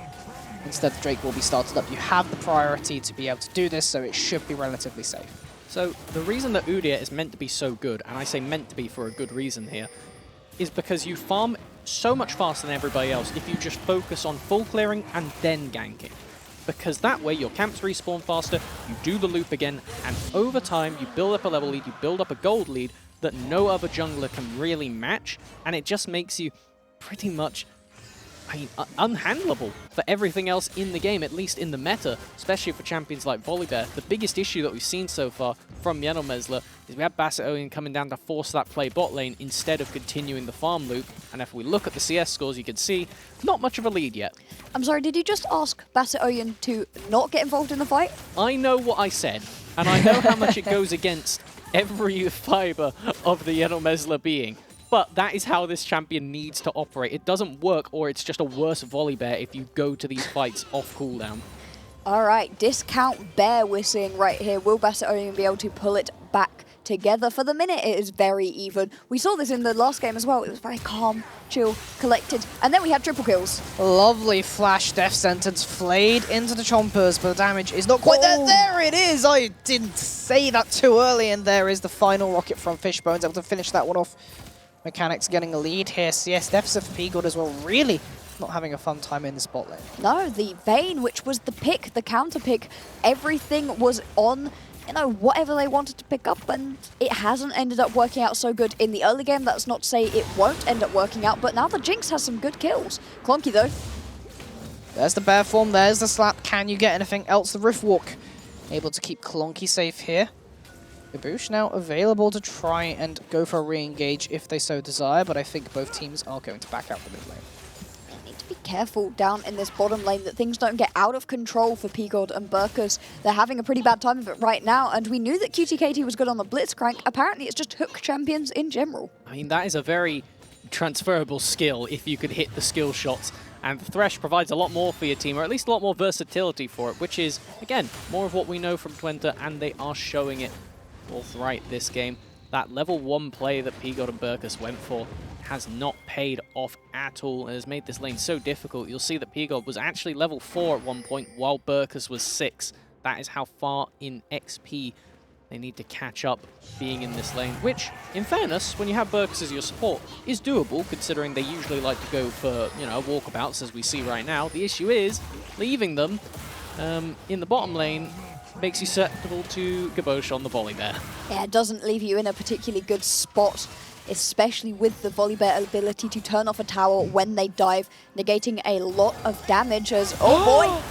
Instead, the Drake will be started up. You have the priority to be able to do this, so it should be relatively safe. So the reason that Udyr is meant to be so good, and I say meant to be for a good reason here, is because you farm so much faster than everybody else if you just focus on full clearing and then ganking. Because that way your camps respawn faster, you do the loop again, and over time you build up a level lead, you build up a gold lead that no other jungler can really match, and it just makes you pretty much, I mean, unhandleable for everything else in the game, at least in the meta, especially for champions like Volibear. The biggest issue that we've seen so far from Yenomizla is we have Basset coming down to force that play bot lane instead of continuing the farm loop, and if we look at the CS scores, you can see not much of a lead yet. I'm sorry, did you just ask Basset to not get involved in the fight? I know what I said, and I know how much it goes against every fiber of the Yenomizla being. But that is how this champion needs to operate. It doesn't work, or it's just a worse Volibear if you go to these fights off cooldown. All right, discount bear we're seeing right here. Will Basset be able to pull it back together. For the minute, it is very even. We saw this in the last game as well. It was very calm, chill, collected. And then we had triple kills. Lovely flash death sentence flayed into the chompers, but the damage is not quite there. There it is! I didn't say that too early, and there is the final rocket from Fishbones, able to finish that one off. Mechanics getting a lead here. CS deficit for P-God as well, really not having a fun time in the spot lane. No, the Vayne, which was the pick, the counter pick, everything was on, you know, whatever they wanted to pick up, and it hasn't ended up working out so good in the early game. That's not to say it won't end up working out, but now the Jinx has some good kills. Clonky, though. There's the bear form, there's the slap. Can you get anything else? The Rift Walk able to keep Clonky safe here. Gabush now available to try and go for a re-engage if they so desire, but I think both teams are going to back out the mid lane. They need to be careful down in this bottom lane that things don't get out of control for P-God and Burkus. They're having a pretty bad time of it right now, and we knew that QTKT was good on the Blitzcrank. Apparently it's just hook champions in general. I mean, that is a very transferable skill if you could hit the skill shots. And Thresh provides a lot more for your team, or at least a lot more versatility for it, which is, again, more of what we know from Twente, and they are showing it forthright this game. That level 1 play that P-God and Burkus went for has not paid off at all and has made this lane so difficult. You'll see that P-God was actually level 4 at one point while Burkus was 6. That is how far in XP they need to catch up being in this lane, which, in fairness, when you have Burkus as your support, is doable, considering they usually like to go for, you know, walkabouts, as we see right now. The issue is, leaving them in the bottom lane makes you susceptible to Gabosh on the volley there. Yeah, it doesn't leave you in a particularly good spot, especially with the volley bear ability to turn off a tower when they dive, negating a lot of damage as, oh boy!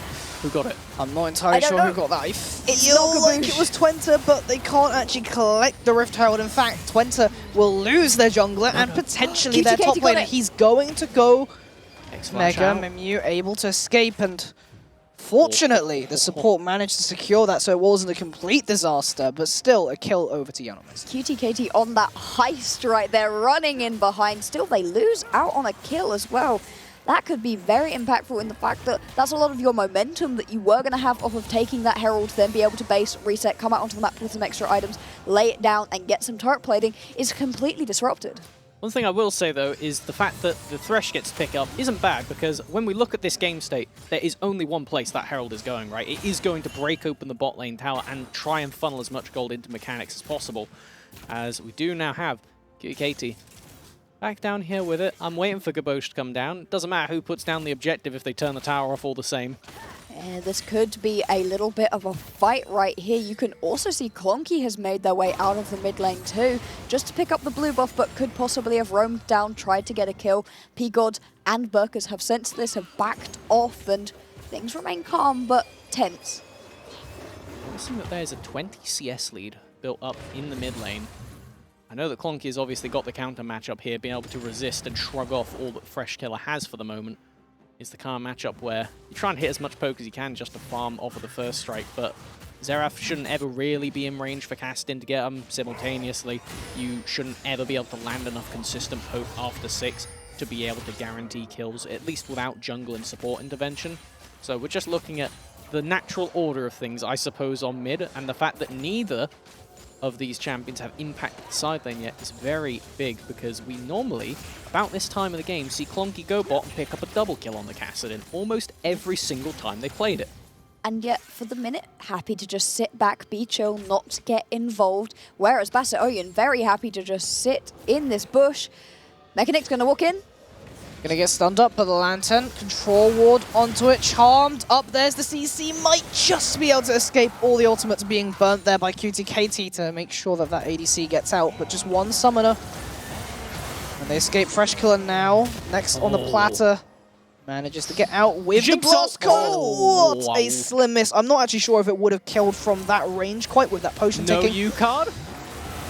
Who got it? I'm not entirely sure who got that. I It's feel not like Gabush. it was Twente, but they can't actually collect the Rift Herald. In fact, Twente will lose their jungler and potentially their QTKT top got laner. it. He's going to go X-Flash Mega. out. Mimyu able to escape, and fortunately, the support managed to secure that, so it wasn't a complete disaster, but still a kill over to Yanomas. QTKT on that heist right there, running in behind. Still, they lose out on a kill as well. That could be very impactful in the fact that that's a lot of your momentum that you were going to have off of taking that Herald, then be able to base, reset, come out onto the map with some extra items, lay it down and get some turret plating is completely disrupted. One thing I will say, though, is the fact that the Thresh gets to pick up isn't bad, because when we look at this game state, there is only one place that Herald is going, right? It is going to break open the bot lane tower and try and funnel as much gold into mechanics as possible, as we do now have QTKT back down here with it. I'm waiting for Gabosh to come down. It doesn't matter who puts down the objective if they turn the tower off all the same. This could be a little bit of a fight right here. You can also see Clonky has made their way out of the mid lane too, just to pick up the blue buff, but could possibly have roamed down, tried to get a kill. P-God and Burkus have sensed this, have backed off, and things remain calm but tense. Noticing that there's a 20 CS lead built up in the mid lane. I know that Clonky has obviously got the counter matchup here, being able to resist and shrug off all that Fresh Killer has for the moment. Is the kind of matchup where you try and hit as much poke as you can just to farm off of the first strike, but Xerath shouldn't ever really be in range for casting to get them simultaneously. You shouldn't ever be able to land enough consistent poke after 6 to be able to guarantee kills, at least without jungle and support intervention. So we're just looking at the natural order of things, I suppose, on mid, and the fact that neither of these champions have impacted the side lane yet is very big, because we normally, about this time of the game, see Clonky go bot and pick up a double kill on the Kassadin almost every single time they played it. And yet, for the minute, happy to just sit back, be chill, not get involved. Whereas Basset Oyen, very happy to just sit in this bush. Mechanic's going to walk in. Gonna get stunned up by the Lantern. Control ward onto it. Charmed up. There's the CC. Might just be able to escape all the ultimates being burnt there by QTKT to make sure that that ADC gets out. But just one summoner. And they escape Fresh Killer now. Next on the platter. Manages to get out with the blast code. What a slim miss. I'm not actually sure if it would have killed from that range quite with that potion No ticking. U-card?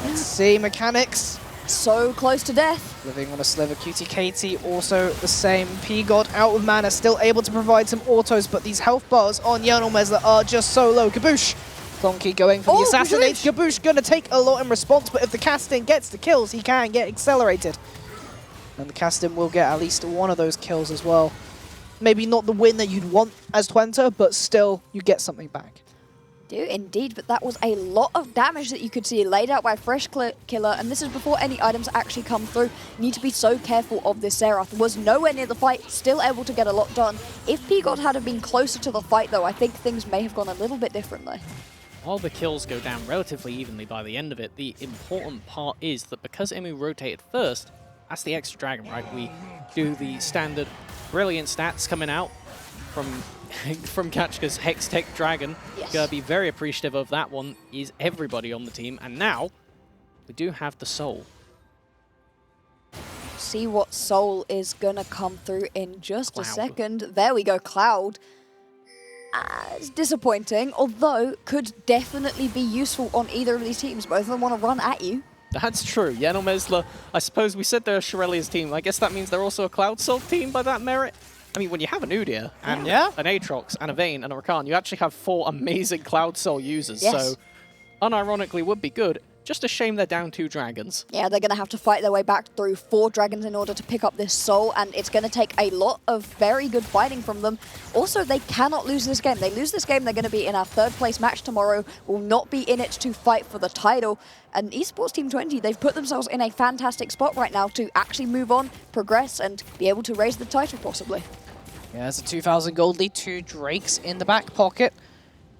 Let's see. Mechanics. So close to death. Living on a sliver. QTKT also the same. P-God out with mana, still able to provide some autos, but these health bars on Yanomes are just so low. Gabush. Clonky going for the assassinate. Gabush gonna take a lot in response, but if the casting gets the kills, he can get accelerated. And the casting will get at least one of those kills as well. Maybe not the win that you'd want as Twente, but still, you get something back. Do indeed, but that was a lot of damage that you could see laid out by Fresh Killer, and this is before any items actually come through. You need to be so careful of this Serath. Was nowhere near the fight, still able to get a lot done. If P-God had been closer to the fight though, I think things may have gone a little bit differently. While the kills go down relatively evenly by the end of it, the important part is that because EMU rotated first, that's the extra dragon, right? We do the standard brilliant stats coming out from Kachka's Hex Tech Dragon. Yes. Gonna be very appreciative of that one, is everybody on the team. And now, we do have the Soul. See what Soul is gonna come through in just Cloud. a second. There we go, Cloud. It's disappointing, although could definitely be useful on either of these teams. Both of them want to run at you. That's true. Yeno Mesler, I suppose we said they're Shirelia's team. I guess that means they're also a Cloud Soul team by that merit. I mean, when you have an Udyr and an Aatrox and a Vayne and a Rakan, you actually have 4 amazing Cloud Soul users. Yes. So, unironically, would be good. Just a shame they're down 2 dragons. Yeah, they're going to have to fight their way back through 4 dragons in order to pick up this Soul, and it's going to take a lot of very good fighting from them. Also, they cannot lose this game. They lose this game, they're going to be in our 3rd place match tomorrow, will not be in it to fight for the title. And Esports Team 20, they've put themselves in a fantastic spot right now to actually move on, progress, and be able to raise the title possibly. Yeah, it's a 2,000 gold lead, 2 Drakes in the back pocket.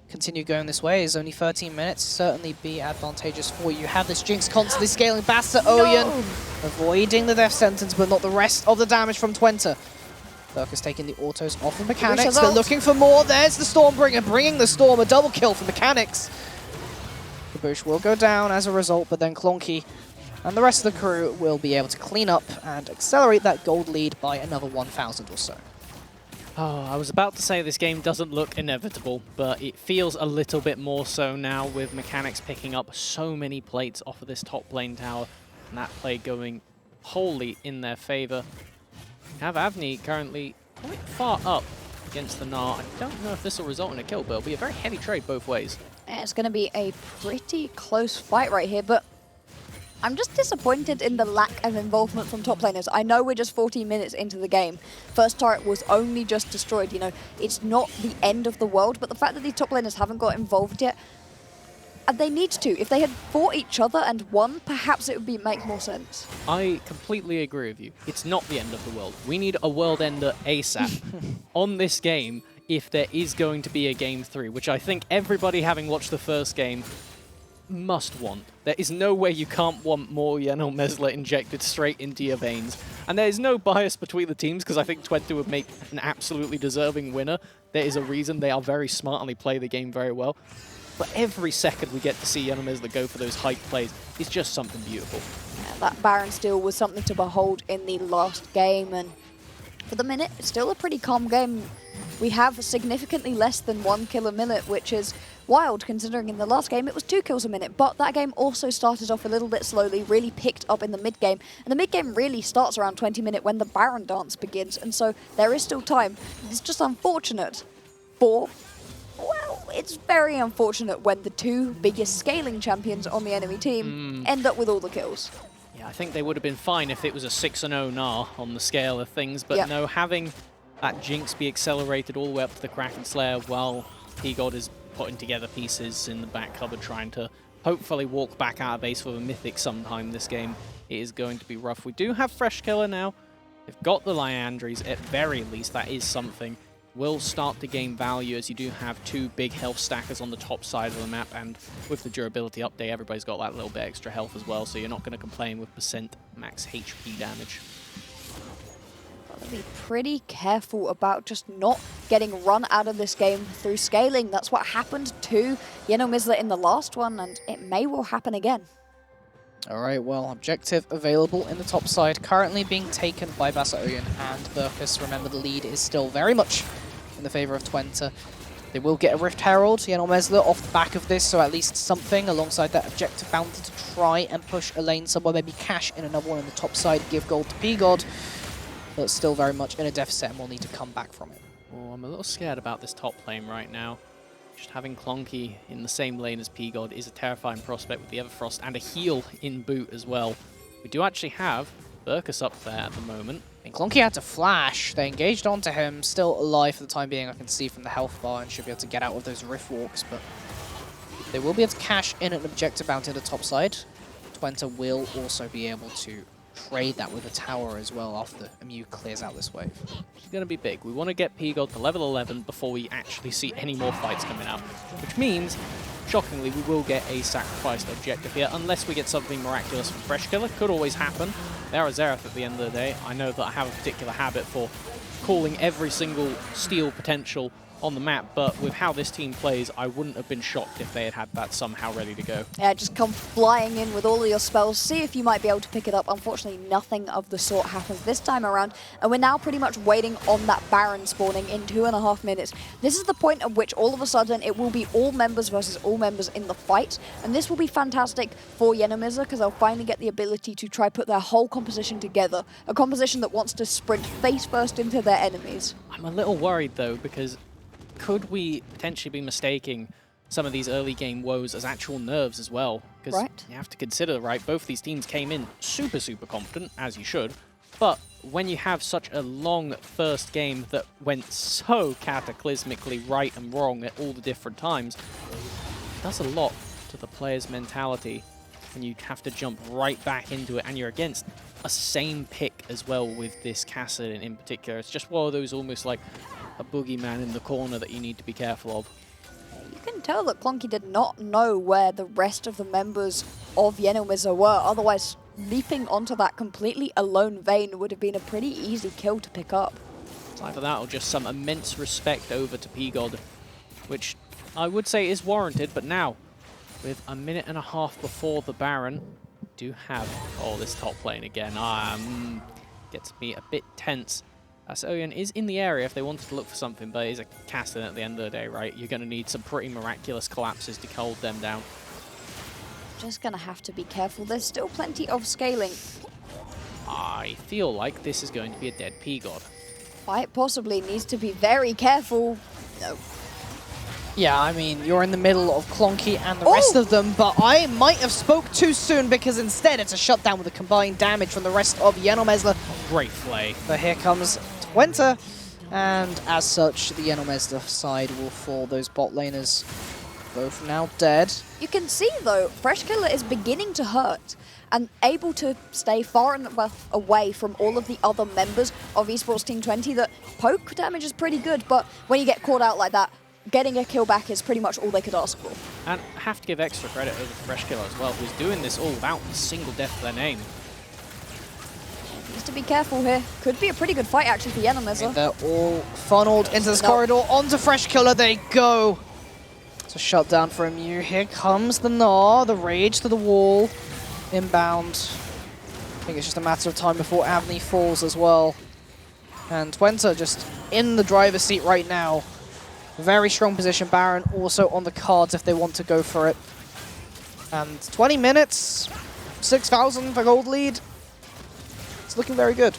Continue going this way, is only 13 minutes, certainly be advantageous for you. Have this Jinx constantly scaling Basta Oyen, avoiding the death sentence, but not the rest of the damage from Twente. Burkus taking the autos off of Mechanics, they're looking for more, there's the Stormbringer, bringing the Storm, a double kill for Mechanics. The bush will go down as a result, but then Clonky and the rest of the crew will be able to clean up and accelerate that gold lead by another 1,000 or so. Oh, I was about to say this game doesn't look inevitable, but it feels a little bit more so now with Mechanics picking up so many plates off of this top lane tower, and that play going wholly in their favor. Have Avni currently quite far up against the Gnar. I don't know if this will result in a kill, but it'll be a very heavy trade both ways. Yeah, it's going to be a pretty close fight right here, but I'm just disappointed in the lack of involvement from top laners. I know we're just 14 minutes into the game. First turret was only just destroyed, you know. It's not the end of the world, but the fact that these top laners haven't got involved yet, they need to. If they had fought each other and won, perhaps it would make more sense. I completely agree with you. It's not the end of the world. We need a world ender ASAP on this game if there is going to be a game 3, which I think everybody having watched the first game must want. There is no way you can't want more Yeno Mesler injected straight into your veins. And there is no bias between the teams because I think Twente would make an absolutely deserving winner. There is a reason. They are very smart and they play the game very well. But every second we get to see Yeno Mesler go for those hype plays is just something beautiful. Yeah, that Baron steal was something to behold in the last game, and for the minute, it's still a pretty calm game. We have significantly less than 1 kill a minute, which is wild considering in the last game it was 2 kills a minute, but that game also started off a little bit slowly, really picked up in the mid game, and the mid game really starts around 20 minutes when the Baron dance begins, and so there is still time. It's just unfortunate for, well, it's very unfortunate when the 2 biggest scaling champions on the enemy team end up with all the kills. Yeah, I think they would have been fine if it was a 6-0 Gnar on the scale of things, but no, having that Jinx be accelerated all the way up to the Kraken Slayer while P-God is putting together pieces in the back cupboard, trying to hopefully walk back out of base for a Mythic sometime this game. It is going to be rough. We do have Fresh Killer now. They've got the Liandries, at very least, that is something. Will start to gain value as you do have 2 big health stackers on the top side of the map, and with the durability update, everybody's got that little bit extra health as well, so you're not going to complain with percent max HP damage. Gotta be pretty careful about just not getting run out of this game through scaling. That's what happened to Yeno Mesler in the last one, and it may well happen again. Alright, well, objective available in the top side, currently being taken by Basta Oyen and Burkus. Remember, the lead is still very much in the favor of Twente. They will get a Rift Herald, Yeno Mesler off the back of this, so at least something alongside that objective bounty to try and push a lane somewhere, maybe cash in another one on the top side, give gold to P-God, but still very much in a deficit and will need to come back from it. Oh, I'm a little scared about this top lane right now. Just having Clonky in the same lane as P-God is a terrifying prospect with the Everfrost and a heal in boot as well. We do actually have Burkus up there at the moment. And Clonky had to flash. They engaged onto him, still alive for the time being, I can see from the health bar, and should be able to get out of those Rift Walks, but They will be able to cash in an objective bounty to the top side. Twente will also be able to trade that with a tower as well after EMU clears out this wave. It's going to be big. We want to get P-God to level 11 before we actually see any more fights coming out, which means, shockingly, we will get a sacrificed objective here, unless we get something miraculous from Fresh Killer. Could always happen. They're a Xerath at the end of the day. I know that I have a particular habit for calling every single steal potential on the map, but with how this team plays, I wouldn't have been shocked if they had had that somehow ready to go. Yeah, just come flying in with all of your spells, see if you might be able to pick it up. Unfortunately, nothing of the sort happens this time around, and we're now pretty much waiting on that Baron spawning in 2.5 minutes. This is the point at which all of a sudden it will be all members versus all members in the fight, and this will be fantastic for Yenomizza because they'll finally get the ability to try put their whole composition together, a composition that wants to sprint face first into their enemies. I'm a little worried though, because could we potentially be mistaking some of these early game woes as actual nerves as well? Because you have to consider, right, both these teams came in super, super confident, as you should, but when you have such a long first game that went so cataclysmically right and wrong at all the different times, it does a lot to the player's mentality when you have to jump right back into it, and you're against a same pick as well with this Kassadin in particular. It's just one of those almost like a boogeyman in the corner that you need to be careful of. You can tell that Clonky did not know where the rest of the members of Yenomizza were, otherwise leaping onto that completely alone Vayne would have been a pretty easy kill to pick up. It's either that or just some immense respect over to P-God, which I would say is warranted, but now, with a minute and a half before the Baron, do have, oh, this top lane again, gets me a bit tense. Oyen is in the area if they wanted to look for something, but it is a Kassadin at the end of the day, right? You're going to need some pretty miraculous collapses to hold them down. Just going to have to be careful. There's still plenty of scaling. I feel like this is going to be a dead P-God. Quite possibly needs to be very careful. No. Yeah, I mean, you're in the middle of Clonky and the rest of them, but I might have spoke too soon because instead it's a shutdown with a combined damage from the rest of Yenomizza. Great play. But here comes Twente, and as such, the Yenomizza side will fall. Those bot laners both now dead. You can see, though, Fresh Killer is beginning to hurt and able to stay far enough away from all of the other members of Esports Team 20 that poke damage is pretty good, but when you get caught out like that, getting a kill back is pretty much all they could ask for. And I have to give extra credit over to Fresh Killer as well, who's doing this all without a single death to their name. Needs to be careful here. Could be a pretty good fight, actually, for Yenomizza. They're all funneled into this corridor. Onto Fresh Killer they go. It's a shutdown for EMU. Here comes the Gnar, the Rage to the wall. Inbound. I think it's just a matter of time before Avni falls as well. And Twente just in the driver's seat right now. Very strong position. Baron also on the cards if they want to go for it. And 20 minutes, 6,000 for gold lead. It's looking very good.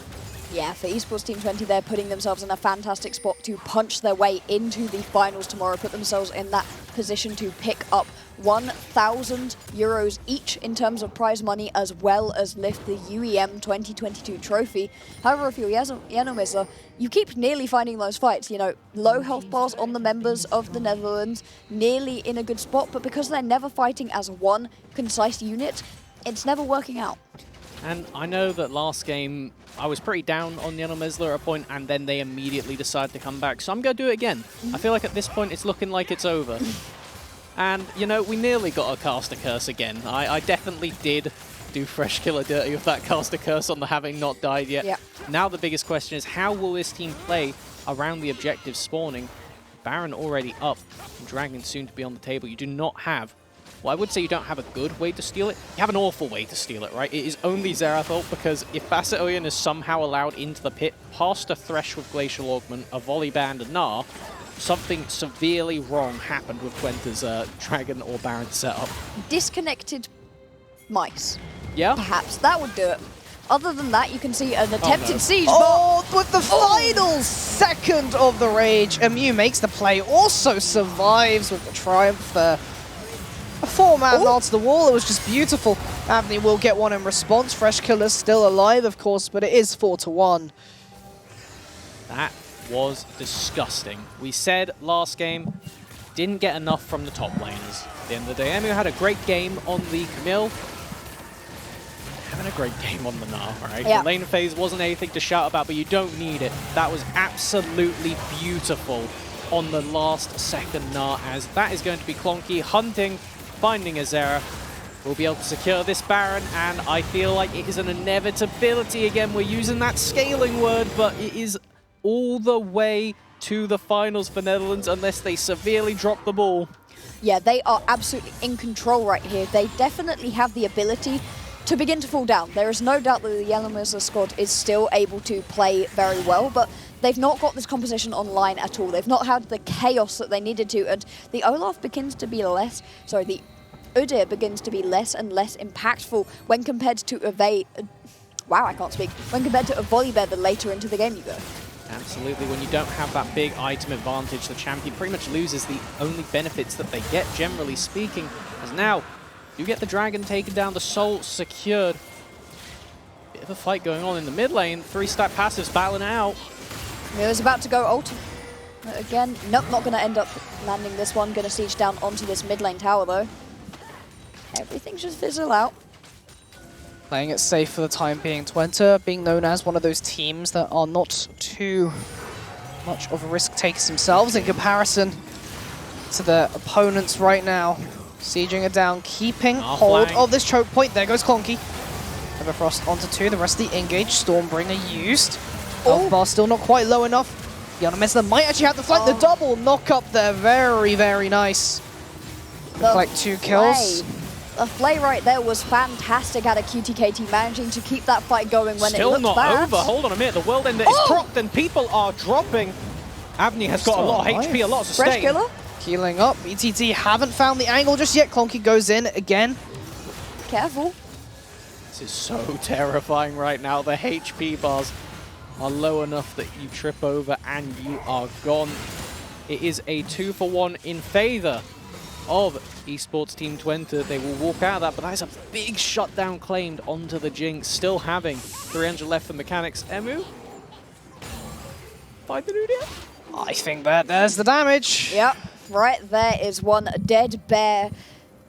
Yeah, for Esports Team 20, they're putting themselves in a fantastic spot to punch their way into the finals tomorrow, put themselves in that position to pick up 1,000 euros each in terms of prize money, as well as lift the UEM 2022 trophy. However, if you're Yenomizza, you keep nearly finding those fights. You know, low health bars on the members of the Netherlands, nearly in a good spot, but because they're never fighting as one concise unit, it's never working out. And I know that last game, I was pretty down on Yenomizza at a point, and then they immediately decided to come back. So I'm going to do it again. I feel like at this point, it's looking like it's over. And, you know, we nearly got a caster curse again. I definitely did do Fresh Killer dirty with that caster curse on the having not died yet. Yep. Now the biggest question is, how will this team play around the objective spawning? Baron already up, and Dragon soon to be on the table. You do not have, well, I would say you don't have a good way to steal it. You have an awful way to steal it, right? It is only Xerath ult, because if Oyen is somehow allowed into the pit, past a Thresh with Glacial Augment, a Volley Band, and Gnar, something severely wrong happened with Twente's Dragon or Baron setup. Disconnected mice. Yeah? Perhaps that would do it. Other than that, you can see an attempted siege. Oh, with the final second of the Rage, EMU makes the play, also survives with the triumph there. A 4-man nod to the wall, it was just beautiful. Avni will get one in response. Fresh Killer's still alive, of course, but it is 4-1. That was disgusting. We said last game, didn't get enough from the top laners. At the end of the day, EMU had a great game on the Camille. Having a great game on the Gnar, right? Yeah. The lane phase wasn't anything to shout about, but you don't need it. That was absolutely beautiful on the last second Gnar, as that is going to be Clonky hunting, finding Azera. We'll be able to secure this Baron, and I feel like it is an inevitability again. We're using that scaling word, but it is all the way to the finals for Netherlands unless they severely drop the ball. Yeah, they are absolutely in control right here. They definitely have the ability to begin to fall down. There is no doubt that the Yellowmizzer squad is still able to play very well, but they've not got this composition online at all. They've not had the chaos that they needed to, and the Olaf begins to be less, sorry, the Udyr begins to be less and less impactful when compared to when compared to a Volibear later into the game you go. Absolutely, when you don't have that big item advantage, the champion pretty much loses the only benefits that they get, generally speaking, as now you get the dragon taken down, the soul secured. Bit of a fight going on in the mid lane, 3-stack passives battling out. He was about to go ult. Again, nope, not going to end up landing this one. Going to siege down onto this mid lane tower though. Everything just fizzle out. Playing it safe for the time being. Twente being known as one of those teams that are not too much of a risk takers themselves in comparison to their opponents right now. Sieging it down, keeping hold of this choke point. There goes Clonky. Everfrost onto 2, the rest of the engage. Stormbringer used. Health bar still not quite low enough. Yellowmizzer might actually have the flank. The double knock up there. Very, very nice. Look like 2 kills. The play right there was fantastic out of QTKT, managing to keep that fight going when Still it looked not bad. over. Hold on a minute. The world ender is propped and people are dropping. Avni has got a lot of HP, a lot of sustain. Fresh killer. Healing up. ETT haven't found the angle just yet. Clonky goes in again. Careful. This is so terrifying right now. The HP bars are low enough that you trip over and you are gone. It is a 2-for-1 in favor of esports team Twente. They will walk out of that, but that is a big shutdown claimed onto the Jinx, still having 300 left for mechanics. EMU? Find the Udyr? I think that there's the damage. Yep, right there is one dead bear.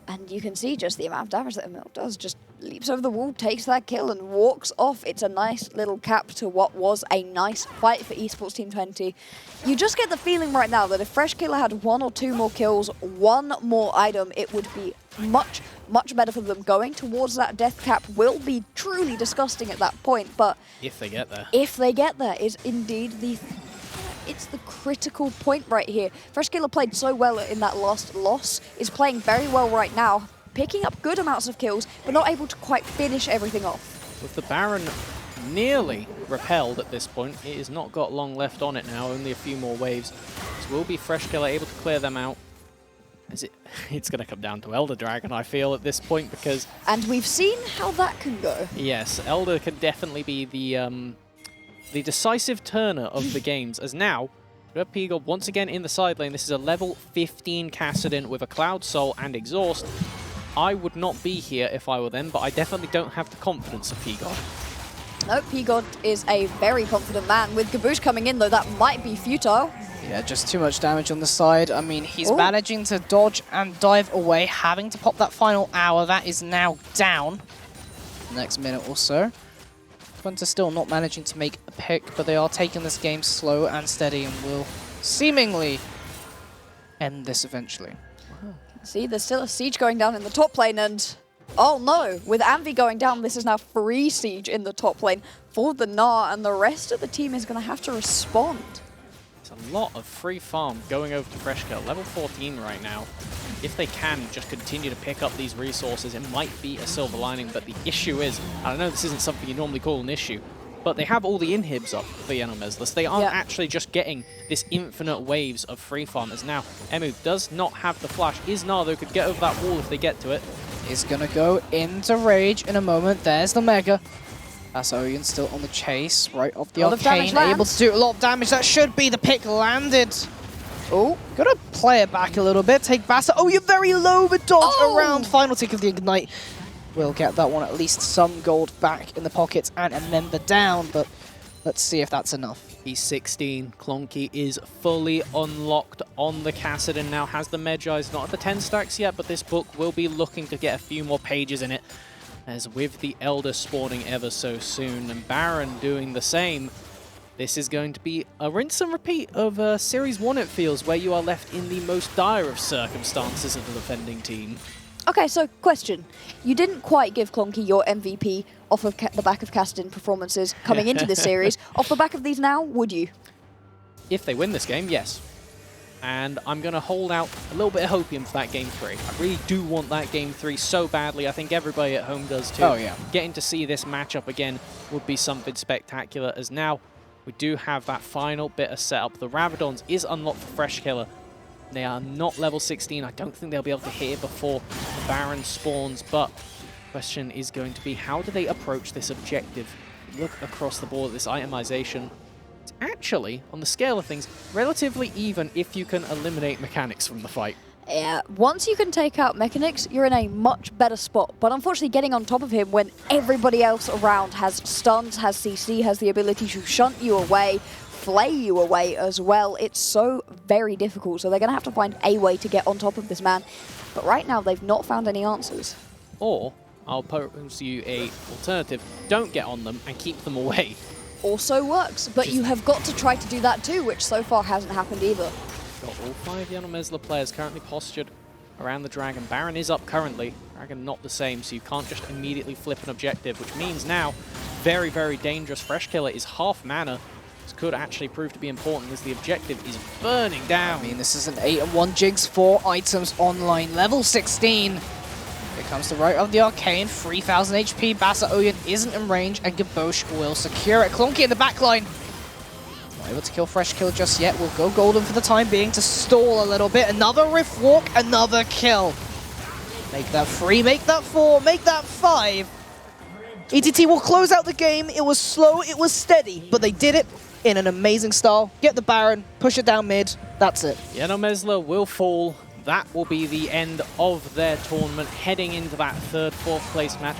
And you can see just the amount of damage that Emil does. Just leaps over the wall, takes that kill, and walks off. It's a nice little cap to what was a nice fight for esports team Twente. You just get the feeling right now that if Fresh Killer had 1 or 2 more kills, 1 more item, it would be much, much better for them. Going towards that death cap will be truly disgusting at that point, but if they get there. If they get there is indeed the... It's the critical point right here. Fresh Killer played so well in that last loss, is playing very well right now, picking up good amounts of kills, but not able to quite finish everything off. With the Baron nearly repelled at this point, it has not got long left on it now, only a few more waves. So will be Fresh Killer able to clear them out? It's going to come down to Elder Dragon, I feel, at this point, because... And we've seen how that can go. Yes, Elder can definitely be the decisive turner of the games, as now, we have P-God once again in the side lane. This is a level 15 Kassadin with a Cloud Soul and Exhaust. I would not be here if I were them, but I definitely don't have the confidence of P-God. No, P-God is a very confident man. With Gaboosh coming in, though, that might be futile. Yeah, just too much damage on the side. I mean, he's managing to dodge and dive away, having to pop that final hour. That is now down. Next minute or so. Twente still not managing to make a pick, but they are taking this game slow and steady and will seemingly end this eventually. Wow. See, there's still a siege going down in the top lane, and oh no, with Anvi going down, this is now free siege in the top lane for the Gnar, and the rest of the team is going to have to respond. There's a lot of free farm going over to Fresh Kill, level 14 right now. If they can just continue to pick up these resources, it might be a silver lining, but the issue is, I know this isn't something you normally call an issue, but they have all the inhibs up for Yellowmizzer. They aren't actually just getting this infinite waves of free farm, as now EMU does not have the flash. Is Gnar, though, could get over that wall if they get to it. Is going to go into Rage in a moment. There's the Mega. That's Oyen still on the chase, right off the Arcane, able to do a lot of damage. That should be the pick landed. Oh, gotta play it back a little bit. Take Bassa. Oh, you're very low, but dodge around. Final tick of the Ignite. We'll get that one, at least some gold back in the pockets and a member down, but let's see if that's enough. He's 16. Clonky is fully unlocked on the Kassadin now. Has the Medjai's not at the 10 stacks yet, but this book will be looking to get a few more pages in it. As with the Elder spawning ever so soon, and Baron doing the same. This is going to be a rinse and repeat of Series 1, it feels, where you are left in the most dire of circumstances of the defending team. Okay, so question. You didn't quite give Clonky your MVP off of the back of Kassadin performances coming into this series. Off the back of these now, would you? If they win this game, yes. And I'm going to hold out a little bit of hopium for that Game 3. I really do want that Game 3 so badly. I think everybody at home does too. Oh, yeah. Getting to see this matchup again would be something spectacular, as now we do have that final bit of setup. The Rabadons is unlocked for Fresh Killer. They are not level 16. I don't think they'll be able to hit it before the Baron spawns, but the question is going to be, how do they approach this objective? Look across the board at this itemization. It's actually, on the scale of things, relatively even if you can eliminate mechanics from the fight. Yeah, once you can take out mechanics, you're in a much better spot. But unfortunately, getting on top of him when everybody else around has stuns, has CC, has the ability to shunt you away, flay you away as well, it's so very difficult. So they're going to have to find a way to get on top of this man. But right now, they've not found any answers. Or, I'll pose you a alternative. Don't get on them and keep them away. Also works, but you have got to try to do that too, which so far hasn't happened either. Got all 5 Yanomesla players currently postured around the Dragon. Baron is up currently. Dragon not the same, so you can't just immediately flip an objective, which means now very, very dangerous. Fresh Killer is half mana. This could actually prove to be important as the objective is burning down. I mean, this is an 8-1 Jigs, 4 items online, level 16. Here comes the right of the Arcane, 3000 HP. Bassa Oyen isn't in range, and Gabosh will secure it. Clonky in the backline. Not able to kill Fresh Kill just yet. We'll go golden for the time being to stall a little bit. Another Rift Walk, another kill. Make that 3, make that 4, make that 5. ETT will close out the game. It was slow, it was steady, but they did it in an amazing style. Get the Baron, push it down mid, that's it. Yanomesla will fall. That will be the end of their tournament, heading into that 3rd, 4th place match.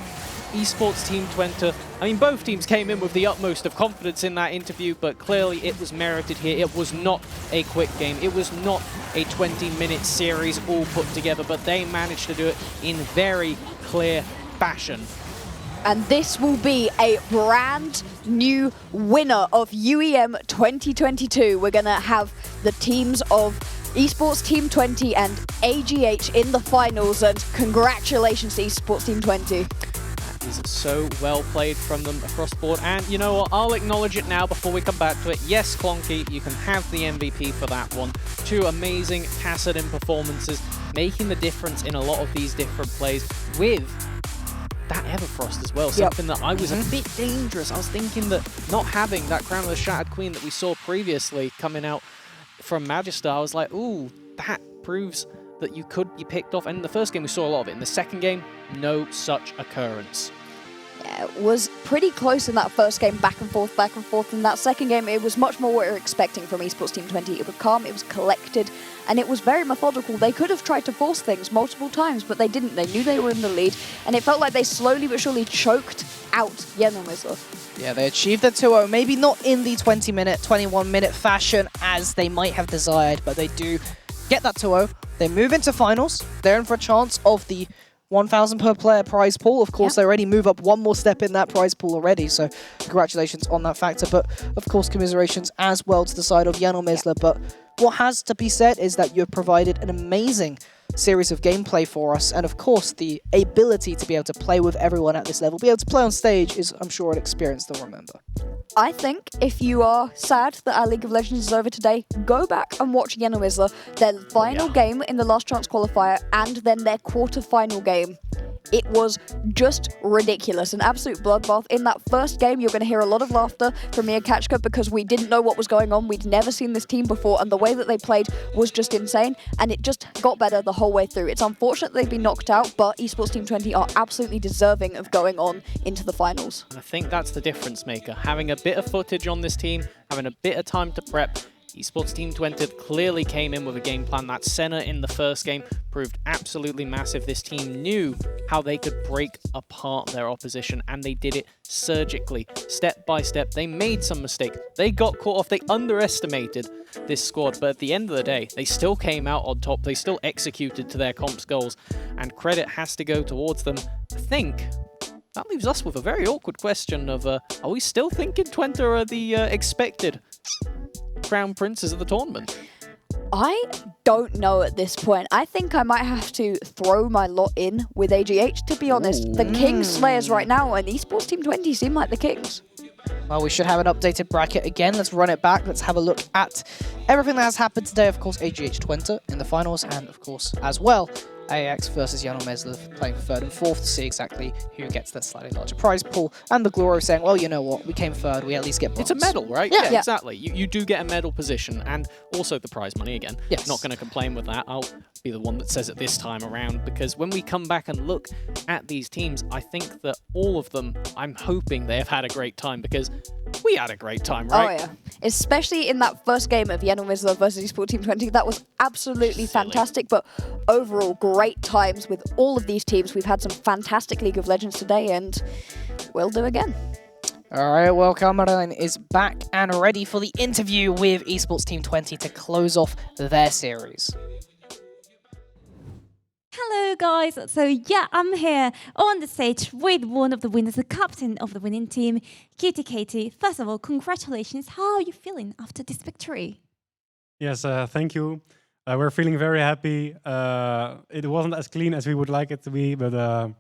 Esports Team Twente, I mean, both teams came in with the utmost of confidence in that interview, but clearly it was merited here. It was not a quick game. It was not a 20-minute series all put together, but they managed to do it in very clear fashion. And this will be a brand new winner of UEM 2022. We're going to have the teams of Esports Team 20 and AGH in the finals, and congratulations to Esports Team 20. That is so well played from them across the board, and you know what, I'll acknowledge it now before we come back to it. Yes, Clonky, you can have the MVP for that one. 2 amazing Kassadin performances, making the difference in a lot of these different plays with that Everfrost as well, something that I was a bit dangerous. I was thinking that not having that Crown of the Shattered Queen that we saw previously coming out from Magister, I was like, ooh, that proves that you could be picked off. And in the first game, we saw a lot of it. In the second game, no such occurrence. Yeah, it was pretty close in that first game, back and forth, back and forth. In that second game, it was much more what we were expecting from Esports Team 20. It was calm, it was collected, and it was very methodical. They could have tried to force things multiple times, but they didn't. They knew they were in the lead, and it felt like they slowly but surely choked out Yanomesla. Yeah, they achieved the 2-0, maybe not in the 20-minute, 21-minute fashion as they might have desired, but they do get that 2-0. They move into finals. They're in for a chance of the 1,000 per player prize pool. Of course, they already move up one more step in that prize pool already, so congratulations on that factor. But of course, commiserations as well to the side of Yanomesla. But what has to be said is that you've provided an amazing series of gameplay for us, and of course the ability to be able to play with everyone at this level, be able to play on stage is, I'm sure, an experience they'll remember. I think if you are sad that our League of Legends is over today, go back and watch Yanomesla, their final game in the last chance qualifier, and then their quarter-final game. It was just ridiculous, an absolute bloodbath. In that first game, you're going to hear a lot of laughter from me and Katchka because we didn't know what was going on. We'd never seen this team before, and the way that they played was just insane, and it just got better the whole way through. It's unfortunate they've been knocked out, but Esports Team 20 are absolutely deserving of going on into the finals. I think that's the difference maker. Having a bit of footage on this team, having a bit of time to prep, Esports Team 20 clearly came in with a game plan. That Senna in the first game proved absolutely massive. This team knew how they could break apart their opposition, and they did it surgically, step by step. They made some mistakes. They got caught off. They underestimated this squad, but at the end of the day, they still came out on top. They still executed to their comp's goals, and credit has to go towards them. I think that leaves us with a very awkward question of, are we still thinking Twente are the expected crown princes of the tournament? I don't know at this point. I think I might have to throw my lot in with AGH, to be honest. The King Slayers right now, and Esports Team 20 seem like the Kings. Well, we should have an updated bracket again. Let's run it back. Let's have a look at everything that has happened today. Of course, AGH Twente in the finals, and of course, as well, AIX versus Jan Meslev playing for third and fourth to see exactly who gets that slightly larger prize pool. And the glory of saying, well, you know what, we came third, we at least get bronze. It's a medal, right? Yeah. Exactly. You do get a medal position, and also the prize money again. Yes. Not going to complain with that. I'll be the one that says it this time around, because when we come back and look at these teams, I think that all of them, I'm hoping they have had a great time, because we had a great time, right? Oh, yeah. Especially in that first game of Jan Meslev versus Esports Team 20. That was absolutely fantastic, but overall, great times with all of these teams. We've had some fantastic League of Legends today, and we'll do again. All right, well, Cameron is back and ready for the interview with Esports Team 20 to close off their series. Hello guys, so yeah, I'm here on the stage with one of the winners, the captain of the winning team, Katie. First of all, congratulations. How are you feeling after this victory? Yes, thank you. We're feeling very happy. It wasn't as clean as we would like it to be, but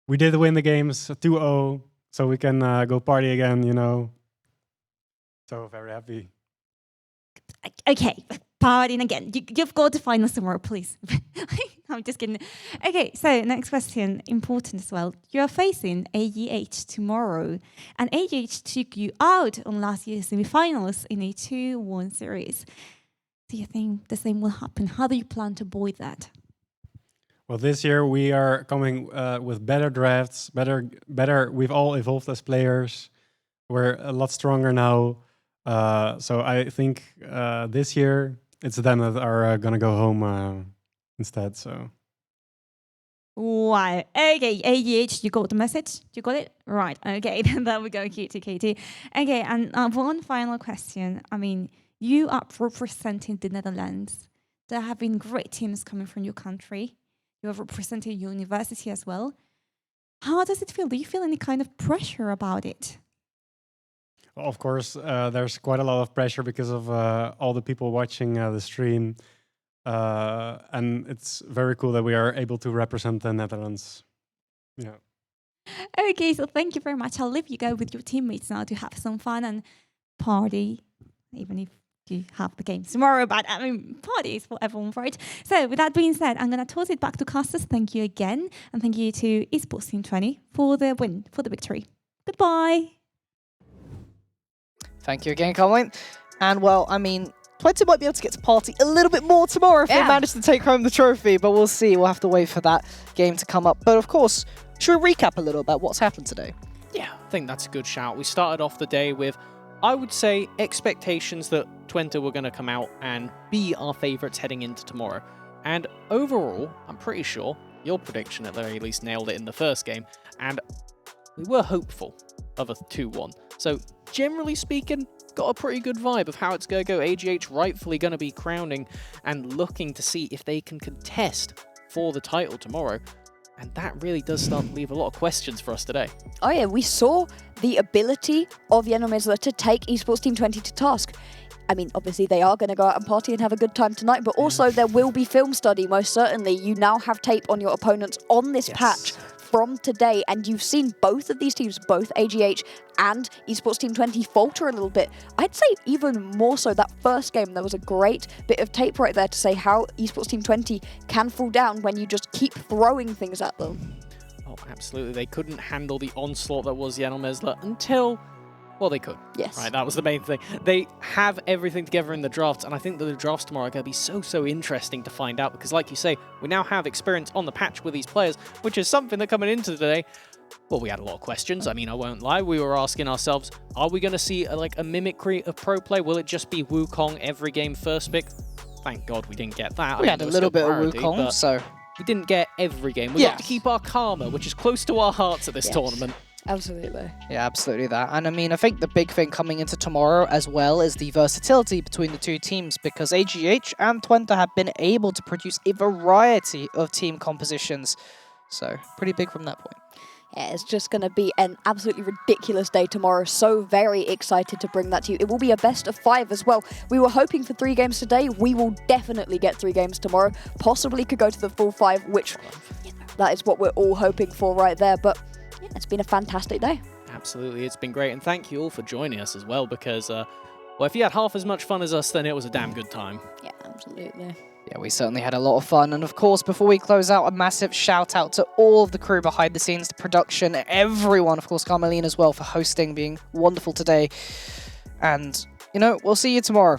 we did win the games 2-0, so we can go party again, you know. So very happy. Okay, partying again. You've got to final tomorrow, please. I'm just kidding. Okay, so next question, important as well. You're facing AGH tomorrow, and AGH took you out on last year's semifinals in a 2-1 series. Do you think the same will happen? How do you plan to avoid that? Well, this year we are coming with better drafts, better. We've all evolved as players. We're a lot stronger now. So I think this year it's them that are gonna go home instead. So. Wow. Okay, AGH, you got the message? You got it? Right. Okay, then there we go, Katie. Okay, and one final question. I mean, you are representing the Netherlands. There have been great teams coming from your country. You have represented your university as well. How does it feel? Do you feel any kind of pressure about it? Well, of course, there's quite a lot of pressure because of all the people watching the stream. And it's very cool that we are able to represent the Netherlands. Yeah. Okay, so thank you very much. I'll leave you go with your teammates now to have some fun and party, even if you have the games tomorrow. But I mean, party is for everyone, right? So with that being said, I'm going to toss it back to casters. Thank you again. And thank you to Esports Team 20 for the win, for the victory. Goodbye. Thank you again, Colin. And well, I mean, Twente might be able to get to party a little bit more tomorrow if they manage to take home the trophy, but we'll see. We'll have to wait for that game to come up. But of course, should we recap a little about what's happened today? Yeah, I think that's a good shout. We started off the day with, I would say, expectations that Twente were going to come out and be our favourites heading into tomorrow. And overall, I'm pretty sure your prediction at the very least nailed it in the first game, and we were hopeful of a 2-1. So generally speaking, got a pretty good vibe of how it's going to go. AGH rightfully going to be crowning and looking to see if they can contest for the title tomorrow. And that really does start to leave a lot of questions for us today. Oh yeah, we saw the ability of Jan Meslev to take Esports Team 20 to task. I mean, obviously they are going to go out and party and have a good time tonight, but also there will be film study, most certainly. You now have tape on your opponents on this patch from today, and you've seen both of these teams, both AGH and Esports Team 20, falter a little bit. I'd say even more so that first game, there was a great bit of tape right there to say how Esports Team 20 can fall down when you just keep throwing things at them. Oh, absolutely. They couldn't handle the onslaught that was Jan Meslev until... well, they could. Yes. Right, that was the main thing. They have everything together in the drafts, and I think that the drafts tomorrow are going to be so interesting to find out, because like you say, we now have experience on the patch with these players, which is something that coming into today, well, we had a lot of questions. I mean, I won't lie. We were asking ourselves, are we going to see like a mimicry of pro play? Will it just be Wukong every game first pick? Thank God we didn't get that. We had a little bit of Wukong, so we didn't get every game. We got to keep our karma, which is close to our hearts at this tournament. Absolutely. Yeah, absolutely that. And I mean, I think the big thing coming into tomorrow as well is the versatility between the two teams, because AGH and Twente have been able to produce a variety of team compositions. So pretty big from that point. Yeah, it's just going to be an absolutely ridiculous day tomorrow. So very excited to bring that to you. It will be a best of 5 as well. We were hoping for 3 games today. We will definitely get 3 games tomorrow. Possibly could go to the full 5, which that is what we're all hoping for right there. But yeah, it's been a fantastic day. Absolutely, it's been great. And thank you all for joining us as well, because, well, if you had half as much fun as us, then it was a damn good time. Yeah, absolutely. Yeah, we certainly had a lot of fun. And of course, before we close out, a massive shout out to all of the crew behind the scenes, the production, everyone, of course, Carmeline as well for hosting, being wonderful today. And, you know, we'll see you tomorrow.